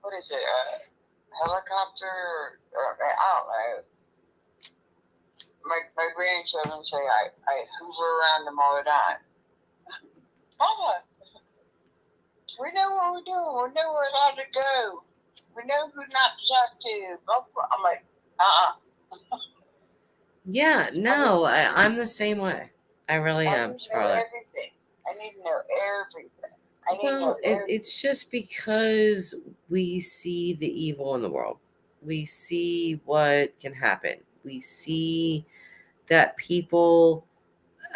what is it, a helicopter? Or I don't know. My grandchildren say I hoover around them all the time. Mama, we know what we're doing. We know we're allowed to go. We know who not to talk to. I'm like, yeah, no, I'm the same way. I really am, Charlotte. Everything. I need to know everything. Well, it's just because we see the evil in the world. We see what can happen. We see that people,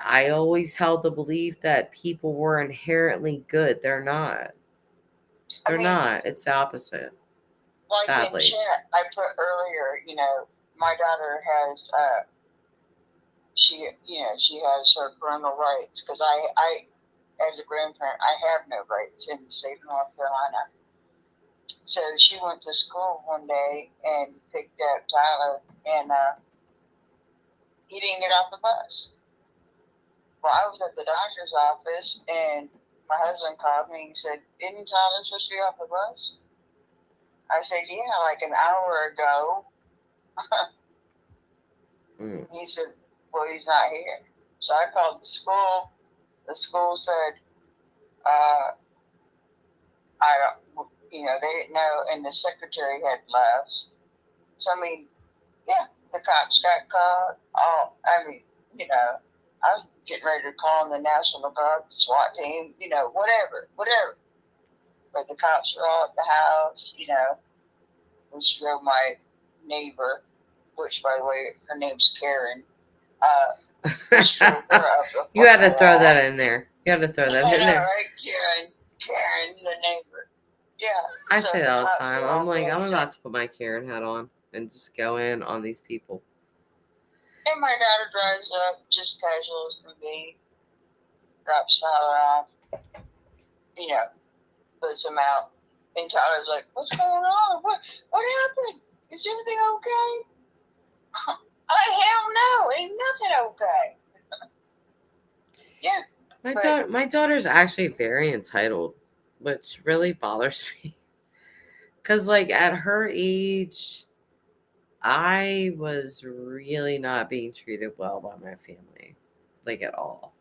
I always held the belief that people were inherently good. They're not. They're not. It's the opposite. Like Sadly. in chat, I put earlier, my daughter has, she has her parental rights because I, as a grandparent, I have no rights in the state of North Carolina. So she went to school one day and picked up Tyler, and he didn't get off the bus. Well, I was at the doctor's office, and my husband called me and said, "Isn't Tyler supposed to be off the bus?" I said, "Yeah, like an hour ago." He said, "Well, he's not here." So I called the school. The school said, I don't, they didn't know, and the secretary had left. So, I mean, yeah, the cops got called. I was getting ready to call in the National Guard, the SWAT team, whatever. But the cops were all at the house, which drove my neighbor, which, by the way, her name's Karen. You had to throw that in there. Right, Karen, the neighbor. Yeah. I say that all the time. I'm like, I'm about to put my Karen hat on and just go in on these people. And my daughter drives up, just casual as can be, drops Tyler off, puts him out. And Tyler's like, "What's going on? What happened? Is everything okay?" Hell no, ain't nothing okay. Yeah. My daughter's actually very entitled, which really bothers me. Because, like, at her age, I was really not being treated well by my family, like, at all.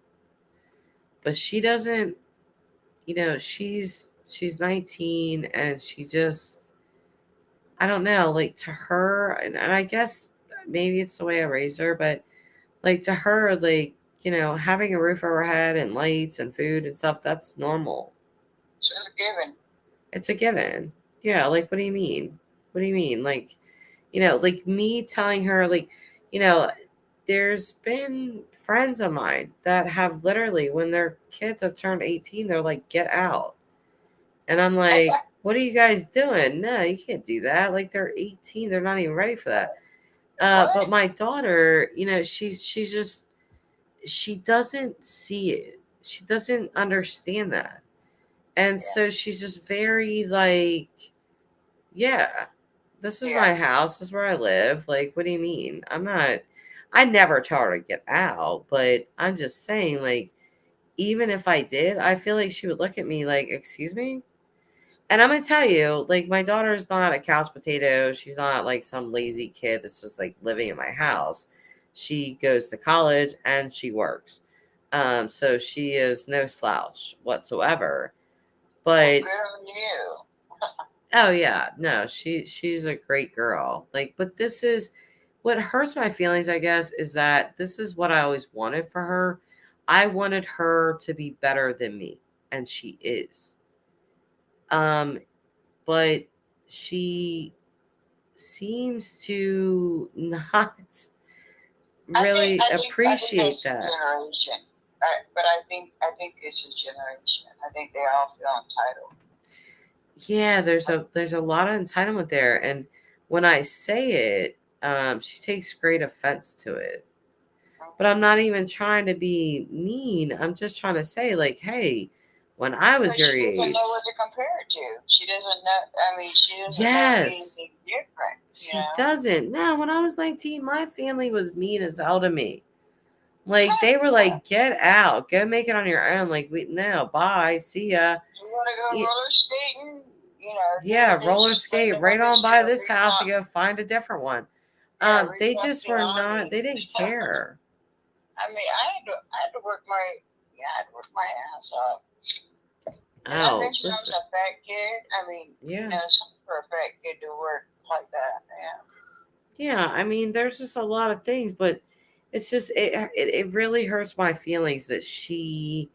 But she doesn't, she's 19 and she just, I don't know, like, to her, and I guess maybe it's the way I raised her, but, like, to her, like, having a roof over her head and lights and food and stuff, that's normal. So it's a given. It's a given. Yeah, like, what do you mean? What do you mean? Like, like me telling her, like, there's been friends of mine that have literally, when their kids have turned 18, they're like, "Get out." And I'm like, "What are you guys doing? No, you can't do that. Like, they're 18. They're not even ready for that." But my daughter, she's just, she doesn't see it. She doesn't understand that. And so she's just very like, yeah, this is my house. This is where I live. Like, what do you mean? I never tell her to get out, but I'm just saying, like, even if I did, I feel like she would look at me like, "Excuse me?" And I'm gonna tell you, like, my daughter's not a couch potato. She's not like some lazy kid that's just like living in my house. She goes to college and she works. So she is no slouch whatsoever. Well, But good on you. oh yeah, no, she's a great girl. Like, but this is what hurts my feelings, I guess, is that this is what I always wanted for her. I wanted her to be better than me, and she is. Um, but she seems to not really I think appreciate that's a that. generation. But I think it's a generation. I think they all feel entitled. Yeah, there's a lot of entitlement there, and when I say it, she takes great offense to it. But I'm not even trying to be mean. I'm just trying to say, like, hey, when I was Because your she doesn't age, know what to compare it to. She doesn't know. I mean, she doesn't know yes, anything different. You she know. doesn't. No, when I was 19, my family was mean as hell to me. Like, they were Yeah. like, get out, go make it on your own. Like, we no, bye, see ya. You want to go Yeah, roller skating? You know, do yeah, the roller dishes, clean skate the right on by windowsill, this house and remop. go find a different one. Yeah, They remop just the were not, laundry. they didn't care. I mean, I had to work my ass off. Did I Oh, mention I was listen, a fat kid? I mean, you yeah. know, it's hard for a fat kid to work like that. Yeah. Yeah, I mean, there's just a lot of things, but it's just it really hurts my feelings that she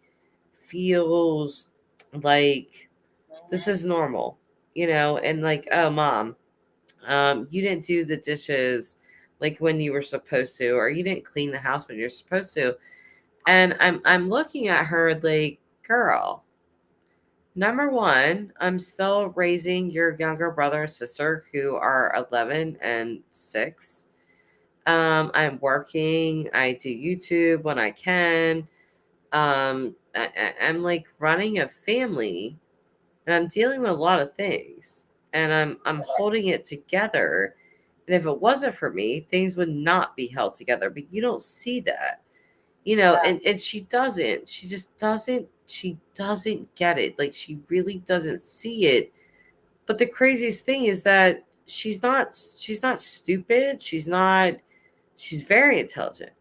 feels like this Mhm. is normal, and like, oh, mom, you didn't do the dishes like when you were supposed to, or you didn't clean the house when you're supposed to. And I'm looking at her like, girl, number one, I'm still raising your younger brother and sister who are 11 and 6. I'm working. I do YouTube when I can. I'm like running a family, and I'm dealing with a lot of things, and I'm holding it together. And if it wasn't for me, things would not be held together. But you don't see that, Yeah. and she doesn't. She just doesn't. She doesn't get it. Like, she really doesn't see it. But the craziest thing is that she's not. She's not stupid. She's not. She's very intelligent.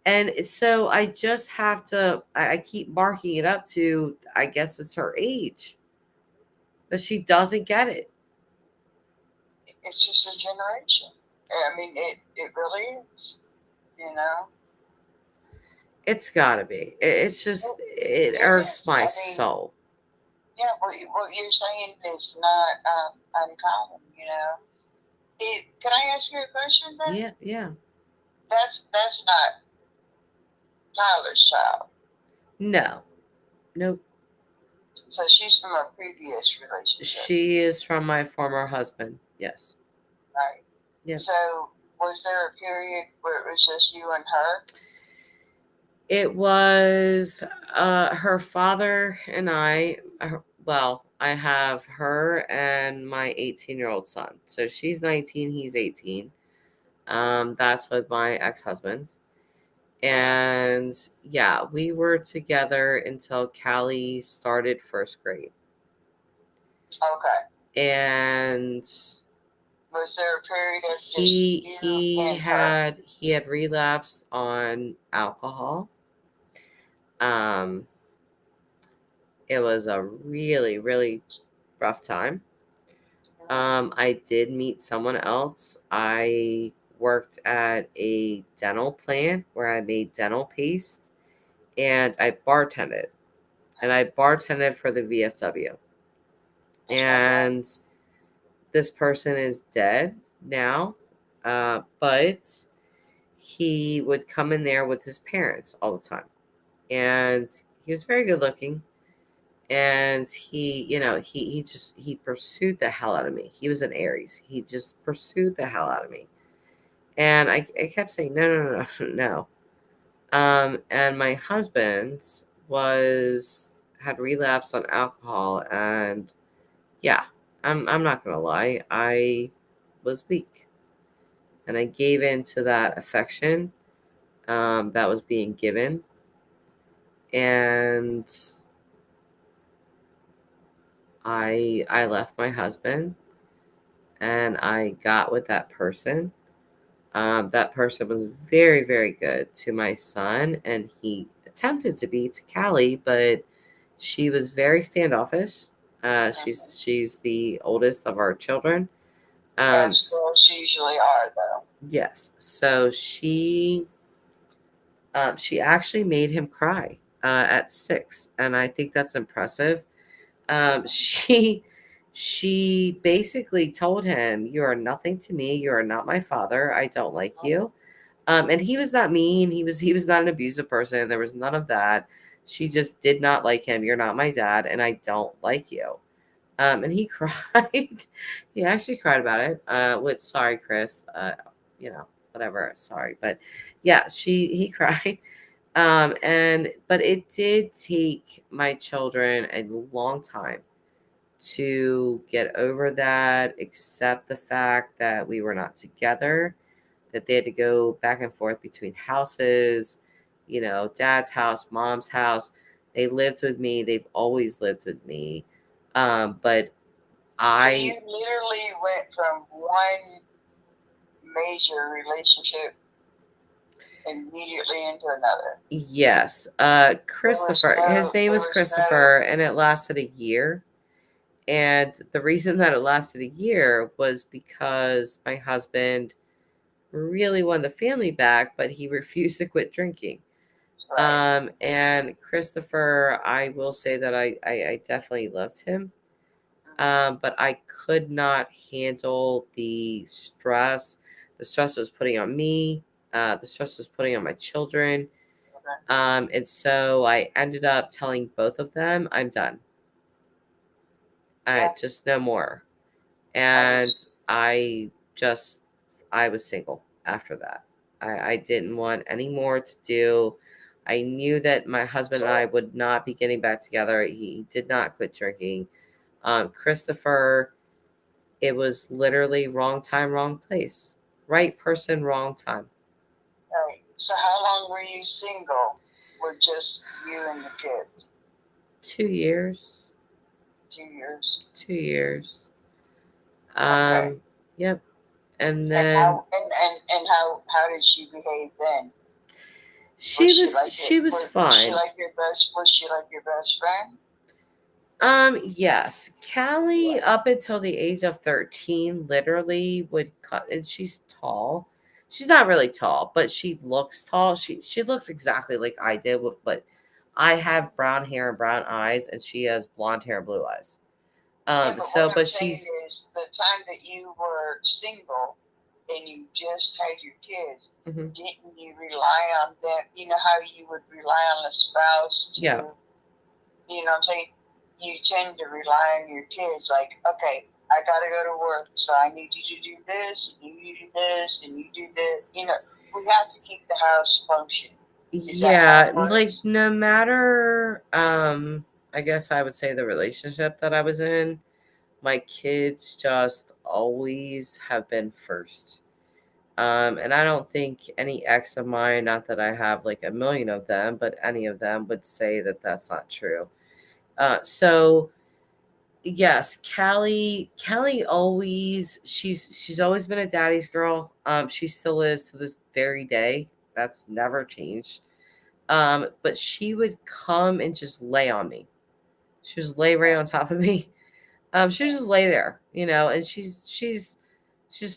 And so I just have to, I keep marking it up to, I guess it's her age, that she doesn't get it. It's just a generation. I mean, it really is. You know. It's gotta be. It's just, it It irks is. my I mean, soul. yeah. What you're saying is not uncommon. You know. Can I ask you a question, Ben? Yeah, yeah. That's not Tyler's child. No, nope. So she's from a previous relationship, She is from my former husband. Yes. right? Yeah. So was there a period where it was just you and her? It was her father and I. Well, I have her and my 18-year-old son. So she's 19, he's 18. That's with my ex-husband. And yeah, we were together until Callie started first grade. Okay. And Was there a period of just he you he and her? had relapsed on alcohol. Um it was a really, really rough time. I did meet someone else. I worked at a dental plant where I made dental paste, and I bartended. And I bartended for the VFW. And this person is dead now, but he would come in there with his parents all the time. And he was very good looking. And he pursued the hell out of me. He was an Aries. He just pursued the hell out of me. And I kept saying, no, no, no, no, no. And my husband had relapsed on alcohol, and yeah, I'm not gonna lie, I was weak, and I gave in to that affection that was being given, and I left my husband and I got with that person. That person was very, very good to my son, and he attempted to be to Callie, but she was very standoffish. She's the oldest of our children. As girls usually are, though. Yes. So she actually made him cry at 6, and I think that's impressive. She basically told him, "You are nothing to me. You are not my father. I don't like you." And he was not mean. He was not an abusive person. There was none of that. She just did not like him. "You're not my dad, and I don't like you." And he cried. He actually cried about it. Which, sorry, Chris. Whatever. Sorry, but yeah, he cried. But it did take my children a long time to get over that, accept the fact that we were not together, that they had to go back and forth between houses, dad's house, mom's house. They lived with me. They've always lived with me. But So you literally went from one major relationship immediately into another. Yes. Christopher, his name was Christopher, and it lasted a year. And the reason that it lasted a year was because my husband really wanted the family back, but he refused to quit drinking. Right. And Christopher, I will say that I definitely loved him. But I could not handle the stress. The stress it was putting on me. The stress it was putting on my children. And so I ended up telling both of them, I'm done. Yeah. Just no more. And I was single after that. I didn't want any more to do. I knew that my husband and I would not be getting back together. He did not quit drinking. Christopher, it was literally wrong time, wrong place. Right person, wrong time. Right. So how long were you single with just you and the kids? 2 years. 2 years. 2 years. Okay. Yep. And And then how did she behave then? she was fine. Was she like your best friend? Yes. Callie, up until the age of 13, literally would cut, and she's tall. She's not really tall, but she looks tall. She looks exactly like I did, but I have brown hair and brown eyes, and she has blonde hair and blue eyes. Yeah, but So, what I'm but saying she's is the time that you were single and you just had your kids, Mhm. didn't you rely on them? You know how you would rely on a spouse to, Yeah. you know what I'm saying? You tend to rely on your kids, like, okay, I gotta go to work, so I need you to do this, and you do this, and you do this. You know, we have to keep the house functioning. Is that how it like works? no matter I guess I would say the relationship that I was in, my kids just always have been first. And I don't think any ex of mine, not that I have like a million of them, but any of them would say that that's not true. So yes, Kelly always she's always been a daddy's girl. She still is to this very day. That's never changed. But she would come and just lay on me. She was lay right on top of me. She would just lay there, and she's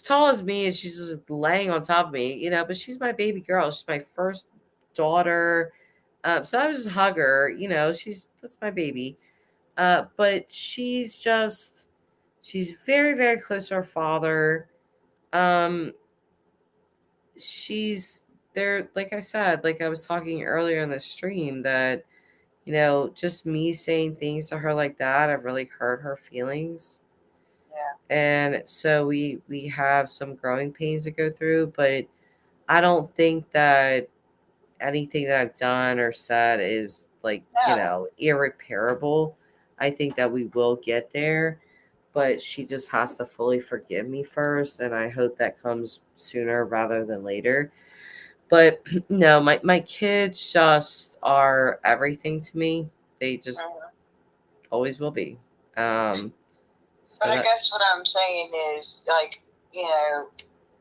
tall as me, and she's just laying on top of me, but she's my baby girl. She's my first daughter. So I would just hug her, that's my baby. But she's very, very close to her father. Um, she's there, like I said, like I was talking earlier in the stream, that just me saying things to her like that have really hurt her feelings. Yeah. And so we have some growing pains to go through, but I don't think that anything that I've done or said is like, No. irreparable. I think that we will get there, but she just has to fully forgive me first, and I hope that comes sooner rather than later. But no, my kids just are everything to me. They just always will be. So But I that, guess what I'm saying is, like,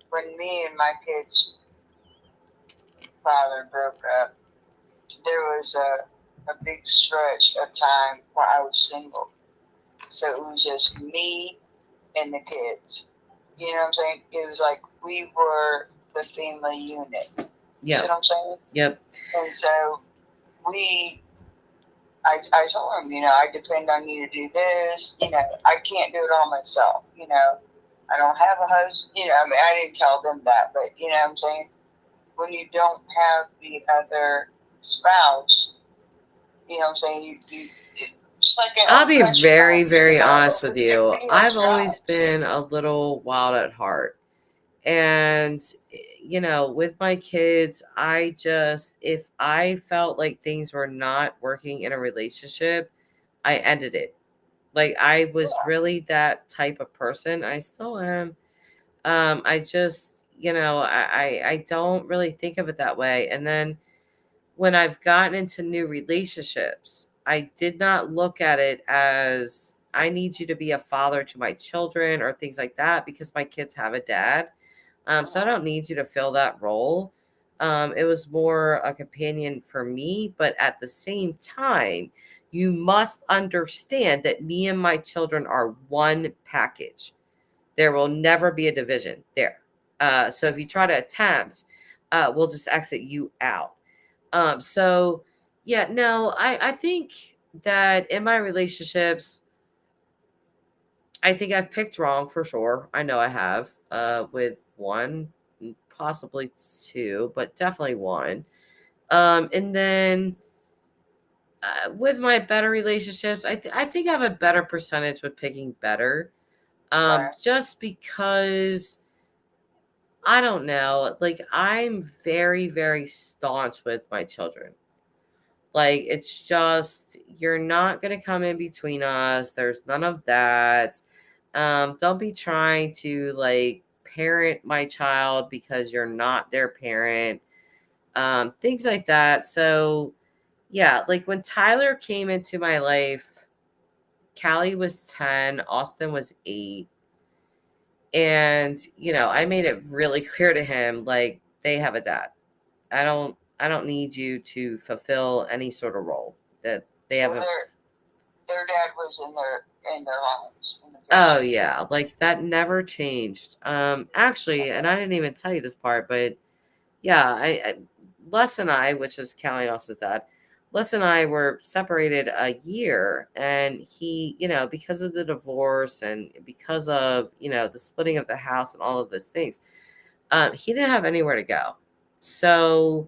when me and my kids' father broke up, there was a big stretch of time where I was single. So it was just me and the kids. You know what I'm saying? It was like we were the family unit. You see yeah, what I'm saying? yep. And so I told him, I depend on you to do this. I can't do it all myself. I don't have a husband. I mean, I didn't tell them that, but you know what I'm saying? When you don't have the other spouse, you know what I'm saying? You just like in I'll old be country very, times, very honest with you. everybody has I've always jobs. been a little wild at heart. And, with my kids, if I felt like things were not working in a relationship, I ended it. Like, I was Yeah. really that type of person. I still am. I just, I don't really think of it that way. And then when I've gotten into new relationships, I did not look at it as I need you to be a father to my children or things like that because my kids have a dad. So I don't need you to fill that role. It was more a companion for me, but at the same time, you must understand that me and my children are one package. There will never be a division there. So if you try to attempt, we'll just exit you out. So yeah, no, I think that in my relationships, I think I've picked wrong for sure. I know I have, with one, possibly two, but definitely one. And then with my better relationships, I think I have a better percentage with picking better. Right. Just because I don't know, like I'm very, very staunch with my children. Like, it's just, you're not going to come in between us. There's none of that. Don't be trying to like parent my child because you're not their parent. Things like that. So, yeah, like when Tyler came into my life, Callie was 10, Austin was 8. And, I made it really clear to him, like, they have a dad. I don't need you to fulfill any sort of role that they So have their dad was in their lives. Oh yeah, like that never changed. Actually, and I didn't even tell you this part, but yeah, Les and I, which is Callie and Austin's dad, Les and I were separated a year, and he, because of the divorce and because of, the splitting of the house and all of those things, he didn't have anywhere to go. So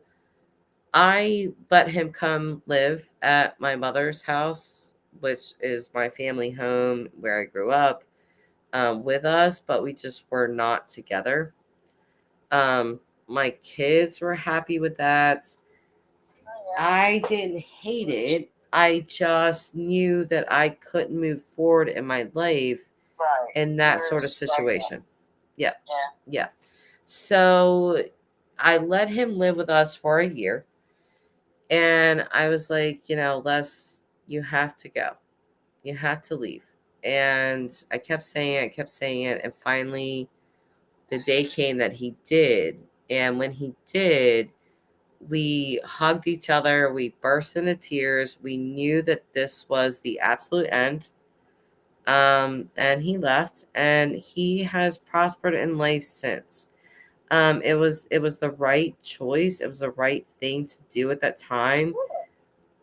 I let him come live at my mother's house, which is my family home where I grew up, with us, but we just were not together. My kids were happy with that. I didn't hate it. I just knew that I couldn't move forward in my life Right. in that You're sort of situation. Yeah. Yeah. Yeah. So I let him live with us for a year. And I was like, Les, you have to go. You have to leave. And I kept saying it. And finally, the day came that he did. And when he did, we hugged each other. We burst into tears. We knew that this was the absolute end. And he left, and he has prospered in life since. It was the right choice. It was the right thing to do at that time.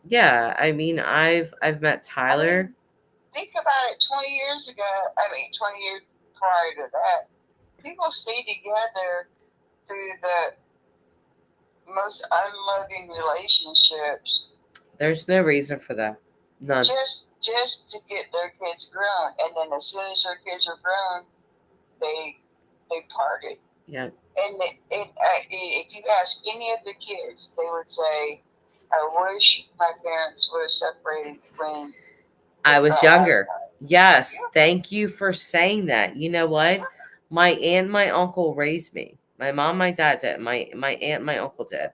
Yeah, I mean, I've met Tyler. Think about it. 20 years ago, 20 years prior to that, people stay together through the most unloving relationships There's no reason for that. None. just to get their kids grown, and then as soon as their kids are grown, they parted. Yeah. And if you ask any of the kids, they would say, "I wish my parents would have separated when I was younger. Yes, thank you for saying that. You know what? My aunt and my uncle raised me. My mom, my dad did. My aunt and my uncle did.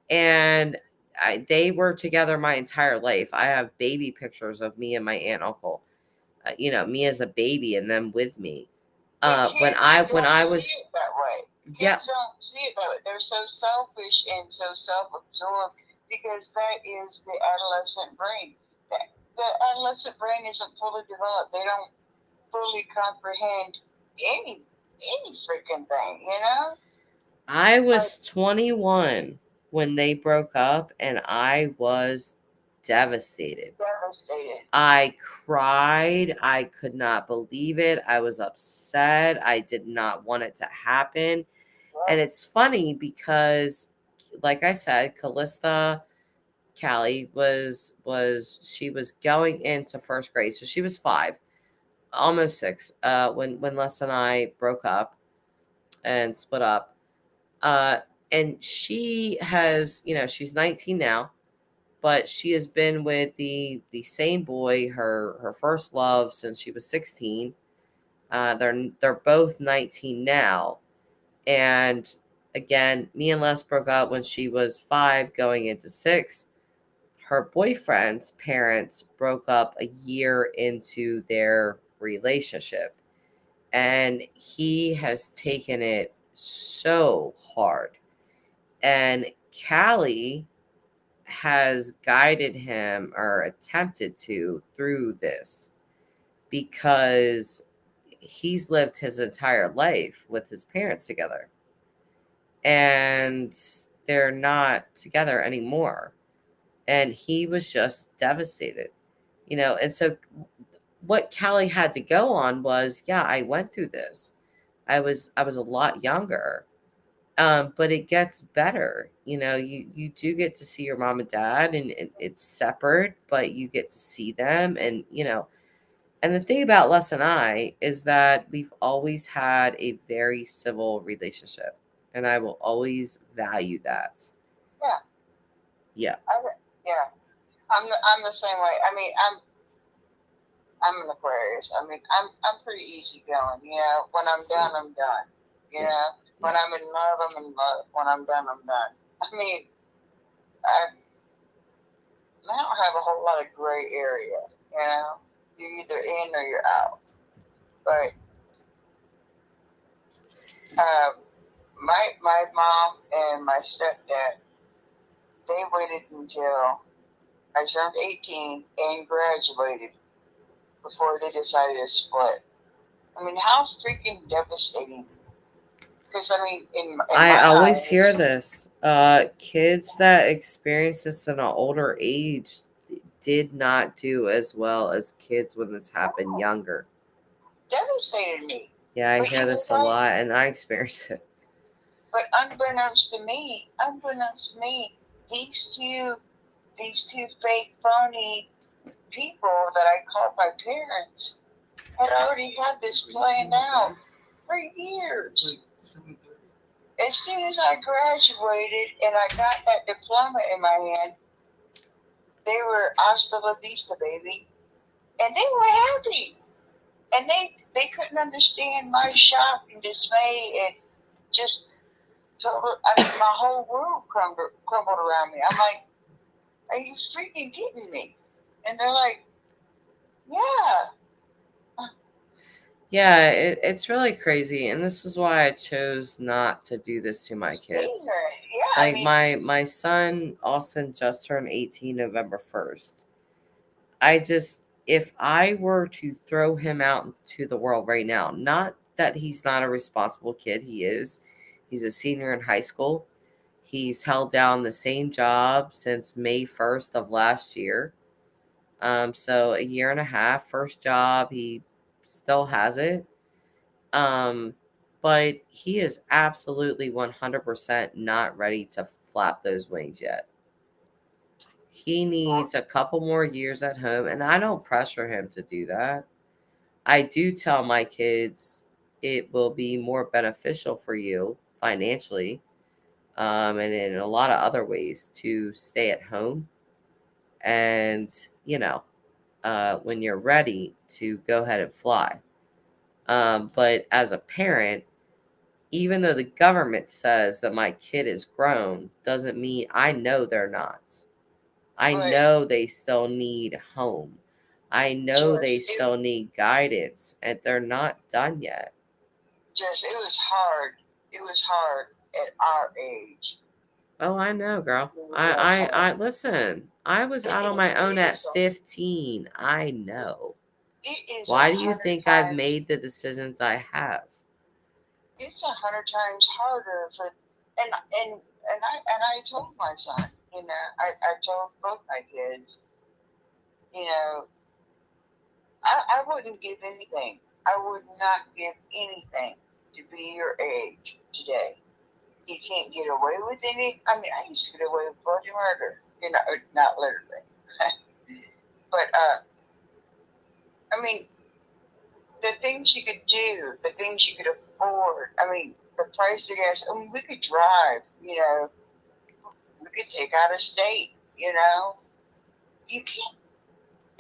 And they were together my entire life. I have baby pictures of me and my aunt and uncle. me as a baby and them with me. But When kids I don't was, see it that way. yeah, Kids don't see it that way. They're so selfish and so self-absorbed because that is the adolescent brain. The adolescent brain isn't fully developed. They don't fully comprehend any freaking thing, you know? I was 21 when they broke up, and I was devastated. Devastated. I cried. I could not believe it. I was upset. I did not want it to happen. And it's funny because, like I said, Callista Callie she was going into first grade, so she was 5, almost 6, when Les and I broke up and split up. And she has, she's 19 now, but she has been with the same boy, her first love, since she was 16. They're both 19 now, and again, me and Les broke up when she was 5, going into 6. Her boyfriend's parents broke up a year into their relationship, and he has taken it so hard. And Callie has guided him, or attempted to, through this, because he's lived his entire life with his parents together, and they're not together anymore. And he was just devastated, and so what Callie had to go on was, yeah, I went through this. I was a lot younger. But it gets better. You do get to see your mom and dad, and it's separate, but you get to see them. And the thing about Les and I is that we've always had a very civil relationship, and I will always value that. Yeah. Yeah. Yeah. I'm the same way. I mean, I'm an Aquarius. I mean, I'm pretty easygoing. When I'm done, I'm done. When I'm in love, I'm in love. When I'm done, I'm done. I mean, I don't have a whole lot of gray area. You're either in or you're out. But my mom and my stepdad, they waited until I turned 18 and graduated before they decided to split. I mean, how freaking devastating. Because, I mean, in I my always eyes, hear this. Kids that experience this at an older age did not do as well as kids when this happened younger. devastated me. Yeah, I But hear you this a know what? lot, and I experience it. But unbeknownst to me, these two fake, phony people that I called my parents had already had this planned out for years. As soon as I graduated and I got that diploma in my hand, they were hasta la vista, baby. And they were happy. And they couldn't understand my shock and dismay and just total, I mean, my whole world crumbled around me. I'm like, are you freaking kidding me? And they're like, yeah. Yeah, it's really crazy, and this is why I chose not to do this to my kids. Yeah, Like, my son Austin just turned 18 November 1st. If I were to throw him out into the world right now, not that he's not a responsible kid, he is. He's a senior in high school. He's held down the same job since May 1st of last year. So a year and a half, first job, he still has it. But he is absolutely 100% not ready to flap those wings yet. He needs a couple more years at home, and I don't pressure him to do that. I do tell my kids it will be more beneficial for you financially, and in a lot of other ways, to stay at home. And, when you're ready, to go ahead and fly. But as a parent, even though the government says that my kid is grown, doesn't mean I know they're not. I Right. know they still need home. I know they Just, still need guidance, and they're not done yet. it was hard. It was hard at our age. Oh, I know, girl. Yes. I listen. I was out on my own at 15. I know. It is Why do you 100 think I've times- made the decisions I have? It's 100 times harder for, and I told my son, I told both my kids, I wouldn't give anything. I would not give anything to be your age today. You can't get away with any. I mean, I used to get away with bloody murder. Not literally, but I mean, the things you could do, the things you could afford. I mean, the price of gas. I mean, we could drive. We could take out of state. You can't.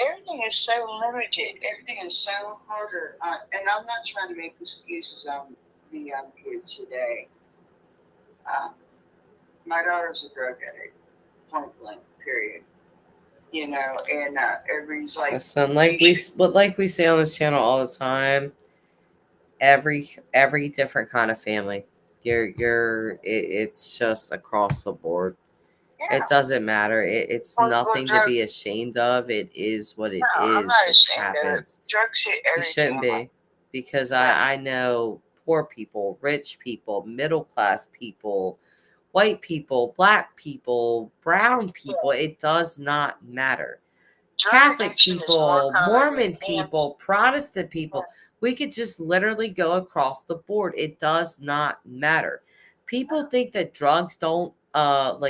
Everything is so limited. Everything is so harder. And I'm not trying to make excuses on the young kids today. My daughter's a drug addict, point blank, period. And everybody's like, Listen, like we say on this channel all the time, every different kind of family. It's just across the board. yeah, It doesn't matter. It's Well, nothing to drugs- be ashamed of. It is what it no, I'm is. not It ashamed of it. happens. Drugs shit You everything. shouldn't be, because I know poor people, rich people, middle class people, white people, black people, brown people. It does not matter. Drug Catholic addiction is people, more common Mormon than people, Protestant people. We could just literally go across the board. It does not matter. People think that drugs don't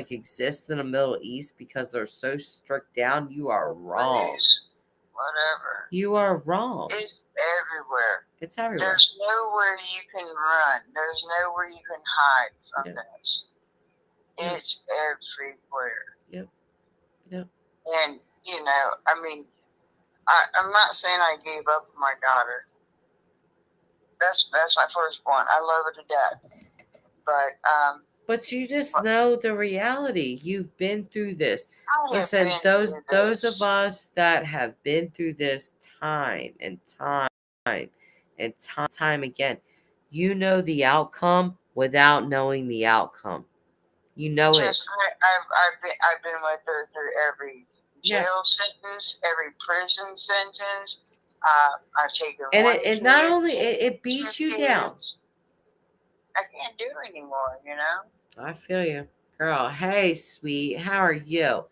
exist in the Middle East because they're so strict down. You are wrong. Please, whatever. You are wrong. It's everywhere. It's everywhere. There's nowhere you can run. There's nowhere you can hide from this. Yeah. It's everywhere. Yep. Yep. And I mean, I'm not saying I gave up on my daughter. That's my firstborn. I love her to death. But you just know the reality. You've been through this. I have Listen, been those through of this. us that have been through this time and time again, you know the outcome without knowing the outcome. You know it. I've been with her through every Yeah. jail sentence, every prison sentence. I've taken And one it not kid, only two- it beats two you down. kids. I can't do it anymore, I feel you, girl. Hey, sweet, how are you?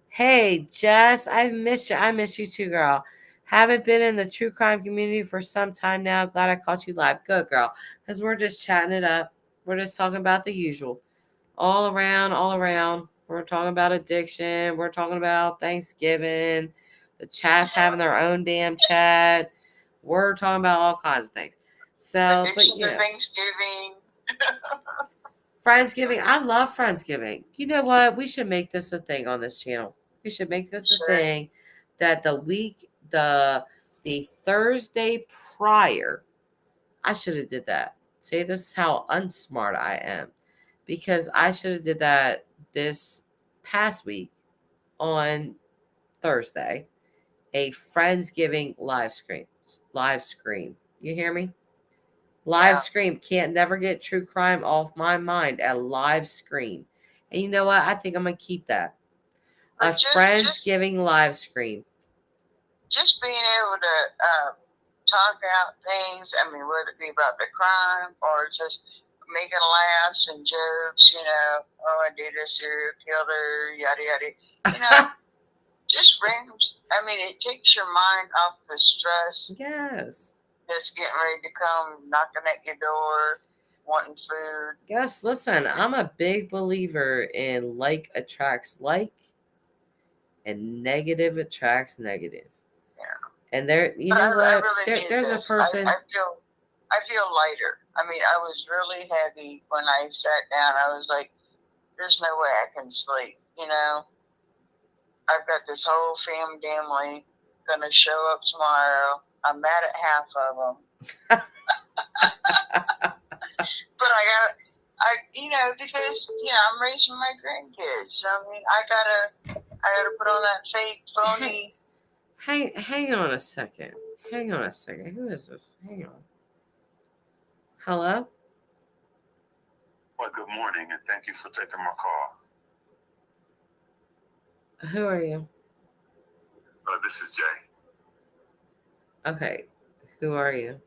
Hey, Jess, I've missed you. I miss you too, girl. Haven't been in the true crime community for some time now. Glad I caught you live. Good, girl. Because we're just chatting it up. We're just talking about the usual. All around. We're talking about addiction. We're talking about Thanksgiving. The chat's having their own damn chat. We're talking about all kinds of things. So, but Addiction to yeah. Thanksgiving. Friendsgiving. I love Friendsgiving. You know what? We should make this a thing on this channel. We should make this a thing that the Thursday prior, I should have did that. See, this is how unsmart I am. Because I should have did that this past week on Thursday. A Friendsgiving live stream. You hear me? Live stream. Can't never get true crime off my mind. A live stream. And you know what? I think I'm going to keep that. A Friendsgiving live stream. Just being able to talk out things, I mean, whether it be about the crime or just making laughs and jokes, oh, I did a serial killer, yada, yada. Just random. I mean, it takes your mind off the stress. Yes. That's getting ready to come knocking at your door, wanting food. Yes, listen, I'm a big believer in like attracts like and negative attracts negative. Yeah. And there, you know what? There's a person. I feel lighter. I mean, I was really heavy when I sat down. I was like, there's no way I can sleep, I've got this whole family going to show up tomorrow. I'm mad at half of them. But because, I'm raising my grandkids. So, I mean, I gotta put on that fake, phony Hang on a second. Hang on a second. Who is this? Hang on. Hello? Well, good morning, and thank you for taking my call. Who are you? This is Jay. Okay. Who are you?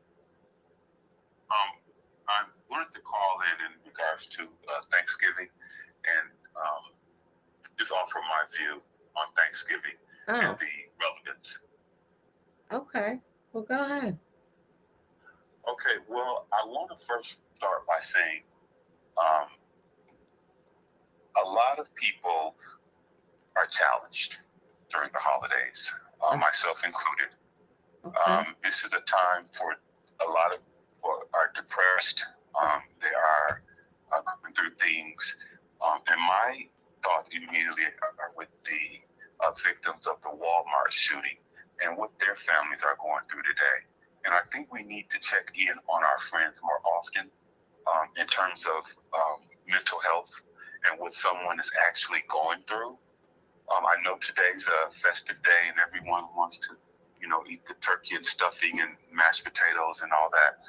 I wanted to call in regards to Thanksgiving and just offer my view on Thanksgiving and Oh, the relevance. okay. Well, go ahead. Okay, well, I want to first start by saying a lot of people are challenged during the holidays, myself included. Okay. This is a time for a lot of people are depressed. They are going through things. And my thoughts immediately are with the victims of the Walmart shooting and what their families are going through today. And I think we need to check in on our friends more often in terms of mental health and what someone is actually going through. I know today's a festive day and everyone wants to, eat the turkey and stuffing and mashed potatoes and all that.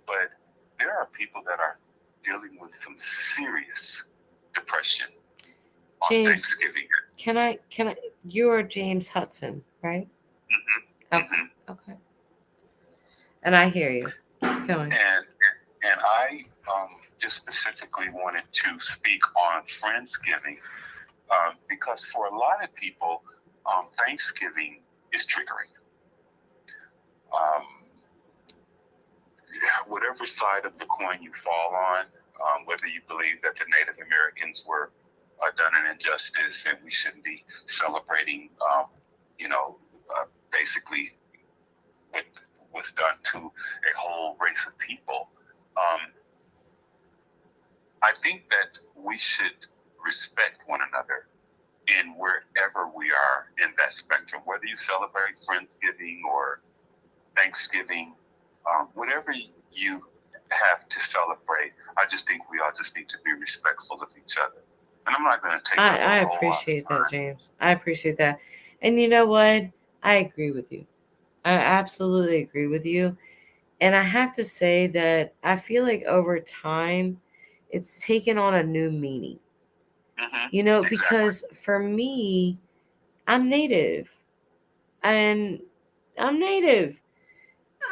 But there are people that are dealing with some serious depression on James, Thanksgiving. Can I, you're James Hudson, right? Mm-hmm. Okay. Mm-hmm. Okay. And I hear you. Keep going. And I just specifically wanted to speak on Friendsgiving because for a lot of people, Thanksgiving is triggering. Whatever side of the coin you fall on, whether you believe that the Native Americans were done an injustice and we shouldn't be celebrating, basically what was done to a whole race of people. I think that we should respect one another in wherever we are in that spectrum, whether you celebrate Friendsgiving or Thanksgiving, whatever you have to celebrate, I just think we all just need to be respectful of each other. And I'm not going to take up I a whole appreciate lot of that, time. James. I appreciate that. And you know what? I agree with you. I absolutely agree with you. And I have to say that I feel like over time, it's taken on a new meaning. Mm-hmm. Because for me, I'm Native. And I'm Native.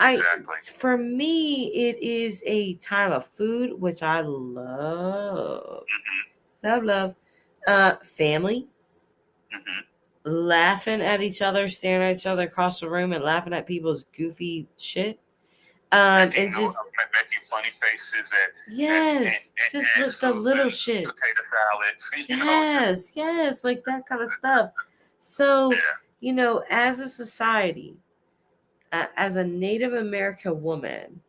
Exactly. For me, it is a time of food, which I love. Mm-hmm. Love. Family. Mm-hmm. Laughing at each other, staring at each other across the room and laughing at people's goofy shit. Making Just funny faces at yes, just the little shit. potato salads. Yes, like that kind of stuff. So, Yeah. As a society, as a Native American woman,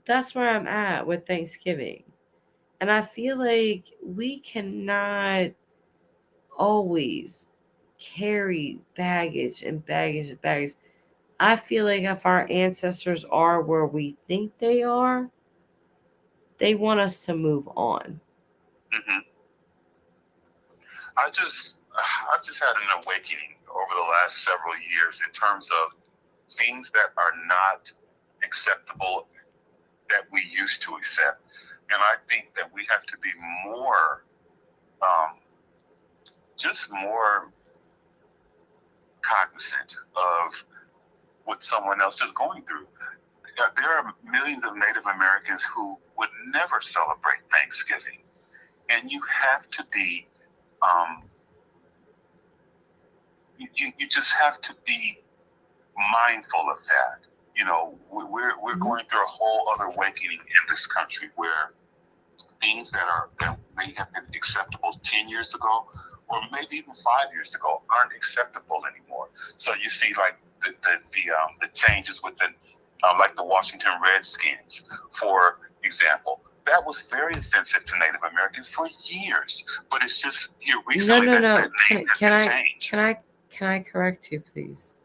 that's where I'm at with Thanksgiving. And I feel like we cannot always carry baggage and baggage and baggage. I feel like if our ancestors are where we think they are, they want us to move on. Mm-hmm. I've just had an awakening over the last several years in terms of things that are not acceptable that we used to accept. And I think that we have to be more, just more cognizant of what someone else is going through. There are millions of Native Americans who would never celebrate Thanksgiving. And you have to be, you just have to be mindful of that. We're going through a whole other awakening in this country where things that may have been acceptable 10 years ago, or maybe even 5 years ago, aren't acceptable anymore. So you see, like the changes within, like the Washington Redskins, for example. That was very offensive to Native Americans for years, but it's just here recently No. that name has been changed. Can I correct you, please,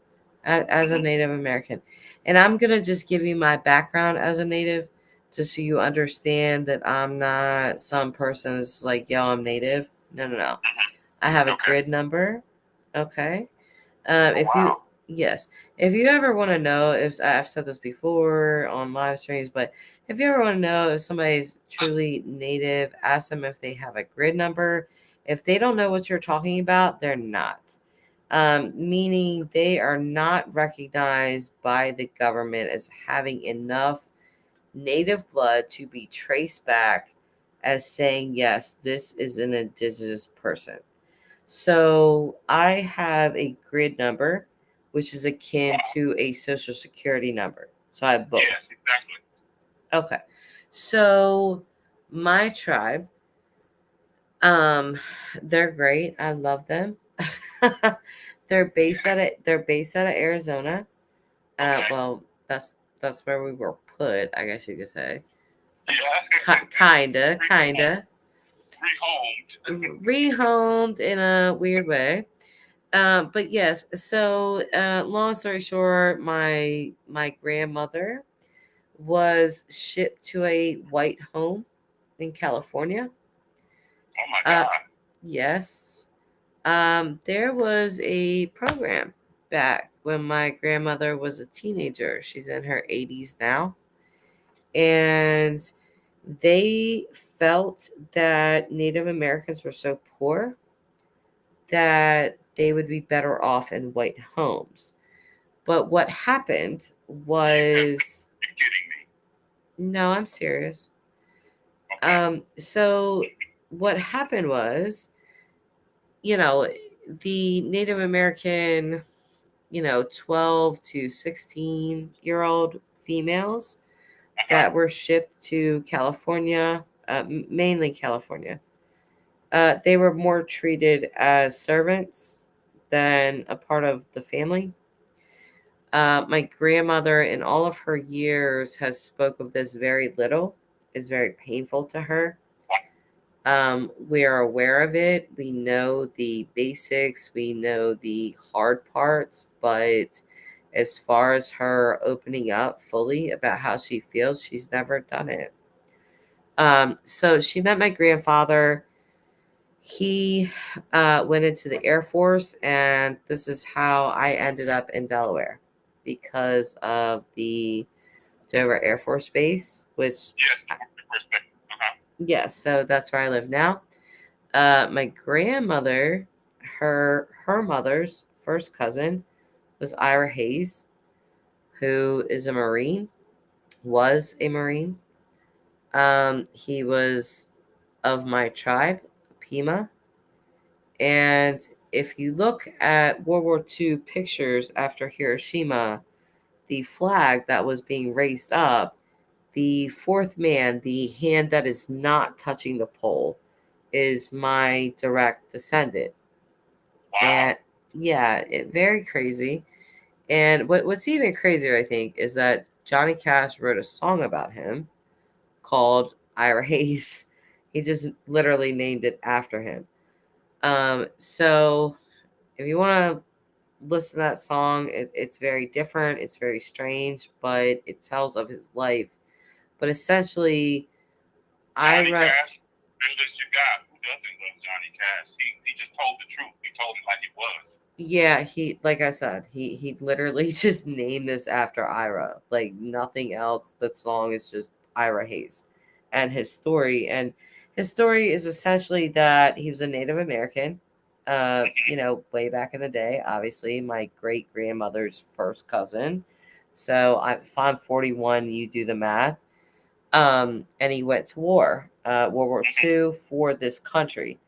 as a Native American? And I'm gonna just give you my background as a Native, just so you understand that I'm not some person that's like, yo, I'm Native. No. I have a grid number. Okay. If you wow. yes, if you ever want to know, if I've said this before on live streams, but if you ever want to know if somebody's truly native, ask them if they have a grid number. If they don't know what you're talking about, they're not. Meaning they are not recognized by the government as having enough native blood to be traced back as saying, yes, this is an indigenous person. So I have a grid number, which is akin to a social security number. So I have both. Yes, exactly. Okay. So my tribe, they're great. I love them. They're based out of Arizona. Okay. Well, that's where we were put, I guess you could say. Yeah. Kinda. Rehomed. Rehomed in a weird way. But yes, so long story short, my grandmother was shipped to a white home in California. Oh my God. Yes. There was a program back when my grandmother was a teenager. She's in her 80s now. And they felt that Native Americans were so poor that they would be better off in white homes. But what happened was You're kidding me. no, I'm serious. Okay. So what happened was, you know, the Native American, 12 to 16-year-old females that were shipped to California, mainly California, they were more treated as servants than a part of the family. My grandmother, in all of her years, has spoke of this very little. It's very painful to her. We are aware of it. We know the basics. We know the hard parts. But as far as her opening up fully about how she feels, she's never done it. So she met my grandfather. He went into the Air Force, and this is how I ended up in Delaware because of the Dover Air Force Base, which, Yes, the first thing. yes, so that's where I live now. My grandmother, her mother's first cousin was Ira Hayes, who is a Marine, was a Marine. He was of my tribe, Pima. And if you look at World War II pictures after Hiroshima, the flag that was being raised up, the fourth man, the hand that is not touching the pole, is my direct descendant. Wow. And yeah, very crazy. And what's even crazier, I think, is that Johnny Cash wrote a song about him called Ira Hayes. He just literally named it after him. So if you want to listen to that song, it's very different. It's very strange, but it tells of his life. But essentially, Johnny Ira, Cash, realest you got. Who doesn't love Johnny Cash? He just told the truth. He told it like it was. yeah, he, like I said, he literally just named this after Ira. Like nothing else. That song is just Ira Hayes and his story. And his story is essentially that he was a Native American. Way back in the day, obviously my great grandmother's first cousin. So if I'm 41, you do the math. And he went to war, World War II, for this country.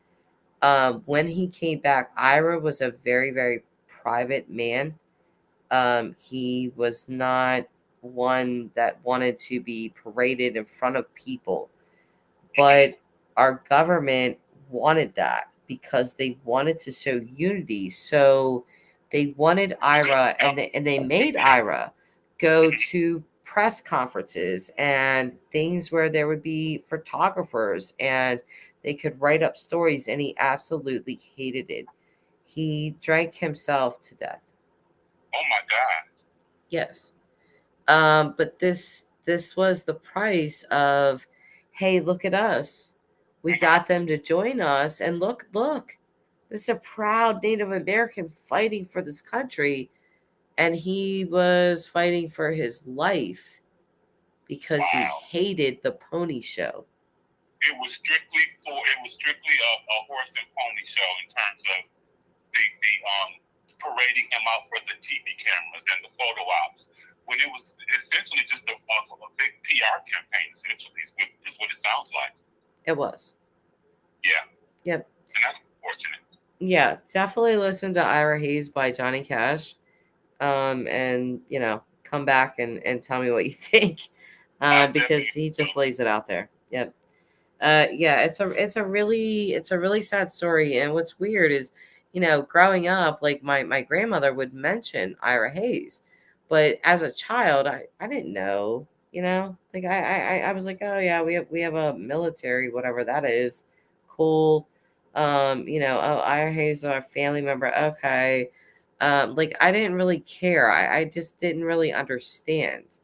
When he came back, Ira was a very, very private man. He was not one that wanted to be paraded in front of people, but our government wanted that because they wanted to show unity. So they wanted Ira, and they made Ira go to press conferences and things where there would be photographers and they could write up stories, and he absolutely hated it. He drank himself to death. Oh my God. Yes. But this was the price of, hey, look at us. We got them to join us, and look, This is a proud Native American fighting for this country, and he was fighting for his life because he Wow. hated the pony show. It was strictly a horse and pony show in terms of the parading him out for the TV cameras and the photo ops, when it was essentially just a big PR campaign. Essentially, is what it sounds like. It was. Yeah. Yep. And that's unfortunate. Yeah, definitely listen to Ira Hayes by Johnny Cash. And come back and tell me what you think. Because he just lays it out there. Yep. Yeah, it's a really sad story. And what's weird is, growing up, like my grandmother would mention Ira Hayes, but as a child, I didn't know, like I was like, oh yeah, we have a military, whatever that is, cool. Oh, Ira Hayes is our family member. Okay. Like I didn't really care. I just didn't really understand.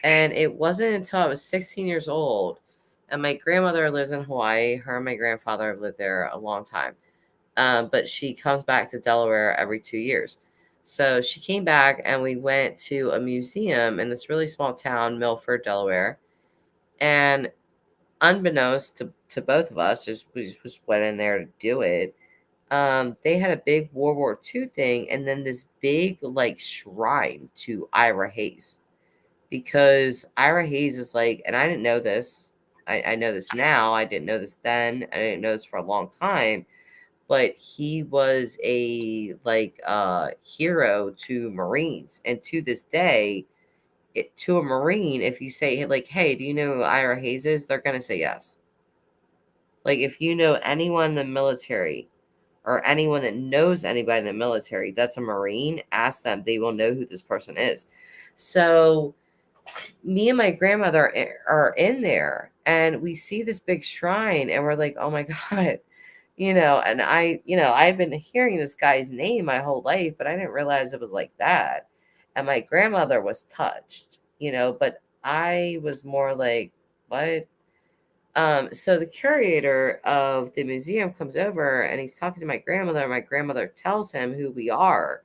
And it wasn't until I was 16 years old, and my grandmother lives in Hawaii. Her and my grandfather have lived there a long time. But she comes back to Delaware every 2 years. So she came back and we went to a museum in this really small town, Milford, Delaware. And unbeknownst to both of us, we just went in there to do it. They had a big World War II thing, and then this big like shrine to Ira Hayes, because Ira Hayes is like, and I didn't know this. I know this now. I didn't know this then. I didn't know this for a long time, but he was a hero to Marines, and to this day, to a Marine, if you say like, "Hey, do you know who Ira Hayes is?" They're gonna say yes. Like if you know anyone in the military, or anyone that knows anybody in the military that's a Marine, ask them. They will know who this person is. So me and my grandmother are in there, and we see this big shrine, and we're like, oh my God, and I've been hearing this guy's name my whole life, but I didn't realize it was like that. And my grandmother was touched, but I was more like, what? So the curator of the museum comes over and he's talking to my grandmother. My grandmother tells him who we are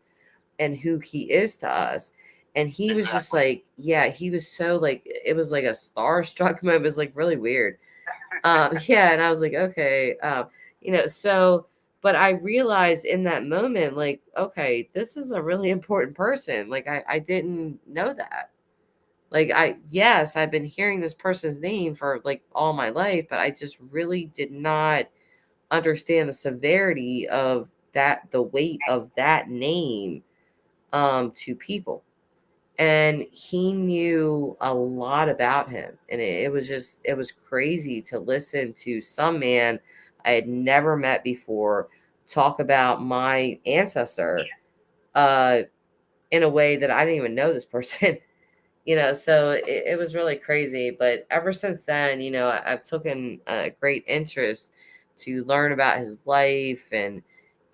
and who he is to us. And he was just like, yeah, he was so like, it was like a starstruck moment. It was like really weird. Yeah. And I was like, okay. So, but I realized in that moment, like, okay, this is a really important person. Like, I didn't know that. Like, I've been hearing this person's name for like all my life, but I just really did not understand the severity of that, the weight of that name, to people. And he knew a lot about him. And it was crazy to listen to some man I had never met before talk about my ancestor, in a way that I didn't even know this person. So it was really crazy. But ever since then, I've taken a great interest to learn about his life and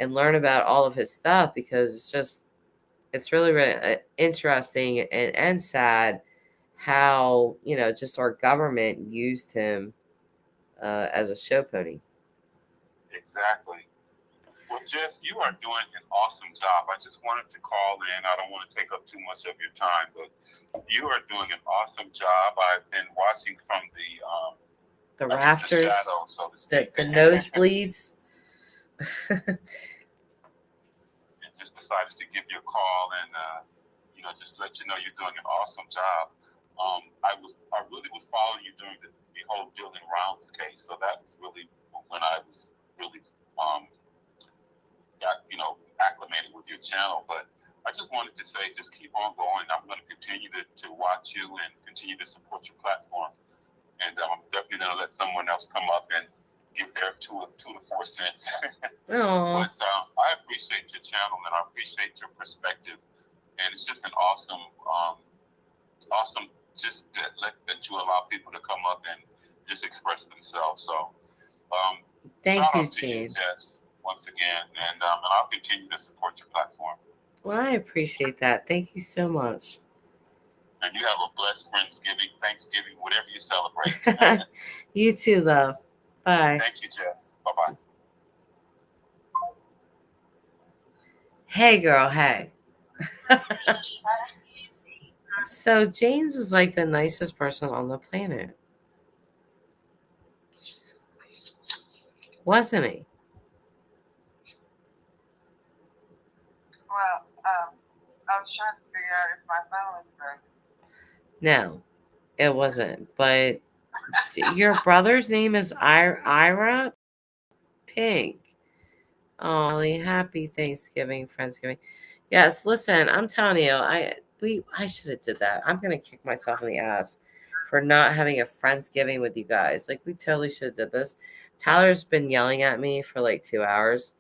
learn about all of his stuff, because it's really, really interesting and sad how, just our government used him as a show pony. Exactly. Well, Jess, you are doing an awesome job. I just wanted to call in. I don't want to take up too much of your time, but you are doing an awesome job. I've been watching from the rafters, the shadow, so to speak. the nosebleeds. And just decided to give you a call and just let you know you're doing an awesome job. I really was following you during the whole Building Rounds case, so that was really when I was really got acclimated with your channel. But I just wanted to say, just keep on going. I'm going to continue to watch you and continue to support your platform. And I'm definitely going to let someone else come up and give their 2 to 4 cents. Oh. But I appreciate your channel and I appreciate your perspective. And it's just an awesome just that you allow people to come up and just express themselves. So Thank you, shout out to you, James. Jess, once again, and I'll continue to support your platform. Well, I appreciate that. Thank you so much. And you have a blessed Thanksgiving, whatever you celebrate. You too, love. Bye. Thank you, Jess. Bye-bye. Hey, girl, hey. So James was like the nicest person on the planet, wasn't he? Well, I was trying to figure out if my phone was broken. No, it wasn't. But your brother's name is Ira Pink. Oh, Molly, happy Thanksgiving, Friendsgiving. Yes, listen, I'm telling you, I should have did that. I'm gonna kick myself in the ass for not having a Friendsgiving with you guys. Like we totally should have did this. Tyler's been yelling at me for like 2 hours.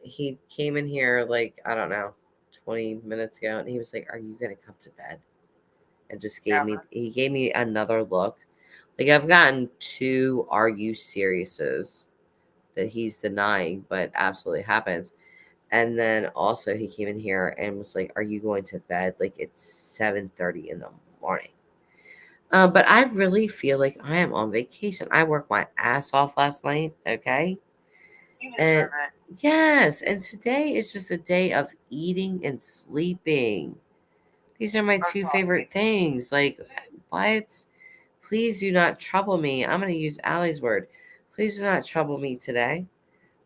He came in here like, I don't know, 20 minutes ago, and he was like, "Are you gonna come to bed?" And just he gave me another look. Like I've gotten 2 "Are you seriouses" that he's denying, but absolutely happens. And then also he came in here and was like, "Are you going to bed?" Like it's 7:30 in the morning. But I really feel like I am on vacation. I worked my ass off last night, okay? You And deserve it. yes, and today is just a day of eating and sleeping. These are my 2 favorite things. Like, what? Please do not trouble me. I'm going to use Allie's word. Please do not trouble me today.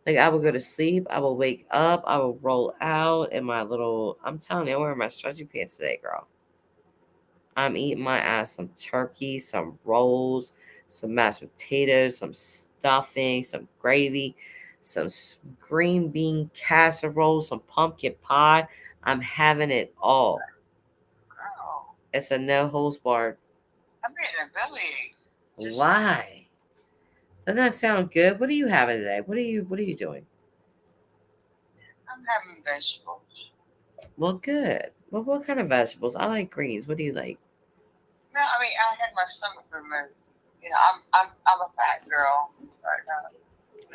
Like, I will go to sleep. I will wake up. I will roll out in my little, I'm telling you, I'm wearing my stretchy pants today, girl. I'm eating my ass some turkey, some rolls, some mashed potatoes, some stuffing, some gravy, some green bean casserole, some pumpkin pie. I'm having it all. Girl, It's a no holds barred. I'm getting a bellyache. Why? Doesn't that sound good? What are you having today? What are you doing? I'm having vegetables. Well, good. Well, what kind of vegetables? I like greens. What do you like? No, I mean I had my stomach removed. You know, I'm a fat girl right now.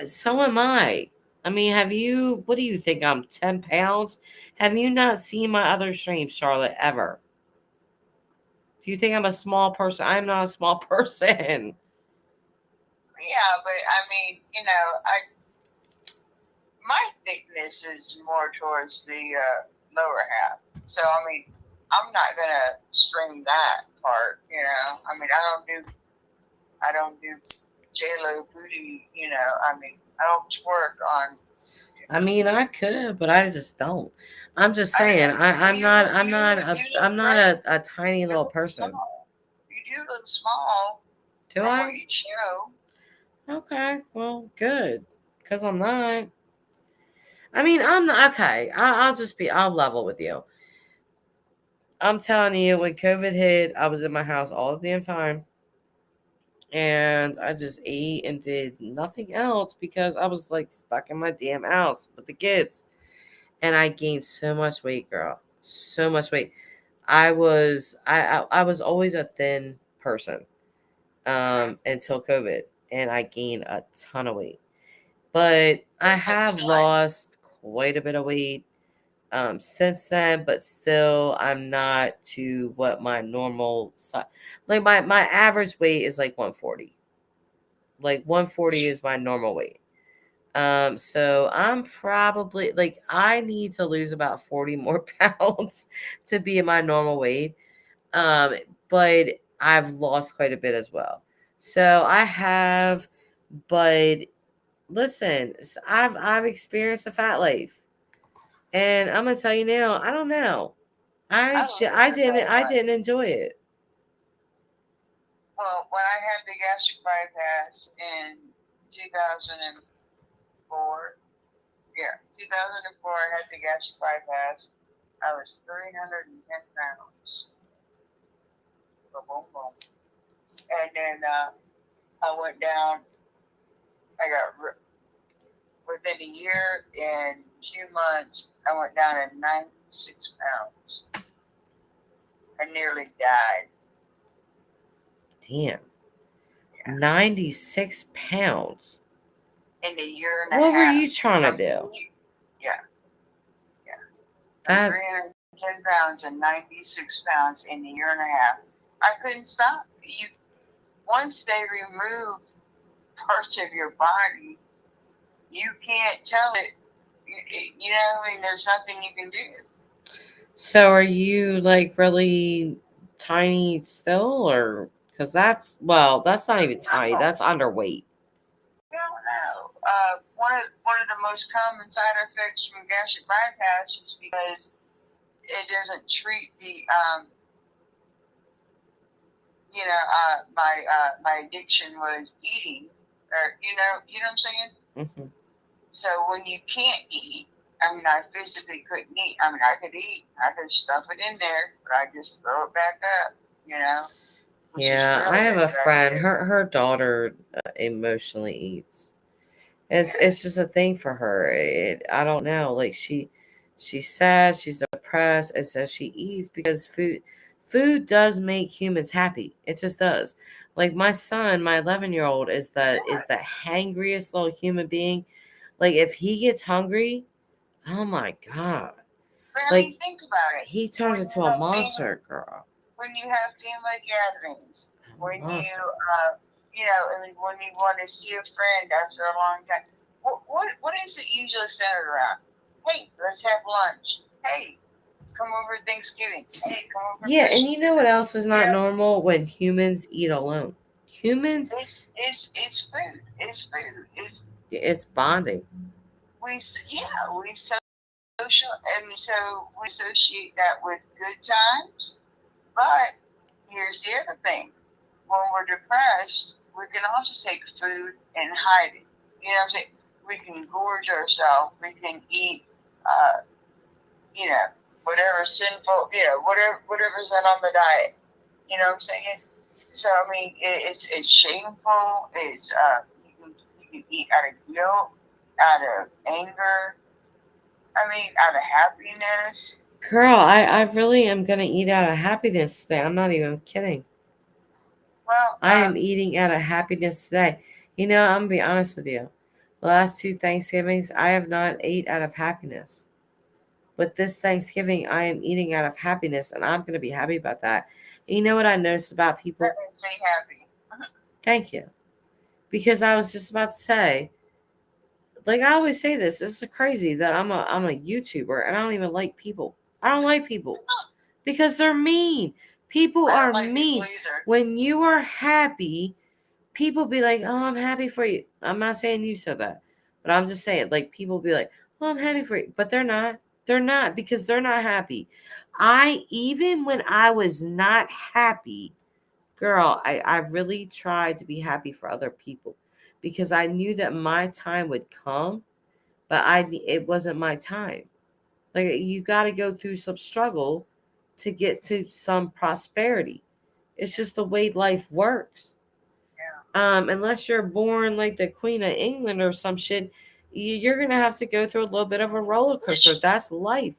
So am I. I mean, what do you think? I'm 10 pounds? Have you not seen my other streams, Charlotte, ever? Do you think I'm a small person? I'm not a small person. Yeah, but I mean, you know, my thickness is more towards the lower half. So I mean, I'm not gonna string that part. You know, I mean, I don't do J-Lo booty. You know, I mean, I don't twerk on. I mean, I could, but I just don't. I'm just saying, I'm not a tiny little person. You do look small. Do from what I? you show. Okay, well, good, because I'm not. I mean, I'm not okay. I'll level with you. I'm telling you, when COVID hit, I was in my house all the damn time. And I just ate and did nothing else because I was like stuck in my damn house with the kids. And I gained so much weight, girl. So much weight. I was always a thin person until COVID, and I gained a ton of weight. But I have lost quite a bit of weight since then, but still I'm not to what my normal size, like my average weight is like 140. Like 140 is my normal weight. So I'm probably like I need to lose about 40 more pounds to be in my normal weight. Um, but I've lost quite a bit as well. So I have, but listen, I've experienced a fat life. And I'm gonna tell you now, I don't know. I didn't enjoy it. Well, when I had the gastric bypass in 2004, yeah, 2004, I had the gastric bypass. I was 310 pounds. Boom, boom, boom. And then I went down. I got within a year and 2 months, I went down to 96 pounds. I nearly died. Damn. 96 pounds. In a year and a half. What were you trying to do? Yeah. That 310 pounds and 96 pounds in a year and a half. I couldn't stop. Once they remove parts of your body, you can't tell it. You know, I mean, there's nothing you can do. So are you like really tiny still, or because that's not even tiny. That's underweight. I don't know. One of the most common side effects from gastric bypass is because it doesn't treat the my addiction was eating, or you know what I'm saying. Hmm. So when you can't eat, I mean, I physically couldn't eat. I mean, I could eat, I could stuff it in there, but I just throw it back up, which is Yeah, I really have a bad friend. idea. Her daughter emotionally eats. It's just a thing for her. I don't know. Like she's sad, she's depressed, and so she eats because food does make humans happy. It just does. Like my son, my 11-year-old is the Yes. hangriest little human being. Like if he gets hungry, oh my god. But I mean, Like think about it. he turns When into you a have monster, girl. when you have family gatherings, A when monster. I mean, when you want to see a friend after a long time, what is it usually centered around? Hey, let's have lunch. Hey, come over Thanksgiving. Hey, come over Yeah, and Christmas. you know what else is not Yeah. normal? When humans eat alone. Humans, It's food. It's food. it's bonding. We social, and so we associate that with good times. But here's the other thing: when we're depressed, we can also take food and hide it. You know what I'm saying? We can gorge ourselves. We can eat, uh, you know, whatever sinful, whatever's not on the diet. You know what I'm saying? So I mean, it's shameful. It's you can eat out of guilt, out of anger. I mean, out of happiness. Girl, I really am gonna eat out of happiness today. I'm not even kidding. Well, I am eating out of happiness today. You know, I'm gonna be honest with you. The last 2 Thanksgivings, I have not ate out of happiness. But this Thanksgiving, I am eating out of happiness, and I'm gonna be happy about that. And you know what I noticed about people? that makes me happy. Thank you. Because I was just about to say, like I always say this is crazy that I'm a YouTuber and I don't even like people. I don't like people because they're mean. People I are don't like mean. people either. When you are happy, people be like, "Oh, I'm happy for you." I'm not saying you said that, but I'm just saying like people be like, "Oh, I'm happy for you," but they're not. They're not because they're not happy. Even when I was not happy, girl, I really tried to be happy for other people because I knew that my time would come, but it wasn't my time. Like you got to go through some struggle to get to some prosperity. It's just the way life works. Unless you're born like the Queen of England or some shit, you're gonna have to go through a little bit of a roller coaster. That's life.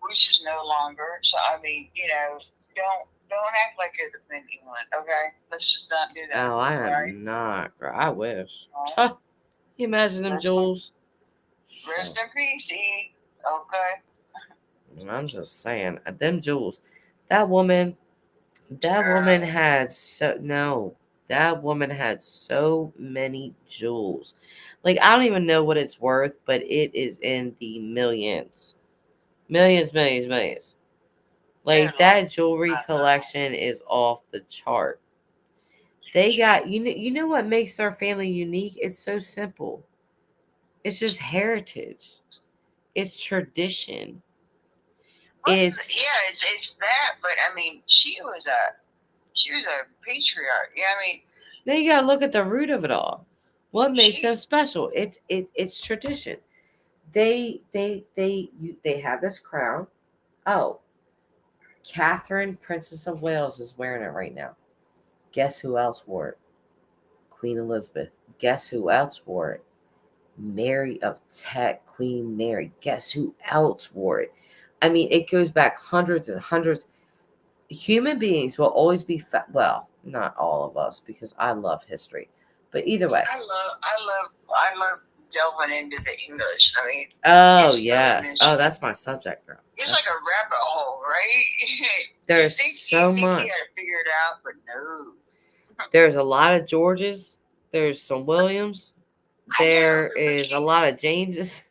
Which is no longer. So I mean, don't act like you're the Queen of England. Okay, let's just not do that. Oh, I am Right? not, girl. I wish. Right. Huh. You imagine them Rest jewels? Rest in peace, E. Okay. I'm just saying, them jewels. That woman, that woman had so no. That woman had so many jewels. Like I don't even know what it's worth, but it is in the millions. Millions, millions, millions. Like that jewelry collection is off the chart. They got you know what makes their family unique? It's so simple. It's just heritage. It's tradition. It's It's that, but I mean, she was a patriarch. Yeah, I mean, now you gotta look at the root of it all. What makes them special? It's tradition. They have this crown. Oh, Catherine, Princess of Wales, is wearing it right now. Guess who else wore it? Queen Elizabeth. Guess who else wore it? Mary of Tech, Queen Mary. Guess who else wore it? I mean, it goes back hundreds and hundreds. Human beings will always be well, not all of us, because I love history. But either way. I love delving into the English. I mean, Oh yes. Oh, that's my subject, girl. It's like a rabbit hole, right? There's so much. You gotta figure it out, but no. There's a lot of Georges. There's some Williams. There is a lot of Jameses.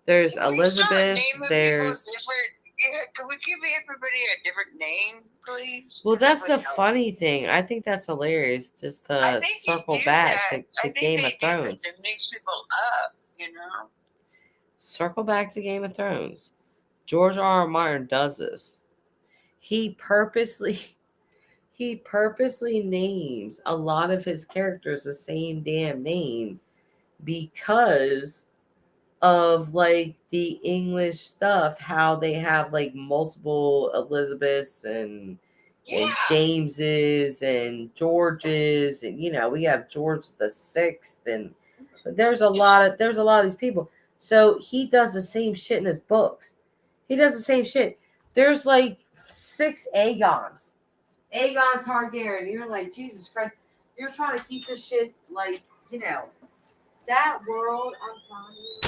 There's Can we start Elizabeth. naming There's people different? Yeah, can we give everybody a different name, please? well, that's the Everybody knows. funny thing. I think that's hilarious. Just I to think they circle do back that. to I think Game they of do that Thrones. to mix people up, you know. Circle back to Game of Thrones. George R. Martin does this. He purposely names a lot of his characters the same damn name because of like the English stuff, how they have like multiple Elizabeths and Yeah. Jameses and Georges, and we have George the Sixth, and there's a lot of these people. So he does the same shit in his books. He does the same shit. There's like 6 Aegons. Aegon Targaryen. You're like, Jesus Christ. You're trying to keep this shit like, that world, I'm telling you.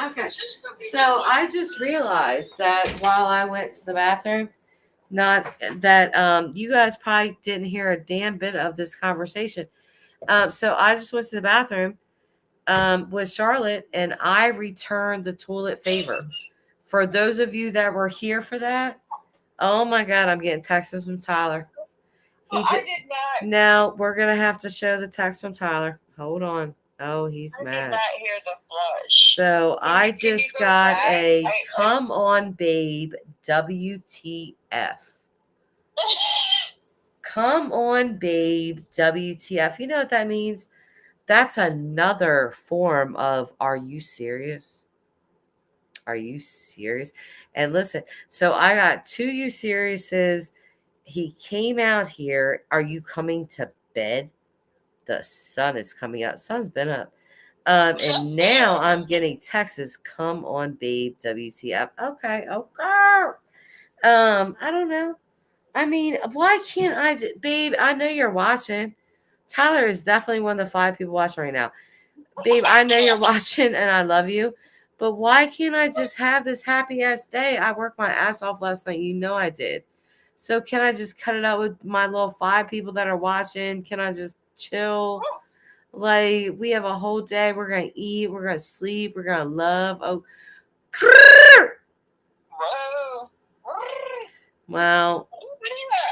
Okay. So I just realized that while I went to the bathroom, not that you guys probably didn't hear a damn bit of this conversation. So I just went to the bathroom with Charlotte, and I returned the toilet favor. For those of you that were here for that, oh my God, I'm getting texts from Tyler. I did not. Now we're gonna have to show the text from Tyler. Hold on. Oh, he's I mad. did not hear the flush. So I Can you just go got back? a come on, babe, WTF. Come on, babe, WTF. You know what that means? That's another form of are you serious? Are you serious? And listen, so I got 2 you seriouses. He came out here. Are you coming to bed? The sun is coming out. Sun's been up. And now I'm getting texts. Come on, babe. WTF. Okay. I don't know. I mean, why can't babe? I know you're watching. Tyler is definitely one of the 5 people watching right now. Babe, I know you're watching and I love you. But why can't I just have this happy ass day? I worked my ass off last night. You know I did. So can I just cut it out with my little 5 people that are watching? Can I just chill? Like, we have a whole day. We're going to eat. We're going to sleep. We're going to love. Oh, Whoa. well,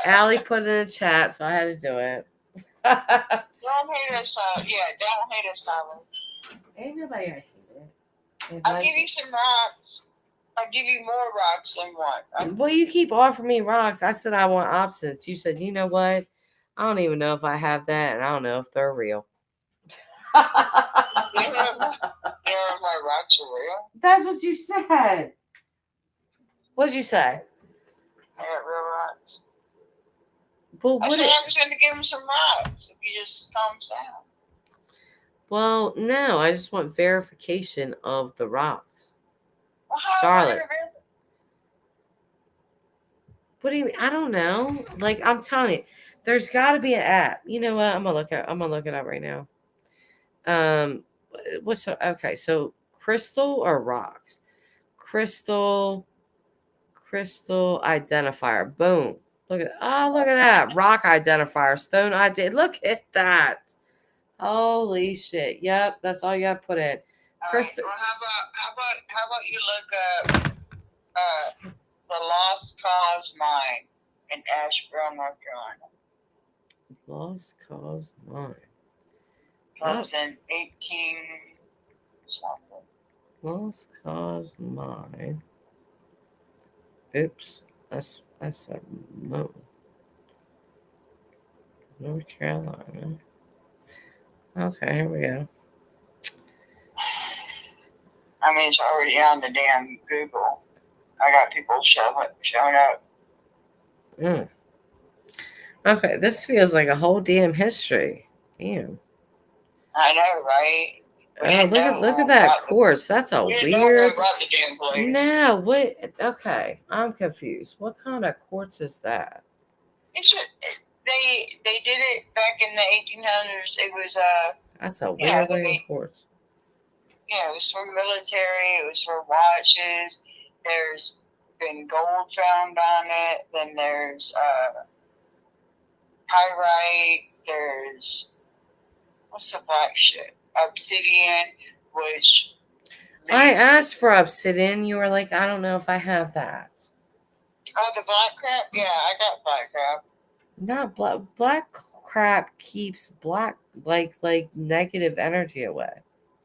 Allie put it in the chat, so I had to do it. Don't hate us, yeah, don't hate us, Tyler. Ain't nobody gonna hate it. I'll give you some rocks. I'll give you more rocks than one. Well, you keep offering me rocks. I said I want opposites. You said, you know what? I don't even know if I have that, and I don't know if they're real. You know my rocks are real? That's what you said. What did you say? I got real But I what said it, I was going to give him some rocks if he just calms down. well, no, I just want verification of the rocks. Well, how Charlotte. am I gonna- What do you mean? I don't know. Like I'm telling you, there's got to be an app. You know what? I'm gonna look it up right now. Okay? So crystal or rocks? Crystal identifier. Boom. Look at that rock identifier. Stone ID. Look at that. Holy shit. Yep, that's all you got to put in. All right, Crystal. well, how about you look up the Lost Cause Mine in Asheboro, North Carolina. Lost Cause Mine. That was in 18 something. Lost Cause Mine. Oops. I said no. North Carolina. Okay, here we go. I mean, it's already on the damn Google. I got people showing up. Okay, this feels like a whole damn history. Damn. I know, right? Oh, look at that quartz. That's a We didn't weird. know about the damn place. No, what? Okay, I'm confused. What kind of quartz is that? They did it back in the 1800s. It was That's a weird looking quartz. it was for military. It was for watches. There's been gold found on it. Then there's pyrite. There's what's the black shit? Obsidian, which I asked for obsidian. You were like, I don't know if I have that. Oh, the black crap? Yeah, I got black crap. Not black crap keeps black like negative energy away.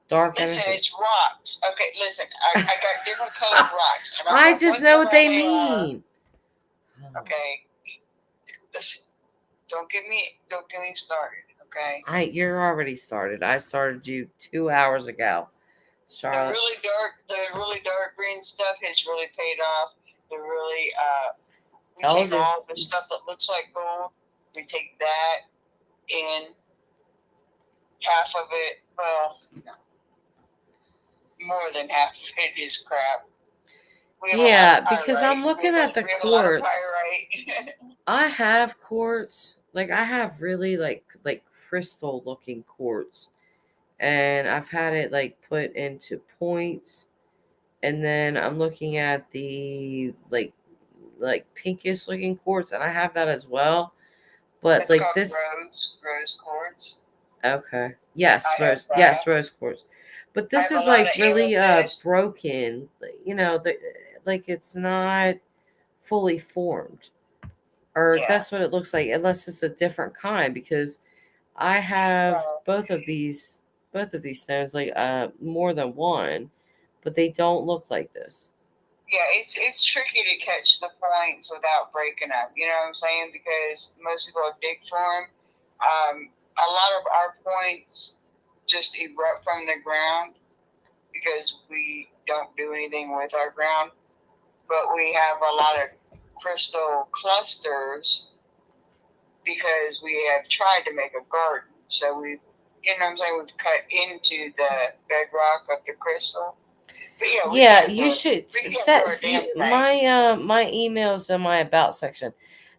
Dark Listen, energy. it's rocks. Okay, listen, I got different colored rocks. I just know what they mean. Okay. Listen, don't get me started, okay? You're already started. I started you 2 hours ago. Charlotte. The really dark green stuff has really paid off. The really we Told take you. all the stuff that looks like gold, we take that in half of it, well, no. More than half of it is crap. Yeah, because I'm looking at the quartz. Pyrite. I have quartz. Like I have really like crystal looking quartz. And I've had it like put into points. And then I'm looking at the like pinkish looking quartz, and I have that as well. But It's like called this rose quartz. Okay. Yes, I have that. yes, rose quartz. But this have is a lot like of really amethyst. broken. You know, like it's not fully formed. Or Yeah. that's what it looks like, unless it's a different kind, because I have Well, both of these stones, like more than one, but they don't look like this. Yeah, it's tricky to catch the points without breaking them. You know what I'm saying? Because most people dig for them. A lot of our points just erupt from the ground because we don't do anything with our ground. But we have a lot of crystal clusters because we have tried to make a garden. So we've, you know what I'm saying, we've cut into the bedrock of the crystal. But Yeah, you should we can't set do a damn thing. my emails in my about section.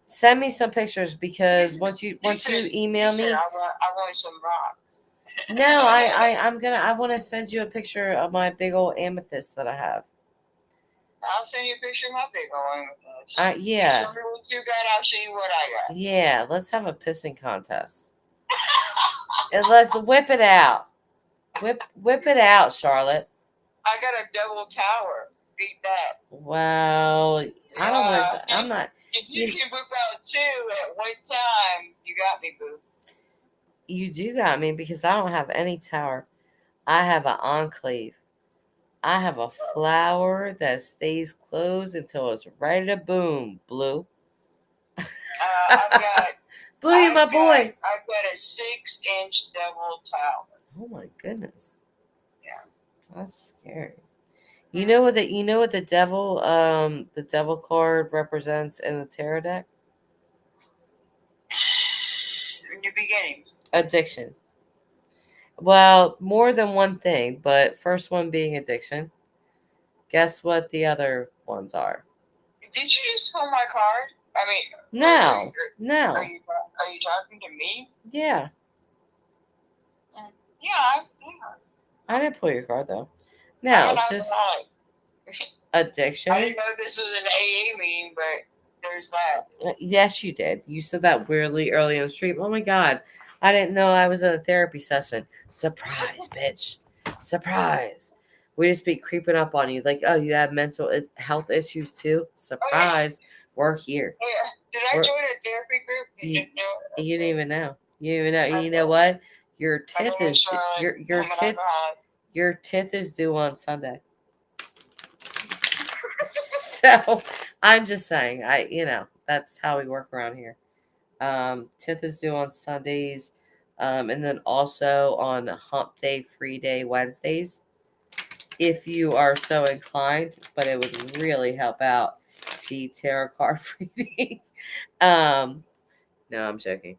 Send me some pictures, because once you email me, I want some rocks. no, I want to send you a picture of my big old amethyst that I have. I'll send you a picture of my big old amethyst. Yeah. Show me what you got, I'll show you what I got. Yeah, let's have a pissing contest. And let's whip it out. Whip it out, Charlotte. I got a double tower. Beat that. Wow. I don't want to. I'm not. If you can whip out two at one time, you got me, boo. You do got me, because I don't have any tower. I have an enclave. I have a flower that stays closed until it's ready to boom. Blue. I've got. Blue, my boy. I've got a 6-inch double tower. Oh my goodness. Yeah. That's scary. You know what the devil card represents in the tarot deck? beginning? Addiction. Well, more than one thing, but first one being addiction. Guess what the other ones are? Did you just pull my card? I mean, No. Are No. you talking to me? Yeah. Yeah. I didn't pull your card though. I'm No, an just alcoholic. I addiction. didn't know this was an AA meeting, but there's that. Yes, you did. You said that weirdly early on the stream. Oh my god. I didn't know I was in a therapy session. Surprise, bitch. Surprise. We just be creeping up on you like, oh, you have mental health issues too? Surprise. We're here. Yeah. Did I We're- join a therapy group? You- didn't know. You didn't even know. You didn't even know. And you know what? Your My name tith is is Charlotte. your I'm an alcoholic. your tith is due on Sunday. So I'm just saying, that's how we work around here. Tith is due on Sundays, and then also on Hump Day, Free Day Wednesdays, if you are so inclined. But it would really help out the tarot card reading. No, I'm joking.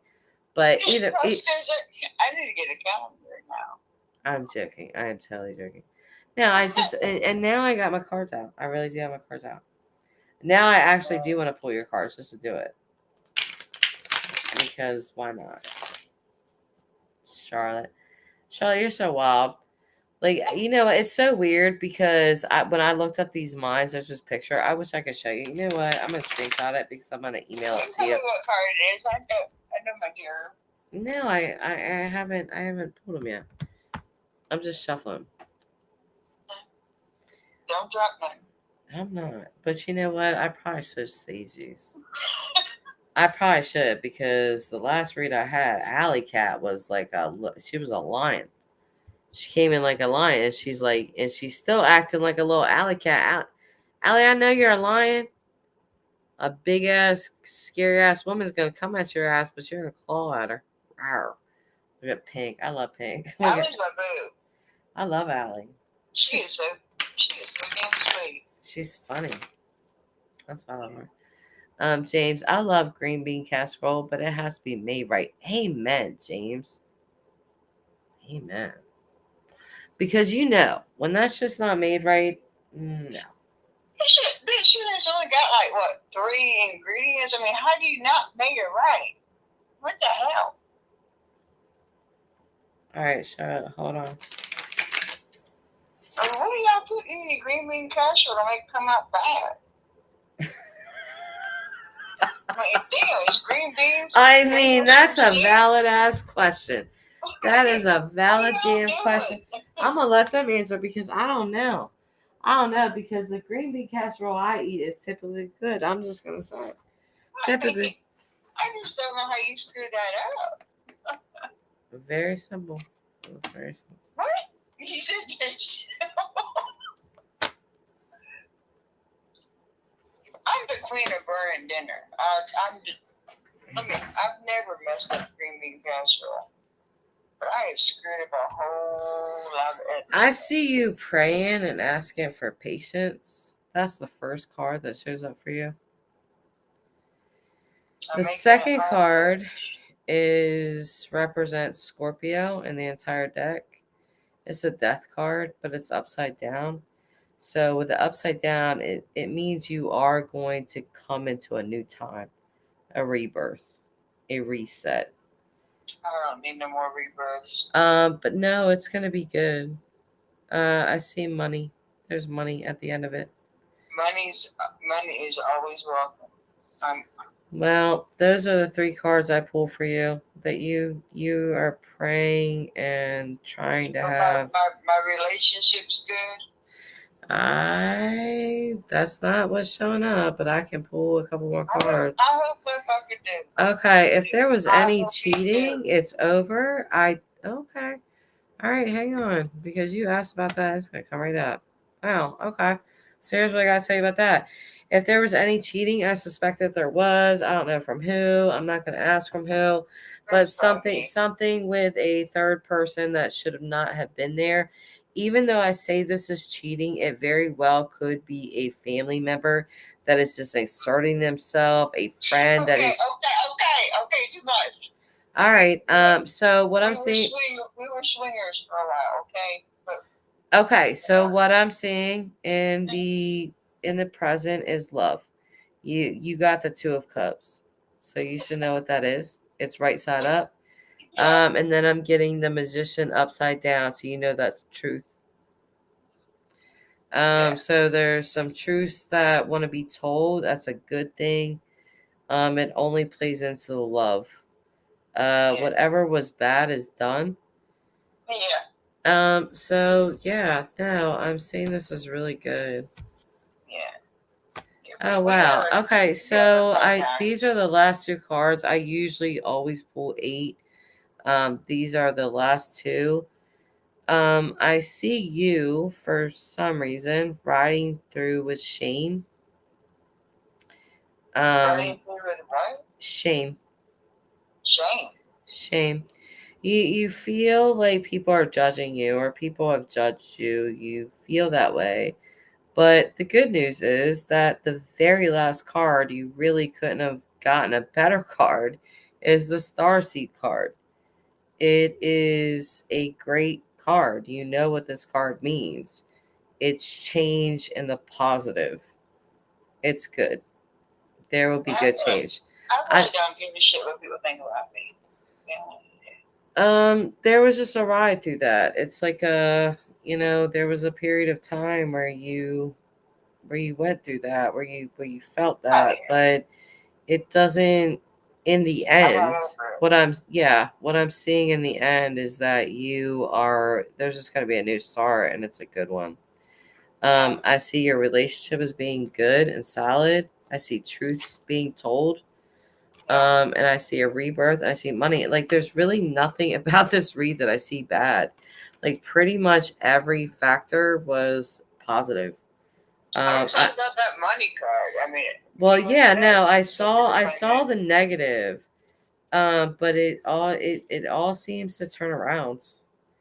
But I need to get a calendar now. I'm joking. I am totally joking. No, I just and now I got my cards out. I really do have my cards out. Now I actually do want to pull your cards just to do it. Because why not? Charlotte, you're so wild. Like, it's so weird because when I looked up these minds, there's this picture. I wish I could show you. You know what? I'm gonna screenshot it because I'm gonna email it to Tell me you. what card it is. I know my dear. No, I haven't pulled them yet. I'm just shuffling. Don't drop none. I'm not. But you know what? I probably should say these. I probably should because the last read I had, Alley Cat was like she was a lion. She came in like a lion, and she's still acting like a little alley cat. Allie, I know you're a lion. A big ass, scary ass woman's gonna come at your ass, but you're gonna claw at her. Rawr. Look at Pink. I love Pink. Allie's my boo. I love Allie. She is so damn sweet. She's funny. That's why I love her. James, I love green bean casserole, but it has to be made right. Amen, James. Amen. Because when that's just not made right, no. This shit has only got 3 ingredients. I mean, how do you not make it right? What the hell? All right, Charlotte, hold on. I mean, what do y'all put in your green bean casserole to make it come out bad? I mean, it's green beans. I mean, that's a valid ass question. That is a valid damn question. I'm gonna let them answer because I don't know. Because the green bean casserole I eat is typically good. I'm just gonna say, typically. I just don't know how you screw that up. Very simple. It was very simple. What? You said this. I'm the queen of burning dinner. I've never messed up green bean casserole. But I have screwed up a whole lot of it. I see you praying and asking for patience. That's the first card that shows up for you. The second card represents Scorpio in the entire deck. It's a death card, but it's upside down. So with the upside down, it means you are going to come into a new time, a rebirth, a reset. I don't need no more rebirths. But no, it's gonna be good. I see money. There's money at the end of it. Money is always welcome. Well, those are the 3 cards I pull for you that you are praying and trying to have. My relationship's good. That's not what's showing up, but I can pull a couple more cards. I hope if I could do. Okay, if there was any cheating, it's over. Okay. All right, hang on, because you asked about that. It's gonna come right up. Oh, okay. So here's what I gotta tell you about that. If there was any cheating, I suspect that there was. I don't know from who. I'm not gonna ask from who, but something with a third person that should not have been there. Even though I say this is cheating, it very well could be a family member that is just inserting themselves, a friend that is. Okay, too much. All right. So what I'm we seeing. We were swingers for a while, okay? But Okay, so what I'm seeing in the present is love. You got the 2 of Cups, so you should know what that is. It's right side up. yeah, And then I'm getting the Magician upside down, so you know that's truth. So there's some truths that want to be told. That's a good thing. It only plays into the love. Whatever was bad is done. yeah, So yeah, no, I'm saying this is really good. yeah. Oh wow. Okay, so these are the last 2 cards. I usually always pull 8. These are the last 2. I see you for some reason riding through with shame. Riding through with what? Shame. Shame. Shame. You feel like people are judging you or people have judged you. You feel that way. But the good news is that the very last card, you really couldn't have gotten a better card, is the Starseed card. It is a great card. You know what this card means. It's change in the positive. It's good. There will be good change. I really don't give a shit what people think about me. There was just a ride through that. It's like there was a period of time where you went through that, where you felt that, but it doesn't. In the end, what I'm seeing in the end is that there's just going to be a new start, and it's a good one. I see your relationship as being good and solid. I see truths being told. And I see a rebirth. I see money. Like, there's really nothing about this read that I see bad. Like, pretty much every factor was positive. I'm excited about that money card. I mean, well, yeah, no, I saw the negative, but it all seems to turn around.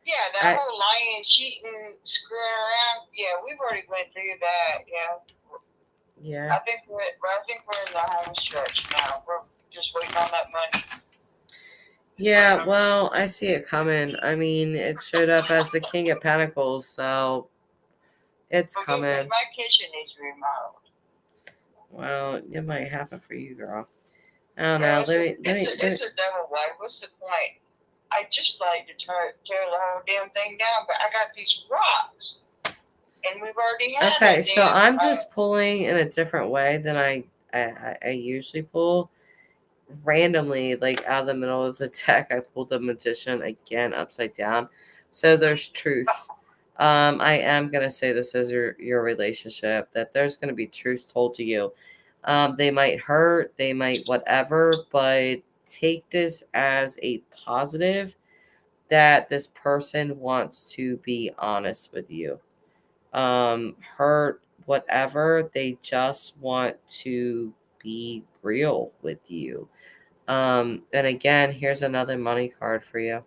Yeah, that whole lying, cheating, screwing around. Yeah, we've already went through that. Yeah. I think we're in the home stretch now. We're just waiting on that money. Yeah, well, I see it coming. I mean, it showed up as the King of Pentacles, so it's coming. My kitchen needs remodeled. Well, it might happen for you, girl. I don't know. It's a double wide. What's the point? I just like to tear the whole damn thing down, but I got these rocks, and we've already had. Okay, so I'm just pulling in a different way than I usually pull. Randomly, like out of the middle of the deck, I pulled the Magician again upside down. So there's truths. I am gonna say this is your relationship, that there's gonna be truths told to you. They might hurt, they might whatever, but take this as a positive that this person wants to be honest with you. Hurt, whatever, they just want to be real with you. And again, here's another money card for you.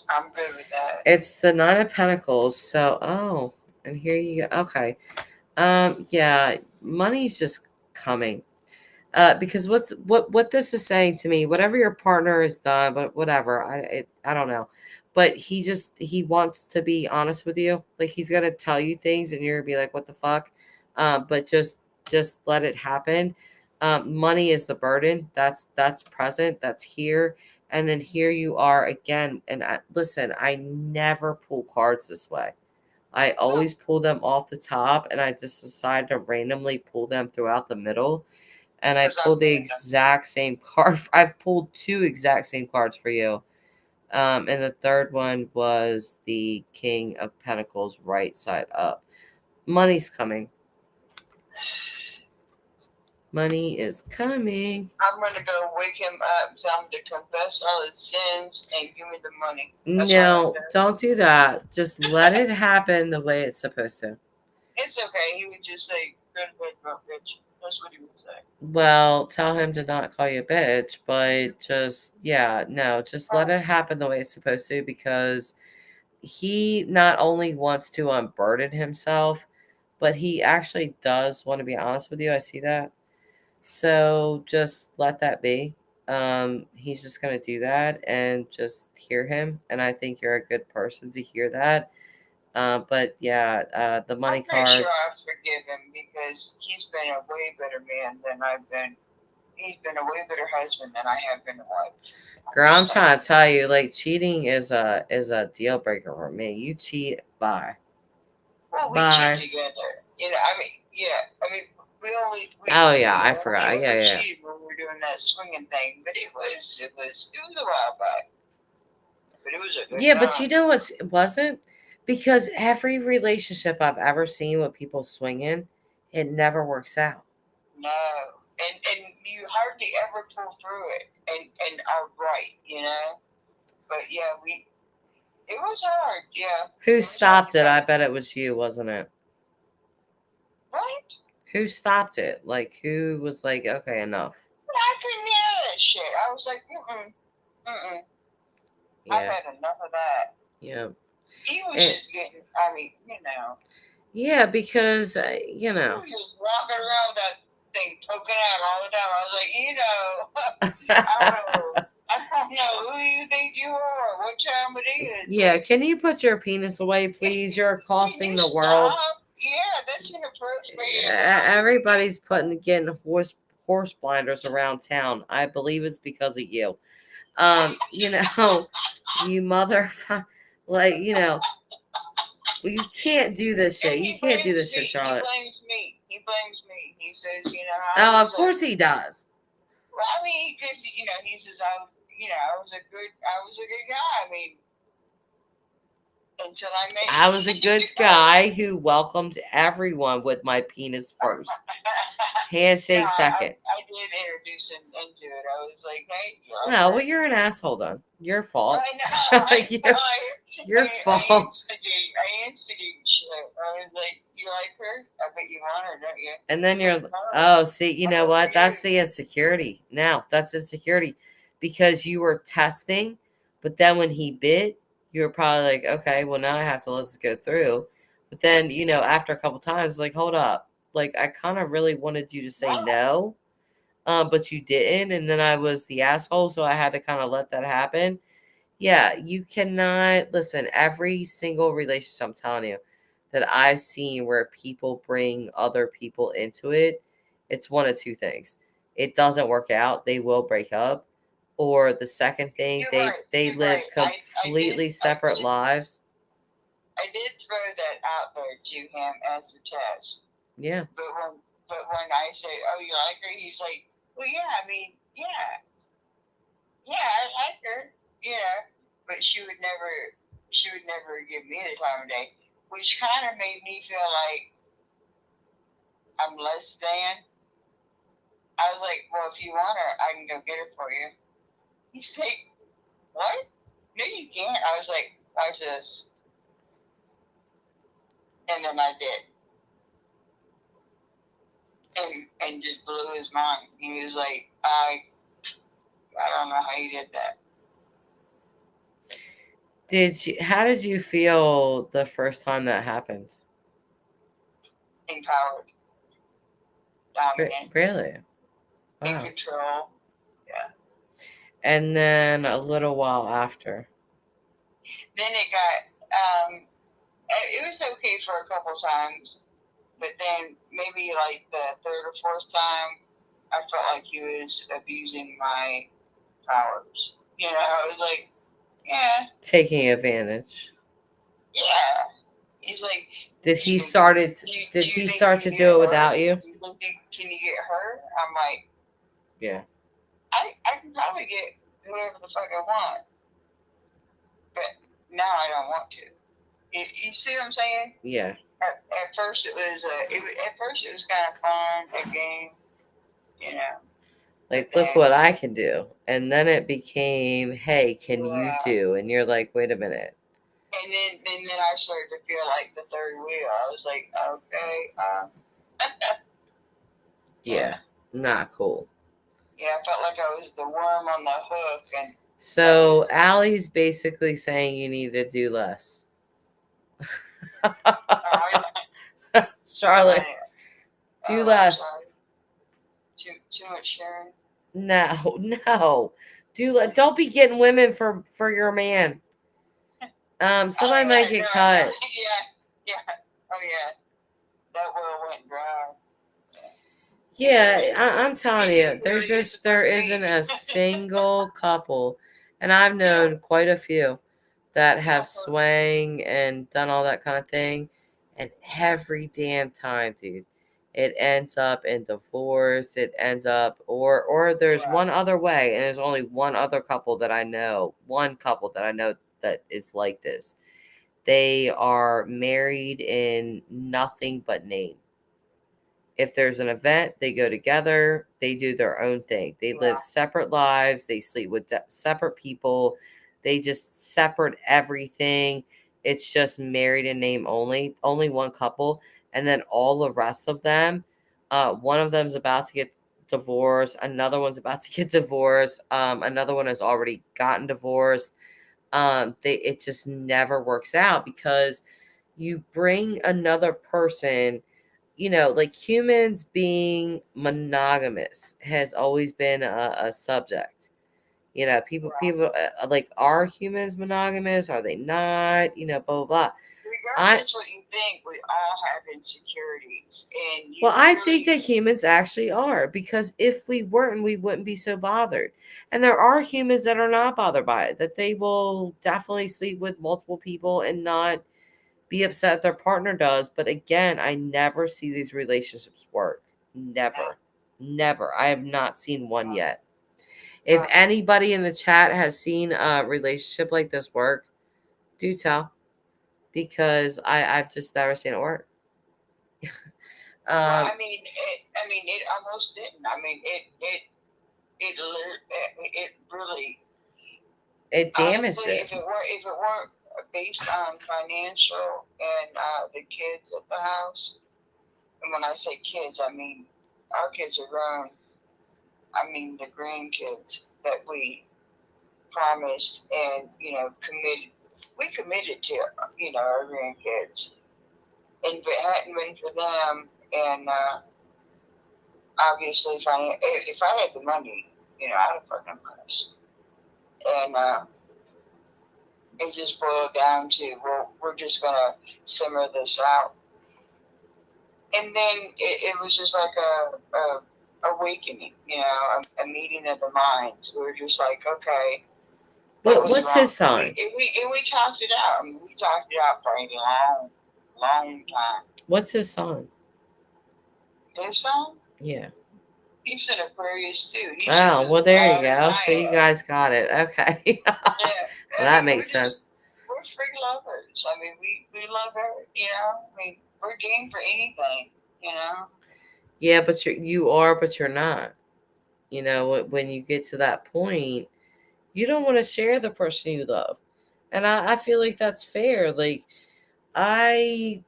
I'm good with that. It's the 9 of Pentacles. So, and here you go. Okay. Yeah, money's just coming. Because what this is saying to me, whatever your partner has done, but whatever, I don't know. But he wants to be honest with you. Like, he's gonna tell you things and you're gonna be like, what the fuck? But just let it happen. Money is the burden. That's present. That's here. And then here you are again. And listen, I never pull cards this way. I always pull them off the top, and I just decide to randomly pull them throughout the middle. And I pulled the exact same card. I've pulled 2 exact same cards for you. And the third one was the King of Pentacles right side up. Money's coming. Money is coming. I'm going to go wake him up, tell him to confess all his sins, and give me the money. No, don't do that. Just let it happen the way it's supposed to. It's okay. He would just say, good, bitch. That's what he would say. Well, tell him to not call you a bitch, but just let it happen the way it's supposed to, because he not only wants to unburden himself, but he actually does want to be honest with you. I see that. So just let that be. He's just gonna do that and just hear him. And I think you're a good person to hear that. But yeah, the money I'm pretty cards. sure I forgive him because he's been a way better man than I've been. He's been a way better husband than I have been a wife. Girl, I'm trying to tell you, like, cheating is a deal breaker for me. You cheat, bye. Well, we Bye. cheat together. You know, I mean, yeah. I mean, Oh, yeah, I we forgot. only Yeah, ever yeah. cheated when we were doing that swinging thing, but it was a while back. But it was a good Yeah, time. but you know what? It wasn't? Because every relationship I've ever seen with people swinging, it never works out. No, and you hardly ever pull through it and are right, you know. But yeah, it was hard. Yeah. Who was stopped hard. it? I bet it was you, wasn't it? Right? Who stopped it? Like, who was like, okay, enough? I couldn't hear that shit. I was like, I've Yeah, had enough of that. yeah. He was And- just getting. I mean, you know. Yeah, because, He was just walking around with that thing poking out all the time. I was like, you know, I don't know who you think you are, what time it is. Yeah, can you put your penis away, please? You're costing Can the you world. stop? Yeah, that's inappropriate. Everybody's getting horse blinders around town. I believe it's because of you. You know, you motherfucker, like, you know, you can't do this shit. You can't do this shit, Charlotte. He blames me. He says, you know. Oh, of course he does. Well, I mean, because you know, he says I was a good guy. I mean, until I met. I was a good guy who welcomed everyone with my penis first. Handshake second. I did introduce him into it. I was like, hey. No, well, you're an asshole then. Your fault. I know. Your fault. I instigate shit. I was like, you like her? I bet you want her, don't you? And then you're, oh, see, you know what? That's the insecurity. Now, that's insecurity because you were testing, but then when he bit, you were probably like, okay, well, now I have to let this go through. But then, you know, after a couple times, like, hold up. Like, I kind of really wanted you to say no, but you didn't. And then I was the asshole, so I had to kind of let that happen. Yeah, you cannot, listen, every single relationship, I'm telling you, that I've seen where people bring other people into it, it's one of two things. It doesn't work out, they will break up. Or the second thing, they live completely separate lives. I did throw that out there to him as a test. Yeah. But when I said, "Oh, you like her?" He's like, "Well, yeah. I mean, yeah, I like her, you know." But she would never give me the time of day, which kind of made me feel like I'm less than. I was like, "Well, if you want her, I can go get her for you." He's like, "What? No, you can't." I was like, "Watch this," and then I did. And just blew his mind. He was like, I don't know how you did that. How did you feel the first time that happened? Empowered. Dominant. Really? In Wow. control. Yeah. And then a little while after. Then it got, it was okay for a couple times. But then maybe like the third or fourth time, I felt like he was abusing my powers. You know, I was like, yeah. Taking advantage. Yeah. He's like, Did he start to do it without you? Can you get her? I'm like, yeah. I can probably get whoever the fuck I want. But now I don't want to. You see what I'm saying? Yeah. At first it was kind of fun, a game, you know. Like, look what I can do. And then it became, hey, can you do? And you're like, wait a minute. And then I started to feel like the third wheel. I was like, okay. Yeah, not cool. Yeah, I felt like I was the worm on the hook. And so Allie's basically saying you need to do less. Charlotte, do less. Too much sharing. No, no. Don't be getting women for your man. Somebody might get cut. Yeah. Oh yeah. That well went dry. Yeah, I'm telling you, there isn't a single couple, and I've known quite a few that have swang and done all that kind of thing, and every damn time, dude, it ends up in divorce. It ends up, or there's one other way, and there's only one other couple that I know, that is like this. They are married in nothing but name. If there's an event, they go together, they do their own thing. They live separate lives, they sleep with separate people, they just separate everything. It's just married in name only one couple. And then all the rest of them, one of them's about to get divorced, another one's about to get divorced, another one has already gotten divorced. It just never works out because you bring another person, like humans being monogamous has always been a subject. People like, are humans monogamous? Are they not? Blah, blah, blah. Regardless what you think, we all have insecurities. Well, I think that humans actually are, because if we weren't, we wouldn't be so bothered. And there are humans that are not bothered by it, that they will definitely sleep with multiple people and not be upset if their partner does. But again, I never see these relationships work. Never. I have not seen one yet. If anybody in the chat has seen a relationship like this work, do tell, because I've just never seen it work. Well, I mean, it almost didn't. I mean, it really. It damaged honestly, it. If it weren't based on financial and the kids at the house, and when I say kids, I mean our kids are grown. I mean the grandkids that we promised and committed. We committed to our grandkids, and if it hadn't been for them, and obviously if I had the money, I'd have fucking pushed. And it just boiled down to, well, we're just gonna simmer this out. And then it was just like a awakening, a meeting of the minds. We were just like, okay. What's his sign? And we talked it out. I mean, we talked it out for a long time. What's his sign? His sign? Yeah. He's an Aquarius too. Well, there you go. So you guys got it. Okay. Yeah. Well, that makes sense. We're free lovers. I mean, we love her. I mean, we're game for anything. Yeah, but you are, but you're not. When you get to that point, you don't want to share the person you love, and I feel like that's fair. Like, I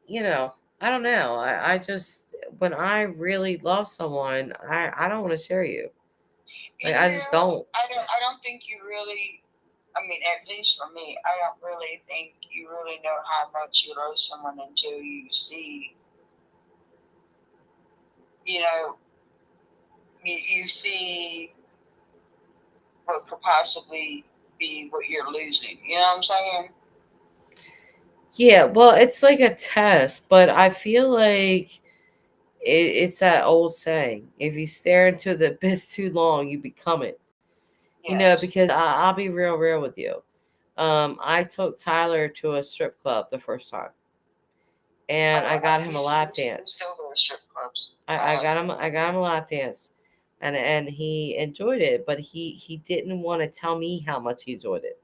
don't know. I just, when I really love someone, I don't want to share you. Like, I just don't. I don't think you really. I mean, at least for me, I don't really think you really know how much you love someone until you see. You see what could possibly be what you're losing. You know what I'm saying? Yeah, well, it's like a test, but I feel like it's that old saying: if you stare into the abyss too long, you become it. Yes. Because I'll be real with you. I took Tyler to a strip club the first time, and I got him a lap dance. Still go to strip clubs. I got him a lap dance, and he enjoyed it, but he didn't want to tell me how much he enjoyed it.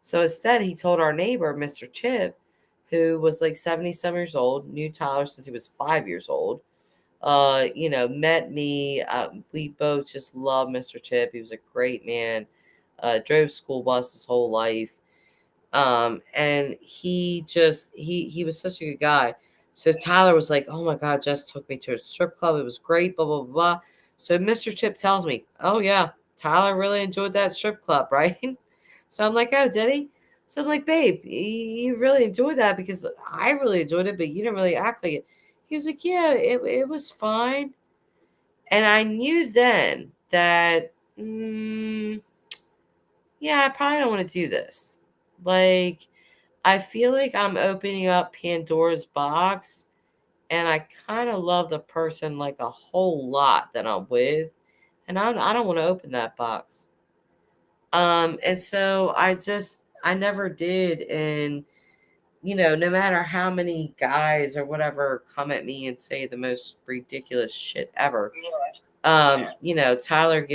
So instead, he told our neighbor, Mr. Chip, who was like 70-some years old, knew Tyler since he was 5 years old. Met me. We both just love Mr. Chip. He was a great man. Drove school bus his whole life. And he was such a good guy. So Tyler was like, oh my God, Jess took me to a strip club. It was great, blah, blah, blah. So Mr. Chip tells me, oh yeah, Tyler really enjoyed that strip club, right? So I'm like, oh, did he? So I'm like, babe, you really enjoyed that, because I really enjoyed it, but you didn't really act like it. He was like, yeah, it was fine. And I knew then that, yeah, I probably don't want to do this. Like, I feel like I'm opening up Pandora's box, and I kind of love the person like a whole lot that I'm with, and I don't want to open that box. And so I never did, and no matter how many guys or whatever come at me and say the most ridiculous shit ever, Tyler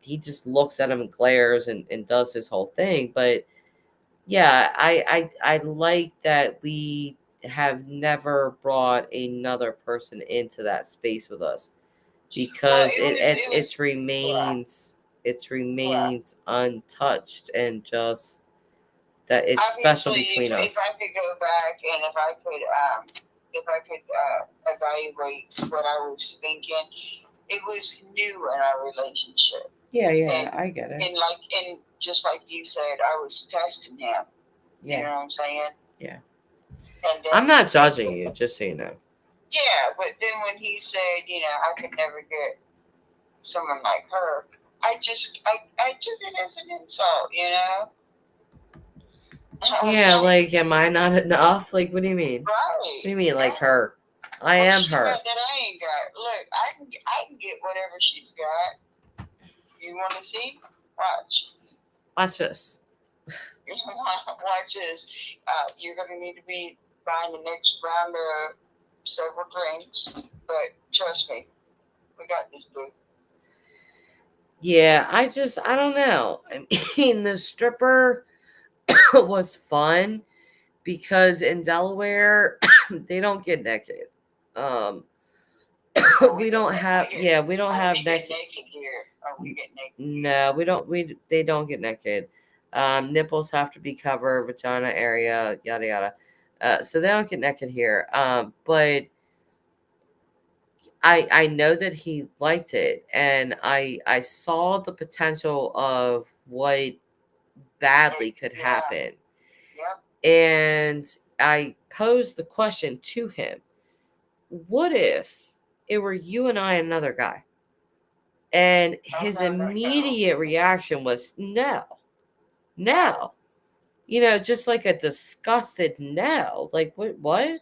he just looks at him and glares and does his whole thing. But yeah, I like that we have never brought another person into that space with us, because it's remains untouched, and just that it's special between us. If I could go back and if I could evaluate what I was thinking, it was new in our relationship. Yeah, I get it. And just like you said, I was testing him. Yeah. You know what I'm saying? Yeah. And then, I'm not judging you, just so you know. Yeah, but then when he said, I could never get someone like her, I took it as an insult, Yeah, like, am I not enough? Like, what do you mean? Right. What do you mean, like her? I am her. That I ain't got. Look, I can get whatever she's got. You want to see? Watch this. Watch this. You're going to need to be buying the next round of several drinks, but trust me, we got this, boo. Yeah, I don't know. I mean, the stripper was fun because in Delaware they don't get naked. We don't have naked here. Oh, we get naked. No, we don't. They don't get naked. Nipples have to be covered, vagina area, yada yada. So they don't get naked here. But I know that he liked it, and I saw the potential of what badly could happen. Yep. And I posed the question to him: what if it were you and I and another guy? And his immediate reaction was no. Just like a disgusted no. Like, what? Exactly.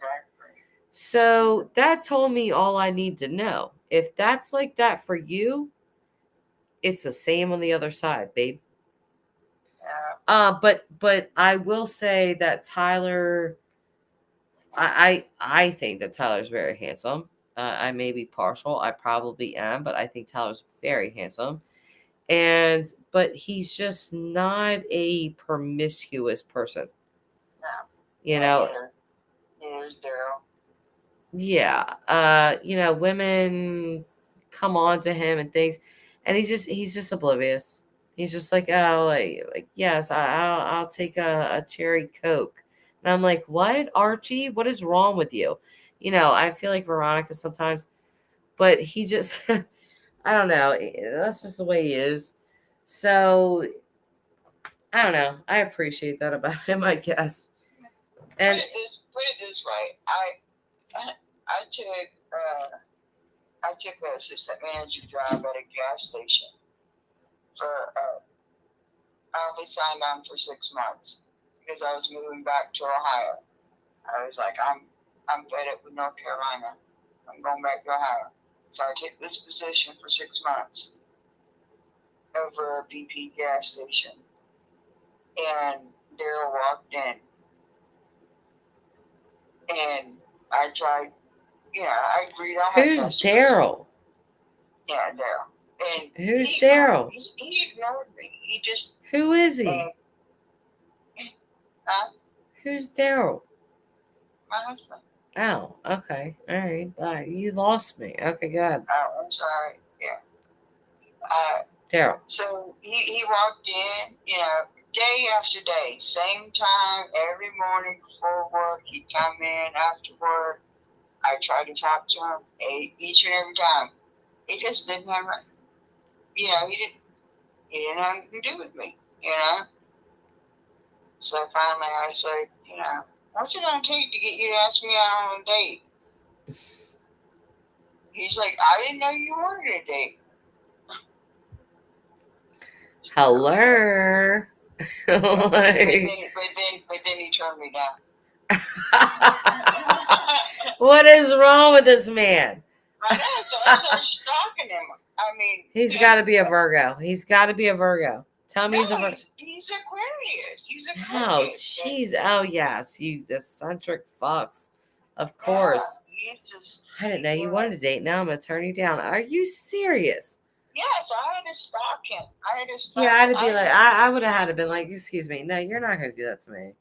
So that told me all I need to know. If that's like that for you, it's the same on the other side, babe. Yeah. But I will say that Tyler, I think that Tyler's very handsome. I may be partial. I probably am, but I think Tyler's very handsome. But he's just not a promiscuous person. No. Here's Daryl. Yeah. Women come on to him and things, and he's just oblivious. He's just like, oh, like yes, I'll take a cherry Coke. And I'm like, what, Archie? What is wrong with you? I feel like Veronica sometimes, but he just, I don't know. That's just the way he is. So, I don't know. I appreciate that about him, I guess. And put it this way. I took a assistant manager job at a gas station I only signed on for 6 months because I was moving back to Ohio. I was like, I'm fed up with North Carolina. I'm going back to Ohio. So I took this position for 6 months over a BP gas station. And Daryl walked in. And I tried, I agreed on my who's Daryl? Yeah, Daryl. And who's Daryl? He ignored me. He just. Who is he? Who's Daryl? My husband. Oh, okay. All right. Bye. You lost me. Okay, good. Oh, I'm sorry. Yeah. Daryl. So he walked in, day after day, same time, every morning before work. He'd come in after work. I tried to talk to him each and every time. He just didn't have, he didn't have anything to do with me, So finally I said, what's it going to take to get you to ask me out on a date? He's like, I didn't know you wanted a date. Hello. But Like- then he turned me down. What is wrong with this man? I know, so I started stalking him. I mean, He's got to be a Virgo. He's got to be a Virgo. Tell me he's a no, Virgo. he's Aquarius. He's Oh, Aquarius. jeez. Oh, yes. You eccentric fucks. Of course. He's just, I didn't know you wanted to date. Now I'm going to turn you down. Are you serious? yeah, so I had to stalk him. Yeah, I'd be like, I would have had to been like, excuse me. No, you're not going to do that to me.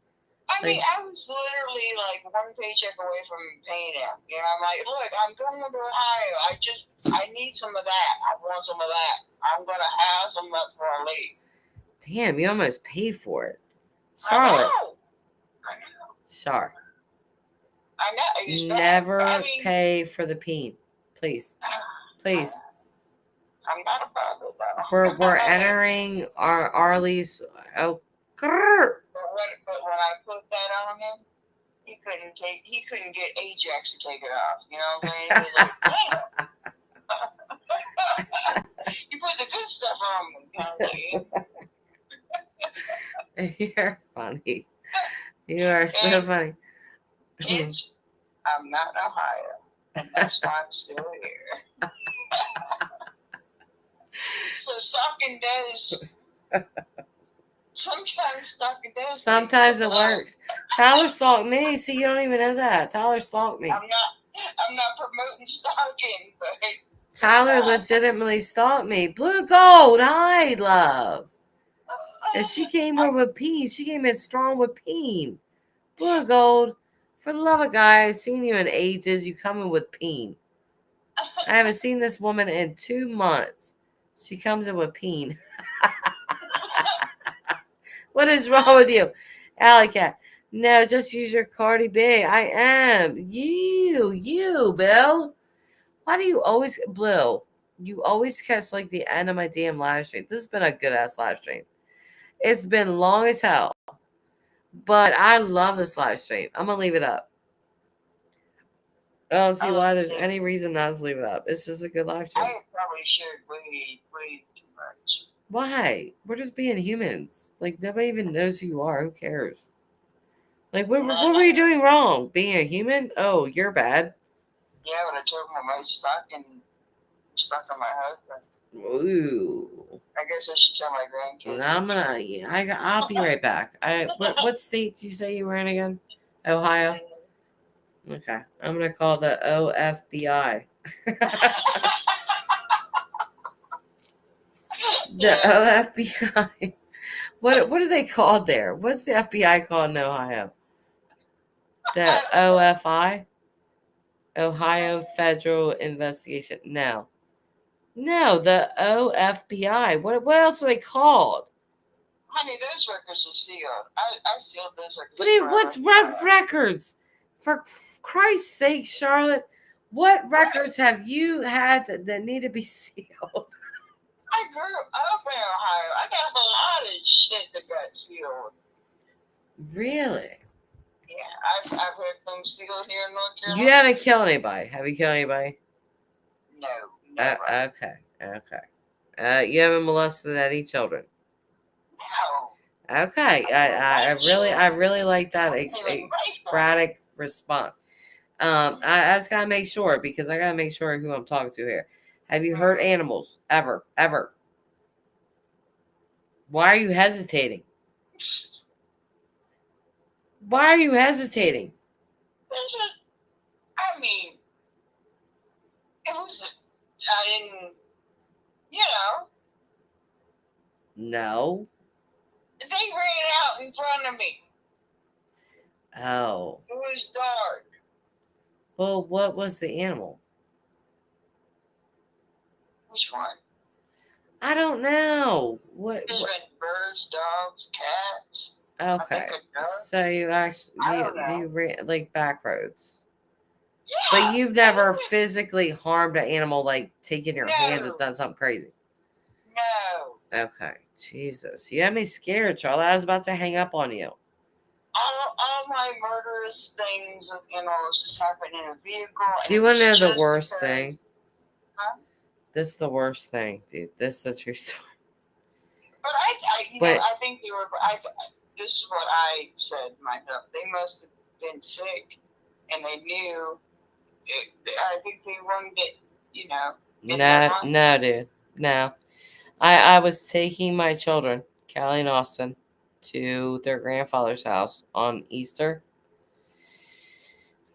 I mean, I was literally like one paycheck away from paying him. You know, I'm like, look, I'm going to Ohio. I need some of that. I want some of that. I'm going to have some of that before I leave. Damn, you almost paid for it. I Charlotte. know. Char. I know. He's bad. Never I mean, pay for the peen. Please. Please. I'm not about it, though. We're entering our Arlie's. Oh, grrr. But when I put that on him, he couldn't get Ajax to take it off. You know what I'm saying? He was like, damn. You put the good stuff on me. You know what I mean? You're funny. You are so And funny. I'm not in Ohio, and that's why I'm still here. So stalking does. Sometimes stalking does. Sometimes it works. Tyler stalked me. See, you don't even know that. Tyler stalked me. I'm not promoting stalking, but Tyler legitimately stalked me. Blue Gold, hi, love. And she came in with Peen. She came in strong with Peen. Blue Gold, for the love of God, I've seen you in ages. You coming with Peen. I haven't seen this woman in 2 months. She comes in with Peen. What is wrong with you? Alley Cat. No, just use your Cardi B. I am. You, Bill. Why do you always, Blue, you always catch like the end of my damn live stream. This has been a good ass live stream. It's been long as hell. But I love this live stream. I'm going to leave it up. I don't see why there's any reason not to leave it up. It's just a good live stream. I probably shared way too much. Why? We're just being humans. Like, nobody even knows who you are. Who cares? Like, what were you doing wrong? Being a human? Oh, you're bad. Yeah, but I told him I might stuck on my husband. Ooh. I guess I should tell my grandkids. I'll be right back. What state did you say you were in again? Ohio? Okay. I'm going to call the OFBI. The OFBI. What are they called there? What's the FBI called in Ohio? The OFI? Ohio Federal Investigation. No, the OFBI. What else are they called? Honey, those records are sealed. I sealed those records. What's records? For Christ's sake, Charlotte, what records have you had that need to be sealed? I grew up in Ohio. I got a lot of shit that got sealed. Really? Yeah, I've had some sealed here in North Carolina. You haven't killed anybody. Have you killed anybody? No. Never. Okay. You haven't molested any children. No. Okay. I really like that sporadic response. I just gotta make sure because I gotta make sure who I'm talking to here. Have you hurt animals ever? Why are you hesitating? Why are you hesitating? I mean, it was. I didn't. You know. No. They ran out in front of me. Oh. It was dark. Well, what was the animal? Which one? I don't know. What? There's been birds, dogs, cats. Okay. So you actually ran like back roads. Yeah. But you've never physically harmed an animal, like taking your hands and done something crazy. No. Okay. Jesus. You had me scared, Charlotte. I was about to hang up on you. All my murderous things with animals just happen in a vehicle. Do you want to know the worst thing? Huh? This is the worst thing, dude. This is a true story. But I But- I think they were. This is what I said myself. They must have been sick, and they knew. I think they wanted it. No, dude. No. I was taking my children, Callie and Austin, to their grandfather's house on Easter.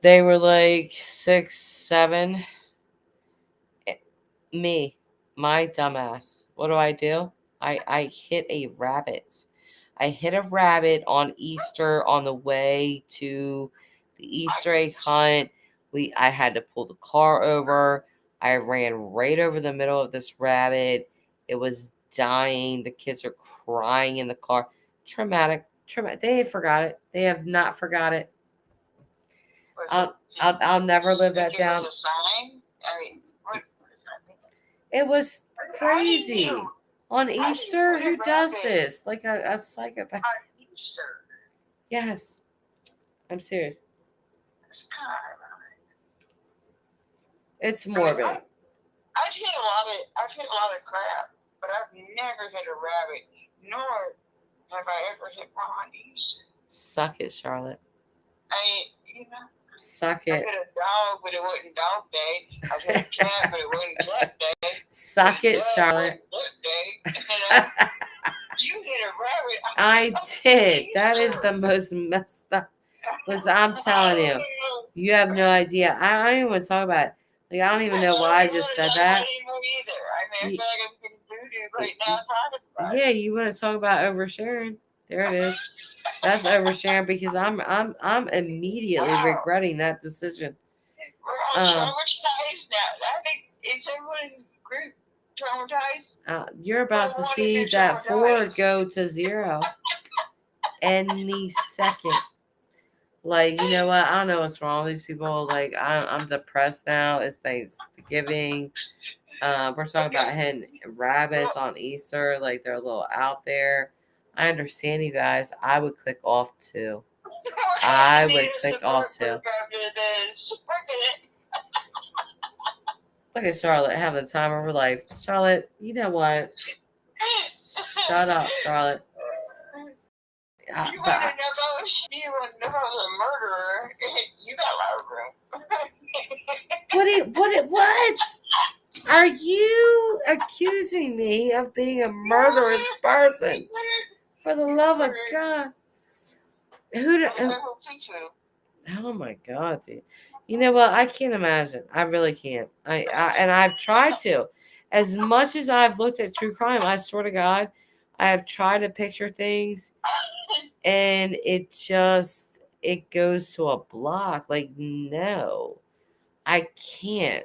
They were like 6, 7. Me, my dumbass. What do? I hit a rabbit. I hit a rabbit on Easter on the way to the Easter egg hunt. I had to pull the car over. I ran right over the middle of this rabbit. It was dying. The kids are crying in the car. Traumatic. They forgot it. They have not forgot it. I'll never live that down. Was a sign? I mean, what does that mean? It was crazy. How do you- On how do you Easter, put a who does rabbit this? Like a psychopath. On Easter. Yes. I'm serious. It's kind of ironic. It's morbid. I've hit a lot of crap, but I've never hit a rabbit, nor have I ever hit one on Easter. Suck it, Charlotte. Suck I it. hit a dog, but it wasn't dog day. I hit a cat, but it wasn't cat day. Suck it, Charlotte. Duck day. You hit a rabbit. I did. That is the most messed up. Listen, I'm telling you. You have no idea. I don't even want to talk about it. Like, I don't even know why I just said that. I feel like I'm getting voodoo right now talking about it. Yeah, you want to talk about oversharing. There it is. That's oversharing because I'm immediately Wow. regretting that decision. We're all traumatized now. I think is everyone in the group traumatized? You're about to see that Ford go to 0 any second. Like, you know what? I don't know what's wrong with these people. Like, I'm depressed now. It's Thanksgiving. We're talking about hitting rabbits on Easter. Like, they're a little out there. I understand you guys. I would click off too. I would click off too. Look at Charlotte having the time of her life. Charlotte, you know what? Shut up, Charlotte. You want to know if I was a murderer? You got a lot of room. What? Are you accusing me of being a murderous person? For the love of God. Oh my God, dude. You know what? I can't imagine. I really can't. And I've tried to. As much as I've looked at true crime, I swear to God, I have tried to picture things and it goes to a block. Like, no, I can't.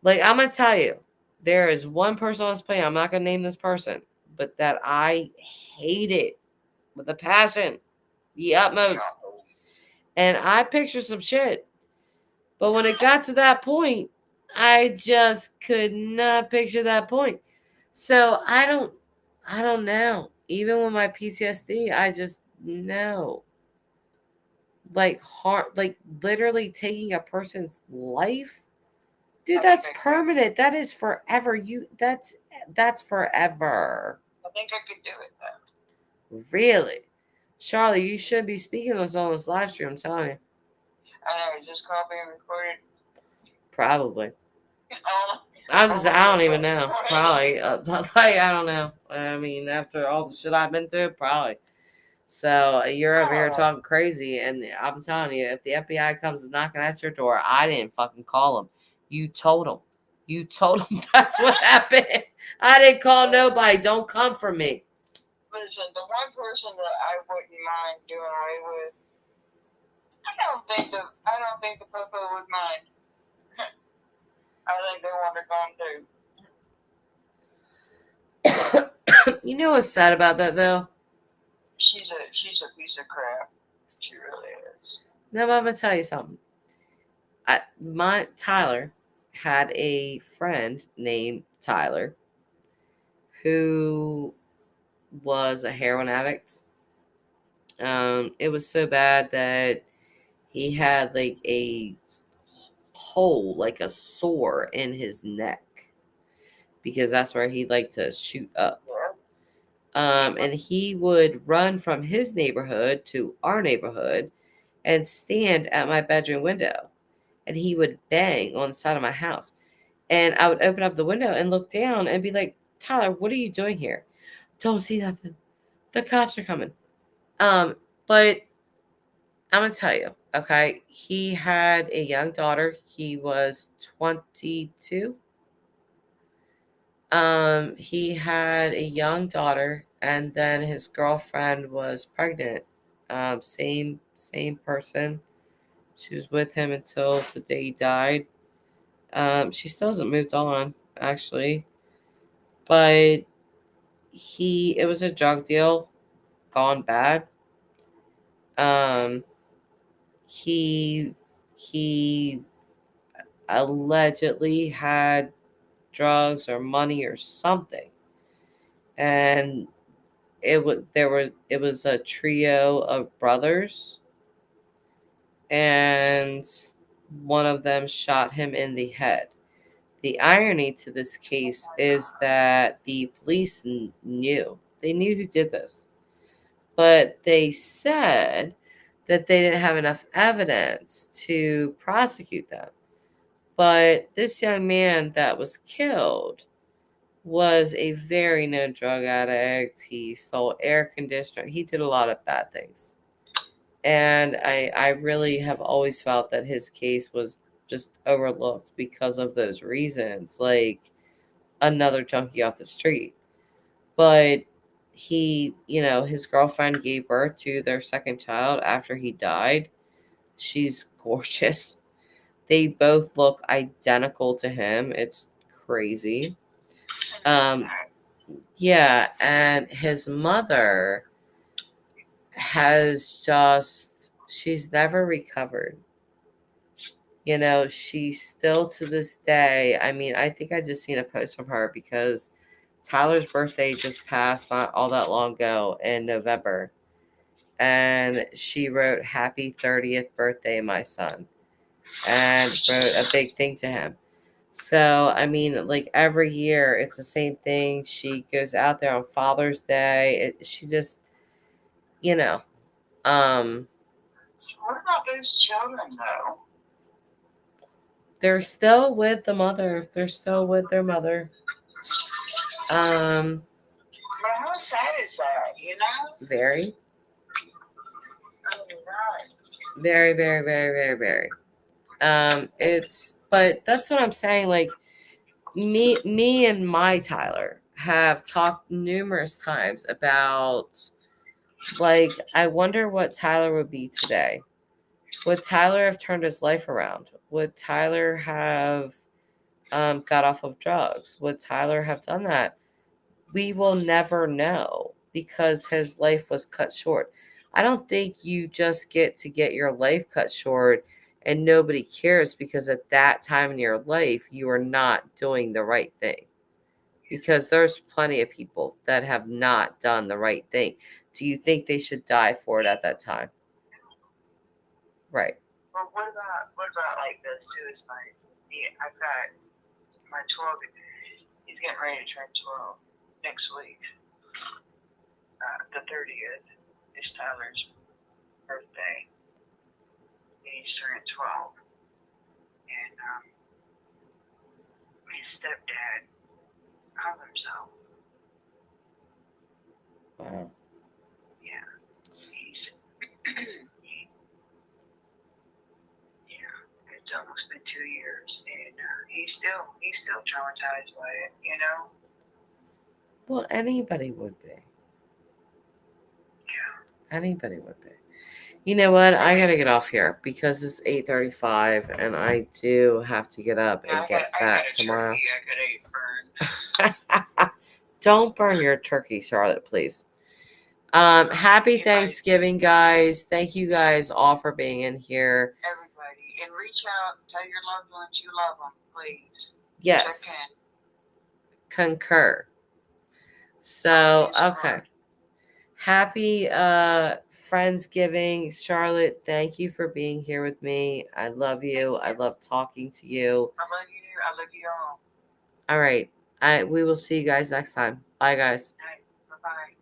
Like, I'm going to tell you, there is one person on this planet, I'm not going to name this person, but that I hate it with a passion, the utmost. And I picture some shit. But when it got to that point, I just could not picture that point. So I don't know. Even with my PTSD, I just know. Like literally taking a person's life. Dude, that's permanent. That is forever. That's forever. I think I could do it though. Really? Charlie, you should be speaking to us on this live stream, I'm telling you. I know, is this call being recorded? Probably. I don't even know. Probably. I don't know. I mean, after all the shit I've been through, probably. So you're over here talking crazy, and I'm telling you, if the FBI comes knocking at your door, I didn't fucking call them. You told them. You told them that's what happened. I didn't call nobody. Don't come for me. Listen, the one person that I wouldn't mind doing away with, I don't think the Popo would mind. I think they want her gone too. You know what's sad about that though? She's a piece of crap. She really is. No, but I'm gonna tell you something. Tyler had a friend named Tyler who was a heroin addict. It was so bad that he had like a hole, like a sore in his neck, because that's where he liked to shoot up. And he would run from his neighborhood to our neighborhood and stand at my bedroom window. And he would bang on the side of my house. And I would open up the window and look down and be like, Tyler, what are you doing here? Don't see nothing. The cops are coming. But I'm going to tell you, okay, he had a young daughter. He was 22. He had a young daughter, and then his girlfriend was pregnant. Same person. She was with him until the day he died. She still hasn't moved on, actually. But it was a drug deal gone bad. He allegedly had drugs or money or something, and it was a trio of brothers, and one of them shot him in the head. The irony to this case is that the police knew. They knew who did this, but they said that they didn't have enough evidence to prosecute them. But this young man that was killed was a very known drug addict. He stole air conditioner. He did a lot of bad things. And I really have always felt that his case was just overlooked because of those reasons, like another junkie off the street. But his girlfriend gave birth to their second child after he died. She's gorgeous. They both look identical to him. It's crazy. Yeah, and his mother she's never recovered. She's still to this day. I mean, I think I just seen a post from her because Tyler's birthday just passed not all that long ago in November. And she wrote, "Happy 30th birthday, my son," and wrote a big thing to him. So, I mean, like every year, it's the same thing. She goes out there on Father's Day. She just, um, What about those children, though? they're still with the mother. They're still with their mother. But how sad is that, Very, Oh, right. very, very, very, very, very. But that's what I'm saying. Like, me and my Tyler have talked numerous times about, like, I wonder what Tyler would be today. Would Tyler have turned his life around? Would Tyler have got off of drugs? Would Tyler have done that? We will never know because his life was cut short. I don't think you just get your life cut short and nobody cares because at that time in your life, you are not doing the right thing. Because there's plenty of people that have not done the right thing. Do you think they should die for it at that time? Right. Well, what about like the suicide? Yeah, I've got my 12. He's getting ready to turn 12 next week. The 30th is Tyler's birthday. He's turning 12, and his stepdad hung himself. Wow. Yeah, he's it's almost been 2 years, and he's still traumatized by it. Well, anybody would be. Yeah. Anybody would be. You know what? I gotta get off here because it's 8:35 and I do have to get up and get fat tomorrow. I got a turkey. Don't burn your turkey, Charlotte, please. Happy Thanksgiving, guys. Thank you guys all for being in here. Everybody, and reach out, tell your loved ones you love them, please. Yes. Check in. Concur. So, okay. Happy Friendsgiving. Charlotte, thank you for being here with me. I love you. I love talking to you. I love you. I love you all. All right. We will see you guys next time. Bye, guys. Bye-bye.